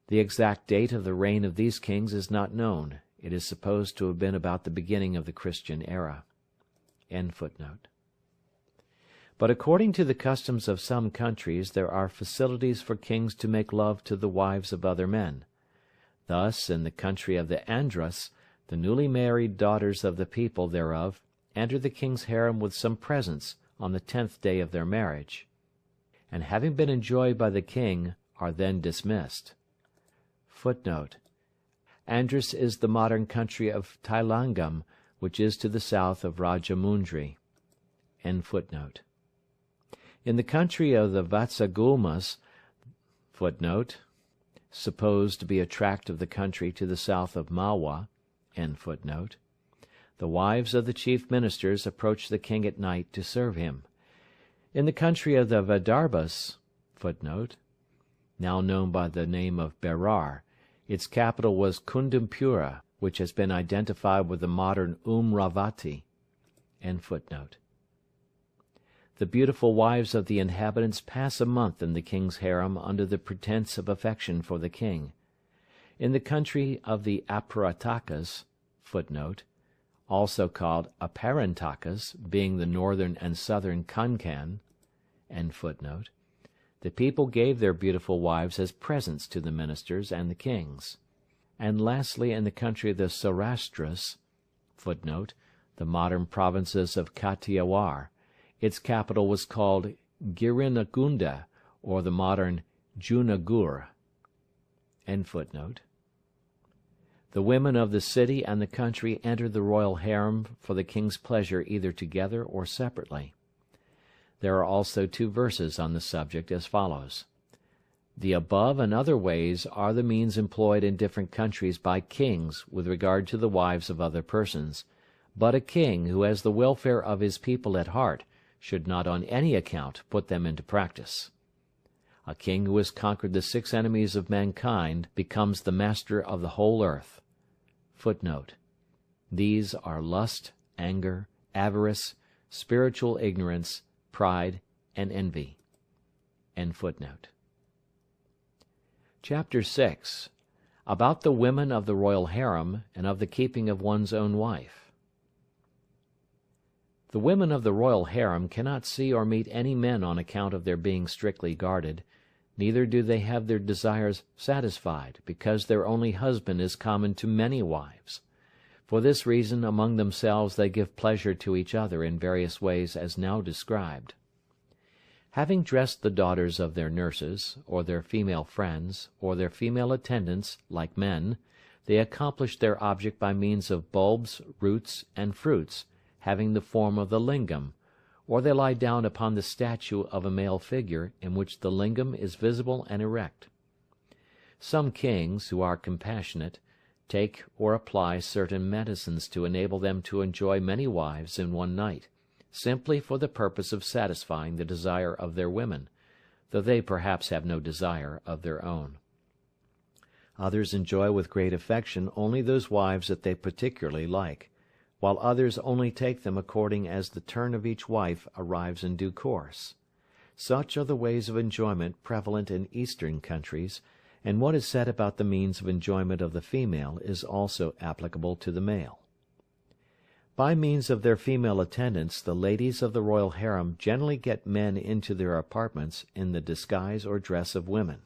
the exact date of the reign of these kings is not known. It is supposed to have been about the beginning of the Christian era. End footnote. But according to the customs of some countries, there are facilities for kings to make love to the wives of other men. Thus, in the country of the Andhras, the newly married daughters of the people thereof enter the king's harem with some presents on the 10th day of their marriage, and having been enjoyed by the king, are then dismissed. Footnote: Andhras is the modern country of Tailangam, which is to the south of Rajamundry. End footnote. In the country of the Vatsagulmas, footnote, supposed to be a tract of the country to the south of Malwa, end footnote, the wives of the chief ministers approach the king at night to serve him. In the country of the Vidarbhas, footnote, now known by the name of Berar, its capital was Kundampura, which has been identified with the modern Umravati. End footnote. The beautiful wives of the inhabitants pass a month in the king's harem under the pretense of affection for the king. In the country of the Aparatakas, footnote, also called Aparantakas, being the northern and southern Konkan, end footnote, the people gave their beautiful wives as presents to the ministers and the kings. And lastly, in the country of the Saurashtras, footnote, the modern provinces of Kathiawar, its capital was called Girinagunda, or the modern Junagur. End footnote. The women of the city and the country entered the royal harem for the king's pleasure either together or separately. There are also 2 verses on the subject as follows: the above and other ways are the means employed in different countries by kings with regard to the wives of other persons, but a king who has the welfare of his people at heart should not on any account put them into practice. A king who has conquered the 6 enemies of mankind becomes the master of the whole earth. Footnote: these are lust, anger, avarice, spiritual ignorance, pride, and envy. End footnote. Chapter 6. About the women of the royal harem, and of the keeping of one's own wife. The women of the royal harem cannot see or meet any men on account of their being strictly guarded, neither do they have their desires satisfied, because their only husband is common to many wives. For this reason among themselves they give pleasure to each other in various ways as now described. Having dressed the daughters of their nurses, or their female friends, or their female attendants, like men, they accomplish their object by means of bulbs, roots, and fruits, having the form of the lingam, or they lie down upon the statue of a male figure, in which the lingam is visible and erect. Some kings, who are compassionate, take or apply certain medicines to enable them to enjoy many wives in one night, simply for the purpose of satisfying the desire of their women, though they perhaps have no desire of their own. Others enjoy with great affection only those wives that they particularly like, while others only take them according as the turn of each wife arrives in due course. Such are the ways of enjoyment prevalent in Eastern countries, and what is said about the means of enjoyment of the female is also applicable to the male. By means of their female attendants, the ladies of the royal harem generally get men into their apartments in the disguise or dress of women.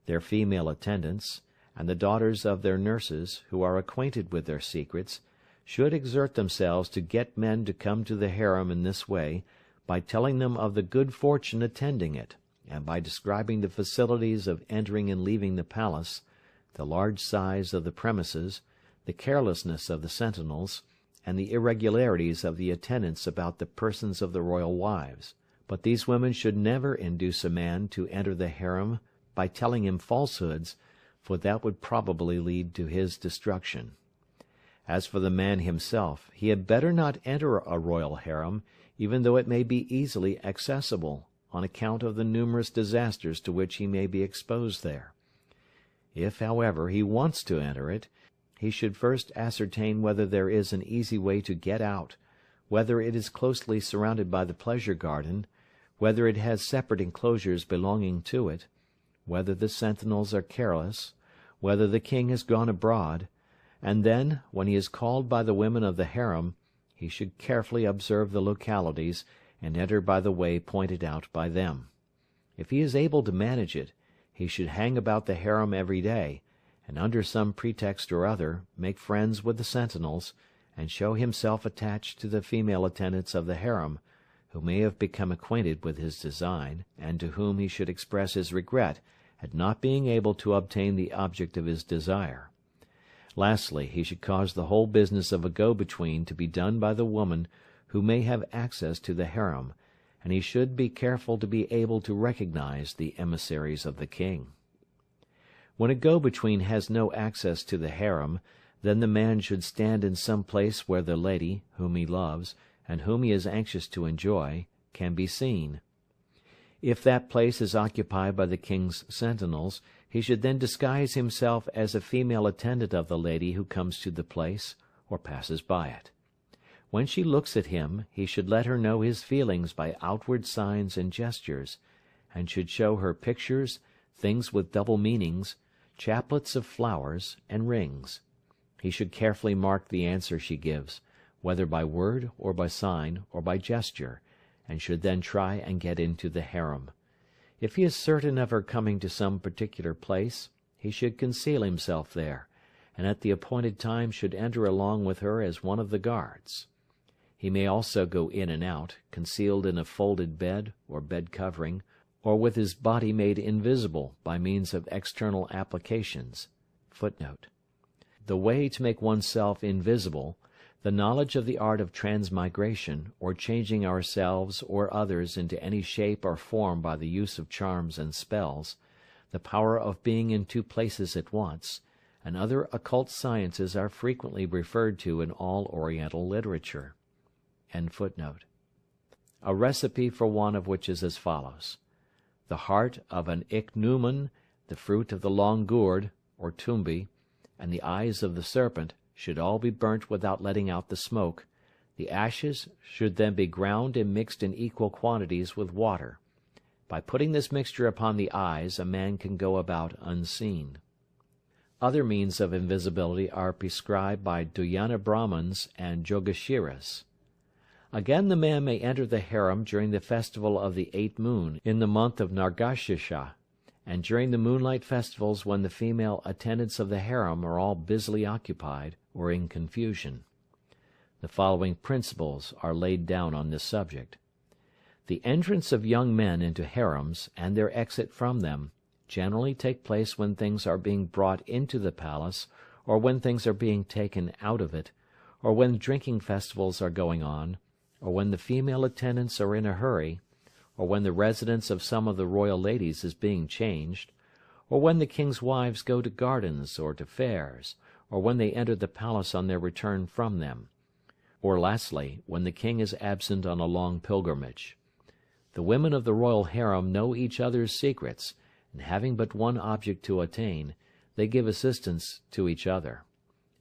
Their female attendants, and the daughters of their nurses, who are acquainted with their secrets, should exert themselves to get men to come to the harem in this way, by telling them of the good fortune attending it, and by describing the facilities of entering and leaving the palace, the large size of the premises, the carelessness of the sentinels, and the irregularities of the attendants about the persons of the royal wives. But these women should never induce a man to enter the harem by telling him falsehoods, for that would probably lead to his destruction. As for the man himself, he had better not enter a royal harem, even though it may be easily accessible, on account of the numerous disasters to which he may be exposed there. If, however, he wants to enter it, he should first ascertain whether there is an easy way to get out, whether it is closely surrounded by the pleasure garden, whether it has separate enclosures belonging to it, whether the sentinels are careless, whether the king has gone abroad, and then, when he is called by the women of the harem, he should carefully observe the localities, and enter by the way pointed out by them. If he is able to manage it, he should hang about the harem every day, and under some pretext or other make friends with the sentinels, and show himself attached to the female attendants of the harem, who may have become acquainted with his design, and to whom he should express his regret at not being able to obtain the object of his desire. Lastly, he should cause the whole business of a go-between to be done by the woman who may have access to the harem, and he should be careful to be able to recognize the emissaries of the king. When a go-between has no access to the harem, then the man should stand in some place where the lady, whom he loves, and whom he is anxious to enjoy, can be seen. If that place is occupied by the king's sentinels, he should then disguise himself as a female attendant of the lady who comes to the place, or passes by it. When she looks at him, he should let her know his feelings by outward signs and gestures, and should show her pictures, things with double meanings, chaplets of flowers, and rings. He should carefully mark the answer she gives, whether by word or by sign or by gesture, and should then try and get into the harem. If he is certain of her coming to some particular place, he should conceal himself there, and at the appointed time should enter along with her as one of the guards. He may also go in and out, concealed in a folded bed or bed covering, or with his body made invisible by means of external applications. Footnote: the way to make oneself invisible, the knowledge of the art of transmigration, or changing ourselves or others into any shape or form by the use of charms and spells, the power of being in two places at once, and other occult sciences are frequently referred to in all Oriental literature. End footnote. A recipe for one of which is as follows: the heart of an ichneumon, the fruit of the long gourd, or tumbi, and the eyes of the serpent should all be burnt without letting out the smoke. The ashes should then be ground and mixed in equal quantities with water. By putting this mixture upon the eyes, a man can go about unseen. Other means of invisibility are prescribed by Dhyana Brahmins and Yogashiras. Again, the man may enter the harem during the festival of the 8th moon in the month of Nargashirsha, and during the moonlight festivals when the female attendants of the harem are all busily occupied or in confusion. The following principles are laid down on this subject. The entrance of young men into harems, and their exit from them, generally take place when things are being brought into the palace, or when things are being taken out of it, or when drinking festivals are going on, or when the female attendants are in a hurry, or when the residence of some of the royal ladies is being changed, or when the king's wives go to gardens or to fairs, or when they enter the palace on their return from them, or lastly, when the king is absent on a long pilgrimage. The women of the royal harem know each other's secrets, and having but one object to attain, they give assistance to each other.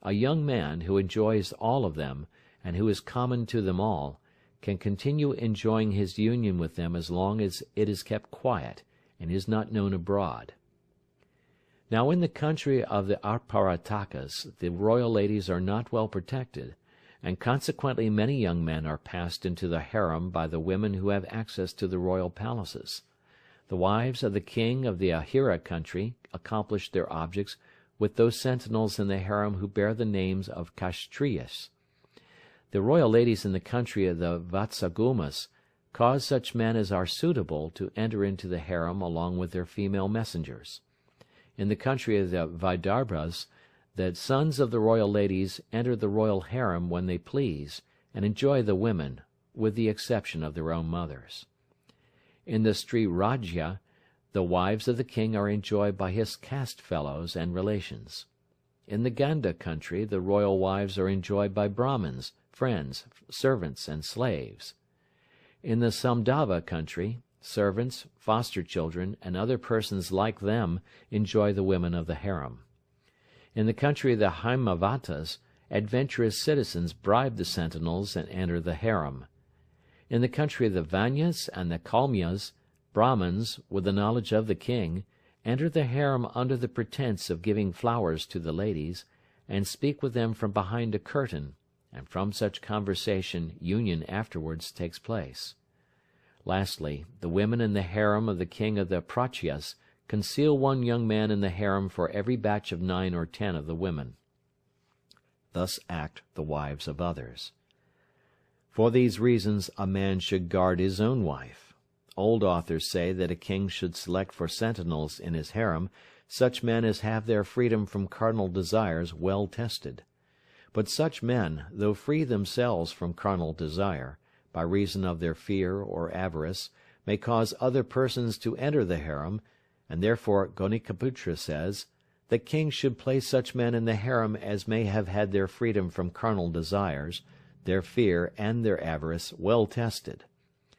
A young man who enjoys all of them, and who is common to them all, can continue enjoying his union with them as long as it is kept quiet, and is not known abroad. Now in the country of the Aparatakas the royal ladies are not well protected, and consequently many young men are passed into the harem by the women who have access to the royal palaces. The wives of the king of the Ahira country accomplish their objects with those sentinels in the harem who bear the names of Kashtriyas. The royal ladies in the country of the Vatsagumas cause such men as are suitable to enter into the harem along with their female messengers. In the country of the Vidarbhas, the sons of the royal ladies enter the royal harem when they please, and enjoy the women, with the exception of their own mothers. In the Sri Rajya, the wives of the king are enjoyed by his caste fellows and relations. In the Ganda country the royal wives are enjoyed by Brahmins, friends, servants, and slaves. In the Samdava country, servants, foster children, and other persons like them enjoy the women of the harem. In the country of the Haimavatas, adventurous citizens bribe the sentinels and enter the harem. In the country of the Vanyas and the Kalmyas, Brahmins, with the knowledge of the king, enter the harem under the pretense of giving flowers to the ladies, and speak with them from behind a curtain, and from such conversation union afterwards takes place. Lastly, the women in the harem of the king of the Prachyas conceal one young man in the harem for every batch of 9 or 10 of the women. Thus act the wives of others. For these reasons a man should guard his own wife. Old authors say that a king should select for sentinels in his harem such men as have their freedom from carnal desires well tested. But such men, though free themselves from carnal desire, by reason of their fear or avarice, may cause other persons to enter the harem, and therefore Gonikaputra says, that kings should place such men in the harem as may have had their freedom from carnal desires, their fear and their avarice well tested.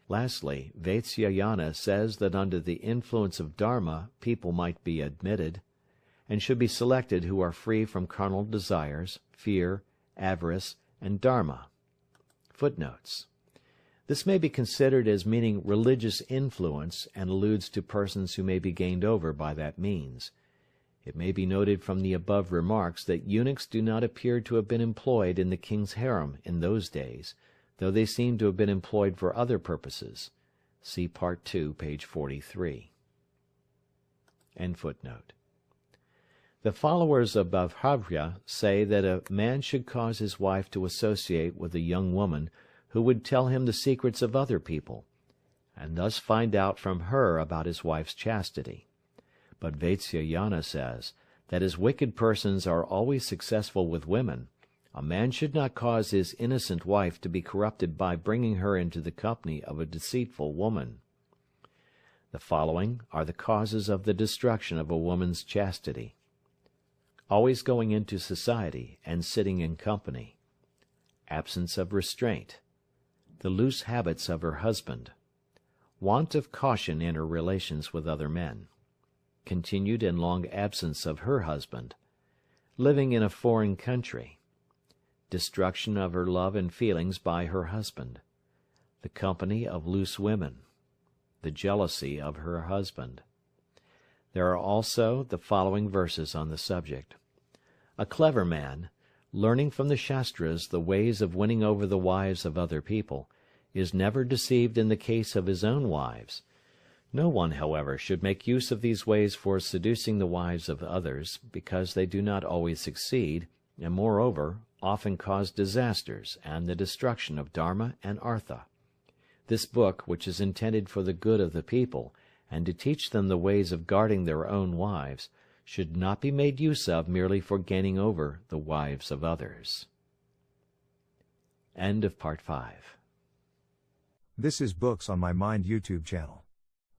Lastly, Vatsyayana says that under the influence of Dharma people might be admitted, and should be selected who are free from carnal desires, fear, avarice, and Dharma. Footnotes. This may be considered as meaning religious influence, and alludes to persons who may be gained over by that means. It may be noted from the above remarks that eunuchs do not appear to have been employed in the king's harem in those days, though they seem to have been employed for other purposes. See Part 2, page 43. End footnote. The followers of Bhavya say that a man should cause his wife to associate with a young woman who would tell him the secrets of other people, and thus find out from her about his wife's chastity. But Vatsyayana says that as wicked persons are always successful with women, a man should not cause his innocent wife to be corrupted by bringing her into the company of a deceitful woman. The following are the causes of the destruction of a woman's chastity: always going into society and sitting in company, absence of restraint, the loose habits of her husband, want of caution in her relations with other men, continued and long absence of her husband, living in a foreign country, destruction of her love and feelings by her husband, the company of loose women, the jealousy of her husband. There are also the following verses on the subject. A clever man, learning from the Shastras the ways of winning over the wives of other people, is never deceived in the case of his own wives. No one, however, should make use of these ways for seducing the wives of others, because they do not always succeed, and moreover, often cause disasters and the destruction of Dharma and Artha. This book, which is intended for the good of the people, and to teach them the ways of guarding their own wives, should not be made use of merely for gaining over the wives of others. End of Part 5. This is Books on My Mind YouTube channel.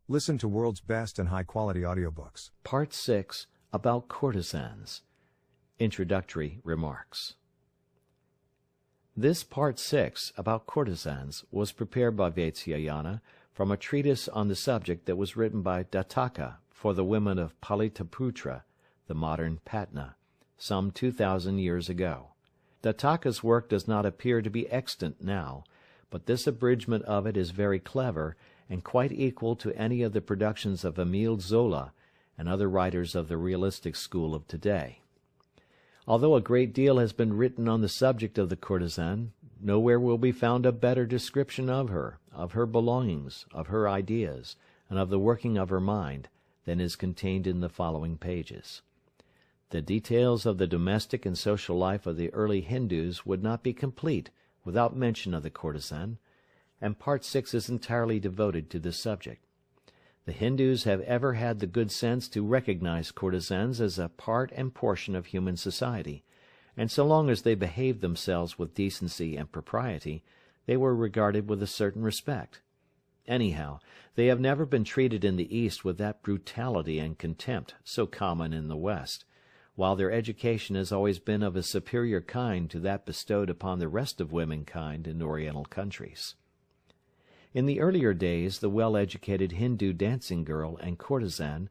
Listen to world's best and high-quality audiobooks. Part 6, about courtesans. Introductory remarks. This Part 6, about courtesans, was prepared by Vatsyayana from a treatise on the subject that was written by Dattaka for the women of Pataliputra, the modern Patna, some 2,000 years ago. Dattaka's work does not appear to be extant now, but this abridgment of it is very clever and quite equal to any of the productions of Émile Zola and other writers of the realistic school of today. Although a great deal has been written on the subject of the courtesan, nowhere will be found a better description of her belongings, of her ideas, and of the working of her mind, than is contained in the following pages. The details of the domestic and social life of the early Hindus would not be complete without mention of the courtesan, and Part 6 is entirely devoted to this subject. The Hindus have ever had the good sense to recognize courtesans as a part and portion of human society, and so long as they behaved themselves with decency and propriety, they were regarded with a certain respect. Anyhow, they have never been treated in the East with that brutality and contempt so common in the West, while their education has always been of a superior kind to that bestowed upon the rest of womankind in Oriental countries. In the earlier days, the well-educated Hindu dancing girl and courtesan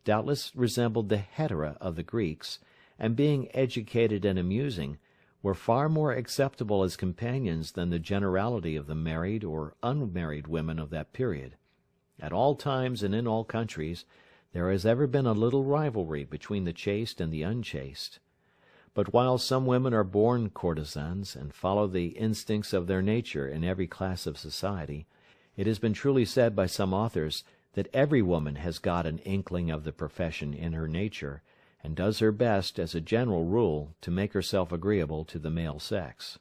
doubtless resembled the hetera of the Greeks, and being educated and amusing, were far more acceptable as companions than the generality of the married or unmarried women of that period. At all times and in all countries, there has ever been a little rivalry between the chaste and the unchaste. But while some women are born courtesans, and follow the instincts of their nature in every class of society, it has been truly said by some authors that every woman has got an inkling of the profession in her nature, and does her best, as a general rule, to make herself agreeable to the male sex.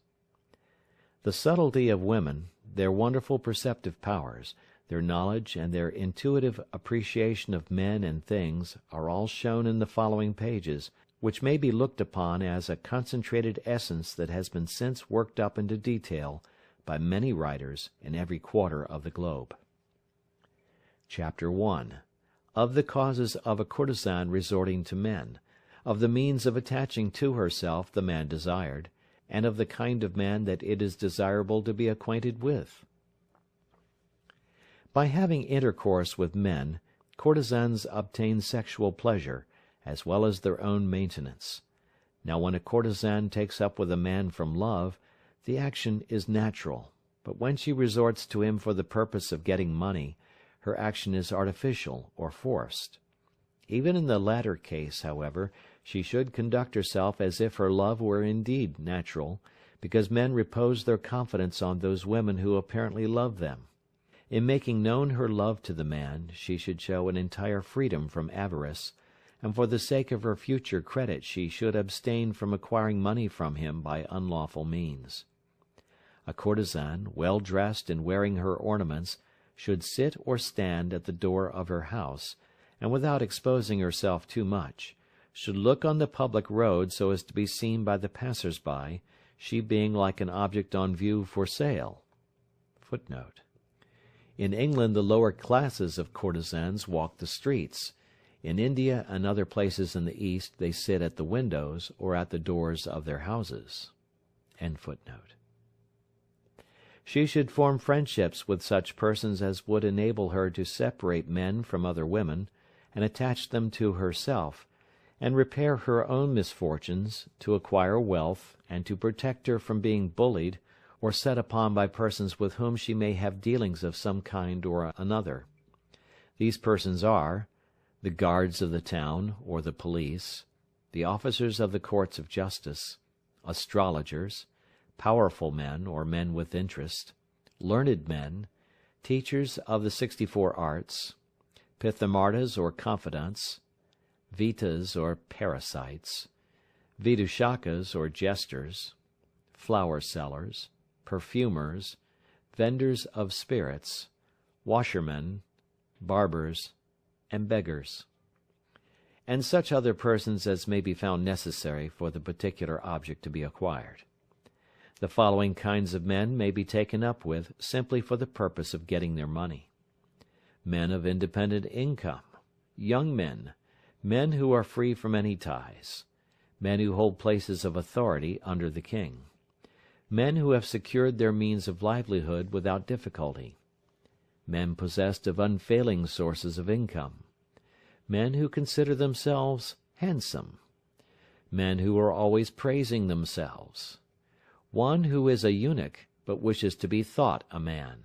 The subtlety of women, their wonderful perceptive powers, their knowledge and their intuitive appreciation of men and things are all shown in the following pages, which may be looked upon as a concentrated essence that has been since worked up into detail by many writers in every quarter of the globe. Chapter 1. Of the causes of a courtesan resorting to men, of the means of attaching to herself the man desired, and of the kind of man that it is desirable to be acquainted with. By having intercourse with men, courtesans obtain sexual pleasure, as well as their own maintenance. Now when a courtesan takes up with a man from love, the action is natural, but when she resorts to him for the purpose of getting money, her action is artificial or forced. Even in the latter case, however, she should conduct herself as if her love were indeed natural, because men repose their confidence on those women who apparently love them. In making known her love to the man, she should show an entire freedom from avarice, and for the sake of her future credit she should abstain from acquiring money from him by unlawful means. A courtesan, well dressed and wearing her ornaments, should sit or stand at the door of her house, and without exposing herself too much, should look on the public road so as to be seen by the passers-by, she being like an object on view for sale. Footnote. In England the lower classes of courtesans walk the streets. In India and other places in the East they sit at the windows or at the doors of their houses. End footnote. She should form friendships with such persons as would enable her to separate men from other women, and attach them to herself, and repair her own misfortunes, to acquire wealth, and to protect her from being bullied, or set upon by persons with whom she may have dealings of some kind or another. These persons are the guards of the town or the police, the officers of the courts of justice, astrologers, powerful men or men with interest, learned men, teachers of the 64 arts, Pithamartas or confidants, Vitas or parasites, Vidushakas or jesters, flower sellers, perfumers, vendors of spirits, washermen, barbers, and beggars, and such other persons as may be found necessary for the particular object to be acquired. The following kinds of men may be taken up with simply for the purpose of getting their money: men of independent income, young men, men who are free from any ties, men who hold places of authority under the king, men who have secured their means of livelihood without difficulty, men possessed of unfailing sources of income, men who consider themselves handsome, men who are always praising themselves, one who is a eunuch but wishes to be thought a man,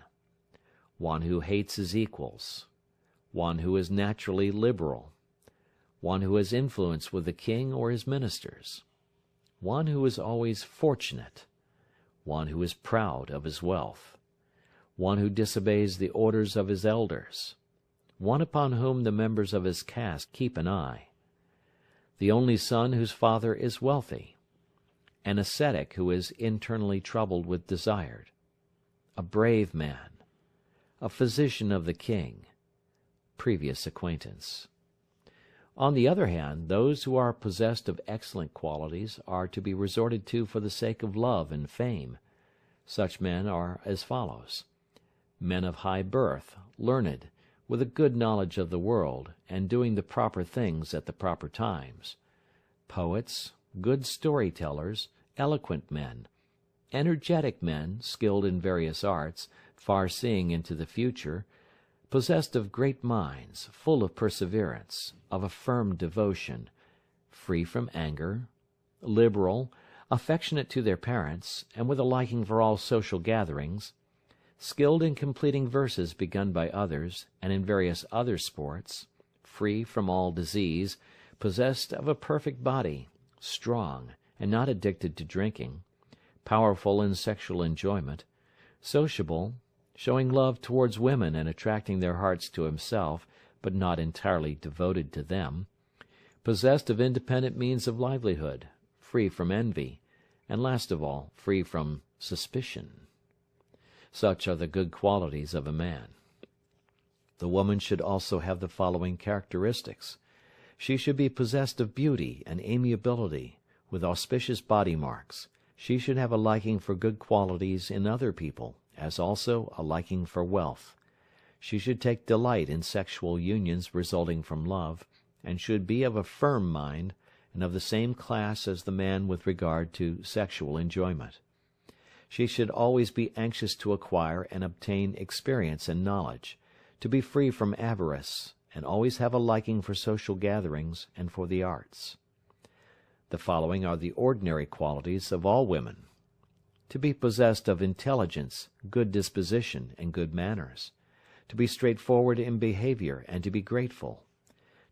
one who hates his equals, one who is naturally liberal, one who has influence with the king or his ministers, one who is always fortunate, one who is proud of his wealth, one who disobeys the orders of his elders, one upon whom the members of his caste keep an eye, the only son whose father is wealthy, an ascetic who is internally troubled with desire, a brave man, a physician of the king, previous acquaintance. On the other hand, those who are possessed of excellent qualities are to be resorted to for the sake of love and fame. Such men are as follows: men of high birth, learned, with a good knowledge of the world, and doing the proper things at the proper times; poets, good story-tellers, eloquent men, energetic men, skilled in various arts, far-seeing into the future, possessed of great minds, full of perseverance, of a firm devotion, free from anger, liberal, affectionate to their parents, and with a liking for all social gatherings, skilled in completing verses begun by others, and in various other sports, free from all disease, possessed of a perfect body, strong, and not addicted to drinking, powerful in sexual enjoyment, sociable, showing love towards women and attracting their hearts to himself, but not entirely devoted to them, possessed of independent means of livelihood, free from envy, and last of all, free from suspicion. Such are the good qualities of a man. The woman should also have the following characteristics. She should be possessed of beauty and amiability, with auspicious body marks. She should have a liking for good qualities in other people, as also a liking for wealth. She should take delight in sexual unions resulting from love, and should be of a firm mind, and of the same class as the man with regard to sexual enjoyment. She should always be anxious to acquire and obtain experience and knowledge, to be free from avarice, and always have a liking for social gatherings and for the arts. The following are the ordinary qualities of all women: to be possessed of intelligence, good disposition, and good manners; to be straightforward in behavior, and to be grateful;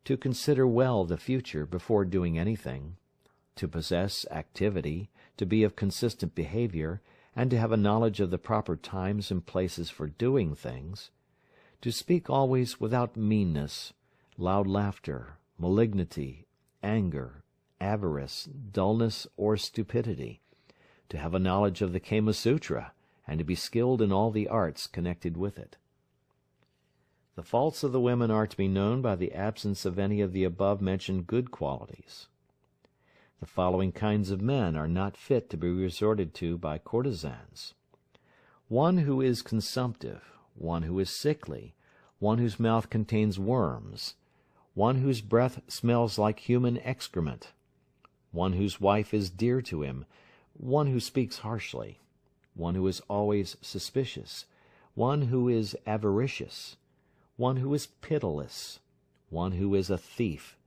to consider well the future before doing anything; to possess activity; to be of consistent behavior, and to have a knowledge of the proper times and places for doing things; to speak always without meanness, loud laughter, malignity, anger, avarice, dullness, or stupidity; to have a knowledge of the Kama Sutra, and to be skilled in all the arts connected with it. The faults of the women are to be known by the absence of any of the above-mentioned good qualities. The following kinds of men are not fit to be resorted to by courtesans: one who is consumptive, one who is sickly, one whose mouth contains worms, one whose breath smells like human excrement, one whose wife is dear to him, one who speaks harshly, one who is always suspicious, one who is avaricious, one who is pitiless, one who is a thief,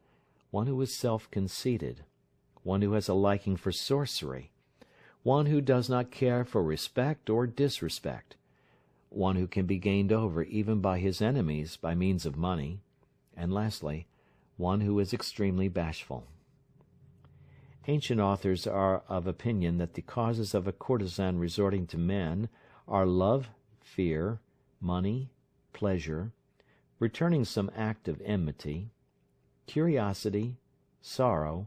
one who is self-conceited, one who has a liking for sorcery, one who does not care for respect or disrespect, one who can be gained over even by his enemies by means of money, and lastly, one who is extremely bashful. Ancient authors are of opinion that the causes of a courtesan resorting to men are love, fear, money, pleasure, returning some act of enmity, curiosity, sorrow,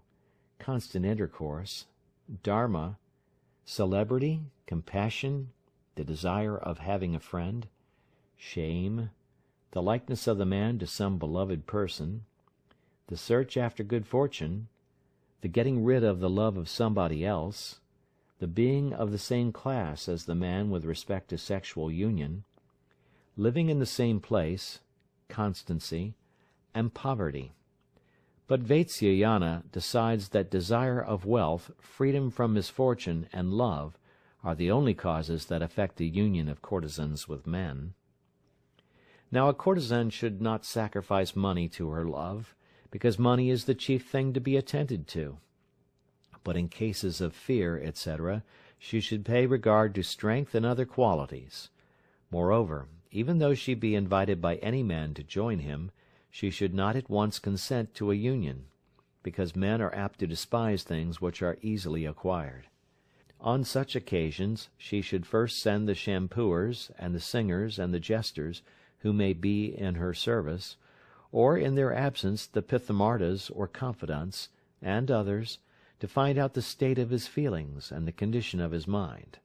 constant intercourse, dharma, celebrity, compassion, the desire of having a friend, shame, the likeness of the man to some beloved person, the search after good fortune, the getting rid of the love of somebody else, the being of the same class as the man with respect to sexual union, living in the same place, constancy, and poverty. But Vatsyayana decides that desire of wealth, freedom from misfortune, and love are the only causes that affect the union of courtesans with men. Now a courtesan should not sacrifice money to her love, because money is the chief thing to be attended to. But in cases of fear, etc., she should pay regard to strength and other qualities. Moreover, even though she be invited by any man to join him, she should not at once consent to a union, because men are apt to despise things which are easily acquired. On such occasions she should first send the shampooers, and the singers, and the jesters, who may be in her service, or in their absence the pithamardas or confidants, and others, to find out the state of his feelings and the condition of his mind.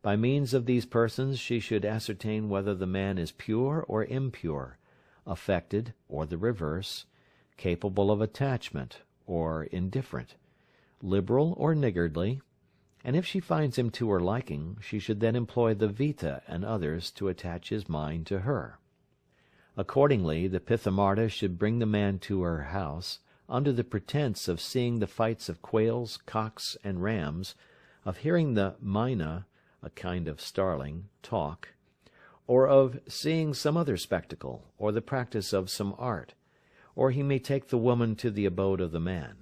By means of these persons she should ascertain whether the man is pure or impure, affected or the reverse, capable of attachment or indifferent, liberal or niggardly, and if she finds him to her liking, she should then employ the Vita and others to attach his mind to her. Accordingly, the Pithamarda should bring the man to her house, under the pretence of seeing the fights of quails, cocks, and rams, of hearing the Maina, a kind of starling, talk, or of seeing some other spectacle, or the practice of some art, or he may take the woman to the abode of the man.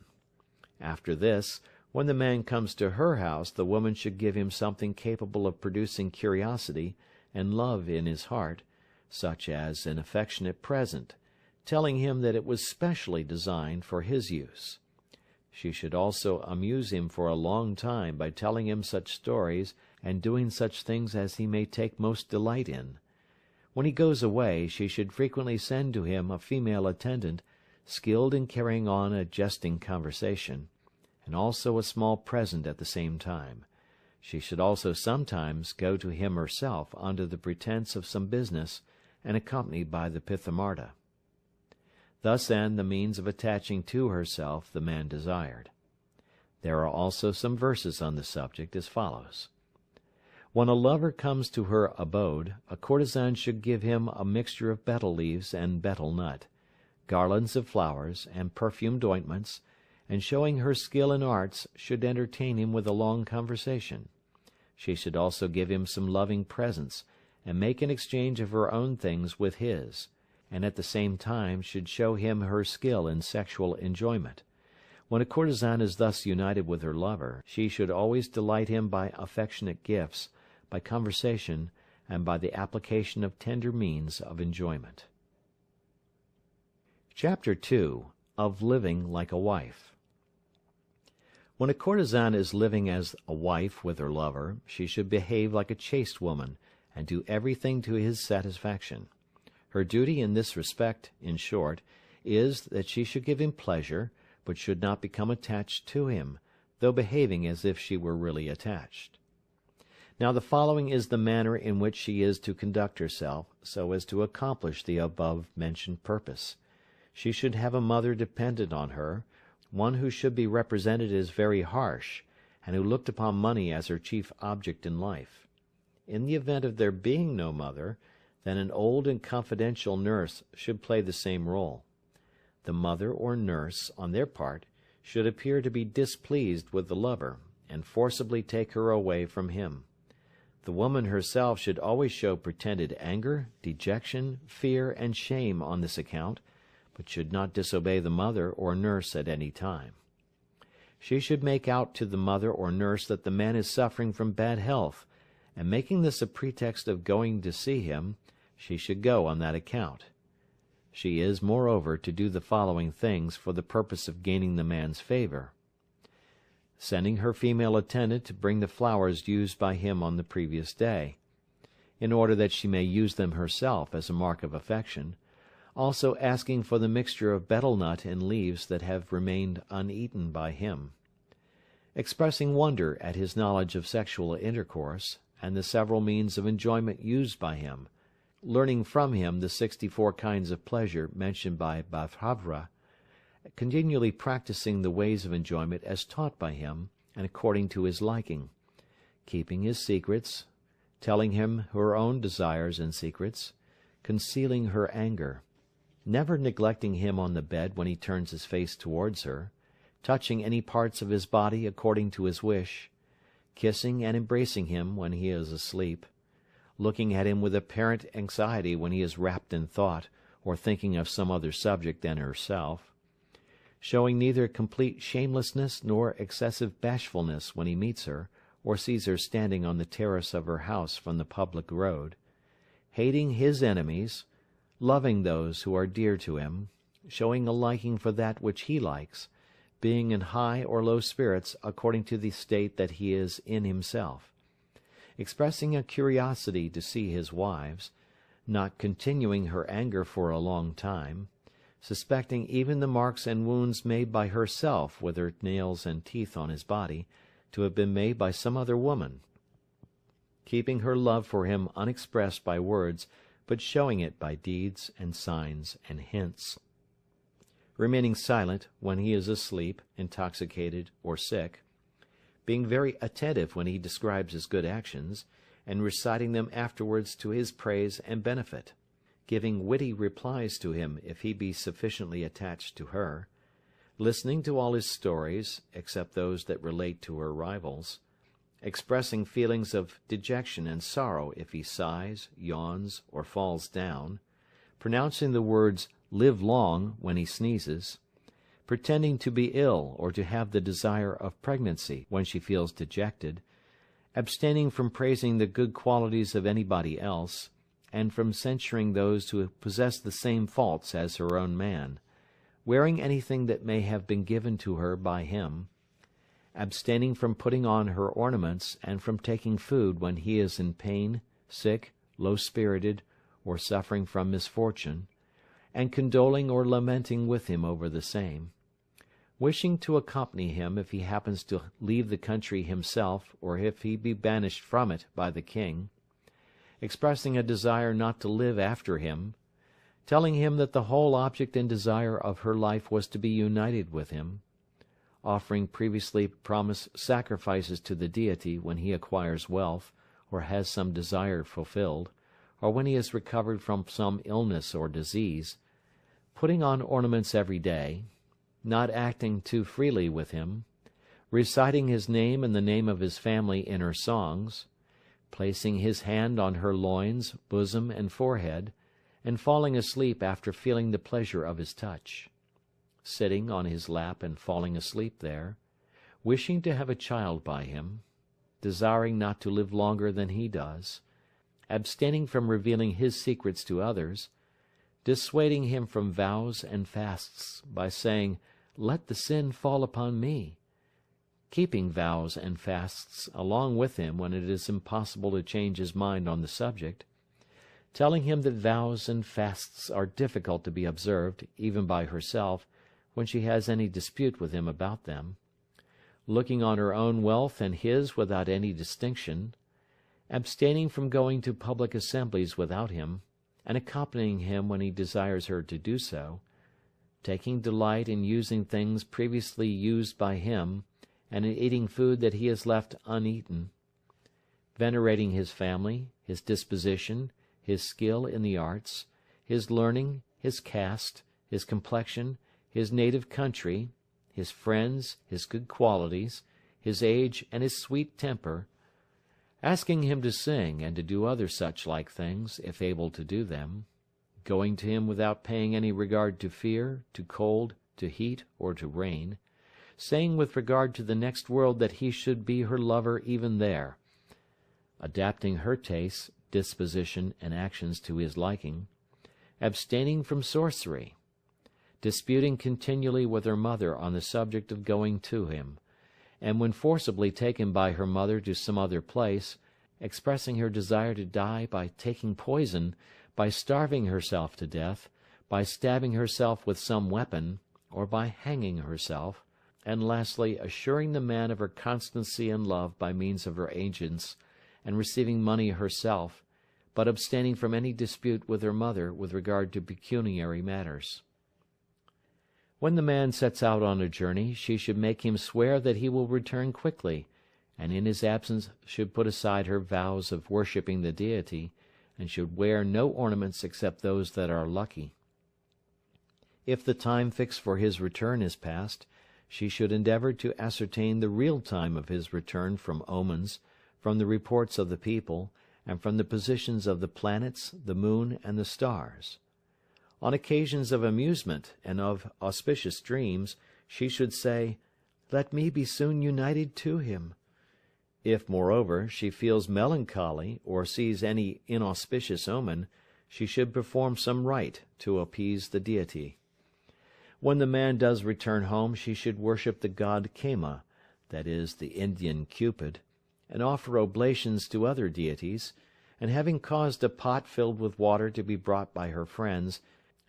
After this, when the man comes to her house, the woman should give him something capable of producing curiosity and love in his heart, such as an affectionate present, telling him that it was specially designed for his use. She should also amuse him for a long time by telling him such stories and doing such things as he may take most delight in. When he goes away, she should frequently send to him a female attendant, skilled in carrying on a jesting conversation, and also a small present at the same time. She should also sometimes go to him herself under the pretence of some business, and accompanied by the Pithamarda. Thus end the means of attaching to herself the man desired. There are also some verses on the subject as follows. When a lover comes to her abode, a courtesan should give him a mixture of betel leaves and betel nut, garlands of flowers, and perfumed ointments, and showing her skill in arts, should entertain him with a long conversation. She should also give him some loving presents, and make an exchange of her own things with his, and at the same time should show him her skill in sexual enjoyment. When a courtesan is thus united with her lover, she should always delight him by affectionate gifts, by conversation, and by the application of tender means of enjoyment. Chapter 2. Of Living like a Wife. When a courtesan is living as a wife with her lover, she should behave like a chaste woman, and do everything to his satisfaction. Her duty in this respect, in short, is that she should give him pleasure, but should not become attached to him, though behaving as if she were really attached. Now the following is the manner in which she is to conduct herself, so as to accomplish the above-mentioned purpose. She should have a mother dependent on her, one who should be represented as very harsh, and who looked upon money as her chief object in life. In the event of there being no mother, then an old and confidential nurse should play the same role. The mother or nurse, on their part, should appear to be displeased with the lover, and forcibly take her away from him. The woman herself should always show pretended anger, dejection, fear, and shame on this account, but should not disobey the mother or nurse at any time. She should make out to the mother or nurse that the man is suffering from bad health, and making this a pretext of going to see him, she should go on that account. She is, moreover, to do the following things for the purpose of gaining the man's favor: sending her female attendant to bring the flowers used by him on the previous day, in order that she may use them herself as a mark of affection, also asking for the mixture of betel nut and leaves that have remained uneaten by him, expressing wonder at his knowledge of sexual intercourse and the several means of enjoyment used by him, learning from him the 64 kinds of pleasure mentioned by Bhavra, continually practicing the ways of enjoyment as taught by him and according to his liking, keeping his secrets, telling him her own desires and secrets, concealing her anger, never neglecting him on the bed when he turns his face towards her, touching any parts of his body according to his wish, kissing and embracing him when he is asleep, looking at him with apparent anxiety when he is wrapped in thought or thinking of some other subject than herself, showing neither complete shamelessness nor excessive bashfulness when he meets her, or sees her standing on the terrace of her house from the public road, hating his enemies, loving those who are dear to him, showing a liking for that which he likes, being in high or low spirits according to the state that he is in himself, expressing a curiosity to see his wives, not continuing her anger for a long time, suspecting even the marks and wounds made by herself with her nails and teeth on his body to have been made by some other woman, keeping her love for him unexpressed by words, but showing it by deeds and signs and hints, remaining silent when he is asleep, intoxicated, or sick, being very attentive when he describes his good actions, and reciting them afterwards to his praise and benefit, giving witty replies to him if he be sufficiently attached to her, listening to all his stories, except those that relate to her rivals, expressing feelings of dejection and sorrow if he sighs, yawns, or falls down, pronouncing the words "live long" when he sneezes, pretending to be ill or to have the desire of pregnancy when she feels dejected, abstaining from praising the good qualities of anybody else, and from censuring those who possess the same faults as her own man, wearing anything that may have been given to her by him, abstaining from putting on her ornaments and from taking food when he is in pain, sick, low-spirited, or suffering from misfortune, and condoling or lamenting with him over the same, wishing to accompany him if he happens to leave the country himself or if he be banished from it by the king, expressing a desire not to live after him, telling him that the whole object and desire of her life was to be united with him, offering previously promised sacrifices to the deity when he acquires wealth or has some desire fulfilled, or when he is recovered from some illness or disease, putting on ornaments every day, not acting too freely with him, reciting his name and the name of his family in her songs, placing his hand on her loins, bosom, and forehead, and falling asleep after feeling the pleasure of his touch, sitting on his lap and falling asleep there, wishing to have a child by him, desiring not to live longer than he does, abstaining from revealing his secrets to others, dissuading him from vows and fasts by saying, "Let the sin fall upon me," keeping vows and fasts along with him when it is impossible to change his mind on the subject, telling him that vows and fasts are difficult to be observed, even by herself, when she has any dispute with him about them, looking on her own wealth and his without any distinction, abstaining from going to public assemblies without him, and accompanying him when he desires her to do so, taking delight in using things previously used by him, and in eating food that he has left uneaten, venerating his family, his disposition, his skill in the arts, his learning, his caste, his complexion, his native country, his friends, his good qualities, his age, and his sweet temper, asking him to sing and to do other such like things, if able to do them, going to him without paying any regard to fear, to cold, to heat, or to rain, saying with regard to the next world that he should be her lover even there, adapting her tastes, disposition, and actions to his liking, abstaining from sorcery, disputing continually with her mother on the subject of going to him, and when forcibly taken by her mother to some other place, expressing her desire to die by taking poison, by starving herself to death, by stabbing herself with some weapon, or by hanging herself, and lastly, assuring the man of her constancy and love by means of her agents, and receiving money herself, but abstaining from any dispute with her mother with regard to pecuniary matters. When the man sets out on a journey, she should make him swear that he will return quickly, and in his absence should put aside her vows of worshipping the deity, and should wear no ornaments except those that are lucky. If the time fixed for his return is past, she should endeavor to ascertain the real time of his return from omens, from the reports of the people, and from the positions of the planets, the moon, and the stars. On occasions of amusement and of auspicious dreams, she should say, "Let me be soon united to him." If, moreover, she feels melancholy, or sees any inauspicious omen, she should perform some rite to appease the deity. When the man does return home, she should worship the god Kama, that is, the Indian Cupid, and offer oblations to other deities, and having caused a pot filled with water to be brought by her friends,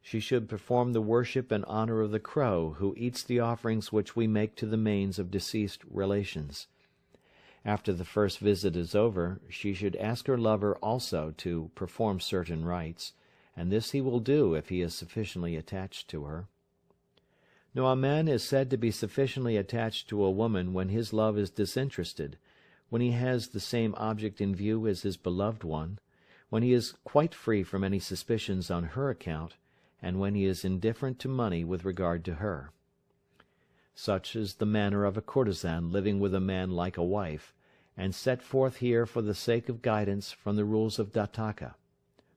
she should perform the worship and honor of the crow who eats the offerings which we make to the manes of deceased relations. After the first visit is over, she should ask her lover also to perform certain rites, and this he will do if he is sufficiently attached to her. Now a man is said to be sufficiently attached to a woman when his love is disinterested, when he has the same object in view as his beloved one, when he is quite free from any suspicions on her account, and when he is indifferent to money with regard to her. Such is the manner of a courtesan living with a man like a wife, and set forth here for the sake of guidance from the rules of Dattaka.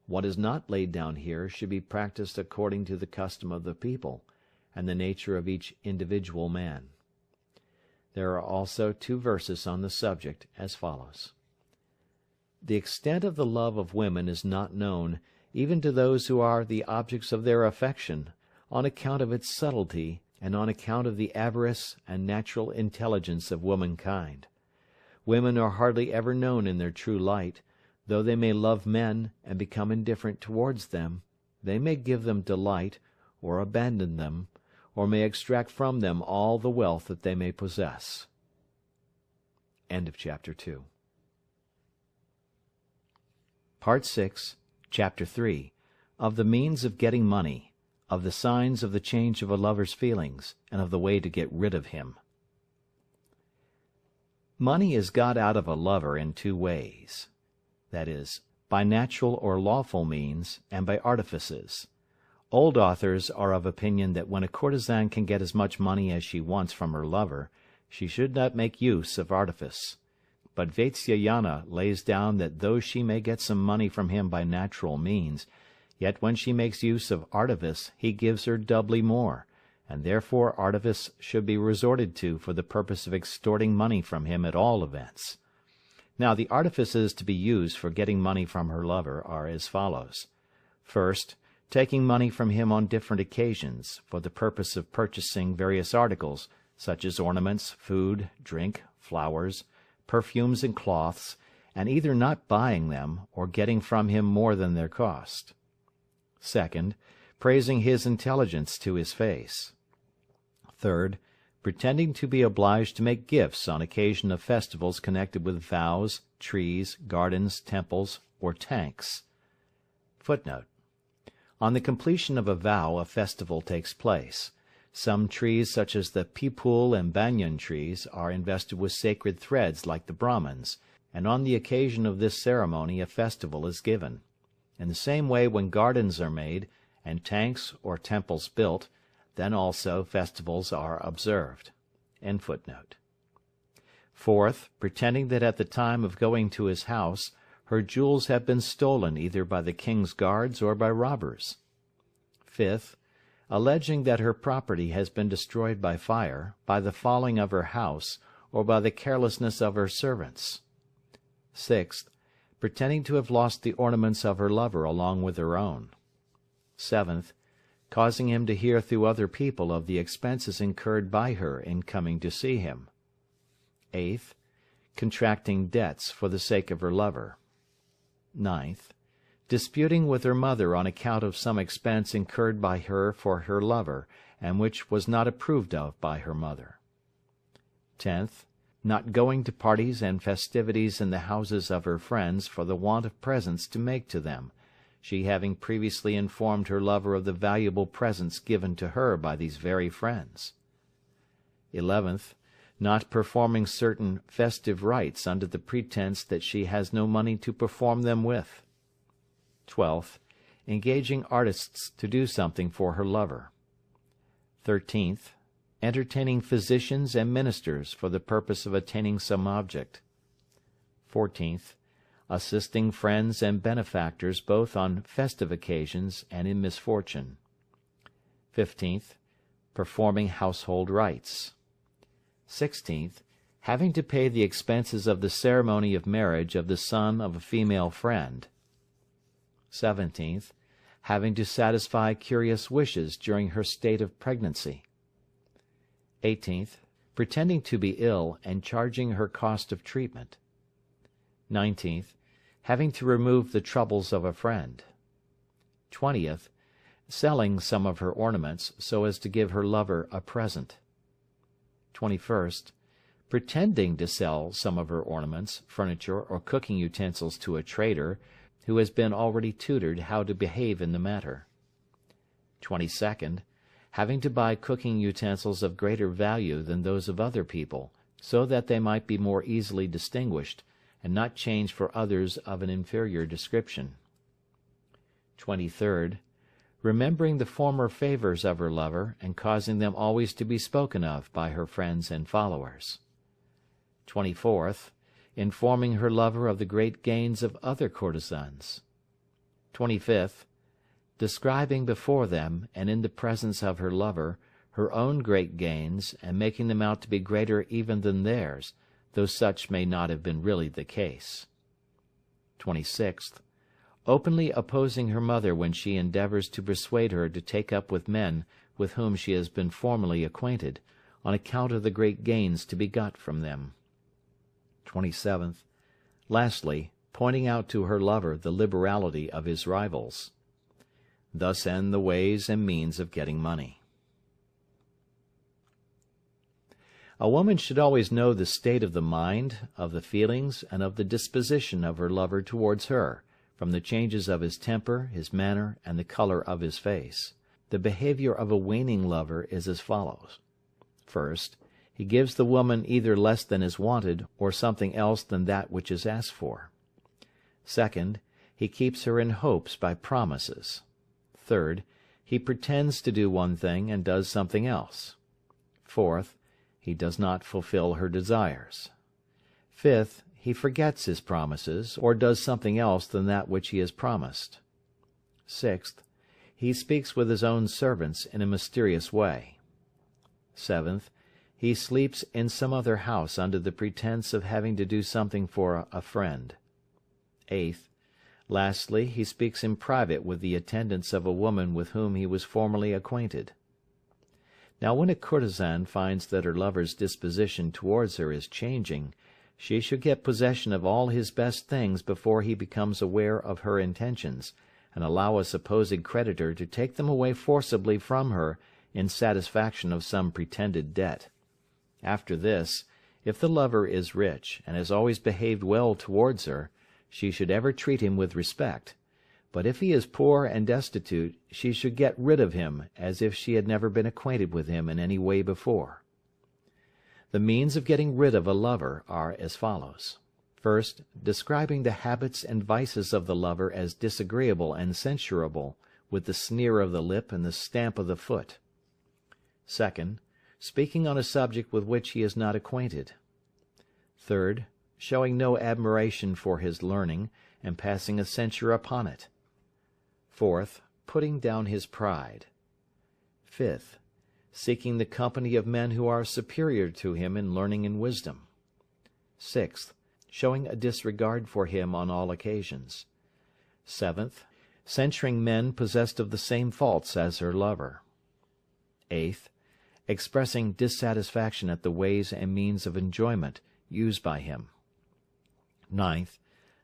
What is not laid down here should be practiced according to the custom of the people, and the nature of each individual man. There are also 2 verses on the subject, as follows. The extent of the love of women is not known, even to those who are the objects of their affection, on account of its subtlety, and on account of the avarice and natural intelligence of womankind. Women are hardly ever known in their true light. Though they may love men and become indifferent towards them, they may give them delight, or abandon them, or may extract from them all the wealth that they may possess. End of chapter 2. Part 6, Chapter 3, of the means of getting money, of the signs of the change of a lover's feelings, and of the way to get rid of him. Money is got out of a lover in 2 ways, that is, by natural or lawful means, and by artifices. Old authors are of opinion that when a courtesan can get as much money as she wants from her lover, she should not make use of artifice. But Vatsyayana lays down that though she may get some money from him by natural means, yet when she makes use of artifice he gives her doubly more, and therefore artifice should be resorted to for the purpose of extorting money from him at all events. Now the artifices to be used for getting money from her lover are as follows. First, taking money from him on different occasions, for the purpose of purchasing various articles, such as ornaments, food, drink, flowers, perfumes and cloths, and either not buying them, or getting from him more than their cost. Second, praising his intelligence to his face. Third, pretending to be obliged to make gifts on occasion of festivals connected with vows, trees, gardens, temples, or tanks. Footnote: on the completion of a vow a festival takes place. Some trees, such as the peepul and banyan trees, are invested with sacred threads like the Brahmins, and on the occasion of this ceremony a festival is given. In the same way, when gardens are made, and tanks or temples built, then also festivals are observed. End footnote. Fourth, pretending that at the time of going to his house, her jewels have been stolen either by the king's guards or by robbers. Fifth, alleging that her property has been destroyed by fire, by the falling of her house, or by the carelessness of her servants. Sixth, pretending to have lost the ornaments of her lover along with her own. Seventh, causing him to hear through other people of the expenses incurred by her in coming to see him. Eighth, contracting debts for the sake of her lover. Ninth, disputing with her mother on account of some expense incurred by her for her lover, and which was not approved of by her mother. 10th, not going to parties and festivities in the houses of her friends for the want of presents to make to them, she having previously informed her lover of the valuable presents given to her by these very friends. 11th, not performing certain festive rites under the pretense that she has no money to perform them with. 12th, engaging artists to do something for her lover. 13th, entertaining physicians and ministers for the purpose of attaining some object. 14th, assisting friends and benefactors both on festive occasions and in misfortune. 15th, performing household rites. 16th, having to pay the expenses of the ceremony of marriage of the son of a female friend. 17th, having to satisfy curious wishes during her state of pregnancy. 18th, pretending to be ill and charging her cost of treatment. 19th, having to remove the troubles of a friend. 20th, selling some of her ornaments so as to give her lover a present. 21st, pretending to sell some of her ornaments, furniture, or cooking utensils to a trader, who has been already tutored how to behave in the matter. 22nd, having to buy cooking utensils of greater value than those of other people, so that they might be more easily distinguished, and not changed for others of an inferior description. 23rd, remembering the former favors of her lover, and causing them always to be spoken of by her friends and followers. 24th, informing her lover of the great gains of other courtesans. 25th, describing before them, and in the presence of her lover, her own great gains, and making them out to be greater even than theirs, though such may not have been really the case. 26th, openly opposing her mother when she endeavors to persuade her to take up with men with whom she has been formerly acquainted, on account of the great gains to be got from them. 27th, lastly, pointing out to her lover the liberality of his rivals. Thus end the ways and means of getting money. A woman should always know the state of the mind, of the feelings, and of the disposition of her lover towards her, from the changes of his temper, his manner, and the color of his face. The behavior of a waning lover is as follows. First, he gives the woman either less than is wanted, or something else than that which is asked for. Second, he keeps her in hopes by promises. Third, he pretends to do one thing and does something else. Fourth, he does not fulfill her desires. Fifth, he forgets his promises, or does something else than that which he has promised. Sixth, he speaks with his own servants in a mysterious way. Seventh, he sleeps in some other house under the pretense of having to do something for a friend. Eighth, lastly, he speaks in private with the attendants of a woman with whom he was formerly acquainted. Now when a courtesan finds that her lover's disposition towards her is changing, she should get possession of all his best things before he becomes aware of her intentions, and allow a supposed creditor to take them away forcibly from her in satisfaction of some pretended debt. After this, if the lover is rich, and has always behaved well towards her, she should ever treat him with respect. But if he is poor and destitute, she should get rid of him as if she had never been acquainted with him in any way before. The means of getting rid of a lover are as follows. First, describing the habits and vices of the lover as disagreeable and censurable, with the sneer of the lip and the stamp of the foot. Second, speaking on a subject with which he is not acquainted. Third, showing no admiration for his learning, and passing a censure upon it. Fourth, putting down his pride. Fifth, seeking the company of men who are superior to him in learning and wisdom. Sixth, showing a disregard for him on all occasions. Seventh, censuring men possessed of the same faults as her lover. Eighth, expressing dissatisfaction at the ways and means of enjoyment used by him. Ninth,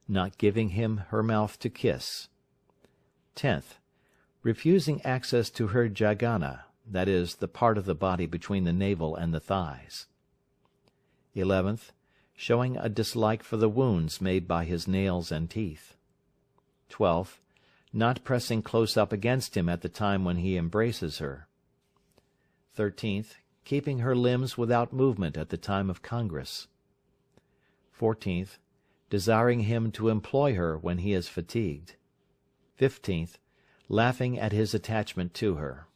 not giving him her mouth to kiss. 10th, refusing access to her jagana, that is, the part of the body between the navel and the thighs. 11th, showing a dislike for the wounds made by his nails and teeth. 12th, not pressing close up against him at the time when he embraces her. 13th, keeping her limbs without movement at the time of congress. 14th, desiring him to employ her when he is fatigued. 15th, laughing at his attachment to her.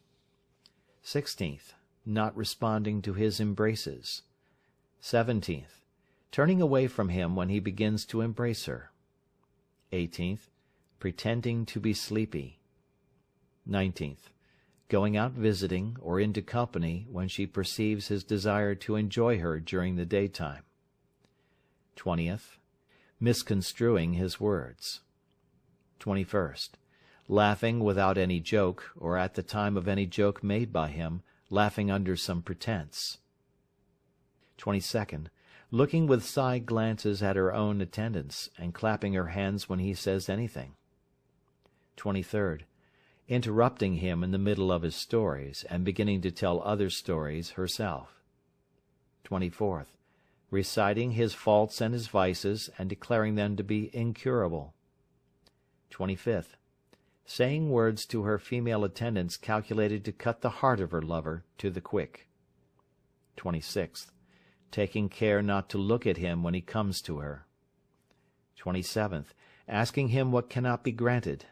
16th, not responding to his embraces. 17th, turning away from him when he begins to embrace her. 18th, pretending to be sleepy. 19th, going out visiting or into company when she perceives his desire to enjoy her during the daytime. 20th, misconstruing his words. 21st, laughing without any joke, or at the time of any joke made by him, laughing under some pretense. 22nd, looking with side glances at her own attendants, and clapping her hands when he says anything. 23rd, interrupting him in the middle of his stories, and beginning to tell other stories herself. 24th, reciting his faults and his vices, and declaring them to be incurable. 25th, saying words to her female attendants calculated to cut the heart of her lover to the quick. 26th, taking care not to look at him when he comes to her. 27th, asking him what cannot be granted.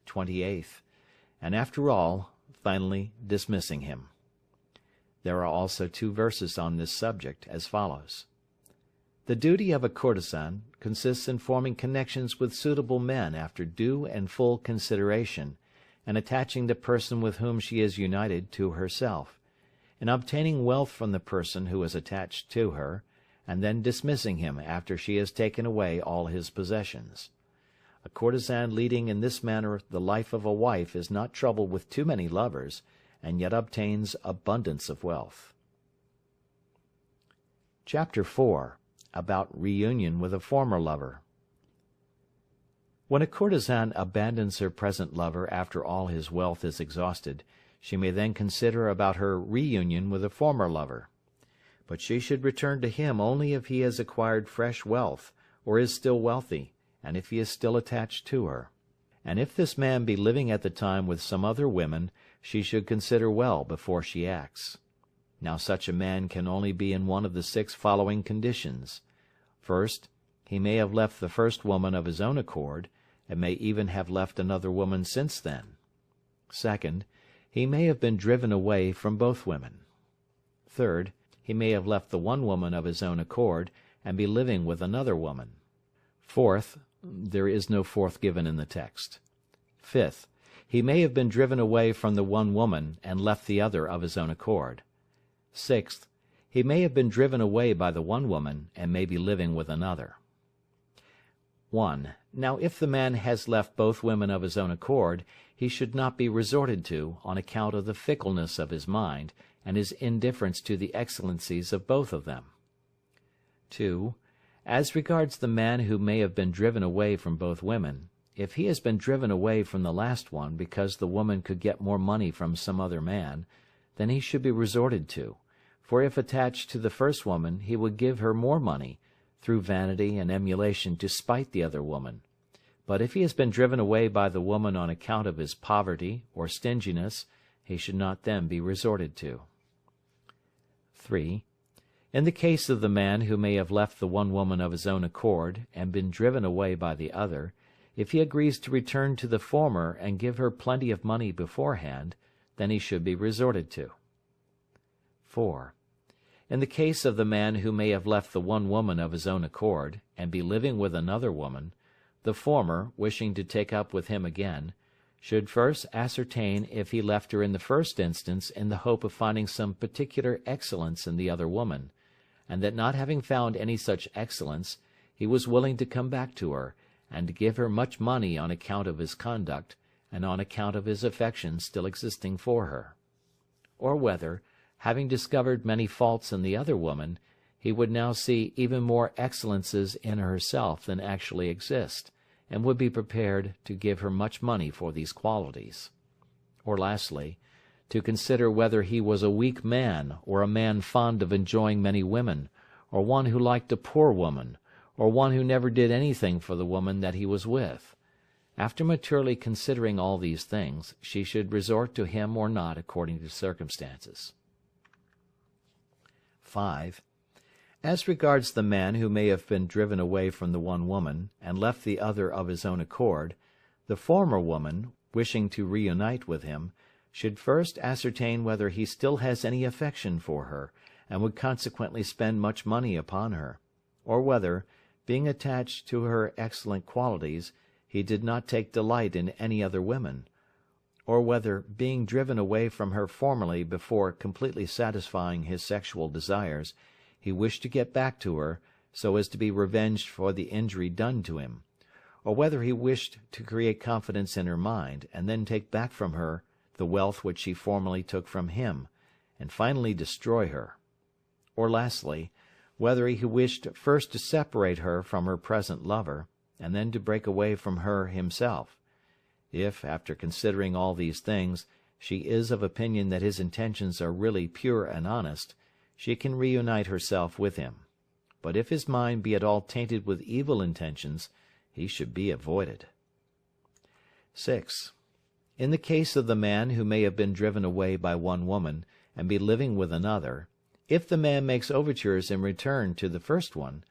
28th, and after all, finally dismissing him. There are also 2 verses on this subject, as follows. The duty of a courtesan consists in forming connections with suitable men after due and full consideration, and attaching the person with whom she is united to herself, in obtaining wealth from the person who is attached to her, and then dismissing him after she has taken away all his possessions. A courtesan leading in this manner the life of a wife is not troubled with too many lovers, and yet obtains abundance of wealth. Chapter 4. About reunion with a former lover. When a courtesan abandons her present lover after all his wealth is exhausted, she may then consider about her reunion with a former lover. But she should return to him only if he has acquired fresh wealth, or is still wealthy, and if he is still attached to her. And if this man be living at the time with some other women, she should consider well before she acts. Now such a man can only be in one of the 6 following conditions. First, he may have left the first woman of his own accord, and may even have left another woman since then. Second, he may have been driven away from both women. Third, he may have left the one woman of his own accord, and be living with another woman. Fourth, there is no fourth given in the text. Fifth, he may have been driven away from the one woman, and left the other of his own accord. Sixth, he may have been driven away by the one woman, and may be living with another. 1. Now if the man has left both women of his own accord, he should not be resorted to, on account of the fickleness of his mind, and his indifference to the excellencies of both of them. 2. As regards the man who may have been driven away from both women, if he has been driven away from the last one because the woman could get more money from some other man, then he should be resorted to, for if attached to the first woman he would give her more money, through vanity and emulation to spite the other woman. But if he has been driven away by the woman on account of his poverty or stinginess, he should not then be resorted to. 3. In the case of the man who may have left the one woman of his own accord, and been driven away by the other, if he agrees to return to the former and give her plenty of money beforehand, then he should be resorted to. 4. In the case of the man who may have left the one woman of his own accord, and be living with another woman, the former, wishing to take up with him again, should first ascertain if he left her in the first instance in the hope of finding some particular excellence in the other woman, and that not having found any such excellence, he was willing to come back to her, and to give her much money on account of his conduct, and on account of his affection still existing for her. Or whether, having discovered many faults in the other woman, he would now see even more excellences in herself than actually exist, and would be prepared to give her much money for these qualities. Or lastly, to consider whether he was a weak man, or a man fond of enjoying many women, or one who liked a poor woman, or one who never did anything for the woman that he was with. After maturely considering all these things, she should resort to him or not according to circumstances. 5. As regards the man who may have been driven away from the one woman, and left the other of his own accord, the former woman, wishing to reunite with him, should first ascertain whether he still has any affection for her, and would consequently spend much money upon her, or whether, being attached to her excellent qualities, he did not take delight in any other women, or whether, being driven away from her formerly before completely satisfying his sexual desires, he wished to get back to her, so as to be revenged for the injury done to him, or whether he wished to create confidence in her mind, and then take back from her the wealth which she formerly took from him, and finally destroy her. Or lastly, whether he wished first to separate her from her present lover, and then to break away from her himself. If, after considering all these things, she is of opinion that his intentions are really pure and honest, she can reunite herself with him. But if his mind be at all tainted with evil intentions, he should be avoided. 6. In the case of the man who may have been driven away by one woman, and be living with another, if the man makes overtures in return to the first one,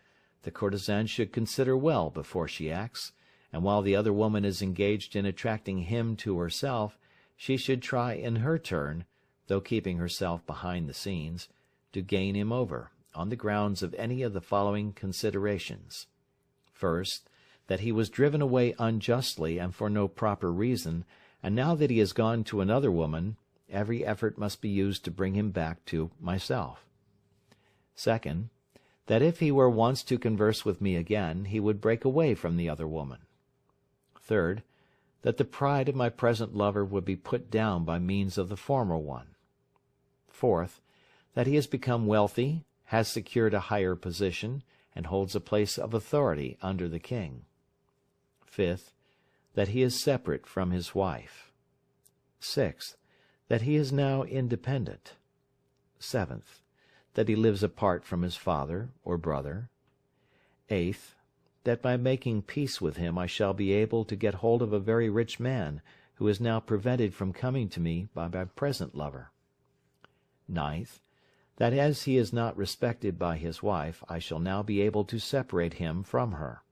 the courtesan should consider well before she acts, and while the other woman is engaged in attracting him to herself, she should try in her turn, though keeping herself behind the scenes, to gain him over, on the grounds of any of the following considerations. First, that he was driven away unjustly and for no proper reason, and now that he has gone to another woman, every effort must be used to bring him back to myself. Second, that if he were once to converse with me again, he would break away from the other woman. Third, that the pride of my present lover would be put down by means of the former one. Fourth, that he has become wealthy, has secured a higher position, and holds a place of authority under the king. Fifth, that he is separate from his wife. Sixth, that he is now independent. Seventh, that he lives apart from his father or brother. Eighth, that by making peace with him I shall be able to get hold of a very rich man, who is now prevented from coming to me by my present lover. Ninth, that as he is not respected by his wife, I shall now be able to separate him from her.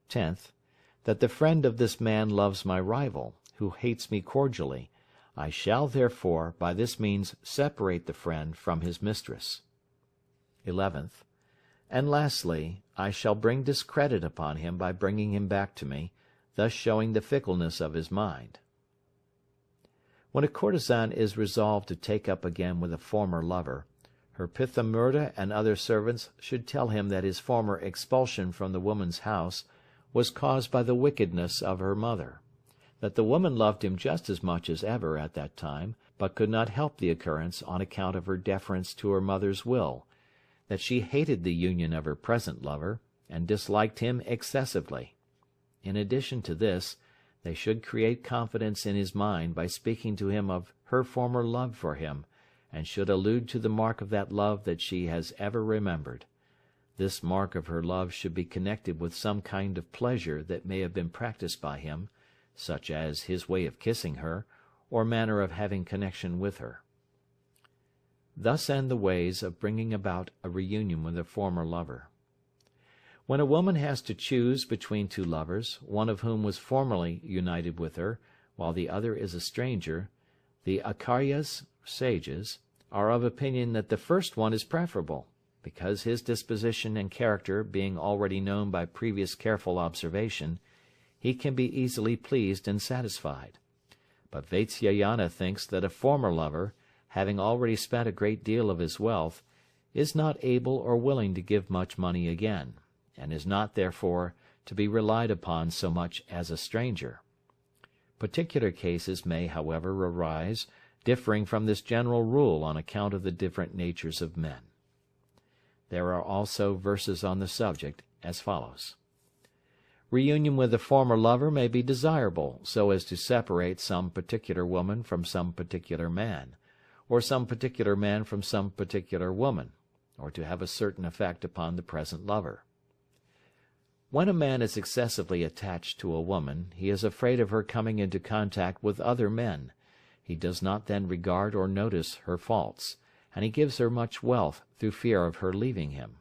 10th, that the friend of this man loves my rival, who hates me cordially. I shall therefore by this means separate the friend from his mistress. 11th, and lastly, I shall bring discredit upon him by bringing him back to me, thus showing the fickleness of his mind. When a courtesan is resolved to take up again with a former lover, her Pithamurda and other servants should tell him that his former expulsion from the woman's house was caused by the wickedness of her mother, that the woman loved him just as much as ever at that time, but could not help the occurrence on account of her deference to her mother's will, that she hated the union of her present lover, and disliked him excessively. In addition to this, they should create confidence in his mind by speaking to him of her former love for him, and should allude to the mark of that love that she has ever remembered. This mark of her love should be connected with some kind of pleasure that may have been practiced by him, such as his way of kissing her, or manner of having connection with her. Thus end the ways of bringing about a reunion with a former lover. When a woman has to choose between two lovers, one of whom was formerly united with her, while the other is a stranger, the Acharyas, sages, are of opinion that the first one is preferable, because his disposition and character being already known by previous careful observation, he can be easily pleased and satisfied. But Vatsyayana thinks that a former lover, having already spent a great deal of his wealth, is not able or willing to give much money again, and is not, therefore, to be relied upon so much as a stranger. Particular cases may, however, arise, differing from this general rule on account of the different natures of men. There are also verses on the subject as follows. Reunion with a former lover may be desirable, so as to separate some particular woman from some particular man, or some particular man from some particular woman, or to have a certain effect upon the present lover. When a man is excessively attached to a woman, he is afraid of her coming into contact with other men. He does not then regard or notice her faults, and he gives her much wealth through fear of her leaving him.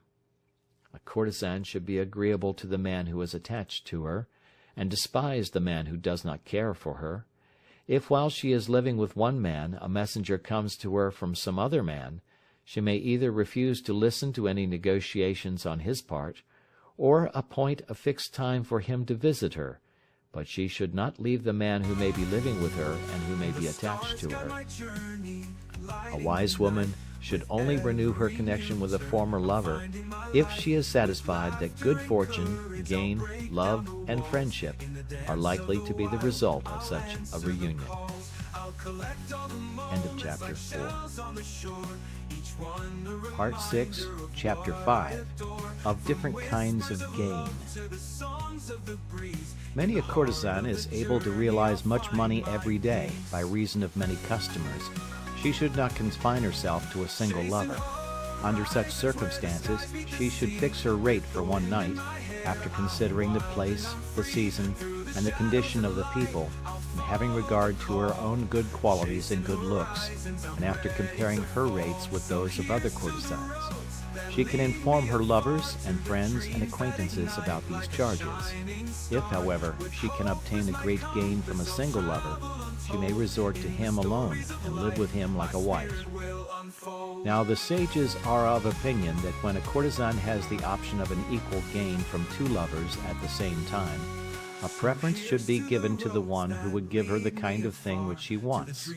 A courtesan should be agreeable to the man who is attached to her, and despise the man who does not care for her. If while she is living with one man a messenger comes to her from some other man, she may either refuse to listen to any negotiations on his part, or appoint a fixed time for him to visit her, but she should not leave the man who may be living with her and who may be attached to her. A wise woman should only renew her connection with a former lover if she is satisfied that good fortune, gain, love, and friendship are likely to be the result of such a reunion. End of Chapter 4. Part 6, Chapter 5, of different kinds of gain. Many a courtesan is able to realize much money every day by reason of many customers. She should not confine herself to a single lover. Under such circumstances, she should fix her rate for one night, after considering the place, the season, and the condition of the people, and having regard to her own good qualities and good looks, and after comparing her rates with those of other courtesans. She can inform her lovers and friends and acquaintances about these charges. If, however, she can obtain a great gain from a single lover, she may resort to him alone and live with him like a wife. Now the sages are of opinion that when a courtesan has the option of an equal gain from two lovers at the same time, a preference should be given to the one who would give her the kind of thing which she wants.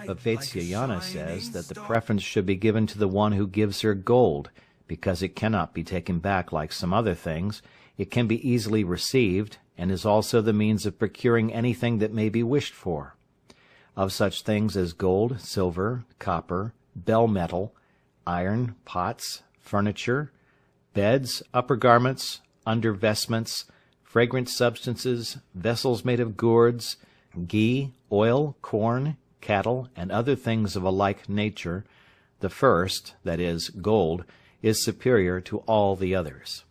But Vatsyayana says that the preference should be given to the one who gives her gold, because it cannot be taken back like some other things, it can be easily received, and is also the means of procuring anything that may be wished for. Of such things as gold, silver, copper, bell metal, iron, pots, furniture, beds, upper garments, under vestments, fragrant substances, vessels made of gourds, ghee, oil, corn, cattle, and other things of a like nature, the first, that is, gold, is superior to all the others.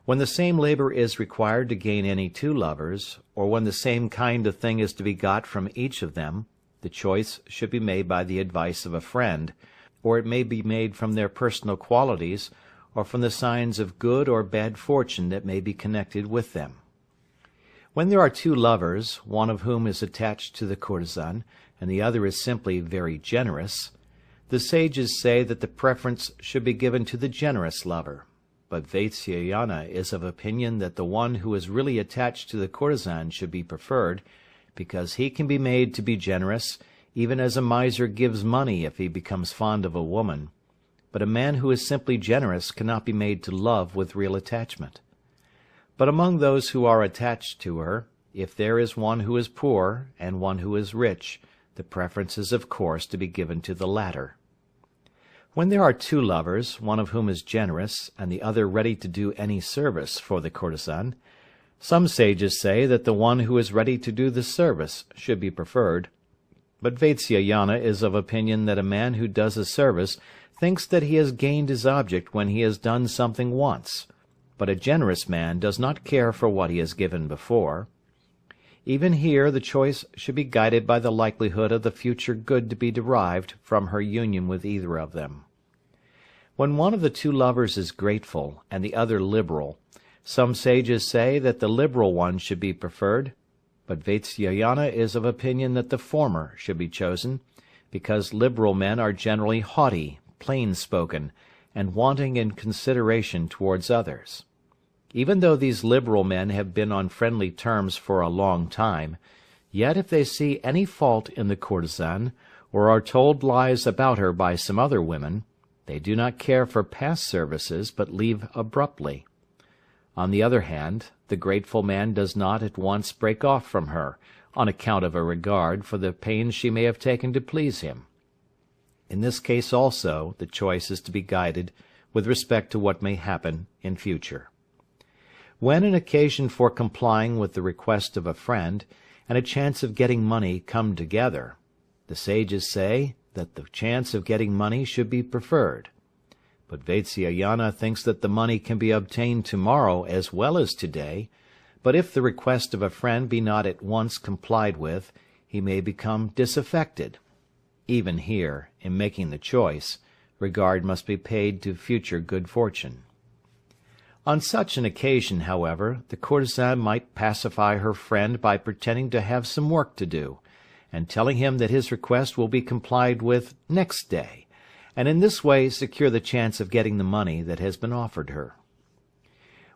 When the same labor is required to gain any two lovers, or when the same kind of thing is to be got from each of them, the choice should be made by the advice of a friend, or it may be made from their personal qualities, or from the signs of good or bad fortune that may be connected with them. When there are two lovers, one of whom is attached to the courtesan, and the other is simply very generous, the sages say that the preference should be given to the generous lover. But Vatsyayana is of opinion that the one who is really attached to the courtesan should be preferred, because he can be made to be generous, even as a miser gives money if he becomes fond of a woman. But a man who is simply generous cannot be made to love with real attachment. But among those who are attached to her, if there is one who is poor and one who is rich, the preference is of course to be given to the latter. When there are two lovers, one of whom is generous, and the other ready to do any service for the courtesan, some sages say that the one who is ready to do the service should be preferred. But Vatsyayana is of opinion that a man who does a service thinks that he has gained his object when he has done something once, but a generous man does not care for what he has given before. Even here the choice should be guided by the likelihood of the future good to be derived from her union with either of them. When one of the two lovers is grateful and the other liberal, some sages say that the liberal one should be preferred, but Vatsyayana is of opinion that the former should be chosen, because liberal men are generally haughty, plain-spoken, and wanting in consideration towards others. Even though these liberal men have been on friendly terms for a long time, yet if they see any fault in the courtesan, or are told lies about her by some other women, they do not care for past services, but leave abruptly. On the other hand, the grateful man does not at once break off from her, on account of a regard for the pains she may have taken to please him. In this case also, the choice is to be guided with respect to what may happen in future. When an occasion for complying with the request of a friend and a chance of getting money come together, the sages say that the chance of getting money should be preferred. But Vatsyayana thinks that the money can be obtained tomorrow as well as today, but if the request of a friend be not at once complied with, he may become disaffected. Even here, in making the choice, regard must be paid to future good fortune. On such an occasion, however, the courtesan might pacify her friend by pretending to have some work to do, and telling him that his request will be complied with next day, and in this way secure the chance of getting the money that has been offered her.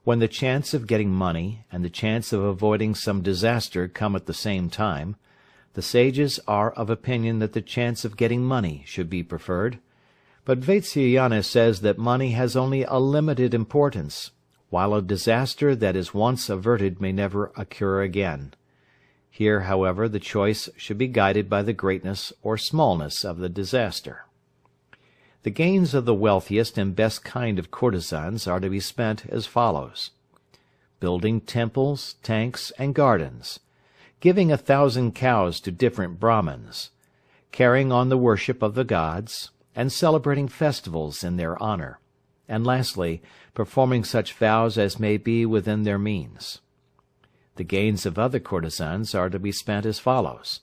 When the chance of getting money and the chance of avoiding some disaster come at the same time, the sages are of opinion that the chance of getting money should be preferred, but Vatsyayana says that money has only a limited importance, while a disaster that is once averted may never occur again. Here, however, the choice should be guided by the greatness or smallness of the disaster. The gains of the wealthiest and best kind of courtesans are to be spent as follows: building temples, tanks, and gardens, giving 1,000 cows to different Brahmins, carrying on the worship of the gods, and celebrating festivals in their honor, and lastly, performing such vows as may be within their means. The gains of other courtesans are to be spent as follows: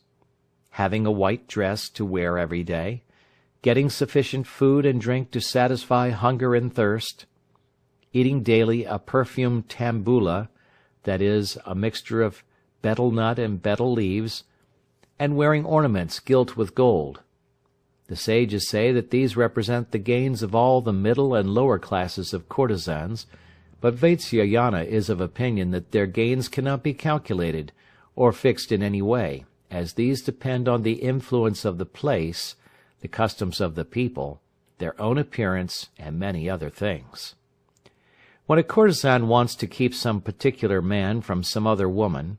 having a white dress to wear every day, getting sufficient food and drink to satisfy hunger and thirst, eating daily a perfumed tambula, that is, a mixture of betel nut and betel leaves, and wearing ornaments gilt with gold. The sages say that these represent the gains of all the middle and lower classes of courtesans, but Vatsyayana is of opinion that their gains cannot be calculated or fixed in any way, as these depend on the influence of the place, the customs of the people, their own appearance, and many other things. When a courtesan wants to keep some particular man from some other woman,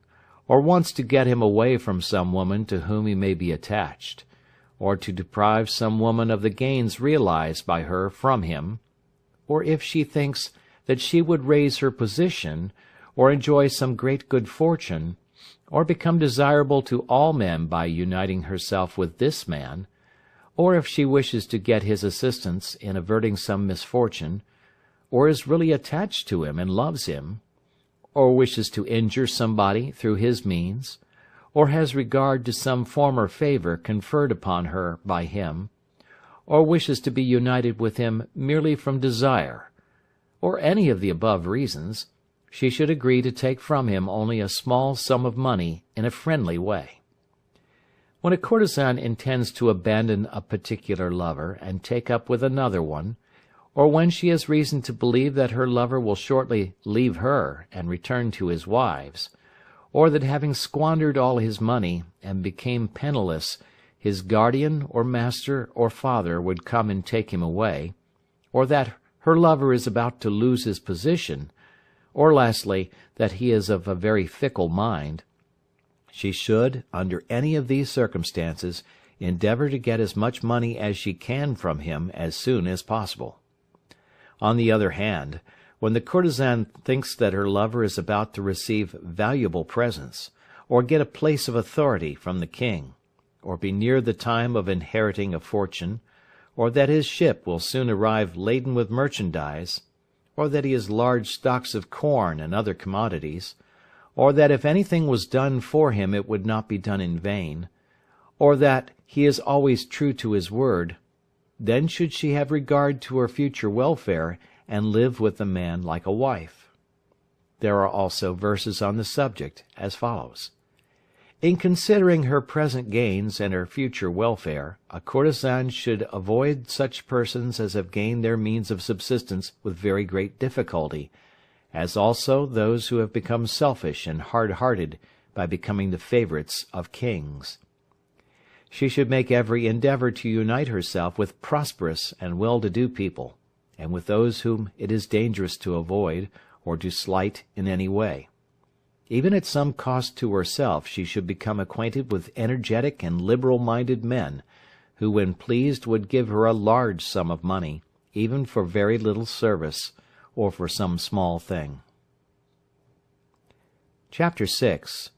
or wants to get him away from some woman to whom he may be attached, or to deprive some woman of the gains realized by her from him, or if she thinks that she would raise her position, or enjoy some great good fortune, or become desirable to all men by uniting herself with this man, or if she wishes to get his assistance in averting some misfortune, or is really attached to him and loves him, or wishes to injure somebody through his means, or has regard to some former favor conferred upon her by him, or wishes to be united with him merely from desire, or any of the above reasons, she should agree to take from him only a small sum of money in a friendly way. When a courtesan intends to abandon a particular lover and take up with another one, or when she has reason to believe that her lover will shortly leave her and return to his wives, or that having squandered all his money and became penniless, his guardian or master or father would come and take him away, or that her lover is about to lose his position, or lastly, that he is of a very fickle mind, she should, under any of these circumstances, endeavor to get as much money as she can from him as soon as possible. On the other hand, when the courtesan thinks that her lover is about to receive valuable presents, or get a place of authority from the king, or be near the time of inheriting a fortune, or that his ship will soon arrive laden with merchandise, or that he has large stocks of corn and other commodities, or that if anything was done for him it would not be done in vain, or that he is always true to his word, then should she have regard to her future welfare and live with the man like a wife. There are also verses on the subject, as follows: in considering her present gains and her future welfare, a courtesan should avoid such persons as have gained their means of subsistence with very great difficulty, as also those who have become selfish and hard-hearted by becoming the favorites of kings. She should make every endeavor to unite herself with prosperous and well-to-do people, and with those whom it is dangerous to avoid or to slight in any way. Even at some cost to herself she should become acquainted with energetic and liberal-minded men, who when pleased would give her a large sum of money, even for very little service, or for some small thing. Chapter 6.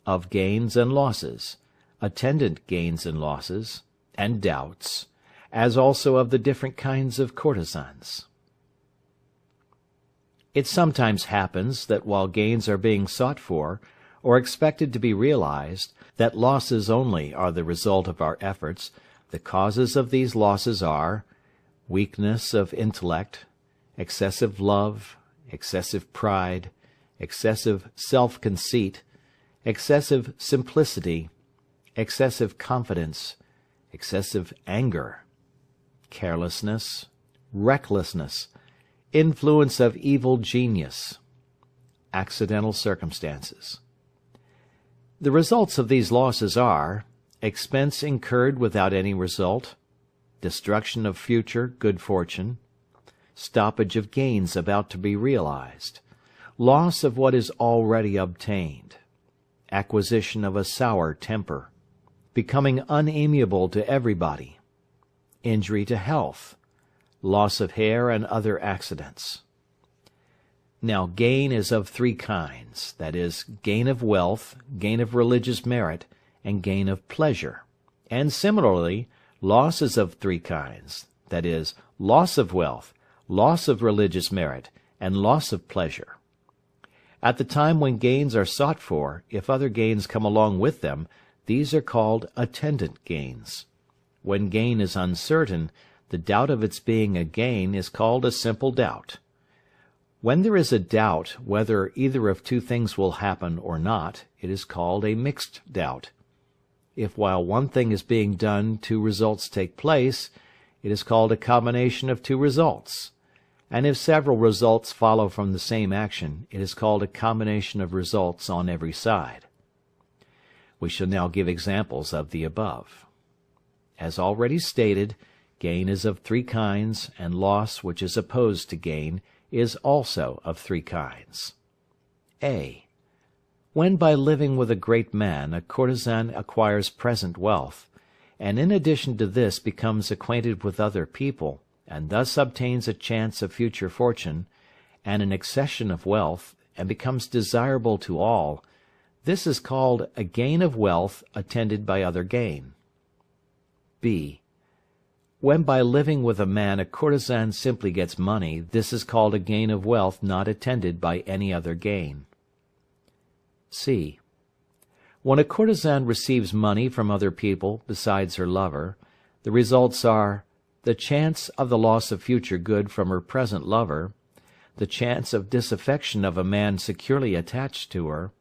Of gains and losses, attendant gains and losses, and doubts, as also of the different kinds of courtesans. It sometimes happens that while gains are being sought for, or expected to be realized, that losses only are the result of our efforts. The causes of these losses are weakness of intellect, excessive love, excessive pride, excessive self-conceit, excessive simplicity, excessive confidence, excessive anger, carelessness, recklessness, influence of evil genius, accidental circumstances. The results of these losses are expense incurred without any result, destruction of future good fortune, stoppage of gains about to be realized, loss of what is already obtained, acquisition of a sour temper, becoming unamiable to everybody, injury to health, loss of hair and other accidents. Now gain is of three kinds, that is, gain of wealth, gain of religious merit, and gain of pleasure. And similarly, loss is of three kinds, that is, loss of wealth, loss of religious merit, and loss of pleasure. At the time when gains are sought for, if other gains come along with them, these are called attendant gains. When gain is uncertain, the doubt of its being a gain is called a simple doubt. When there is a doubt whether either of two things will happen or not, it is called a mixed doubt. If while one thing is being done two results take place, it is called a combination of two results. And if several results follow from the same action, it is called a combination of results on every side. We shall now give examples of the above. As already stated, gain is of three kinds, and loss, which is opposed to gain, is also of three kinds. A. When by living with a great man a courtesan acquires present wealth, and in addition to this becomes acquainted with other people, and thus obtains a chance of future fortune, and an accession of wealth, and becomes desirable to all, this is called a gain of wealth attended by other gain. B. When by living with a man a courtesan simply gets money, this is called a gain of wealth not attended by any other gain. C. When a courtesan receives money from other people besides her lover, the results are the chance of the loss of future good from her present lover, the chance of disaffection of a man securely attached to her,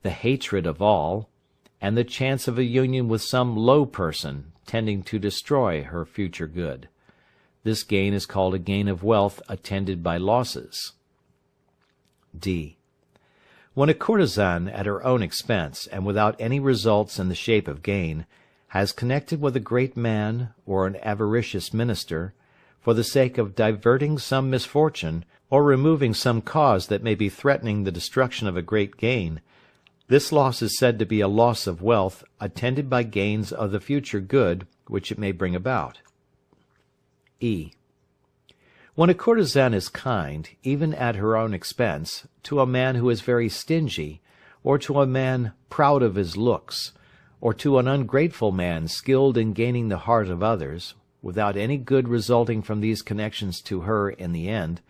the hatred of all, and the chance of a union with some low person tending to destroy her future good. This gain is called a gain of wealth attended by losses. D. When a courtesan at her own expense, and without any results in the shape of gain, has connected with a great man or an avaricious minister, for the sake of diverting some misfortune, or removing some cause that may be threatening the destruction of a great gain, this loss is said to be a loss of wealth attended by gains of the future good which it may bring about. E. When a courtesan is kind, even at her own expense, to a man who is very stingy, or to a man proud of his looks, or to an ungrateful man skilled in gaining the heart of others, without any good resulting from these connections to her in the end,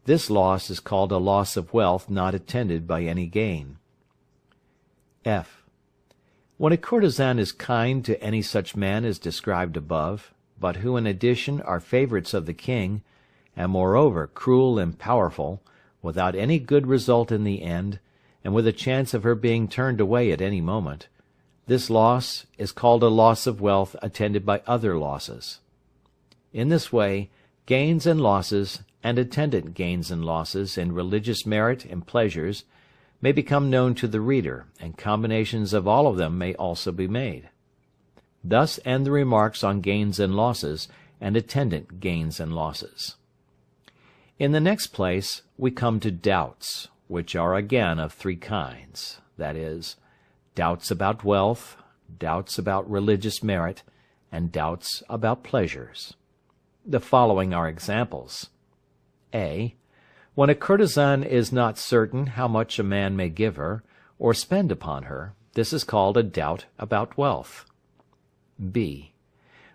this loss is called a loss of wealth not attended by any gain. F. When a courtesan is kind to any such man as described above, but who in addition are favorites of the king, and moreover cruel and powerful, without any good result in the end, and with a chance of her being turned away at any moment, this loss is called a loss of wealth attended by other losses. In this way, gains and losses, and attendant gains and losses in religious merit and pleasures, may become known to the reader, and combinations of all of them may also be made. Thus end the remarks on gains and losses, and attendant gains and losses. In the next place we come to doubts, which are again of three kinds, that is, doubts about wealth, doubts about religious merit, and doubts about pleasures. The following are examples. A. When a courtesan is not certain how much a man may give her, or spend upon her, this is called a doubt about wealth. B.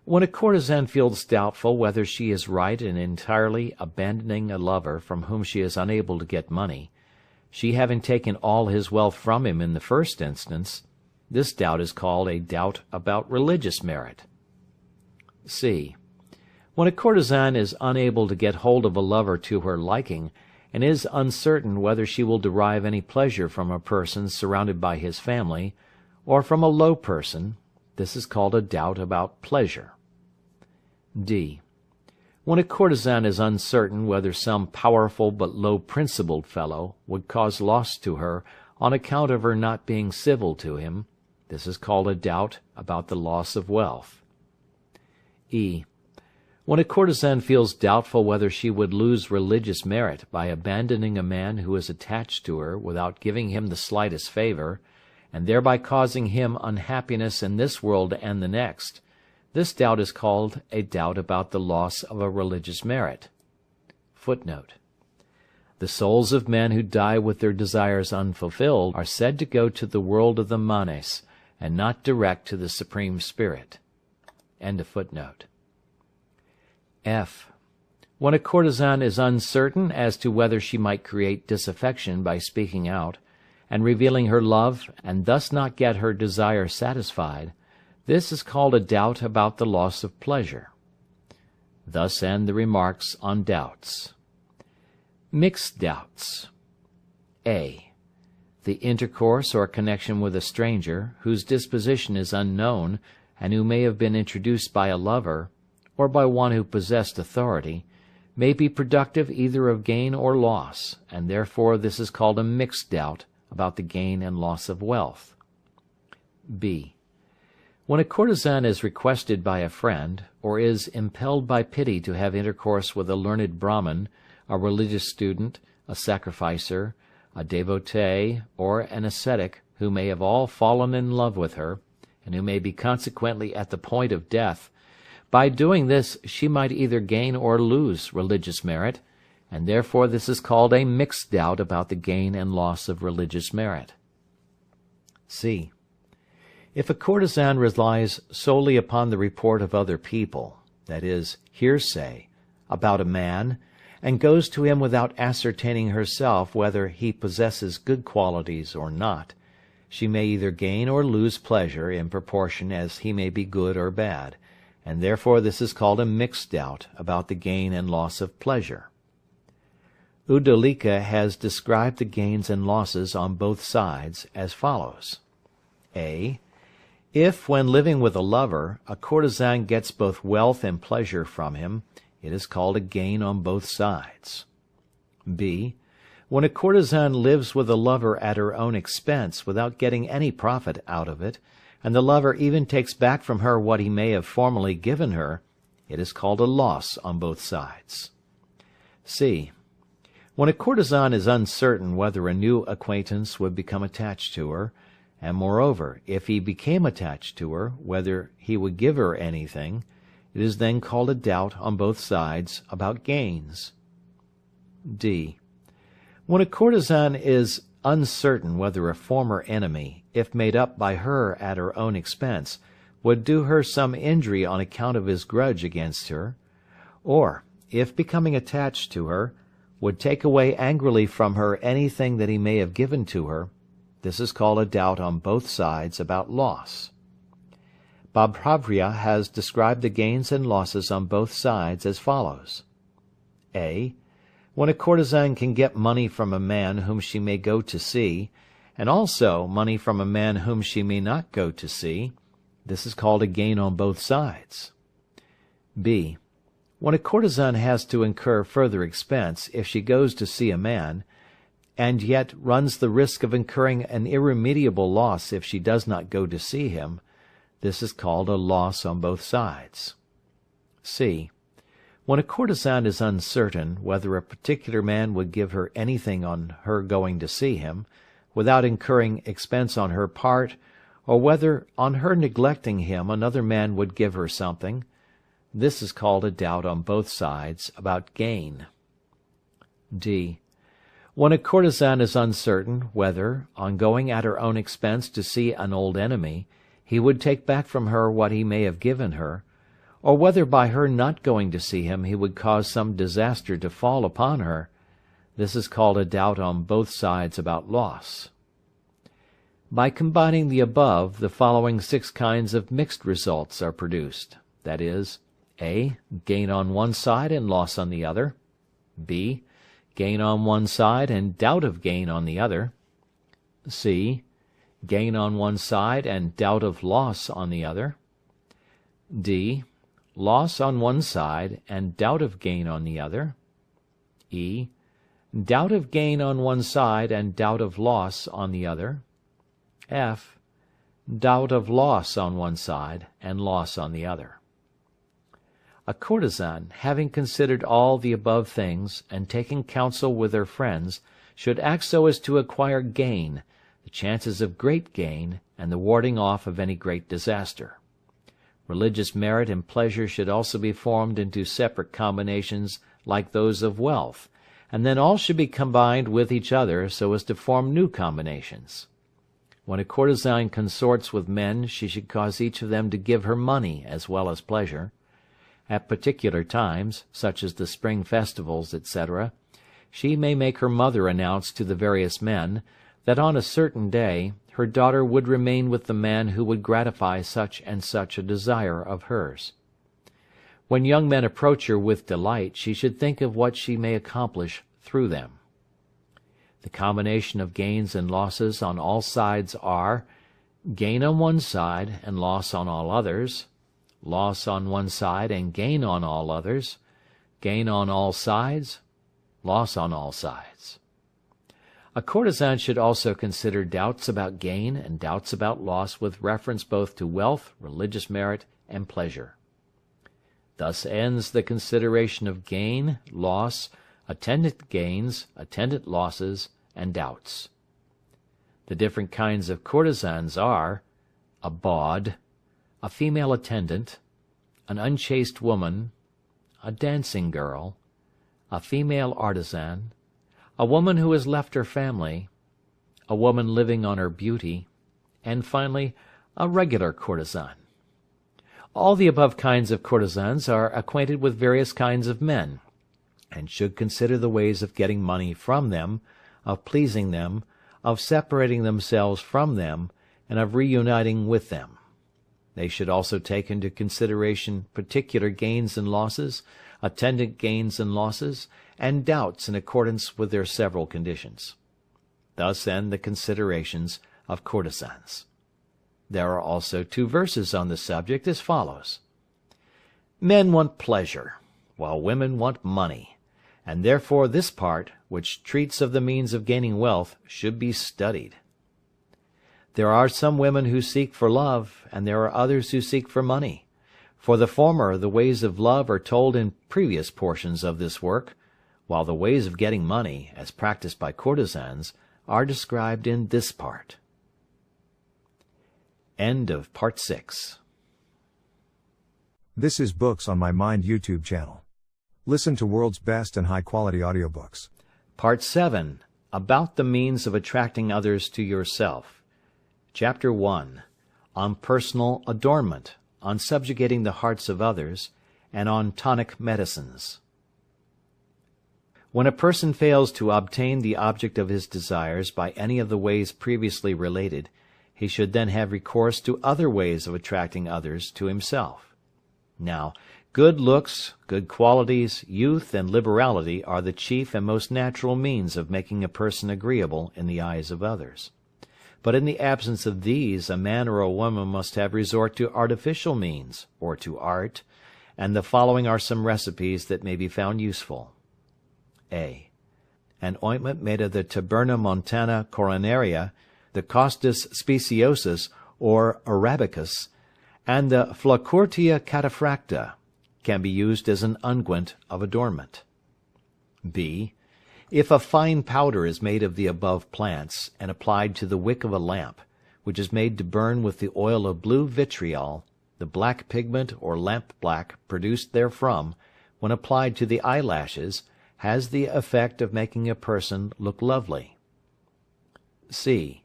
When a courtesan feels doubtful whether she is right in entirely abandoning a lover from whom she is unable to get money, she having taken all his wealth from him in the first instance, this doubt is called a doubt about religious merit. C. When a courtesan is unable to get hold of a lover to her liking, and is uncertain whether she will derive any pleasure from a person surrounded by his family, or from a low person, this is called a doubt about pleasure. D. When a courtesan is uncertain whether some powerful but low-principled fellow would cause loss to her on account of her not being civil to him, this is called a doubt about the loss of wealth. E. When a courtesan feels doubtful whether she would lose religious merit by abandoning a man who is attached to her without giving him the slightest favor, and thereby causing him unhappiness in this world and the next, this doubt is called a doubt about the loss of a religious merit. Footnote: the souls of men who die with their desires unfulfilled are said to go to the world of the manes, and not direct to the Supreme Spirit. End of footnote. F. When a courtesan is uncertain as to whether she might create disaffection by speaking out, and revealing her love, and thus not get her desire satisfied, this is called a doubt about the loss of pleasure. Thus end the remarks on doubts. Mixed doubts. A. The intercourse or connection with a stranger, whose disposition is unknown, and who may have been introduced by a lover, or by one who possessed authority, may be productive either of gain or loss, and therefore this is called a mixed doubt about the gain and loss of wealth. B. When a courtesan is requested by a friend, or is impelled by pity to have intercourse with a learned Brahmin, a religious student, a sacrificer, a devotee, or an ascetic, who may have all fallen in love with her, and who may be consequently at the point of death, by doing this she might either gain or lose religious merit, and therefore this is called a mixed doubt about the gain and loss of religious merit. C. If a courtesan relies solely upon the report of other people, that is, hearsay, about a man, and goes to him without ascertaining herself whether he possesses good qualities or not, she may either gain or lose pleasure in proportion as he may be good or bad, and therefore this is called a mixed doubt about the gain and loss of pleasure. Uddalika has described the gains and losses on both sides as follows. A. If, when living with a lover, a courtesan gets both wealth and pleasure from him, it is called a gain on both sides. B. When a courtesan lives with a lover at her own expense without getting any profit out of it, and the lover even takes back from her what he may have formerly given her, it is called a loss on both sides. C. When a courtesan is uncertain whether a new acquaintance would become attached to her, and moreover, if he became attached to her, whether he would give her anything, it is then called a doubt on both sides about gains. D. When a courtesan is uncertain whether a former enemy, if made up by her at her own expense, would do her some injury on account of his grudge against her, or, if becoming attached to her, would take away angrily from her anything that he may have given to her, this is called a doubt on both sides about loss. Babhravya has described the gains and losses on both sides as follows. A. When a courtesan can get money from a man whom she may go to see, and also money from a man whom she may not go to see, this is called a gain on both sides. B. When a courtesan has to incur further expense if she goes to see a man, and yet runs the risk of incurring an irremediable loss if she does not go to see him, this is called a loss on both sides. C. When a courtesan is uncertain whether a particular man would give her anything on her going to see him, without incurring expense on her part, or whether on her neglecting him another man would give her something, this is called a doubt on both sides about gain. D. When a courtesan is uncertain whether, on going at her own expense to see an old enemy, he would take back from her what he may have given her, or whether by her not going to see him he would cause some disaster to fall upon her, this is called a doubt on both sides about loss. By combining the above, the following 6 kinds of mixed results are produced, that is, a. Gain on one side and loss on the other. b. Gain on one side and doubt of gain on the other. c. Gain on one side and doubt of loss on the other. d. Loss on one side and doubt of gain on the other. e. Doubt of gain on one side and doubt of loss on the other. f. Doubt of loss on one side and loss on the other. A courtesan, having considered all the above things, and taken counsel with her friends, should act so as to acquire gain, the chances of great gain, and the warding off of any great disaster. Religious merit and pleasure should also be formed into separate combinations like those of wealth, and then all should be combined with each other so as to form new combinations. When a courtesan consorts with men, she should cause each of them to give her money as well as pleasure. At particular times, such as the spring festivals, etc., she may make her mother announce to the various men that on a certain day her daughter would remain with the man who would gratify such and such a desire of hers. When young men approach her with delight, she should think of what she may accomplish through them. The combination of gains and losses on all sides are: gain on one side and loss on all others, loss on one side and gain on all others, gain on all sides, loss on all sides. A courtesan should also consider doubts about gain and doubts about loss with reference both to wealth, religious merit, and pleasure. Thus ends the consideration of gain, loss, attendant gains, attendant losses, and doubts. The different kinds of courtesans are: a bawd, a female attendant, an unchaste woman, a dancing girl, a female artisan, a woman who has left her family, a woman living on her beauty, and finally a regular courtesan. All the above kinds of courtesans are acquainted with various kinds of men, and should consider the ways of getting money from them, of pleasing them, of separating themselves from them, and of reuniting with them. They should also take into consideration particular gains and losses, attendant gains and losses, and doubts in accordance with their several conditions. Thus end the considerations of courtesans. There are also 2 verses on the subject as follows: Men want pleasure, while women want money, and therefore this part, which treats of the means of gaining wealth, should be studied. There are some women who seek for love, and there are others who seek for money. For the former, the ways of love are told in previous portions of this work, while the ways of getting money, as practiced by courtesans, are described in this part. End of Part 6. This is Books on My Mind YouTube channel. Listen to world's best and high-quality audiobooks. Part 7. About the means of attracting others to yourself. Chapter 1. On personal adornment, on subjugating the hearts of others, and on tonic medicines. When a person fails to obtain the object of his desires by any of the ways previously related, he should then have recourse to other ways of attracting others to himself. Now, good looks, good qualities, youth, and liberality are the chief and most natural means of making a person agreeable in the eyes of others. But in the absence of these, a man or a woman must have resort to artificial means, or to art, and the following are some recipes that may be found useful. A. An ointment made of the Taberna montana coronaria, the Costus speciosus or arabicus, and the Flacourtia cataphracta, can be used as an unguent of adornment. B. If a fine powder is made of the above plants, and applied to the wick of a lamp, which is made to burn with the oil of blue vitriol, the black pigment or lamp black produced therefrom, when applied to the eyelashes, has the effect of making a person look lovely. C.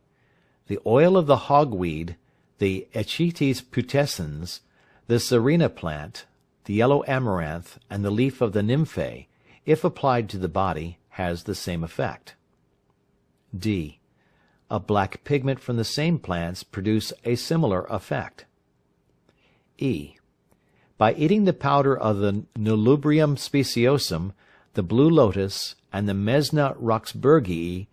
The oil of the hogweed, the Echites putescens, the serena plant, the yellow amaranth, and the leaf of the nymphae, if applied to the body, has the same effect. D. A black pigment from the same plants produce a similar effect. E. By eating the powder of the Nulubrium speciosum, the blue lotus, and the Mesna roxburghii,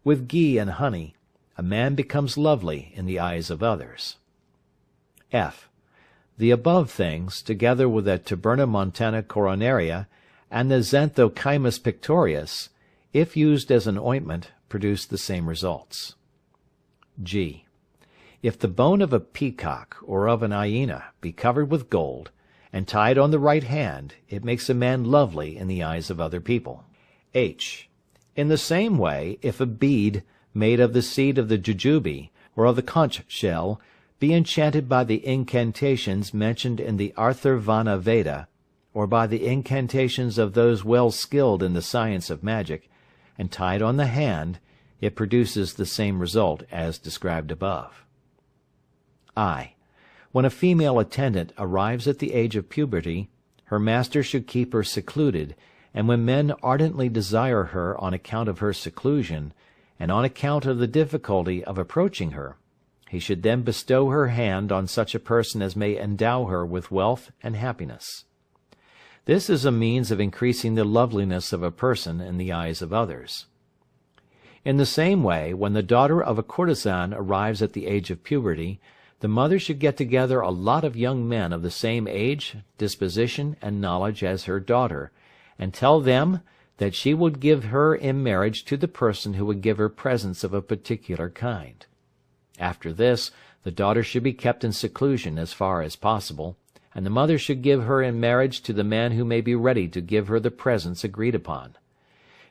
with ghee and honey, a man becomes lovely in the eyes of others. F. The above things, together with the tabernamontana coronaria and the xanthochymus pictorius, if used as an ointment, produce the same results. G. If the bone of a peacock or of an hyena be covered with gold, and tied on the right hand, it makes a man lovely in the eyes of other people. H. In the same way, if a bead made of the seed of the jujube, or of the conch shell, be enchanted by the incantations mentioned in the Atharvana Veda, or by the incantations of those well skilled in the science of magic, and tied on the hand, it produces the same result as described above. I. When a female attendant arrives at the age of puberty, her master should keep her secluded, and when men ardently desire her on account of her seclusion, and on account of the difficulty of approaching her, he should then bestow her hand on such a person as may endow her with wealth and happiness. This is a means of increasing the loveliness of a person in the eyes of others. In the same way, when the daughter of a courtesan arrives at the age of puberty, the mother should get together a lot of young men of the same age, disposition, and knowledge as her daughter, and tell them that she would give her in marriage to the person who would give her presents of a particular kind. After this, the daughter should be kept in seclusion as far as possible, and the mother should give her in marriage to the man who may be ready to give her the presents agreed upon.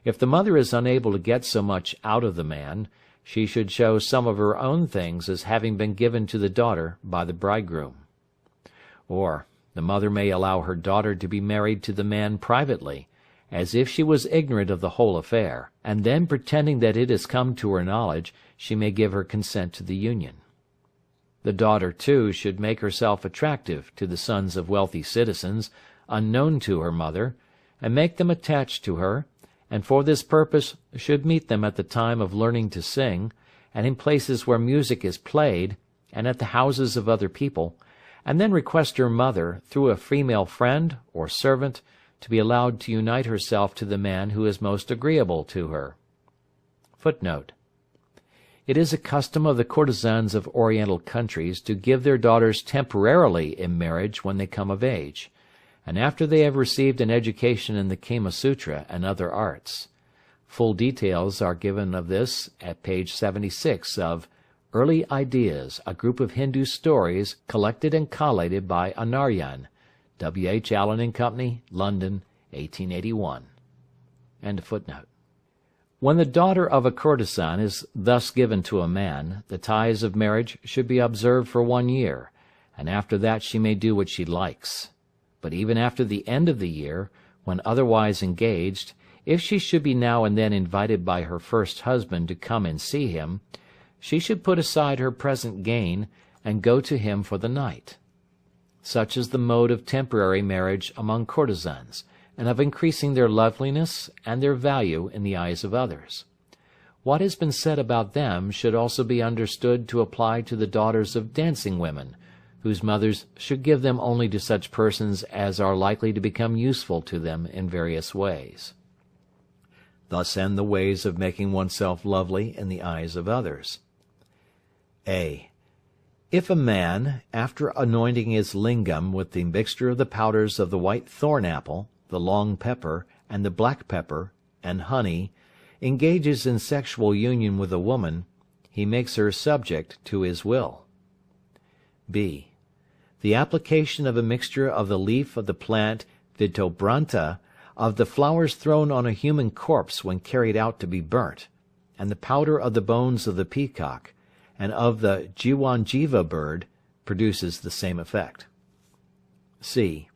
If the mother is unable to get so much out of the man, she should show some of her own things as having been given to the daughter by the bridegroom. Or, the mother may allow her daughter to be married to the man privately, as if she was ignorant of the whole affair, and then pretending that it has come to her knowledge, she may give her consent to the union. The daughter, too, should make herself attractive to the sons of wealthy citizens, unknown to her mother, and make them attached to her, and for this purpose should meet them at the time of learning to sing, and in places where music is played, and at the houses of other people, and then request her mother, through a female friend or servant, to be allowed to unite herself to the man who is most agreeable to her. Footnote: It is a custom of the courtesans of Oriental countries to give their daughters temporarily in marriage when they come of age, and after they have received an education in the Kama Sutra and other arts. Full details are given of this at page 76 of Early Ideas, a group of Hindu stories collected and collated by Anaryan, W. H. Allen & Company, London, 1881. End of footnote. When the daughter of a courtesan is thus given to a man, the ties of marriage should be observed for 1 year, and after that she may do what she likes. But even after the end of the year, when otherwise engaged, if she should be now and then invited by her first husband to come and see him, she should put aside her present gain, and go to him for the night. Such is the mode of temporary marriage among courtesans, and of increasing their loveliness and their value in the eyes of others. What has been said about them should also be understood to apply to the daughters of dancing women, whose mothers should give them only to such persons as are likely to become useful to them in various ways. Thus end the ways of making oneself lovely in the eyes of others. A. If a man, after anointing his lingam with the mixture of the powders of the white thorn apple, the long pepper, and the black pepper, and honey, engages in sexual union with a woman, he makes her subject to his will. B. The application of a mixture of the leaf of the plant Vitobranta, of the flowers thrown on a human corpse when carried out to be burnt, and the powder of the bones of the peacock, and of the Jiwanjiva bird, produces the same effect. C.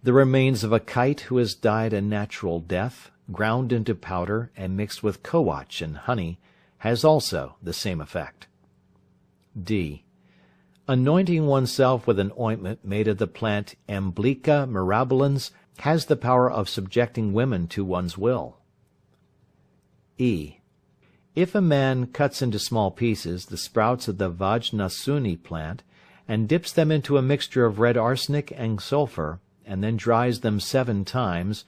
The remains of a kite who has died a natural death, ground into powder and mixed with kowach and honey, has also the same effect. D. Anointing oneself with an ointment made of the plant Emblica mirabilans has the power of subjecting women to one's will. E. If a man cuts into small pieces the sprouts of the Vajnasuni plant, and dips them into a mixture of red arsenic and sulfur, and then dries them 7 times,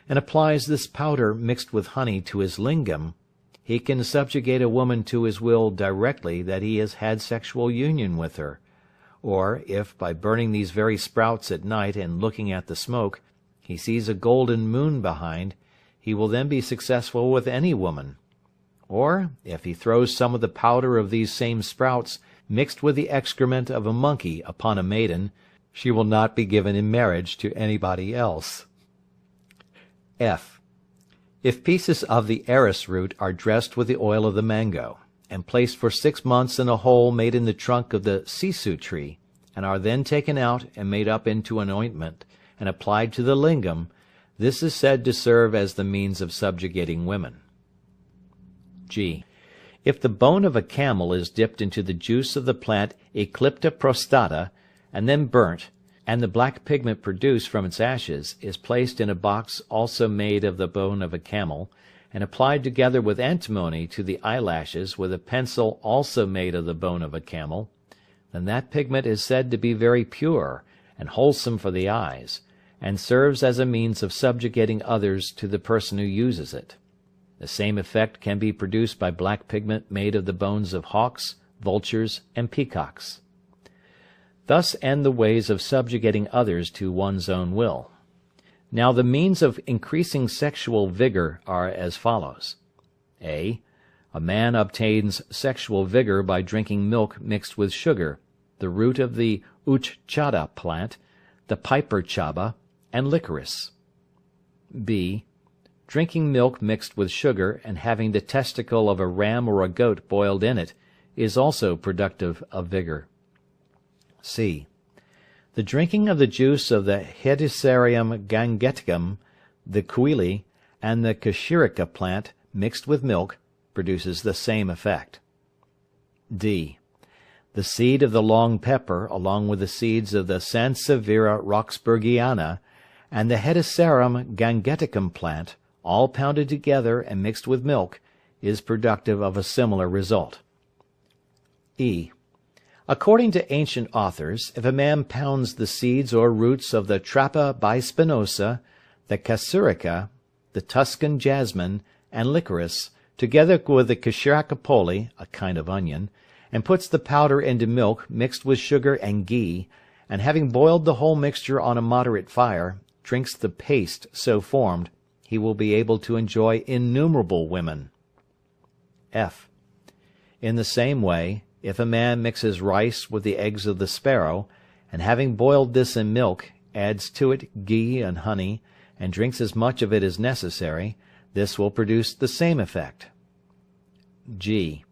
and applies this powder mixed with honey to his lingam, he can subjugate a woman to his will directly that he has had sexual union with her. Or, if, by burning these very sprouts at night and looking at the smoke, he sees a golden moon behind, he will then be successful with any woman. Or, if he throws some of the powder of these same sprouts, mixed with the excrement of a monkey, upon a maiden, she will not be given in marriage to anybody else. F. If pieces of the arris root are dressed with the oil of the mango, and placed for 6 months in a hole made in the trunk of the sisu tree, and are then taken out and made up into an ointment, and applied to the lingam, this is said to serve as the means of subjugating women. G. If the bone of a camel is dipped into the juice of the plant Eclipta prostata, and then burnt, and the black pigment produced from its ashes is placed in a box also made of the bone of a camel, and applied together with antimony to the eyelashes with a pencil also made of the bone of a camel, then that pigment is said to be very pure and wholesome for the eyes, and serves as a means of subjugating others to the person who uses it. The same effect can be produced by black pigment made of the bones of hawks, vultures, and peacocks. Thus end the ways of subjugating others to one's own will. Now the means of increasing sexual vigor are as follows. A. A man obtains sexual vigor by drinking milk mixed with sugar, the root of the uchchada plant, the piper chaba, and licorice. B. Drinking milk mixed with sugar and having the testicle of a ram or a goat boiled in it is also productive of vigor. C. The drinking of the juice of the Hedysarum gangeticum, the kuili, and the kashirika plant mixed with milk produces the same effect. D. The seed of the long pepper, along with the seeds of the Sansevieria roxburghiana, and the Hedysarum gangeticum plant, all pounded together and mixed with milk, is productive of a similar result. E. According to ancient authors, if a man pounds the seeds or roots of the Trappa bispinosa, the Kasurica, the Tuscan jasmine, and licorice, together with the Kashirikapoli, a kind of onion, and puts the powder into milk mixed with sugar and ghee, and having boiled the whole mixture on a moderate fire, drinks the paste so formed, he will be able to enjoy innumerable women. F. In the same way, if a man mixes rice with the eggs of the sparrow, and having boiled this in milk, adds to it ghee and honey, and drinks as much of it as necessary, this will produce the same effect. G.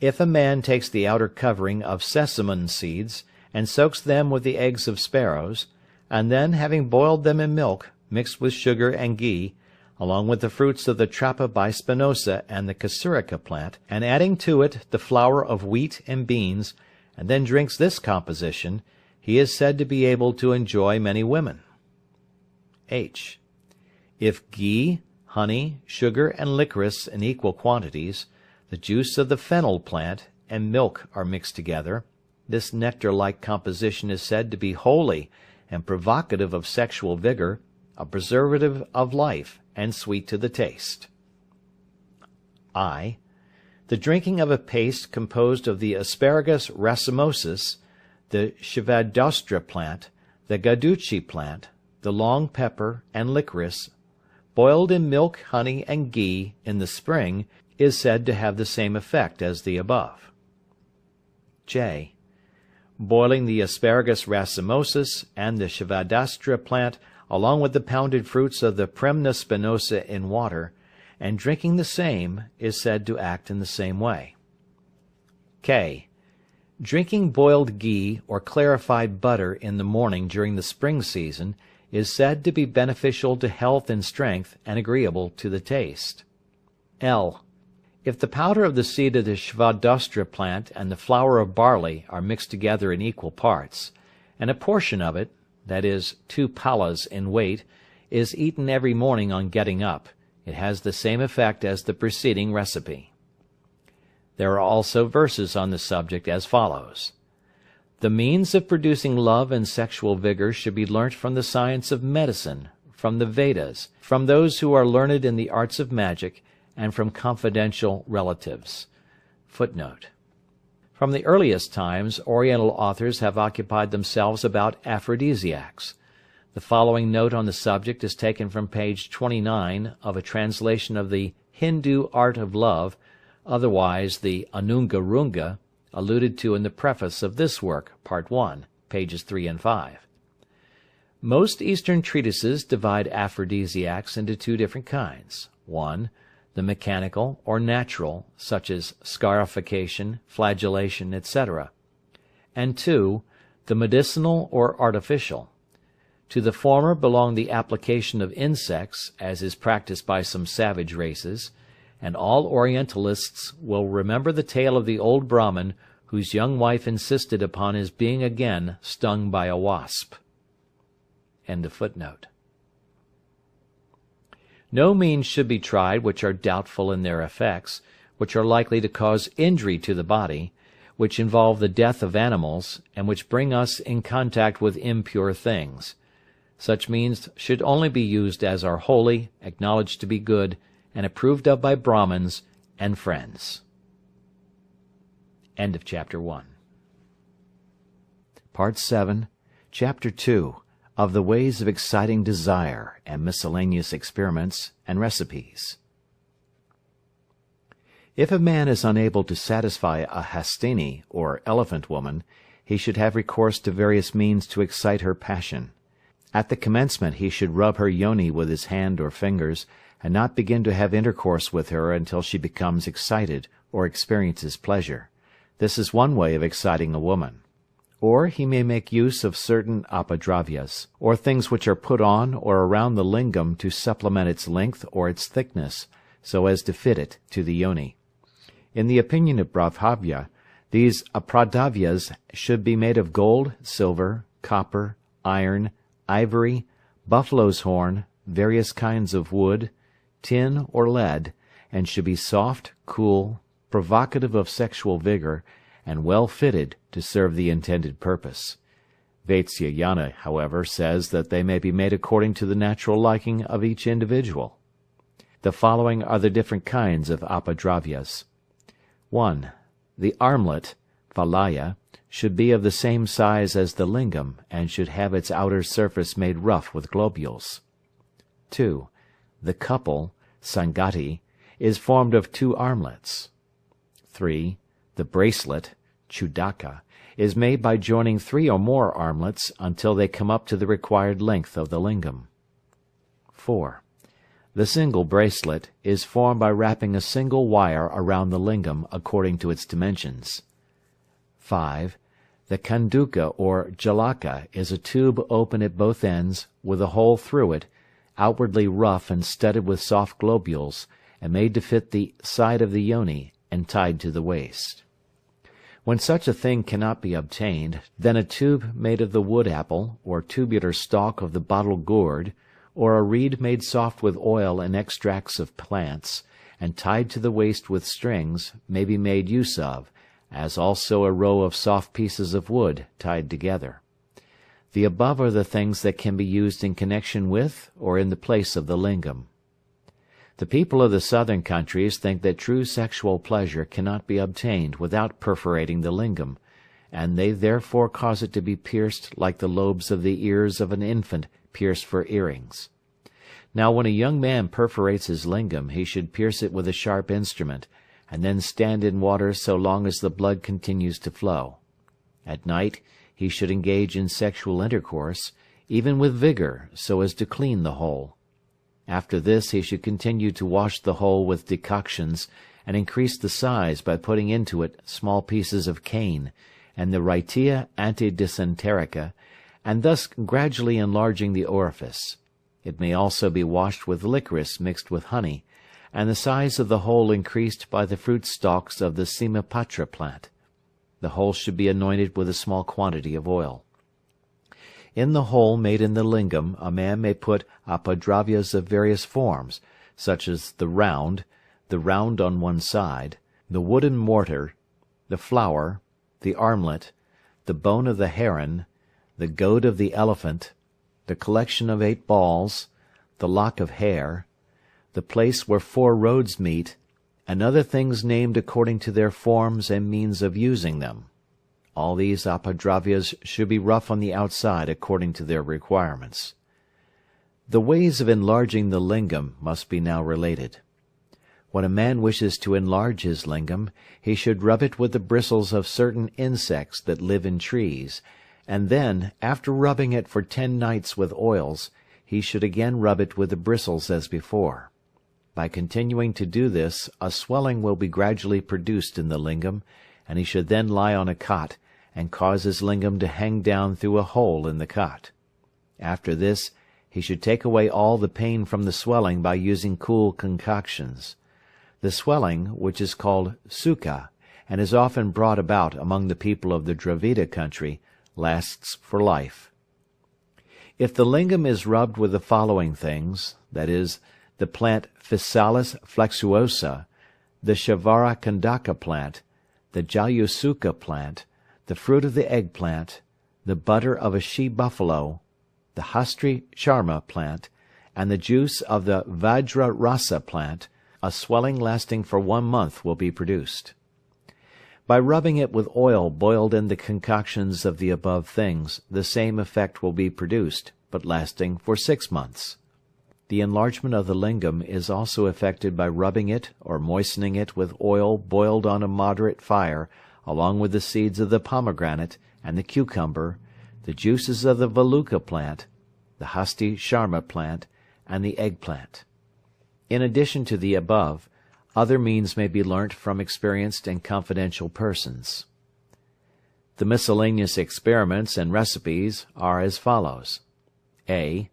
If a man takes the outer covering of sesamum seeds, and soaks them with the eggs of sparrows, and then, having boiled them in milk, mixed with sugar and ghee, along with the fruits of the Trappa bispinosa and the Kasurica plant, and adding to it the flour of wheat and beans, and then drinks this composition, he is said to be able to enjoy many women. H. If ghee, honey, sugar, and licorice in equal quantities, the juice of the fennel plant, and milk are mixed together, this nectar-like composition is said to be holy and provocative of sexual vigor, a preservative of life, and sweet to the taste. I. The drinking of a paste composed of the Asparagus racemosus, the Shivadostra plant, the Gaduchi plant, the long pepper, and licorice, boiled in milk, honey, and ghee in the spring, is said to have the same effect as the above. J. Boiling the Asparagus racemosus and the Shivadostra plant along with the pounded fruits of the Premna spinosa in water, and drinking the same, is said to act in the same way. K. Drinking boiled ghee or clarified butter in the morning during the spring season is said to be beneficial to health and strength and agreeable to the taste. L. If the powder of the seed of the Svadostra plant and the flour of barley are mixed together in equal parts, and a portion of it, that is, 2 palas in weight, is eaten every morning on getting up, it has the same effect as the preceding recipe. There are also verses on the subject as follows. The means of producing love and sexual vigor should be learnt from the science of medicine, from the Vedas, from those who are learned in the arts of magic, and from confidential relatives. Footnote. From the earliest times, Oriental authors have occupied themselves about aphrodisiacs. The following note on the subject is taken from page 29 of a translation of the Hindu Art of Love, otherwise the Anunga Runga, alluded to in the preface of this work, Part 1, pages 3 and 5. Most Eastern treatises divide aphrodisiacs into 2 different kinds. 1. The mechanical or natural, such as scarification, flagellation, etc. And 2. The medicinal or artificial. To the former belong the application of insects, as is practiced by some savage races, and all Orientalists will remember the tale of the old Brahmin whose young wife insisted upon his being again stung by a wasp. End of footnote. No means should be tried which are doubtful in their effects, which are likely to cause injury to the body, which involve the death of animals, and which bring us in contact with impure things. Such means should only be used as are holy, acknowledged to be good, and approved of by Brahmins and friends. End of Chapter 1. Part 7, Chapter 2, of the ways of exciting desire, and miscellaneous experiments and recipes. If a man is unable to satisfy a Hastini, or elephant woman, he should have recourse to various means to excite her passion. At the commencement he should rub her yoni with his hand or fingers, and not begin to have intercourse with her until she becomes excited or experiences pleasure. This is one way of exciting a woman. Or he may make use of certain apadravyas, or things which are put on or around the lingam to supplement its length or its thickness, so as to fit it to the yoni. In the opinion of Brahmavya, these apadravyas should be made of gold, silver, copper, iron, ivory, buffalo's horn, various kinds of wood, tin or lead, and should be soft, cool, provocative of sexual vigor, and well fitted to serve the intended purpose. Vatsyayana, however, says that they may be made according to the natural liking of each individual. The following are the different kinds of apadravyas. 1. The armlet, valaya, should be of the same size as the lingam, and should have its outer surface made rough with globules. 2. The couple, sangati, is formed of 2 armlets. 3. The bracelet, chudaka, is made by joining 3 or more armlets until they come up to the required length of the lingam. 4. The single bracelet is formed by wrapping a single wire around the lingam according to its dimensions. 5. The kanduka or jalaka is a tube open at both ends, with a hole through it, outwardly rough and studded with soft globules, and made to fit the side of the yoni, and tied to the waist. When such a thing cannot be obtained, then a tube made of the wood apple, or tubular stalk of the bottle gourd, or a reed made soft with oil and extracts of plants, and tied to the waist with strings, may be made use of, as also a row of soft pieces of wood tied together. The above are the things that can be used in connection with or in the place of the lingam. The people of the southern countries think that true sexual pleasure cannot be obtained without perforating the lingam, and they therefore cause it to be pierced like the lobes of the ears of an infant pierced for earrings. Now when a young man perforates his lingam, he should pierce it with a sharp instrument, and then stand in water so long as the blood continues to flow. At night he should engage in sexual intercourse, even with vigor, so as to clean the hole. After this he should continue to wash the hole with decoctions, and increase the size by putting into it small pieces of cane, and the wrightia antidysenterica, and thus gradually enlarging the orifice. It may also be washed with licorice mixed with honey, and the size of the hole increased by the fruit stalks of the Simapatra plant. The hole should be anointed with a small quantity of oil. In the hole made in the lingam a man may put apadravyas of various forms, such as the round on one side, the wooden mortar, the flower, the armlet, the bone of the heron, the goad of the elephant, the collection of 8 balls, the lock of hair, the place where 4 roads meet, and other things named according to their forms and means of using them. All these apadravyas should be rough on the outside according to their requirements. The ways of enlarging the lingam must be now related. When a man wishes to enlarge his lingam, he should rub it with the bristles of certain insects that live in trees, and then, after rubbing it for 10 nights with oils, he should again rub it with the bristles as before. By continuing to do this, a swelling will be gradually produced in the lingam, and he should then lie on a cot, and cause his lingam to hang down through a hole in the cot. After this, he should take away all the pain from the swelling by using cool concoctions. The swelling, which is called sukha, and is often brought about among the people of the Dravida country, lasts for life. If the lingam is rubbed with the following things, that is, the plant Physalis flexuosa, the Shavara Kandaka plant, the Jayusuka plant, the fruit of the eggplant, the butter of a she-buffalo, the Hastri Sharma plant, and the juice of the Vajra Rasa plant, a swelling lasting for 1 month will be produced. By rubbing it with oil boiled in the concoctions of the above things, the same effect will be produced, but lasting for 6 months. The enlargement of the lingam is also effected by rubbing it or moistening it with oil boiled on a moderate fire, along with the seeds of the pomegranate and the cucumber, the juices of the Valuka plant, the Hasti Sharma plant, and the eggplant. In addition to the above, other means may be learnt from experienced and confidential persons. The miscellaneous experiments and recipes are as follows. A.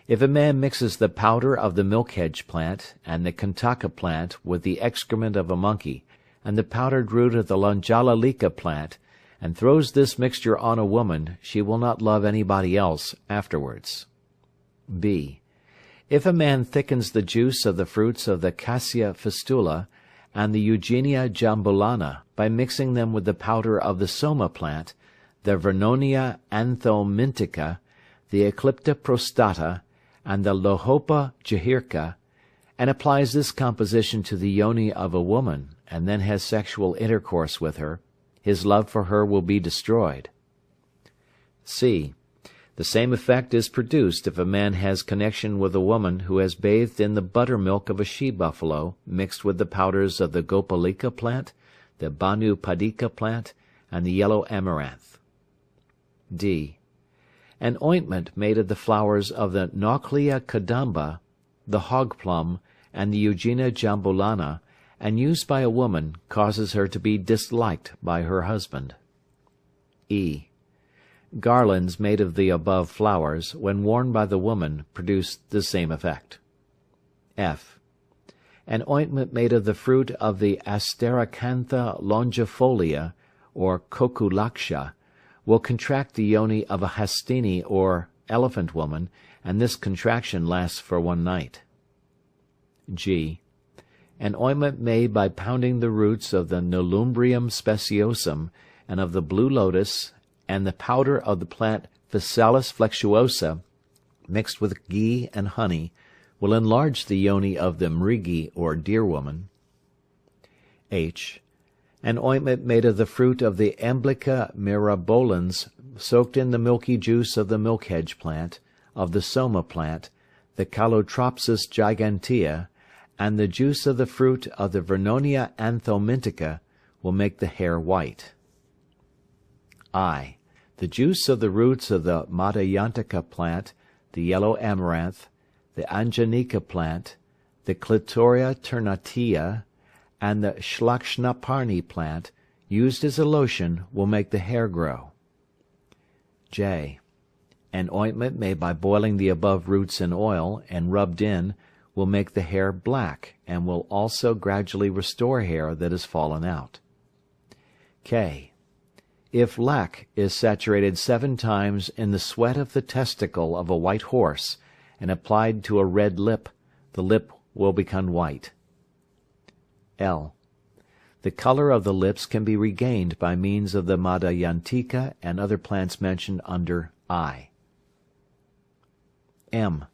If a man mixes the powder of the milk-hedge plant and the kantaka plant with the excrement of a monkey, and the powdered root of the lanjalalika plant, and throws this mixture on a woman, she will not love anybody else afterwards. B. If a man thickens the juice of the fruits of the cassia fistula and the eugenia jambulana by mixing them with the powder of the soma plant, the vernonia anthomintica, the eclipta prostata, and the lohopa jahirka, and applies this composition to the yoni of a woman, and then has sexual intercourse with her, his love for her will be destroyed. C. The same effect is produced if a man has connection with a woman who has bathed in the buttermilk of a she-buffalo mixed with the powders of the gopalika plant, the banu padika plant, and the yellow amaranth. D. An ointment made of the flowers of the Nauclea kadamba, the hog plum, and the Eugenia jambulana, and used by a woman, causes her to be disliked by her husband. E. Garlands made of the above flowers, when worn by the woman, produce the same effect. F. An ointment made of the fruit of the Asteracantha longifolia, or kokulaksha, will contract the yoni of a hastini or elephant woman, and this contraction lasts for 1 night. G. An ointment made by pounding the roots of the Nelumbrium speciosum and of the blue lotus, and the powder of the plant Physalis flexuosa, mixed with ghee and honey, will enlarge the yoni of the mrigi or deer woman. H. An ointment made of the fruit of the Emblica mirabolans, soaked in the milky juice of the milk-hedge plant, of the soma plant, the Calotropsis gigantea, and the juice of the fruit of the Vernonia anthomintica, will make the hair white. I. The juice of the roots of the Madhyantaka plant, the yellow amaranth, the Anjanika plant, the Clitoria ternatia, and the Shlakshnaparni plant, used as a lotion, will make the hair grow. J. An ointment made by boiling the above roots in oil and rubbed in will make the hair black and will also gradually restore hair that has fallen out. K. If lac is saturated 7 times in the sweat of the testicle of a white horse and applied to a red lip, the lip will become white. L. The color of the lips can be regained by means of the Madhyantika and other plants mentioned under I. M.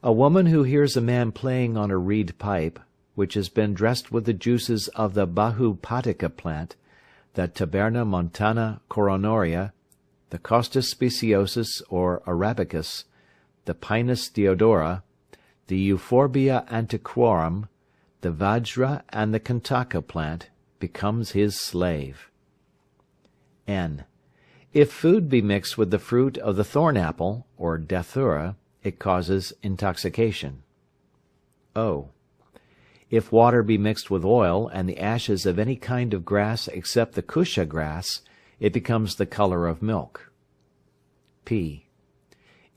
A woman who hears a man playing on a reed pipe, which has been dressed with the juices of the Bahupatika plant, the Taberna montana coronaria, the Costus speciosus or arabicus, the Pinus deodora, the Euphorbia antiquorum, the Vajra and the Kantaka plant, becomes his slave. N. If food be mixed with the fruit of the thorn apple, or dathura, it causes intoxication. O. If water be mixed with oil and the ashes of any kind of grass except the kusha grass, it becomes the color of milk. P.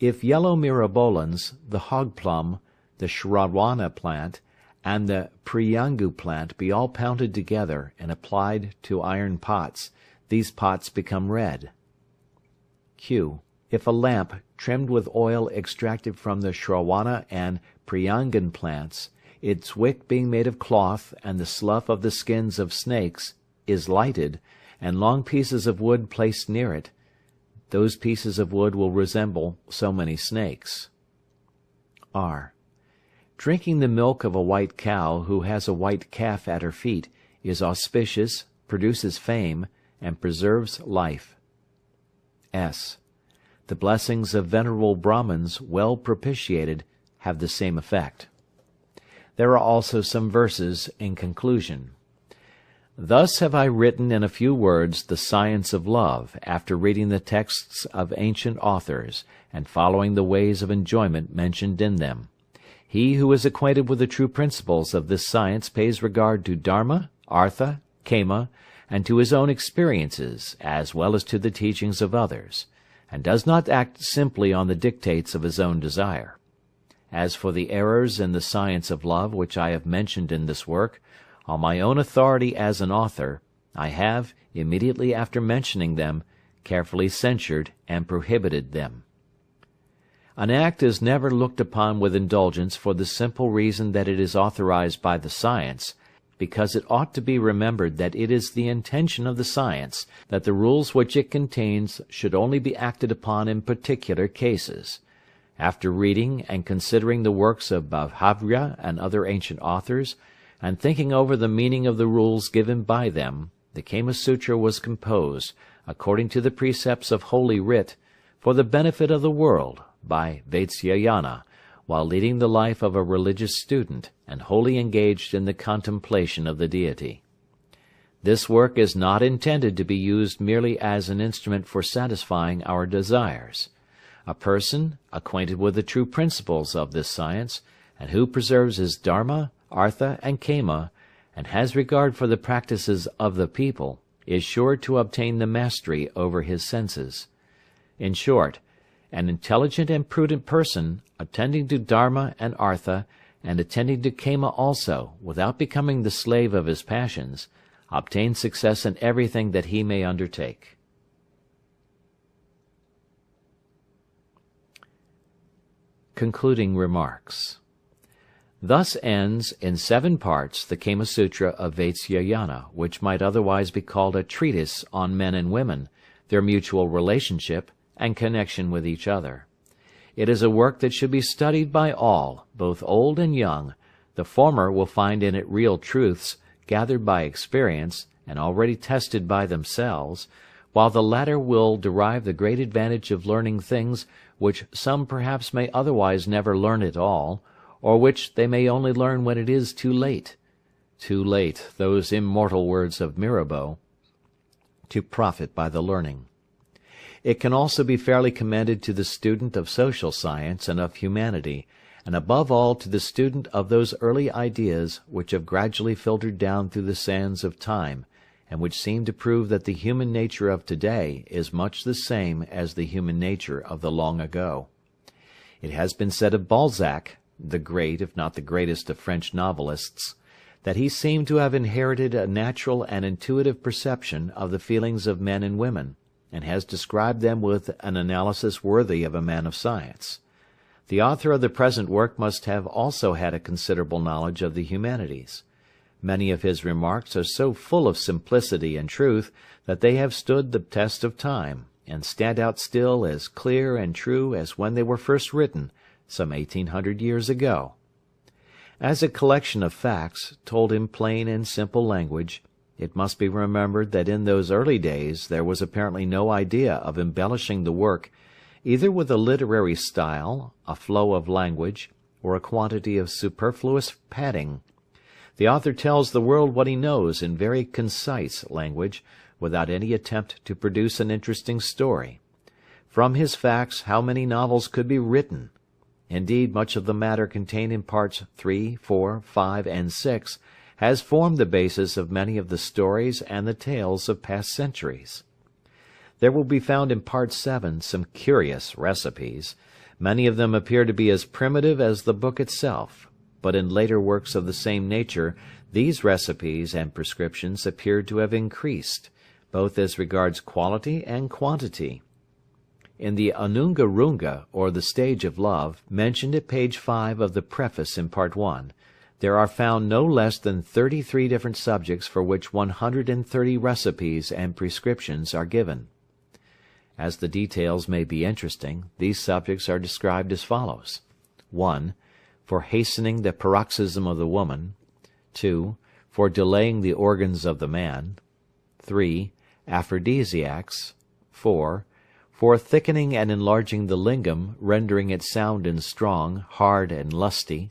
If yellow myrabolans, the hog plum, the shrawana plant, and the priyangu plant be all pounded together and applied to iron pots, these pots become red. Q. If a lamp trimmed with oil extracted from the shrawana and priyangan plants, its wick being made of cloth and the slough of the skins of snakes, is lighted, and long pieces of wood placed near it, those pieces of wood will resemble so many snakes. R. Drinking the milk of a white cow who has a white calf at her feet is auspicious, produces fame, and preserves life. S. The blessings of venerable Brahmins, well propitiated, have the same effect. There are also some verses in conclusion. Thus have I written in a few words the science of love, after reading the texts of ancient authors, and following the ways of enjoyment mentioned in them. He who is acquainted with the true principles of this science pays regard to Dharma, Artha, Kama, and to his own experiences, as well as to the teachings of others, and does not act simply on the dictates of his own desire. As for the errors in the science of love which I have mentioned in this work, on my own authority as an author, I have, immediately after mentioning them, carefully censured and prohibited them. An act is never looked upon with indulgence for the simple reason that it is authorized by the science, because it ought to be remembered that it is the intention of the science that the rules which it contains should only be acted upon in particular cases. After reading and considering the works of Bhavya and other ancient authors, and thinking over the meaning of the rules given by them, the Kama Sutra was composed, according to the precepts of Holy Writ, for the benefit of the world, by Vatsyayana, while leading the life of a religious student, and wholly engaged in the contemplation of the Deity. This work is not intended to be used merely as an instrument for satisfying our desires. A person, acquainted with the true principles of this science, and who preserves his Dharma, Artha, and Kama, and has regard for the practices of the people, is sure to obtain the mastery over his senses. In short, an intelligent and prudent person, attending to Dharma and Artha, and attending to Kama also, without becoming the slave of his passions, obtains success in everything that he may undertake. Concluding remarks. Thus ends, in 7 parts, the Kama Sutra of Vatsyayana, which might otherwise be called a treatise on men and women, their mutual relationship, and connection with each other. It is a work that should be studied by all, both old and young. The former will find in it real truths, gathered by experience, and already tested by themselves, while the latter will derive the great advantage of learning things which some perhaps may otherwise never learn at all, or which they may only learn when it is too late. Too late, those immortal words of Mirabeau, to profit by the learning. It can also be fairly commended to the student of social science and of humanity, and above all to the student of those early ideas which have gradually filtered down through the sands of time, and which seem to prove that the human nature of today is much the same as the human nature of the long ago. It has been said of Balzac, the great, if not the greatest of French novelists, that he seemed to have inherited a natural and intuitive perception of the feelings of men and women, and has described them with an analysis worthy of a man of science. The author of the present work must have also had a considerable knowledge of the humanities. Many of his remarks are so full of simplicity and truth that they have stood the test of time, and stand out still as clear and true as when they were first written, some 1800 years ago. As a collection of facts, told in plain and simple language, it must be remembered that in those early days there was apparently no idea of embellishing the work, either with a literary style, a flow of language, or a quantity of superfluous padding. The author tells the world what he knows in very concise language, without any attempt to produce an interesting story. From his facts, how many novels could be written? Indeed, much of the matter contained in parts 3, 4, 5, and 6 has formed the basis of many of the stories and the tales of past centuries. There will be found in part 7 some curious recipes. Many of them appear to be as primitive as the book itself, but in later works of the same nature these recipes and prescriptions appear to have increased, both as regards quality and quantity. In the Anunga Runga, or the Stage of Love, mentioned at page 5 of the preface in part 1, there are found no less than 33 different subjects for which 130 recipes and prescriptions are given. As the details may be interesting, these subjects are described as follows: 1. For hastening the paroxysm of the woman. 2. For delaying the organs of the man. 3. Aphrodisiacs. 4. For thickening and enlarging the lingam, rendering it sound and strong, hard and lusty.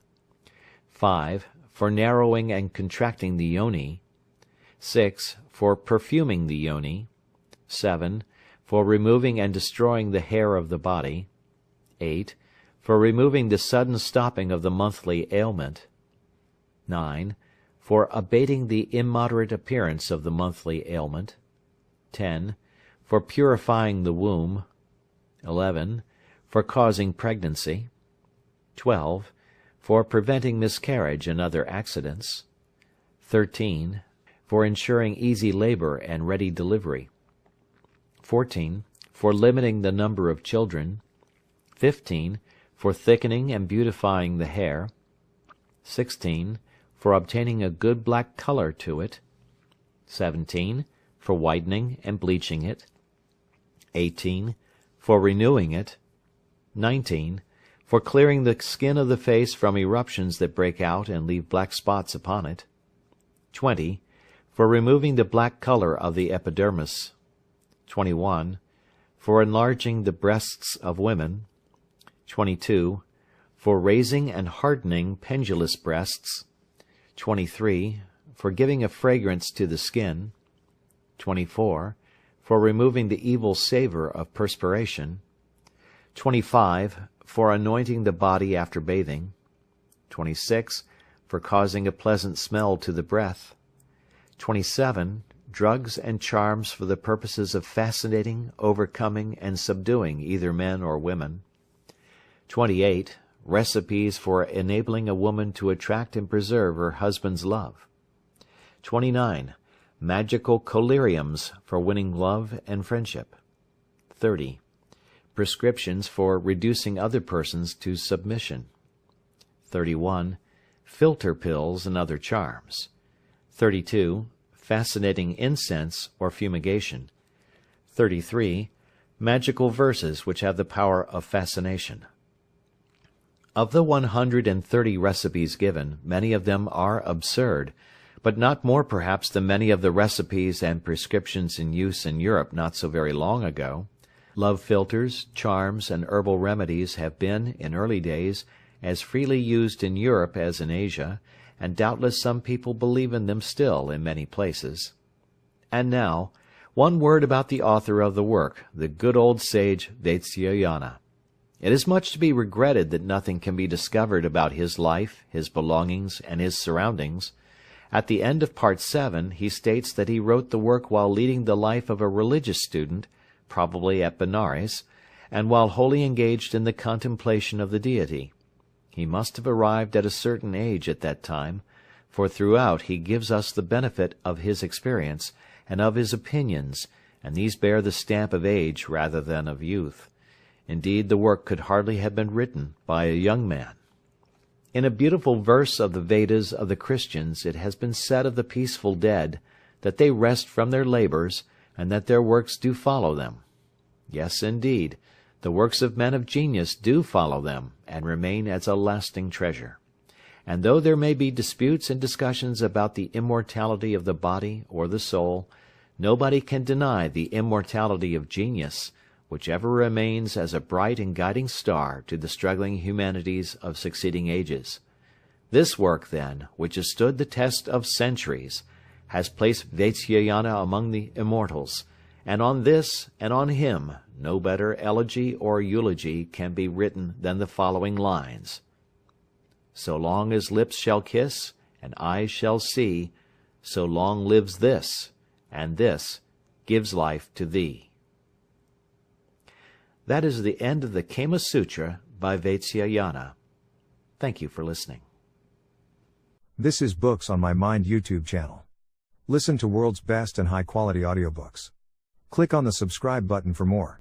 5. For narrowing and contracting the yoni. 6. For perfuming the yoni. 7. For removing and destroying the hair of the body. 8. For removing the sudden stopping of the monthly ailment. 9. For abating the immoderate appearance of the monthly ailment. 10. For purifying the womb. 11. For causing pregnancy. 12. For preventing miscarriage and other accidents. 13. For ensuring easy labor and ready delivery. 14. For limiting the number of children. 15. For thickening and beautifying the hair. 16. For obtaining a good black color to it. 17. For whitening and bleaching it. 18. For renewing it. 19. For clearing the skin of the face from eruptions that break out and leave black spots upon it. 20. For removing the black color of the epidermis. 21. For enlarging the breasts of women. 22. For raising and hardening pendulous breasts. 23. For giving a fragrance to the skin. 24. For removing the evil savor of perspiration. 25. For anointing the body after bathing. 26. For causing a pleasant smell to the breath. 27. Drugs and charms for the purposes of fascinating, overcoming, and subduing either men or women. 28. Recipes for enabling a woman to attract and preserve her husband's love. 29. Magical collyriums for winning love and friendship. 30. Prescriptions for reducing other persons to submission. 31. Philter pills and other charms. 32. Fascinating incense or fumigation. 33. Magical verses which have the power of fascination. Of the 130 recipes given, many of them are absurd, but not more perhaps than many of the recipes and prescriptions in use in Europe not so very long ago. Love philters, charms, and herbal remedies have been, in early days, as freely used in Europe as in Asia, and doubtless some people believe in them still in many places. And now, one word about the author of the work, the good old sage Vatsyayana. It is much to be regretted that nothing can be discovered about his life, his belongings, and his surroundings, At the end of Part 7, he states that he wrote the work while leading the life of a religious student, probably at Benares, and while wholly engaged in the contemplation of the Deity. He must have arrived at a certain age at that time, for throughout he gives us the benefit of his experience and of his opinions, and these bear the stamp of age rather than of youth. Indeed, the work could hardly have been written by a young man. In a beautiful verse of the Vedas of the Christians it has been said of the peaceful dead that they rest from their labors, and that their works do follow them. Yes, indeed, the works of men of genius do follow them, and remain as a lasting treasure. And though there may be disputes and discussions about the immortality of the body or the soul, nobody can deny the immortality of genius, which ever remains as a bright and guiding star to the struggling humanities of succeeding ages. This work, then, which has stood the test of centuries, has placed Vatsyayana among the immortals, and on this and on him no better elegy or eulogy can be written than the following lines: So long as lips shall kiss and eyes shall see, so long lives this, and this gives life to thee. That is the end of the Kama Sutra by Vatsyayana. Thank you for listening. This is Books on My Mind YouTube channel. Listen to world's best and high-quality audiobooks. Click on the subscribe button for more.